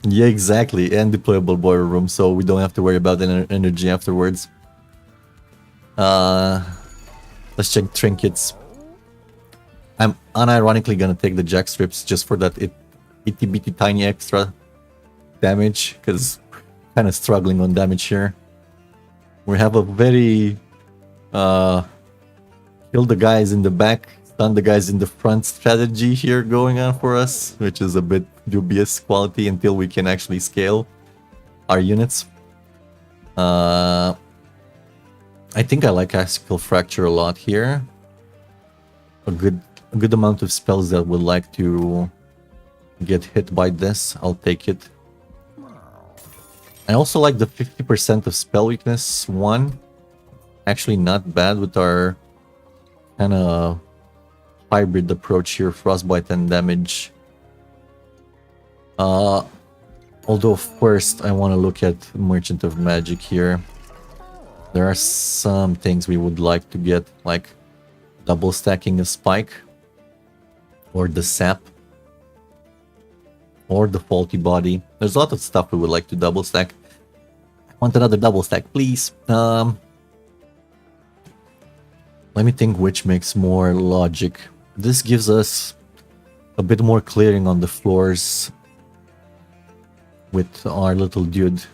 Yeah, exactly, and deployable boiler room, so we don't have to worry about energy afterwards. Let's check trinkets. I'm unironically gonna take the jack strips just for that itty bitty tiny extra damage, because kind of struggling on damage here. We have a very kill the guys in the back, stun the guys in the front strategy here going on for us, which is a bit dubious quality until we can actually scale our units. I think I like Axial Fracture a lot here. A good amount of spells that would like to get hit by this. I'll take it. I also like the 50% of spell weakness one. Actually not bad with our kind of hybrid approach here, Frostbite and damage. Although first I want to look at Merchant of Magic here. There are some things we would like to get, like double stacking a Spike, or the Sap, or the Faulty Body. There's a lot of stuff we would like to double stack. I want another double stack, please. Let me think which makes more logic. This gives us a bit more clearing on the floors with our little dude,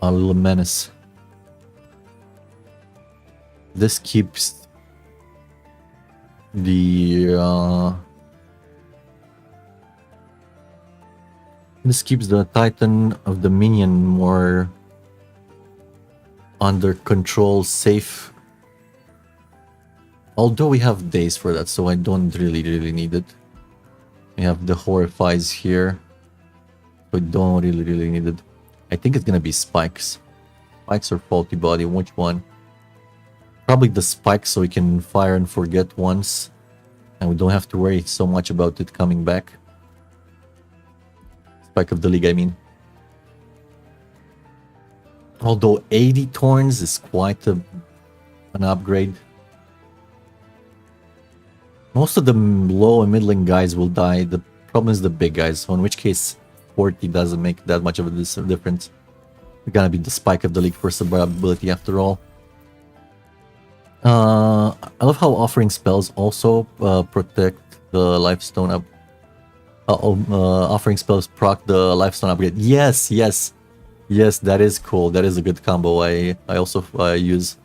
our little menace. This keeps the Titan of the minion more under control, safe. Although we have days for that, so I don't really need it. We have the Horrifies here. We don't really need it. I think it's gonna be Spikes. Spikes or faulty body? Which one? Probably the spikes, so we can fire and forget once. And we don't have to worry so much about it coming back. Spike of the League, I mean. Although 80 Thorns is quite an upgrade. Most of the low and middling guys will die. The problem is the big guys, so in which case 40 doesn't make that much of a difference. We're gonna be the Spike of the League for survivability after all. I love how offering spells also protect the lifestone up. Offering spells proc the lifestone upgrade. Yes, yes. Yes, that is cool. That is a good combo. I also use.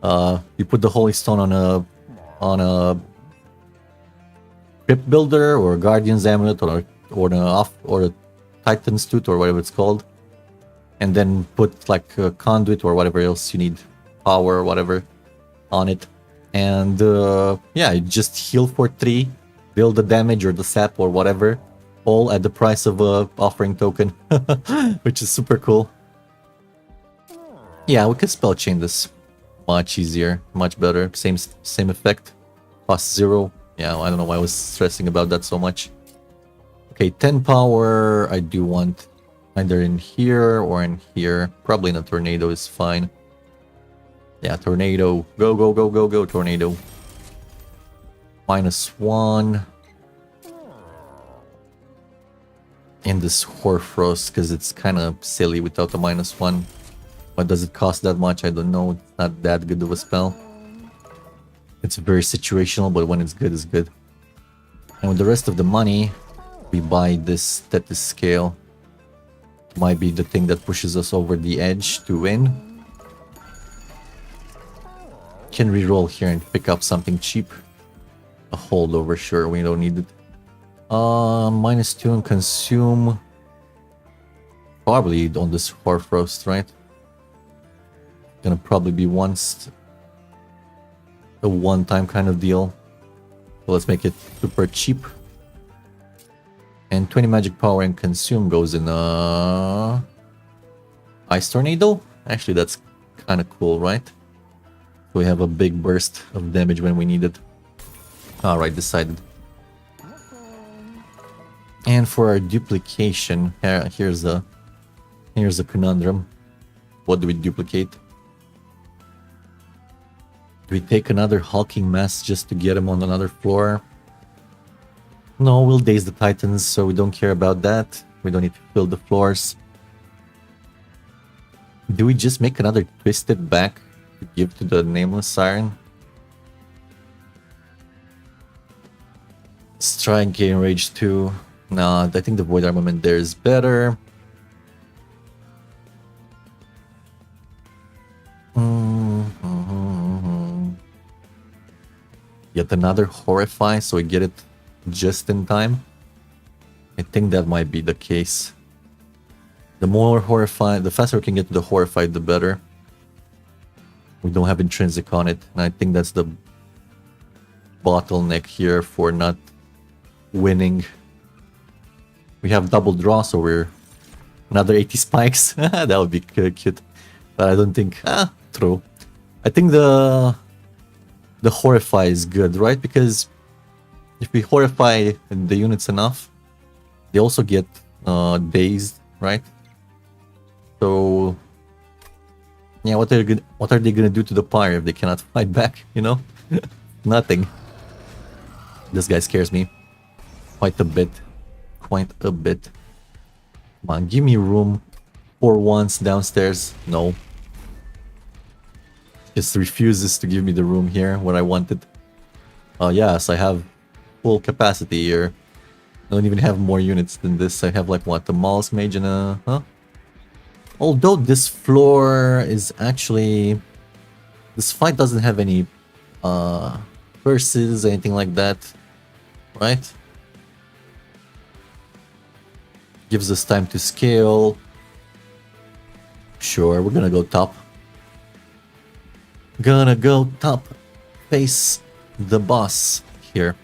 You put the Holy Stone on a Crypt Builder or Guardian's Amulet or a Titan's Tooth or whatever it's called, and then put like a Conduit or whatever else you need, power or whatever, on it, and yeah, you just heal for 3, deal the damage or the sap or whatever. All at the price of a offering token, which is super cool. Yeah, we could spell chain this much easier, much better. Same effect, cost 0. Yeah, I don't know why I was stressing about that so much. Okay, 10 power. I do want either in here or in here. Probably in a tornado is fine. Yeah, tornado. Go, go, go, go, go, tornado. -1. In this Hoarfrost, because it's kind of silly without a -1. What does it cost that much? I don't know. It's not that good of a spell. It's very situational, but when it's good, it's good. And with the rest of the money, we buy this Tethys scale. Might be the thing that pushes us over the edge to win. Can reroll here and pick up something cheap. A holdover, sure, we don't need it. -2 and consume. Probably on this Hoarfrost, right? Gonna probably be a one-time kind of deal. So let's make it super cheap. And 20 magic power and consume goes in Ice Tornado. Actually, that's kind of cool, right? So we have a big burst of damage when we need it. Alright, decided. And for our duplication, here's a conundrum. What do we duplicate? Do we take another hulking mass just to get him on another floor? No, we'll daze the Titans, so we don't care about that. We don't need to fill the floors. Do we just make another Twisted back to give to the Nameless Siren? Let's try and gain Rage 2. Nah, I think the Void Armament there is better. Yet another Horrify, so we get it just in time. I think that might be the case. The more Horrify, the faster we can get to the Horrify, the better. We don't have intrinsic on it, and I think that's the bottleneck here for not winning. We have double draw, so we're another 80 spikes. That would be cute, but I don't think. True. I think the Horrify is good, right? Because if we Horrify the units enough, they also get dazed, right? So yeah, what are they gonna do to the pyre if they cannot fight back? You know, nothing. This guy scares me quite a bit. Quite a bit. Come on, give me room for once downstairs. No. Just refuses to give me the room here where I wanted. Yes, I have full capacity here. I don't even have more units than this. I have like what, the Maul's Mage and a... Huh? Although this floor is actually... This fight doesn't have any curses, anything like that. Right? Gives us time to scale. Sure, we're gonna go top. Gonna go top. Face the boss here.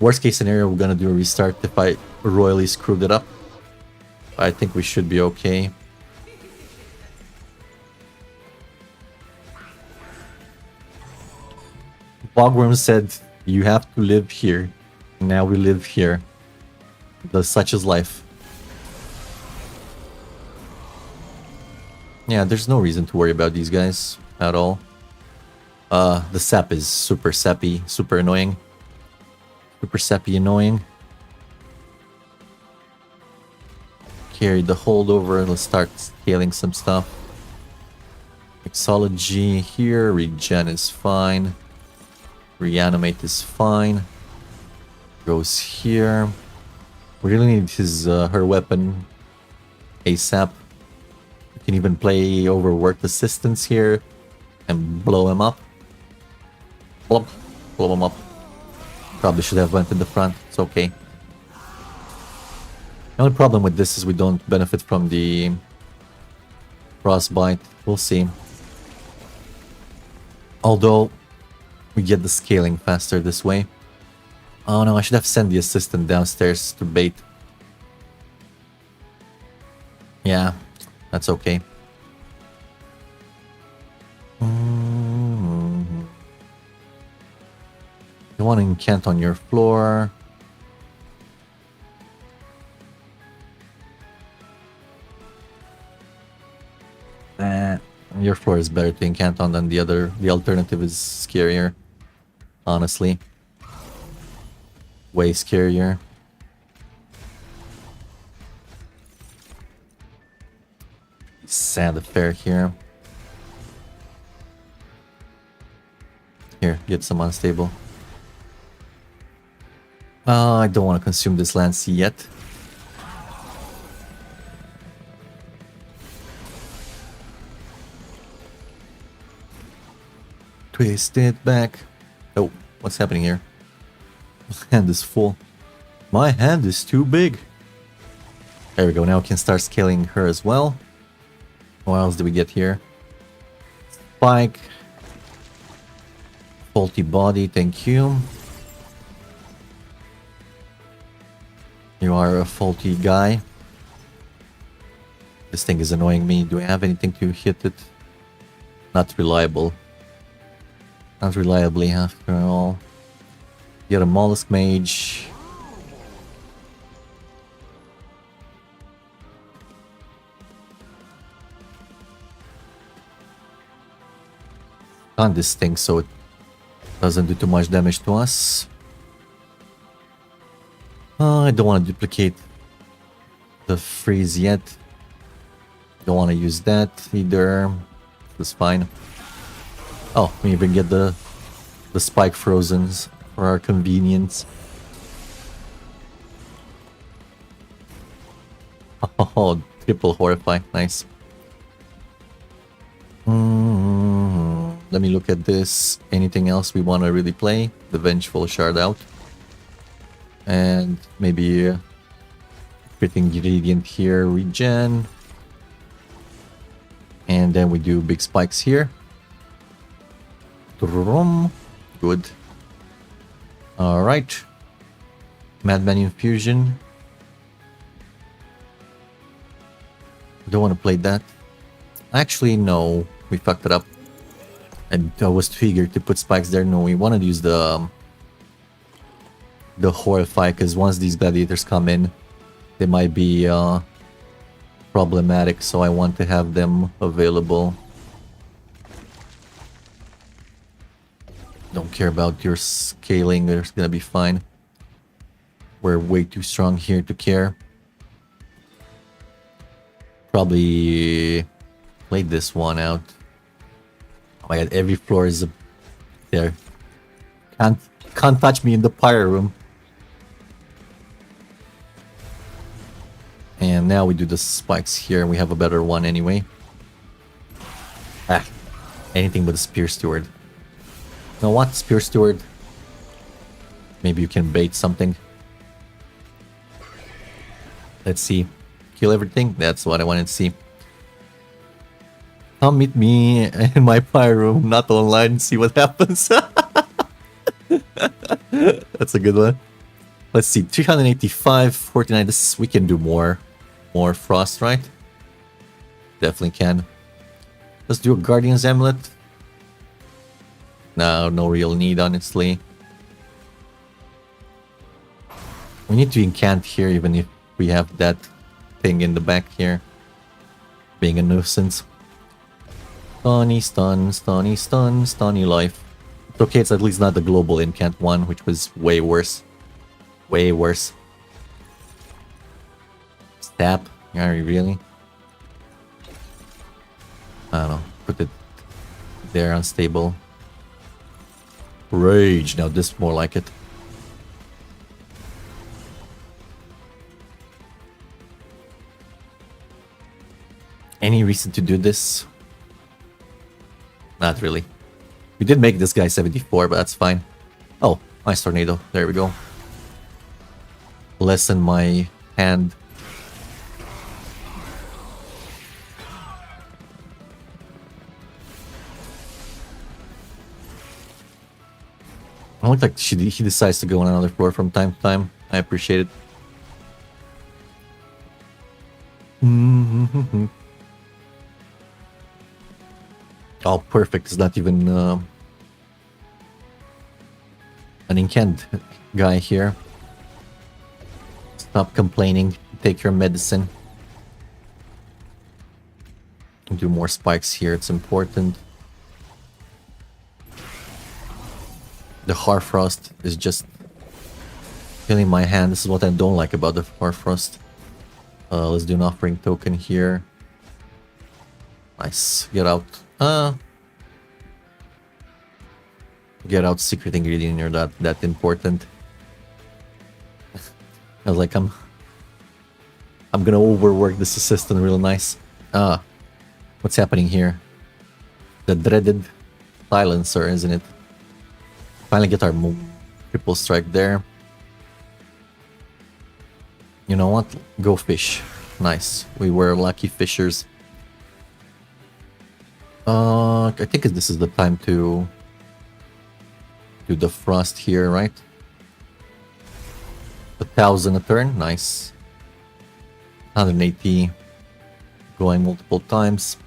Worst case scenario, we're gonna do a restart if I royally screwed it up. I think we should be okay. Bogworm said, you have to live here. Now we live here. Such is life. Yeah, there's no reason to worry about these guys at all. The sap is super sappy, super annoying. Super sappy annoying. Carry the holdover. Let's start scaling some stuff. Mixology here. Regen is fine. Reanimate is fine. Goes here. We really need her weapon ASAP. We can even play overworked assistance here and blow him up. Blow him up. Probably should have went in the front. It's okay. The only problem with this is we don't benefit from the frostbite. We'll see. Although we get the scaling faster this way. Oh no, I should have sent the assistant downstairs to bait. Yeah, that's okay. You want to incant on your floor. Your floor is better to incant on than the other. The alternative is scarier. Honestly. Way scarier. Sad affair here. Here, get some unstable. I don't want to consume this Lance yet. Twist it back. Oh, what's happening here? My hand is full. My hand is too big. There we go. Now we can start scaling her as well. What else do we get here? Spike. Faulty body, thank you. You are a faulty guy. This thing is annoying me. Do I have anything to hit it? Not reliable. Not reliably, after all. Get a mollusk mage. On this thing so it doesn't do too much damage to us. I don't want to duplicate the freeze yet. Don't want to use that either. That's fine. Oh, we even get the spike frozens for our convenience. Oh, triple horrify, nice. Let me look at this. Anything else we want to really play? The Vengeful Shard out. And maybe a crit ingredient here, regen. And then we do big spikes here. Good. Alright. Madman Infusion. Don't want to play that. Actually, no. We fucked it up. I was too eager to put spikes there. No, we want to use the Horrify, because once these gladiators come in, they might be problematic, so I want to have them available. Don't care about your scaling, it's gonna be fine. We're way too strong here to care. Probably play this one out. Oh my god, every floor is there. Can't touch me in the pyre room. And now we do the spikes here. We have a better one anyway. Anything but a Spear Steward. You know what? Spear Steward. Maybe you can bait something. Let's see. Kill everything? That's what I wanted to see. Come meet me in my pyre room, not online, and see what happens. That's a good one. Let's see. 385, 49. This, we can do more. More frost, right? Definitely can. Let's do a Guardian's Amulet. No, no real need, honestly. We need to incant here, even if we have that thing in the back here. Being a nuisance. Stunny, stun, stunny, stun, stunny life. It's okay, it's at least not the global incant one, which was way worse. Way worse. Stab? Are you really? I don't know. Put it there, unstable. Rage. Now this more like it. Any reason to do this? Not really. We did make this guy 74, but that's fine. Oh, nice tornado. There we go. Lessen my hand. I look like he decides to go on another floor from time to time. I appreciate it. Oh, perfect. It's not even an incant guy here. Stop complaining. Take your medicine. Do more spikes here. It's important. The Harfrost is just killing my hand. This is what I don't like about the Harfrost. Let's do an offering token here. Nice. Get out. Get out secret ingredient. You're that important. I was like, I'm gonna overwork this assistant real nice. What's happening here? The dreaded silencer, isn't it? Finally get our triple strike there. You know what? Go fish. Nice. We were lucky fishers. I think this is the time to do the frost here, right? 1,000 a turn. Nice. 180. Going multiple times.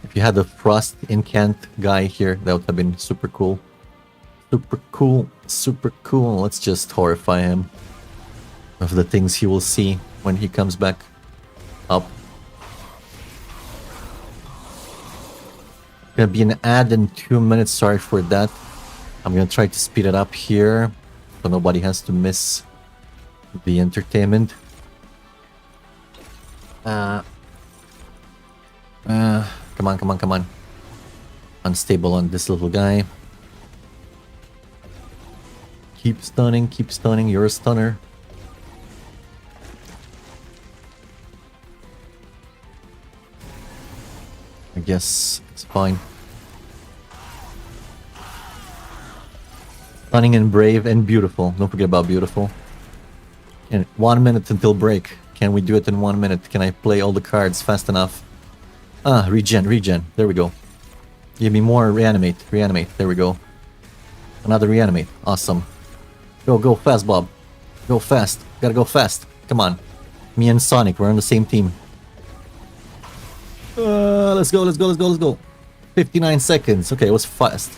If you had the frost incant guy here, that would have been super cool. Super cool. Super cool. Let's just horrify him of the things he will see when he comes back up. Gonna be an ad in 2 minutes. Sorry for that. I'm gonna try to speed it up here so nobody has to miss the entertainment. Come on, come on, come on. Unstable on this little guy. Keep stunning, keep stunning. You're a stunner. I guess it's fine. Stunning and brave and beautiful. Don't forget about beautiful. And 1 minute until break. Can we do it in 1 minute? Can I play all the cards fast enough? Regen, regen. There we go. Give me more reanimate, reanimate. There we go. Another reanimate. Awesome. Go, go fast, Bob. Go fast. Gotta go fast. Come on. Me and Sonic, we're on the same team. Let's go, let's go, let's go, let's go. 59 seconds. Okay, it was fast.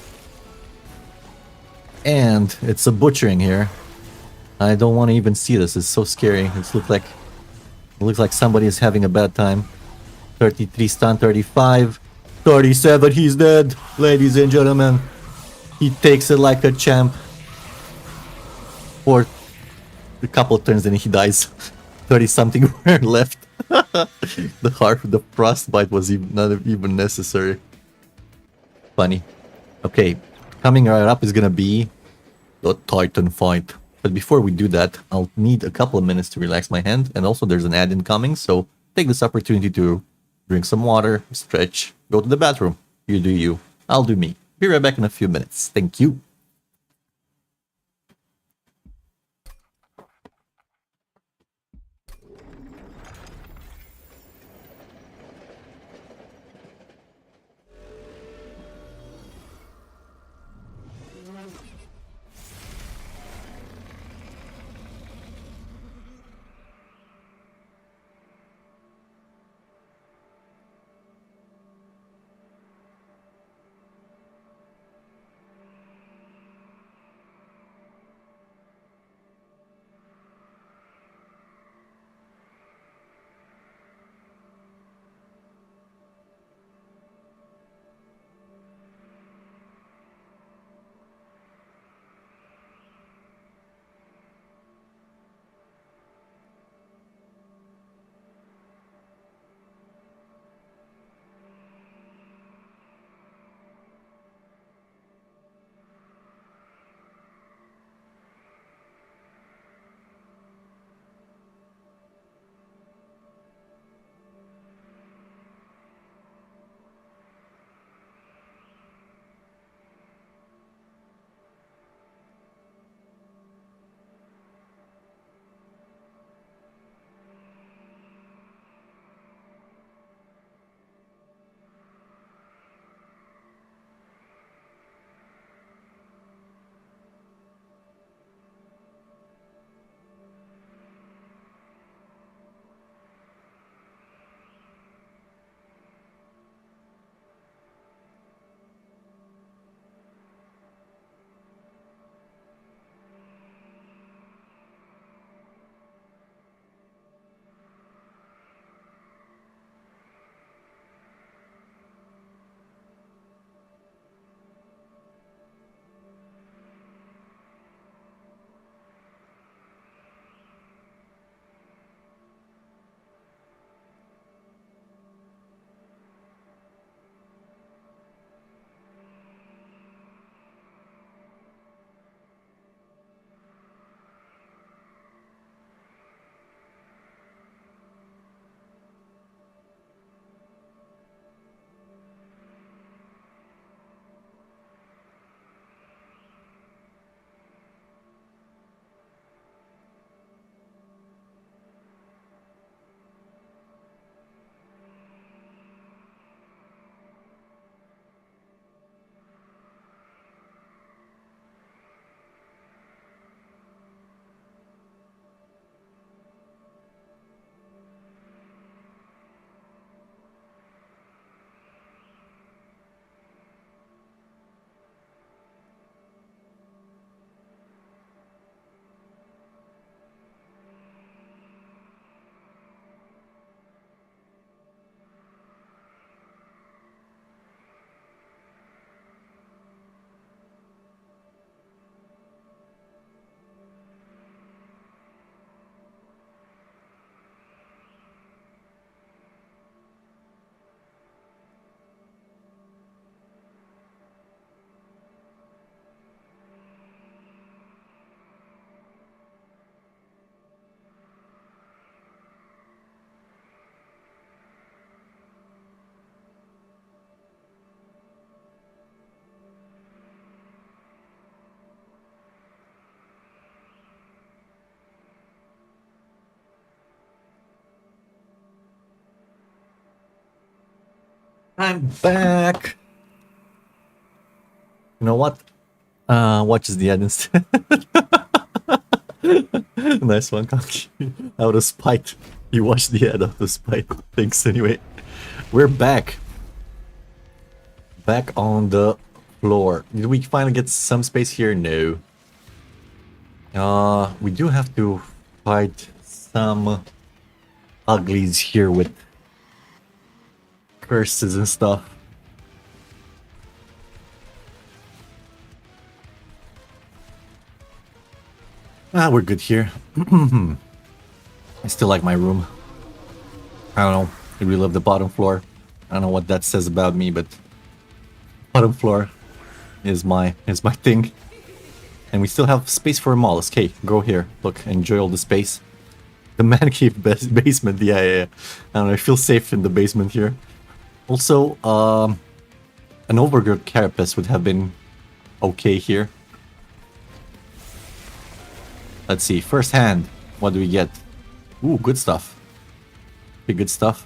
And it's a butchering here. I don't want to even see this. It's so scary. It looks like somebody is having a bad time. 33 stun, 35, 37. He's dead, ladies and gentlemen. He takes it like a champ. For a couple turns and he dies. 30 something were left. The frostbite was not even necessary. Funny. Okay, coming right up is gonna be the Titan fight. But before we do that, I'll need a couple of minutes to relax my hand. And also there's an ad incoming, so take this opportunity to drink some water, stretch, go to the bathroom. You do you. I'll do me. Be right back in a few minutes. Thank you. I'm back. You know what? Watches the end instead. Nice one, Conky. Out of spite. You watched the ad out of spite. Thanks anyway. We're back. Back on the floor. Did we finally get some space here? No. We do have to fight some uglies here with curses and stuff. We're good here. I still like my room. I don't know. I really love the bottom floor. I don't know what that says about me, but bottom floor is my thing. And we still have space for a mollusk. Hey, go here. Look, enjoy all the space. The man cave basement. Yeah. I don't know. I feel safe in the basement here. Also, an overgrowth carapace would have been okay here. Let's see. First hand. What do we get? Ooh, good stuff. Pretty good stuff.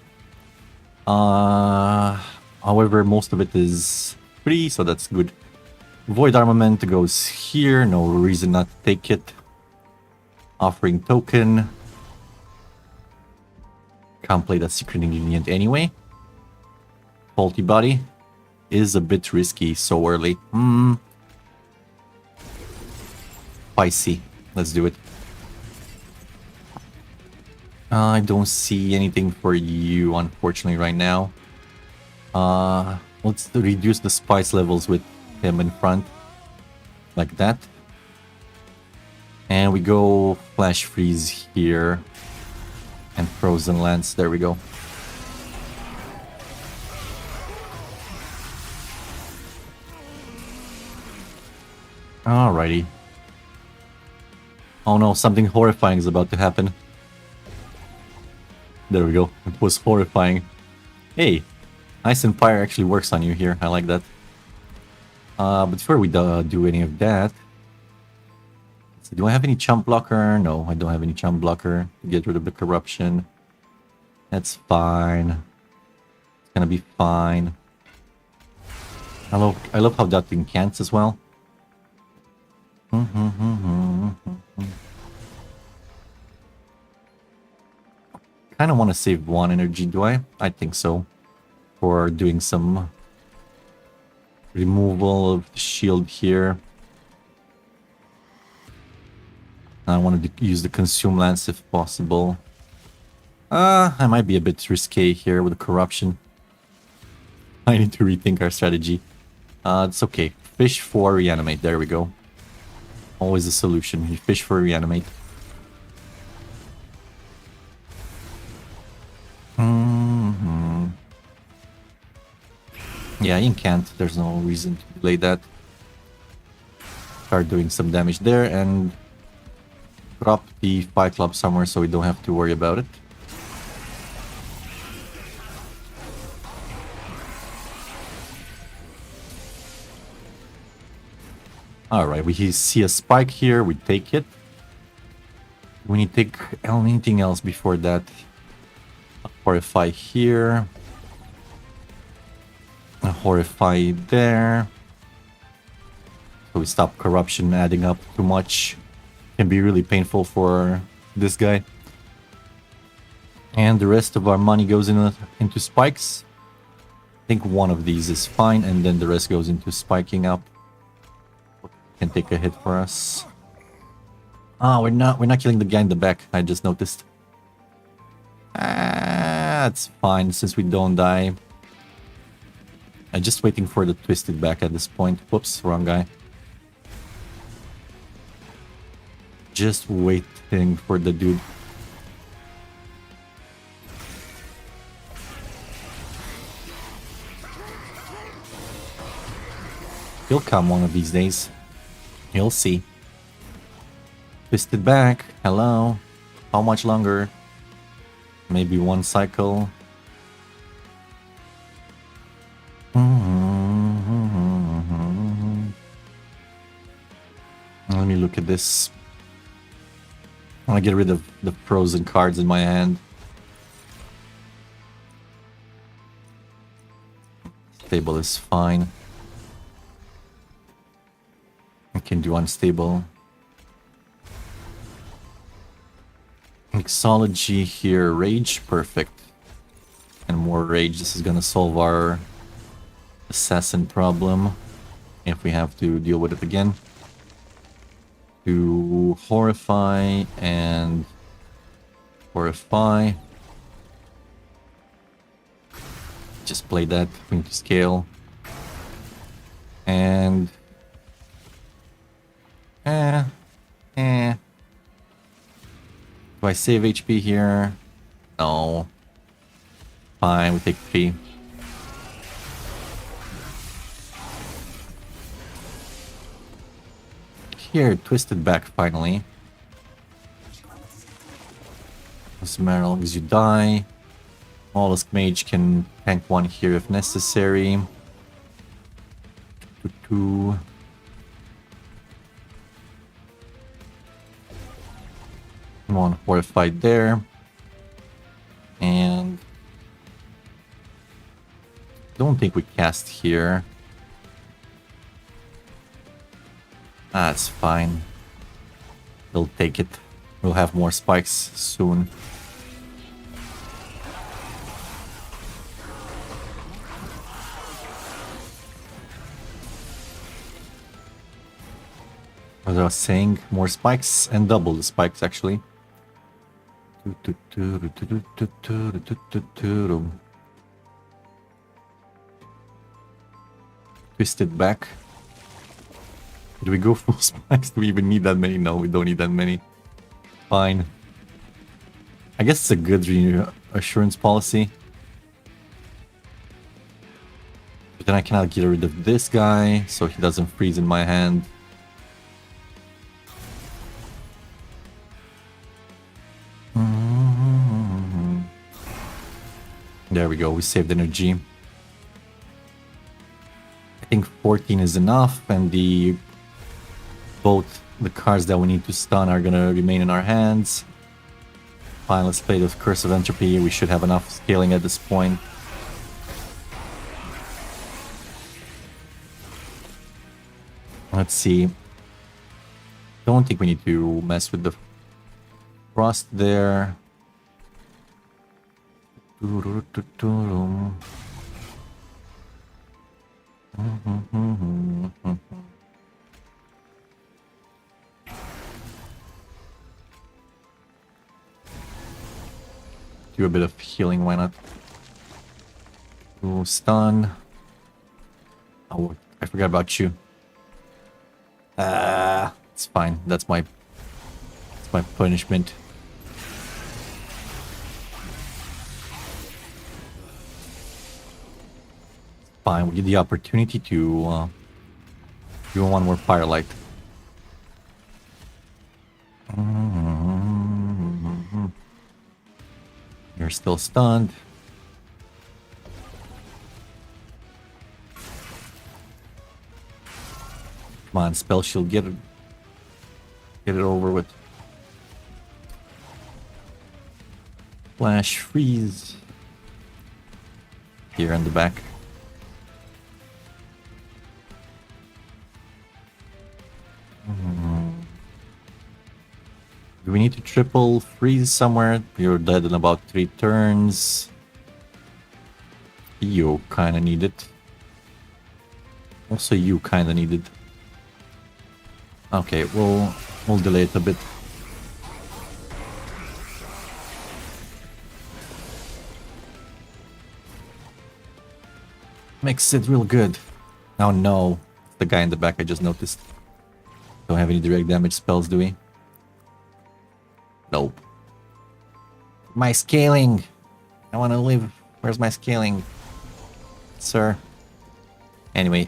However, most of it is free, so that's good. Void armament goes here. No reason not to take it. Offering token. Can't play that secret ingredient anyway. Faulty body is a bit risky so early. Spicy. Let's do it. I don't see anything for you, unfortunately, right now. Let's reduce the spice levels with him in front. Like that. And we go Flash Freeze here. And Frozen Lance. There we go. Alrighty. Oh no, something horrifying is about to happen. There we go. It was horrifying. Hey, Ice and Fire actually works on you here. I like that. But before we do any of that... So do I have any chump blocker? No, I don't have any chump blocker to get rid of the corruption. That's fine. It's gonna be fine. I love how that thing cants as well. Kind of want to save one energy, do I? I think so. For doing some removal of the shield here. I wanted to use the Consume Lance if possible. I might be a bit risque here with the corruption. I need to rethink our strategy. It's okay. Fish for reanimate. There we go. Always a solution. You fish for reanimate. Yeah, you can't. There's no reason to delay that. Start doing some damage there and drop the Fight Club somewhere so we don't have to worry about it. Alright, we see a spike here, we take it. We need to take anything else before that. A Horrify here. A Horrify there. So we stop corruption adding up too much. Can be really painful for this guy. And the rest of our money goes into spikes. I think one of these is fine, and then the rest goes into spiking up. Can take a hit for us. We're not killing the guy in the back. I just noticed. That's fine since we don't die. I'm just waiting for the twisted back at this point. Whoops, wrong guy. Just waiting for the dude. He'll come one of these days. You'll see. Twisted back. Hello. How much longer? Maybe one cycle. Let me look at this. I want to get rid of the frozen cards in my hand. Stable is fine. I can do unstable. Mixology here, rage, perfect. And more rage, this is gonna solve our assassin problem. If we have to deal with it again. To horrify and horrify. Just play that, we need to scale. And do I save HP here? No. Fine, we take 3. Here, twisted back finally. Smeral, because you die. Mollusk Mage can tank 1 here if necessary. 2. Come on, fortified there. And don't think we cast here. That's fine. We'll take it. We'll have more spikes soon. As I was saying, more spikes and double the spikes actually. Twisted back. Do we go full spikes? Do we even need that many? No, we don't need that many. Fine. I guess it's a good reassurance policy. But then I cannot get rid of this guy, so he doesn't freeze in my hand. There we go, we saved energy. I think 14 is enough, and both the cards that we need to stun are gonna remain in our hands. Fine, let's play the Curse of Entropy. We should have enough scaling at this point. Let's see. Don't think we need to mess with the frost there. Do a bit of healing, why not? Ooh, stun. Oh, I forgot about you. It's fine. That's my punishment. Fine, we get the opportunity to do one more Firelight. You're still stunned. Come on, Spell Shield, get it over with. Flash freeze. Here in the back. Do we need to triple freeze somewhere? You're dead in about 3 turns. You kinda need it. Also you kinda need it. Okay, we'll delay it a bit. Makes it real good. Oh no, the guy in the back I just noticed. Don't have any direct damage spells, do we? Nope. My scaling! I wanna live. Where's my scaling? Sir. Anyway.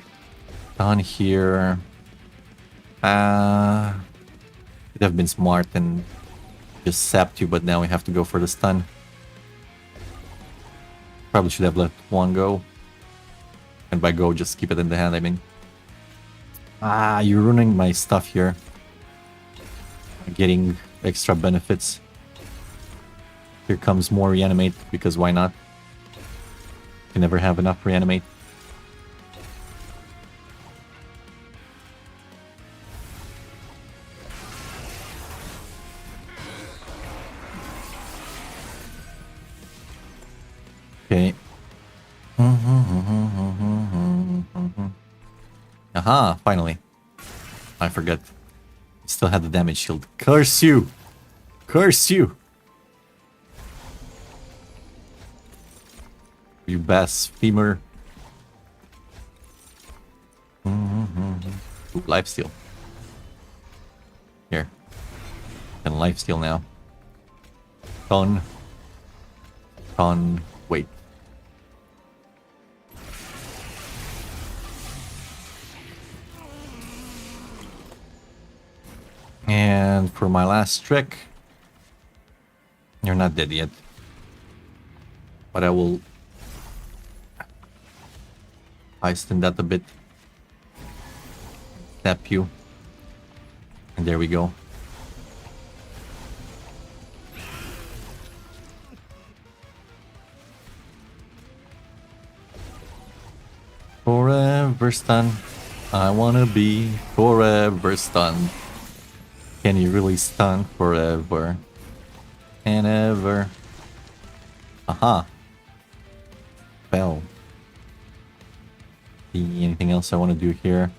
On here. Could have been smart and just sapped you, but now we have to go for the stun. Probably should have let one go. And by go, just keep it in the hand, I mean. You're ruining my stuff here. Getting extra benefits. Here comes more reanimate, because why not? You never have enough reanimate. Aha, finally. I forgot. Still had the damage shield. Curse you! Curse you! You blasphemer. Ooh, lifesteal. Here. And lifesteal now. Wait. And for my last trick, you're not dead yet. But I will hasten that a bit. Tap you. And there we go. Forever stunned. I wanna be forever stunned. Can you really stun forever and ever? Aha. Fell. Anything else I want to do here?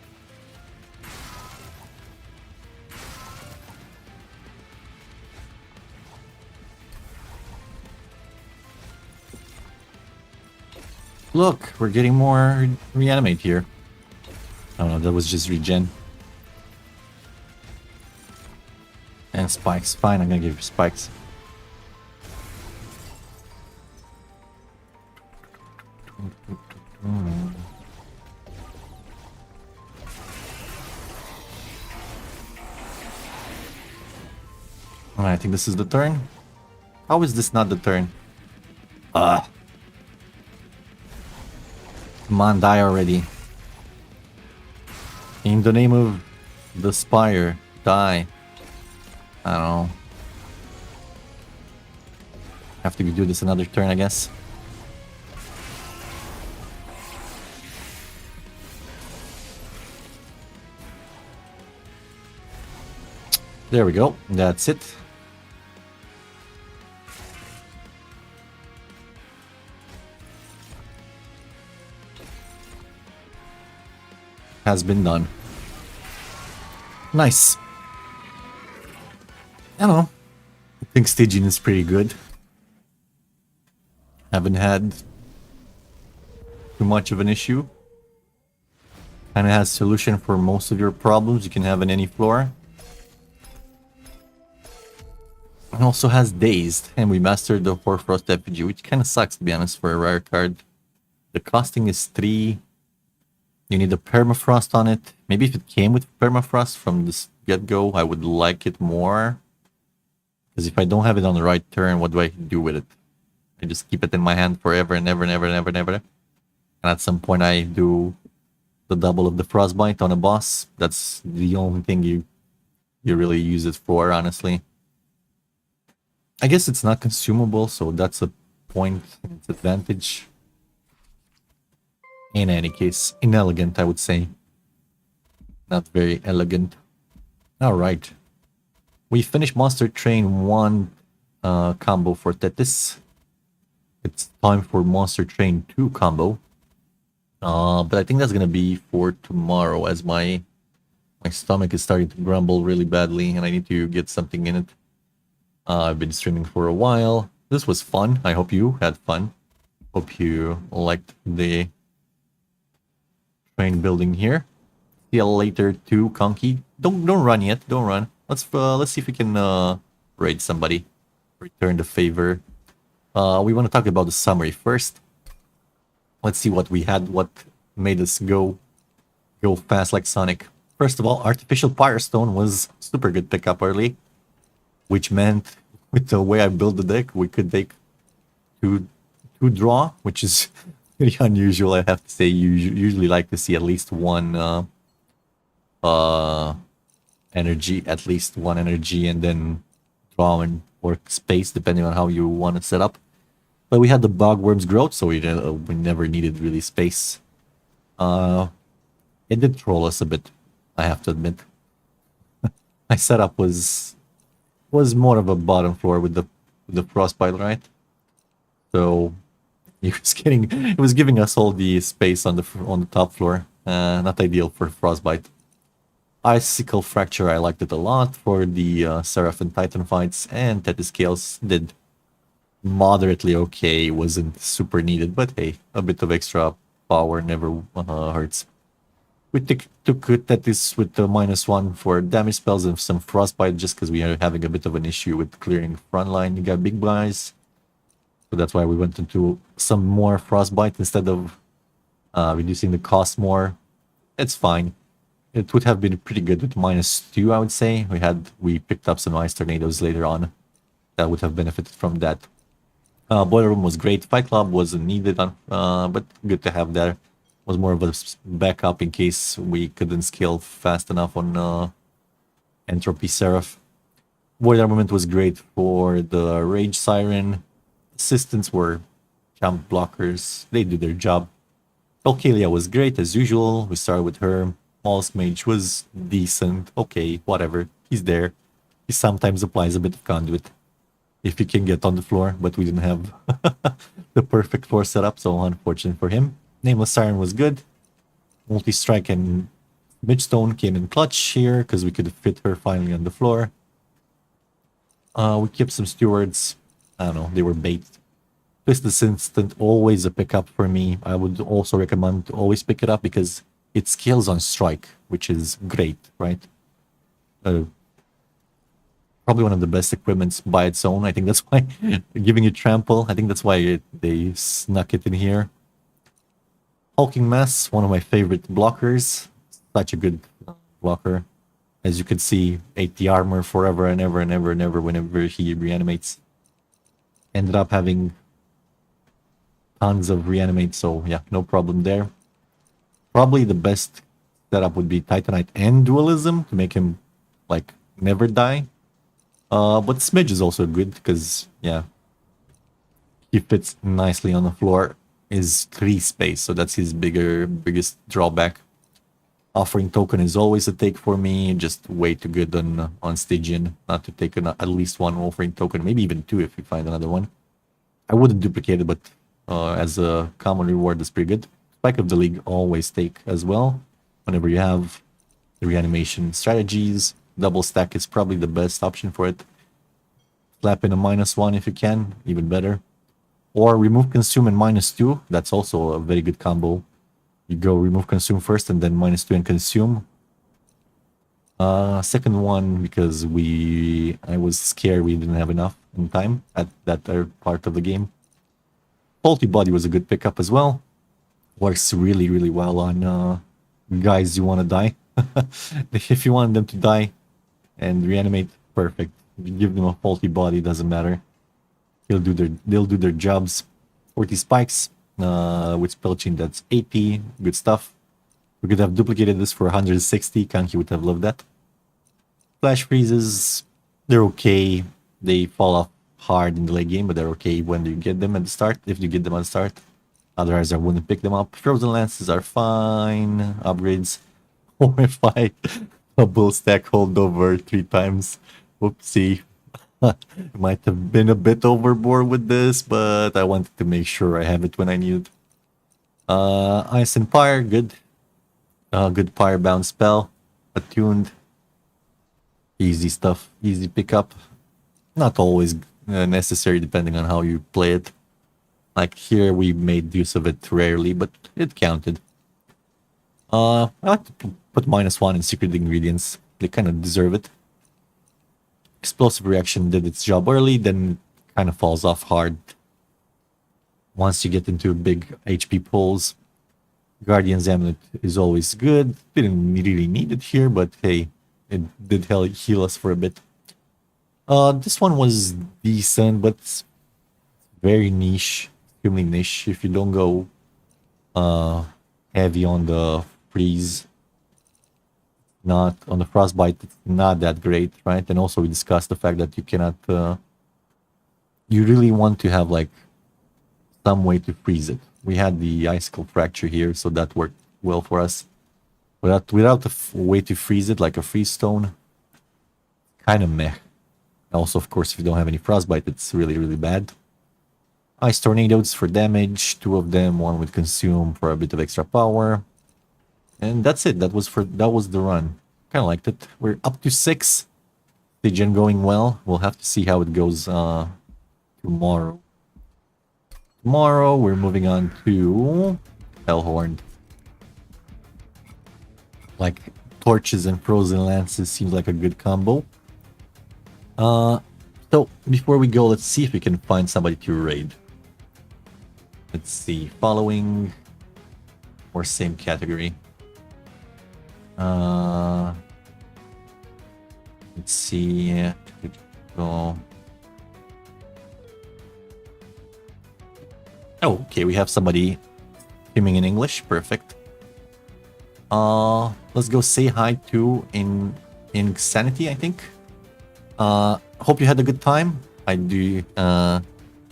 Look, we're getting more reanimate here. I don't know, that was just regen. And spikes. Fine, I'm gonna give you spikes. Alright, I think this is the turn. How is this not the turn? Come on, die already. In the name of the Spire, die. I don't know. Have to do this another turn, I guess. There we go. That's it. Has been done. Nice. I don't know. I think Stygian is pretty good. Haven't had too much of an issue. Kinda has solution for most of your problems you can have in any floor. And also has Dazed, and we mastered the Hoarfrost Effigy, which kinda sucks to be honest for a rare card. The costing is 3. You need a permafrost on it. Maybe if it came with permafrost from the get-go, I would like it more. Because if I don't have it on the right turn, what do I do with it? I just keep it in my hand forever and ever and ever and ever and ever. And at some point I do the double of the frostbite on a boss. That's the only thing you really use it for, honestly. I guess it's not consumable, so that's a point, it's advantage. In any case, inelegant, I would say. Not very elegant. Alright. We finished Monster Train 1 combo for Tethys. It's time for Monster Train 2 combo. But I think that's gonna be for tomorrow, as my stomach is starting to grumble really badly and I need to get something in it. I've been streaming for a while. This was fun. I hope you had fun. Hope you liked the train building here. See you later too, Conky. Don't run yet. Don't run. Let's see if we can raid somebody. Return the favor. We want to talk about the summary first. Let's see what we had. What made us go fast like Sonic. First of all, Artificial Firestone was super good pickup early, which meant with the way I built the deck, we could take two draw, which is pretty unusual. I have to say, usually like to see at least one energy, and then draw and work space depending on how you want to set up. But we had the Bogworm's Growth, so we never needed really space. It did troll us a bit, I have to admit. My setup was more of a bottom floor with the Frostbite, right? So it was giving us all the space on the top floor. Not ideal for Frostbite. Icicle Fracture, I liked it a lot for the Seraph and Titan fights, and Tethys Scales did moderately okay, wasn't super needed, but hey, a bit of extra power never hurts. We took Tethys with the -1 for damage spells and some Frostbite just because we are having a bit of an issue with clearing frontline. You got big guys, so that's why we went into some more Frostbite instead of reducing the cost more. It's fine. It would have been pretty good with -2, I would say. We picked up some ice tornadoes later on that would have benefited from that. Boiler Room was great. Fight Club wasn't needed, but good to have there. Was more of a backup in case we couldn't scale fast enough on Entropy Seraph. Void Armament was great for the Rage Siren. Assistants were jump blockers. They do their job. Valkyria was great as usual. We started with her. Mollusk Mage was decent. Okay, whatever. He's there. He sometimes applies a bit of conduit if he can get on the floor, but we didn't have the perfect floor setup, so unfortunate for him. Nameless Siren was good. Multi-Strike and Midstone came in clutch here because we could fit her finally on the floor. We kept some stewards. I don't know, they were bait. Twisted Instant, always a pickup for me. I would also recommend to always pick it up because it scales on strike, which is great, right? Probably one of the best equipments by its own. I think that's why giving you trample. I think that's why they snuck it in here. Hulking Mass, one of my favorite blockers. Such a good blocker. As you can see, 80 armor forever and ever and ever and ever whenever he reanimates. Ended up having tons of reanimate, so yeah, no problem there. Probably the best setup would be Titanite and Dualism to make him like never die. But Smidge is also good because yeah, he fits nicely on the floor. Is 3 space, so that's his biggest drawback. Offering Token is always a take for me. Just way too good on Stygian not to take at least one Offering Token, maybe even 2 if you find another one. I wouldn't duplicate it, but as a common reward, that's pretty good. Spike of the League always take as well. Whenever you have the reanimation strategies, double stack is probably the best option for it. Slap in a -1 if you can, even better. Or remove consume and -2. That's also a very good combo. You go remove consume first and then -2 and consume. Second one because I was scared we didn't have enough in time at that part of the game. Faulty Body was a good pickup as well. Works really, really well on guys you want to die. If you want them to die and reanimate, perfect. If you give them a faulty body, doesn't matter. They'll do their jobs. 40 spikes with spell chain, that's 80. Good stuff. We could have duplicated this for 160. Kanki would have loved that. Flash freezes, they're okay. They fall off hard in the late game, but they're okay when you get them at the start. If you get them at the start, otherwise I wouldn't pick them up. Frozen lances are fine. Upgrades. Or if I double stack holdover 3 times. Whoopsie. Might have been a bit overboard with this, but I wanted to make sure I have it when I need it. Ice and Fire, good. Good fire bound spell. Attuned. Easy stuff. Easy pickup. Not always necessary depending on how you play it. Like here we made use of it rarely, but it counted. I like to put -1 in secret ingredients. They kind of deserve it. Explosive Reaction did its job early, then kind of falls off hard once you get into big HP pulls. Guardian's Amulet is always good. Didn't really need it here, but hey, it did heal us for a bit. This one was decent, but very niche. Extremely niche. If you don't go heavy on the freeze, not on the frostbite, it's not that great, right? And also we discussed the fact that you cannot you really want to have like some way to freeze it. We had the icicle fracture here, so that worked well for us. Without a way to freeze it, like a freeze stone, kind of meh. Also, of course, if you don't have any frostbite, it's really, really bad. Ice tornadoes for damage, 2 of them, 1 with consume for a bit of extra power. And that's it. That was the run. Kind of liked it. We're up to 6. Stygian going well. We'll have to see how it goes tomorrow. Tomorrow we're moving on to Hellhorn. Like torches and frozen lances seems like a good combo. So before we go, let's see if we can find somebody to raid. Let's see, following or same category. Let's see. Go. Oh, okay, we have somebody streaming in English. Perfect. Let's go say hi to Insanity, I think. Hope you had a good time. I do.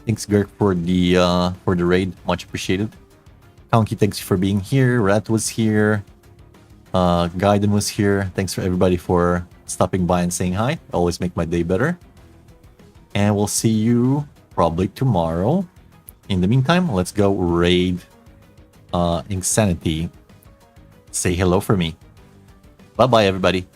Thanks, Girk, for the raid. Much appreciated. Konki, thanks for being here. Rat was here. Gaiden was here. Thanks for everybody for stopping by and saying hi. Always make my day better. And we'll see you probably tomorrow. In the meantime, let's go raid Insanity. Say hello for me. Bye-bye, everybody.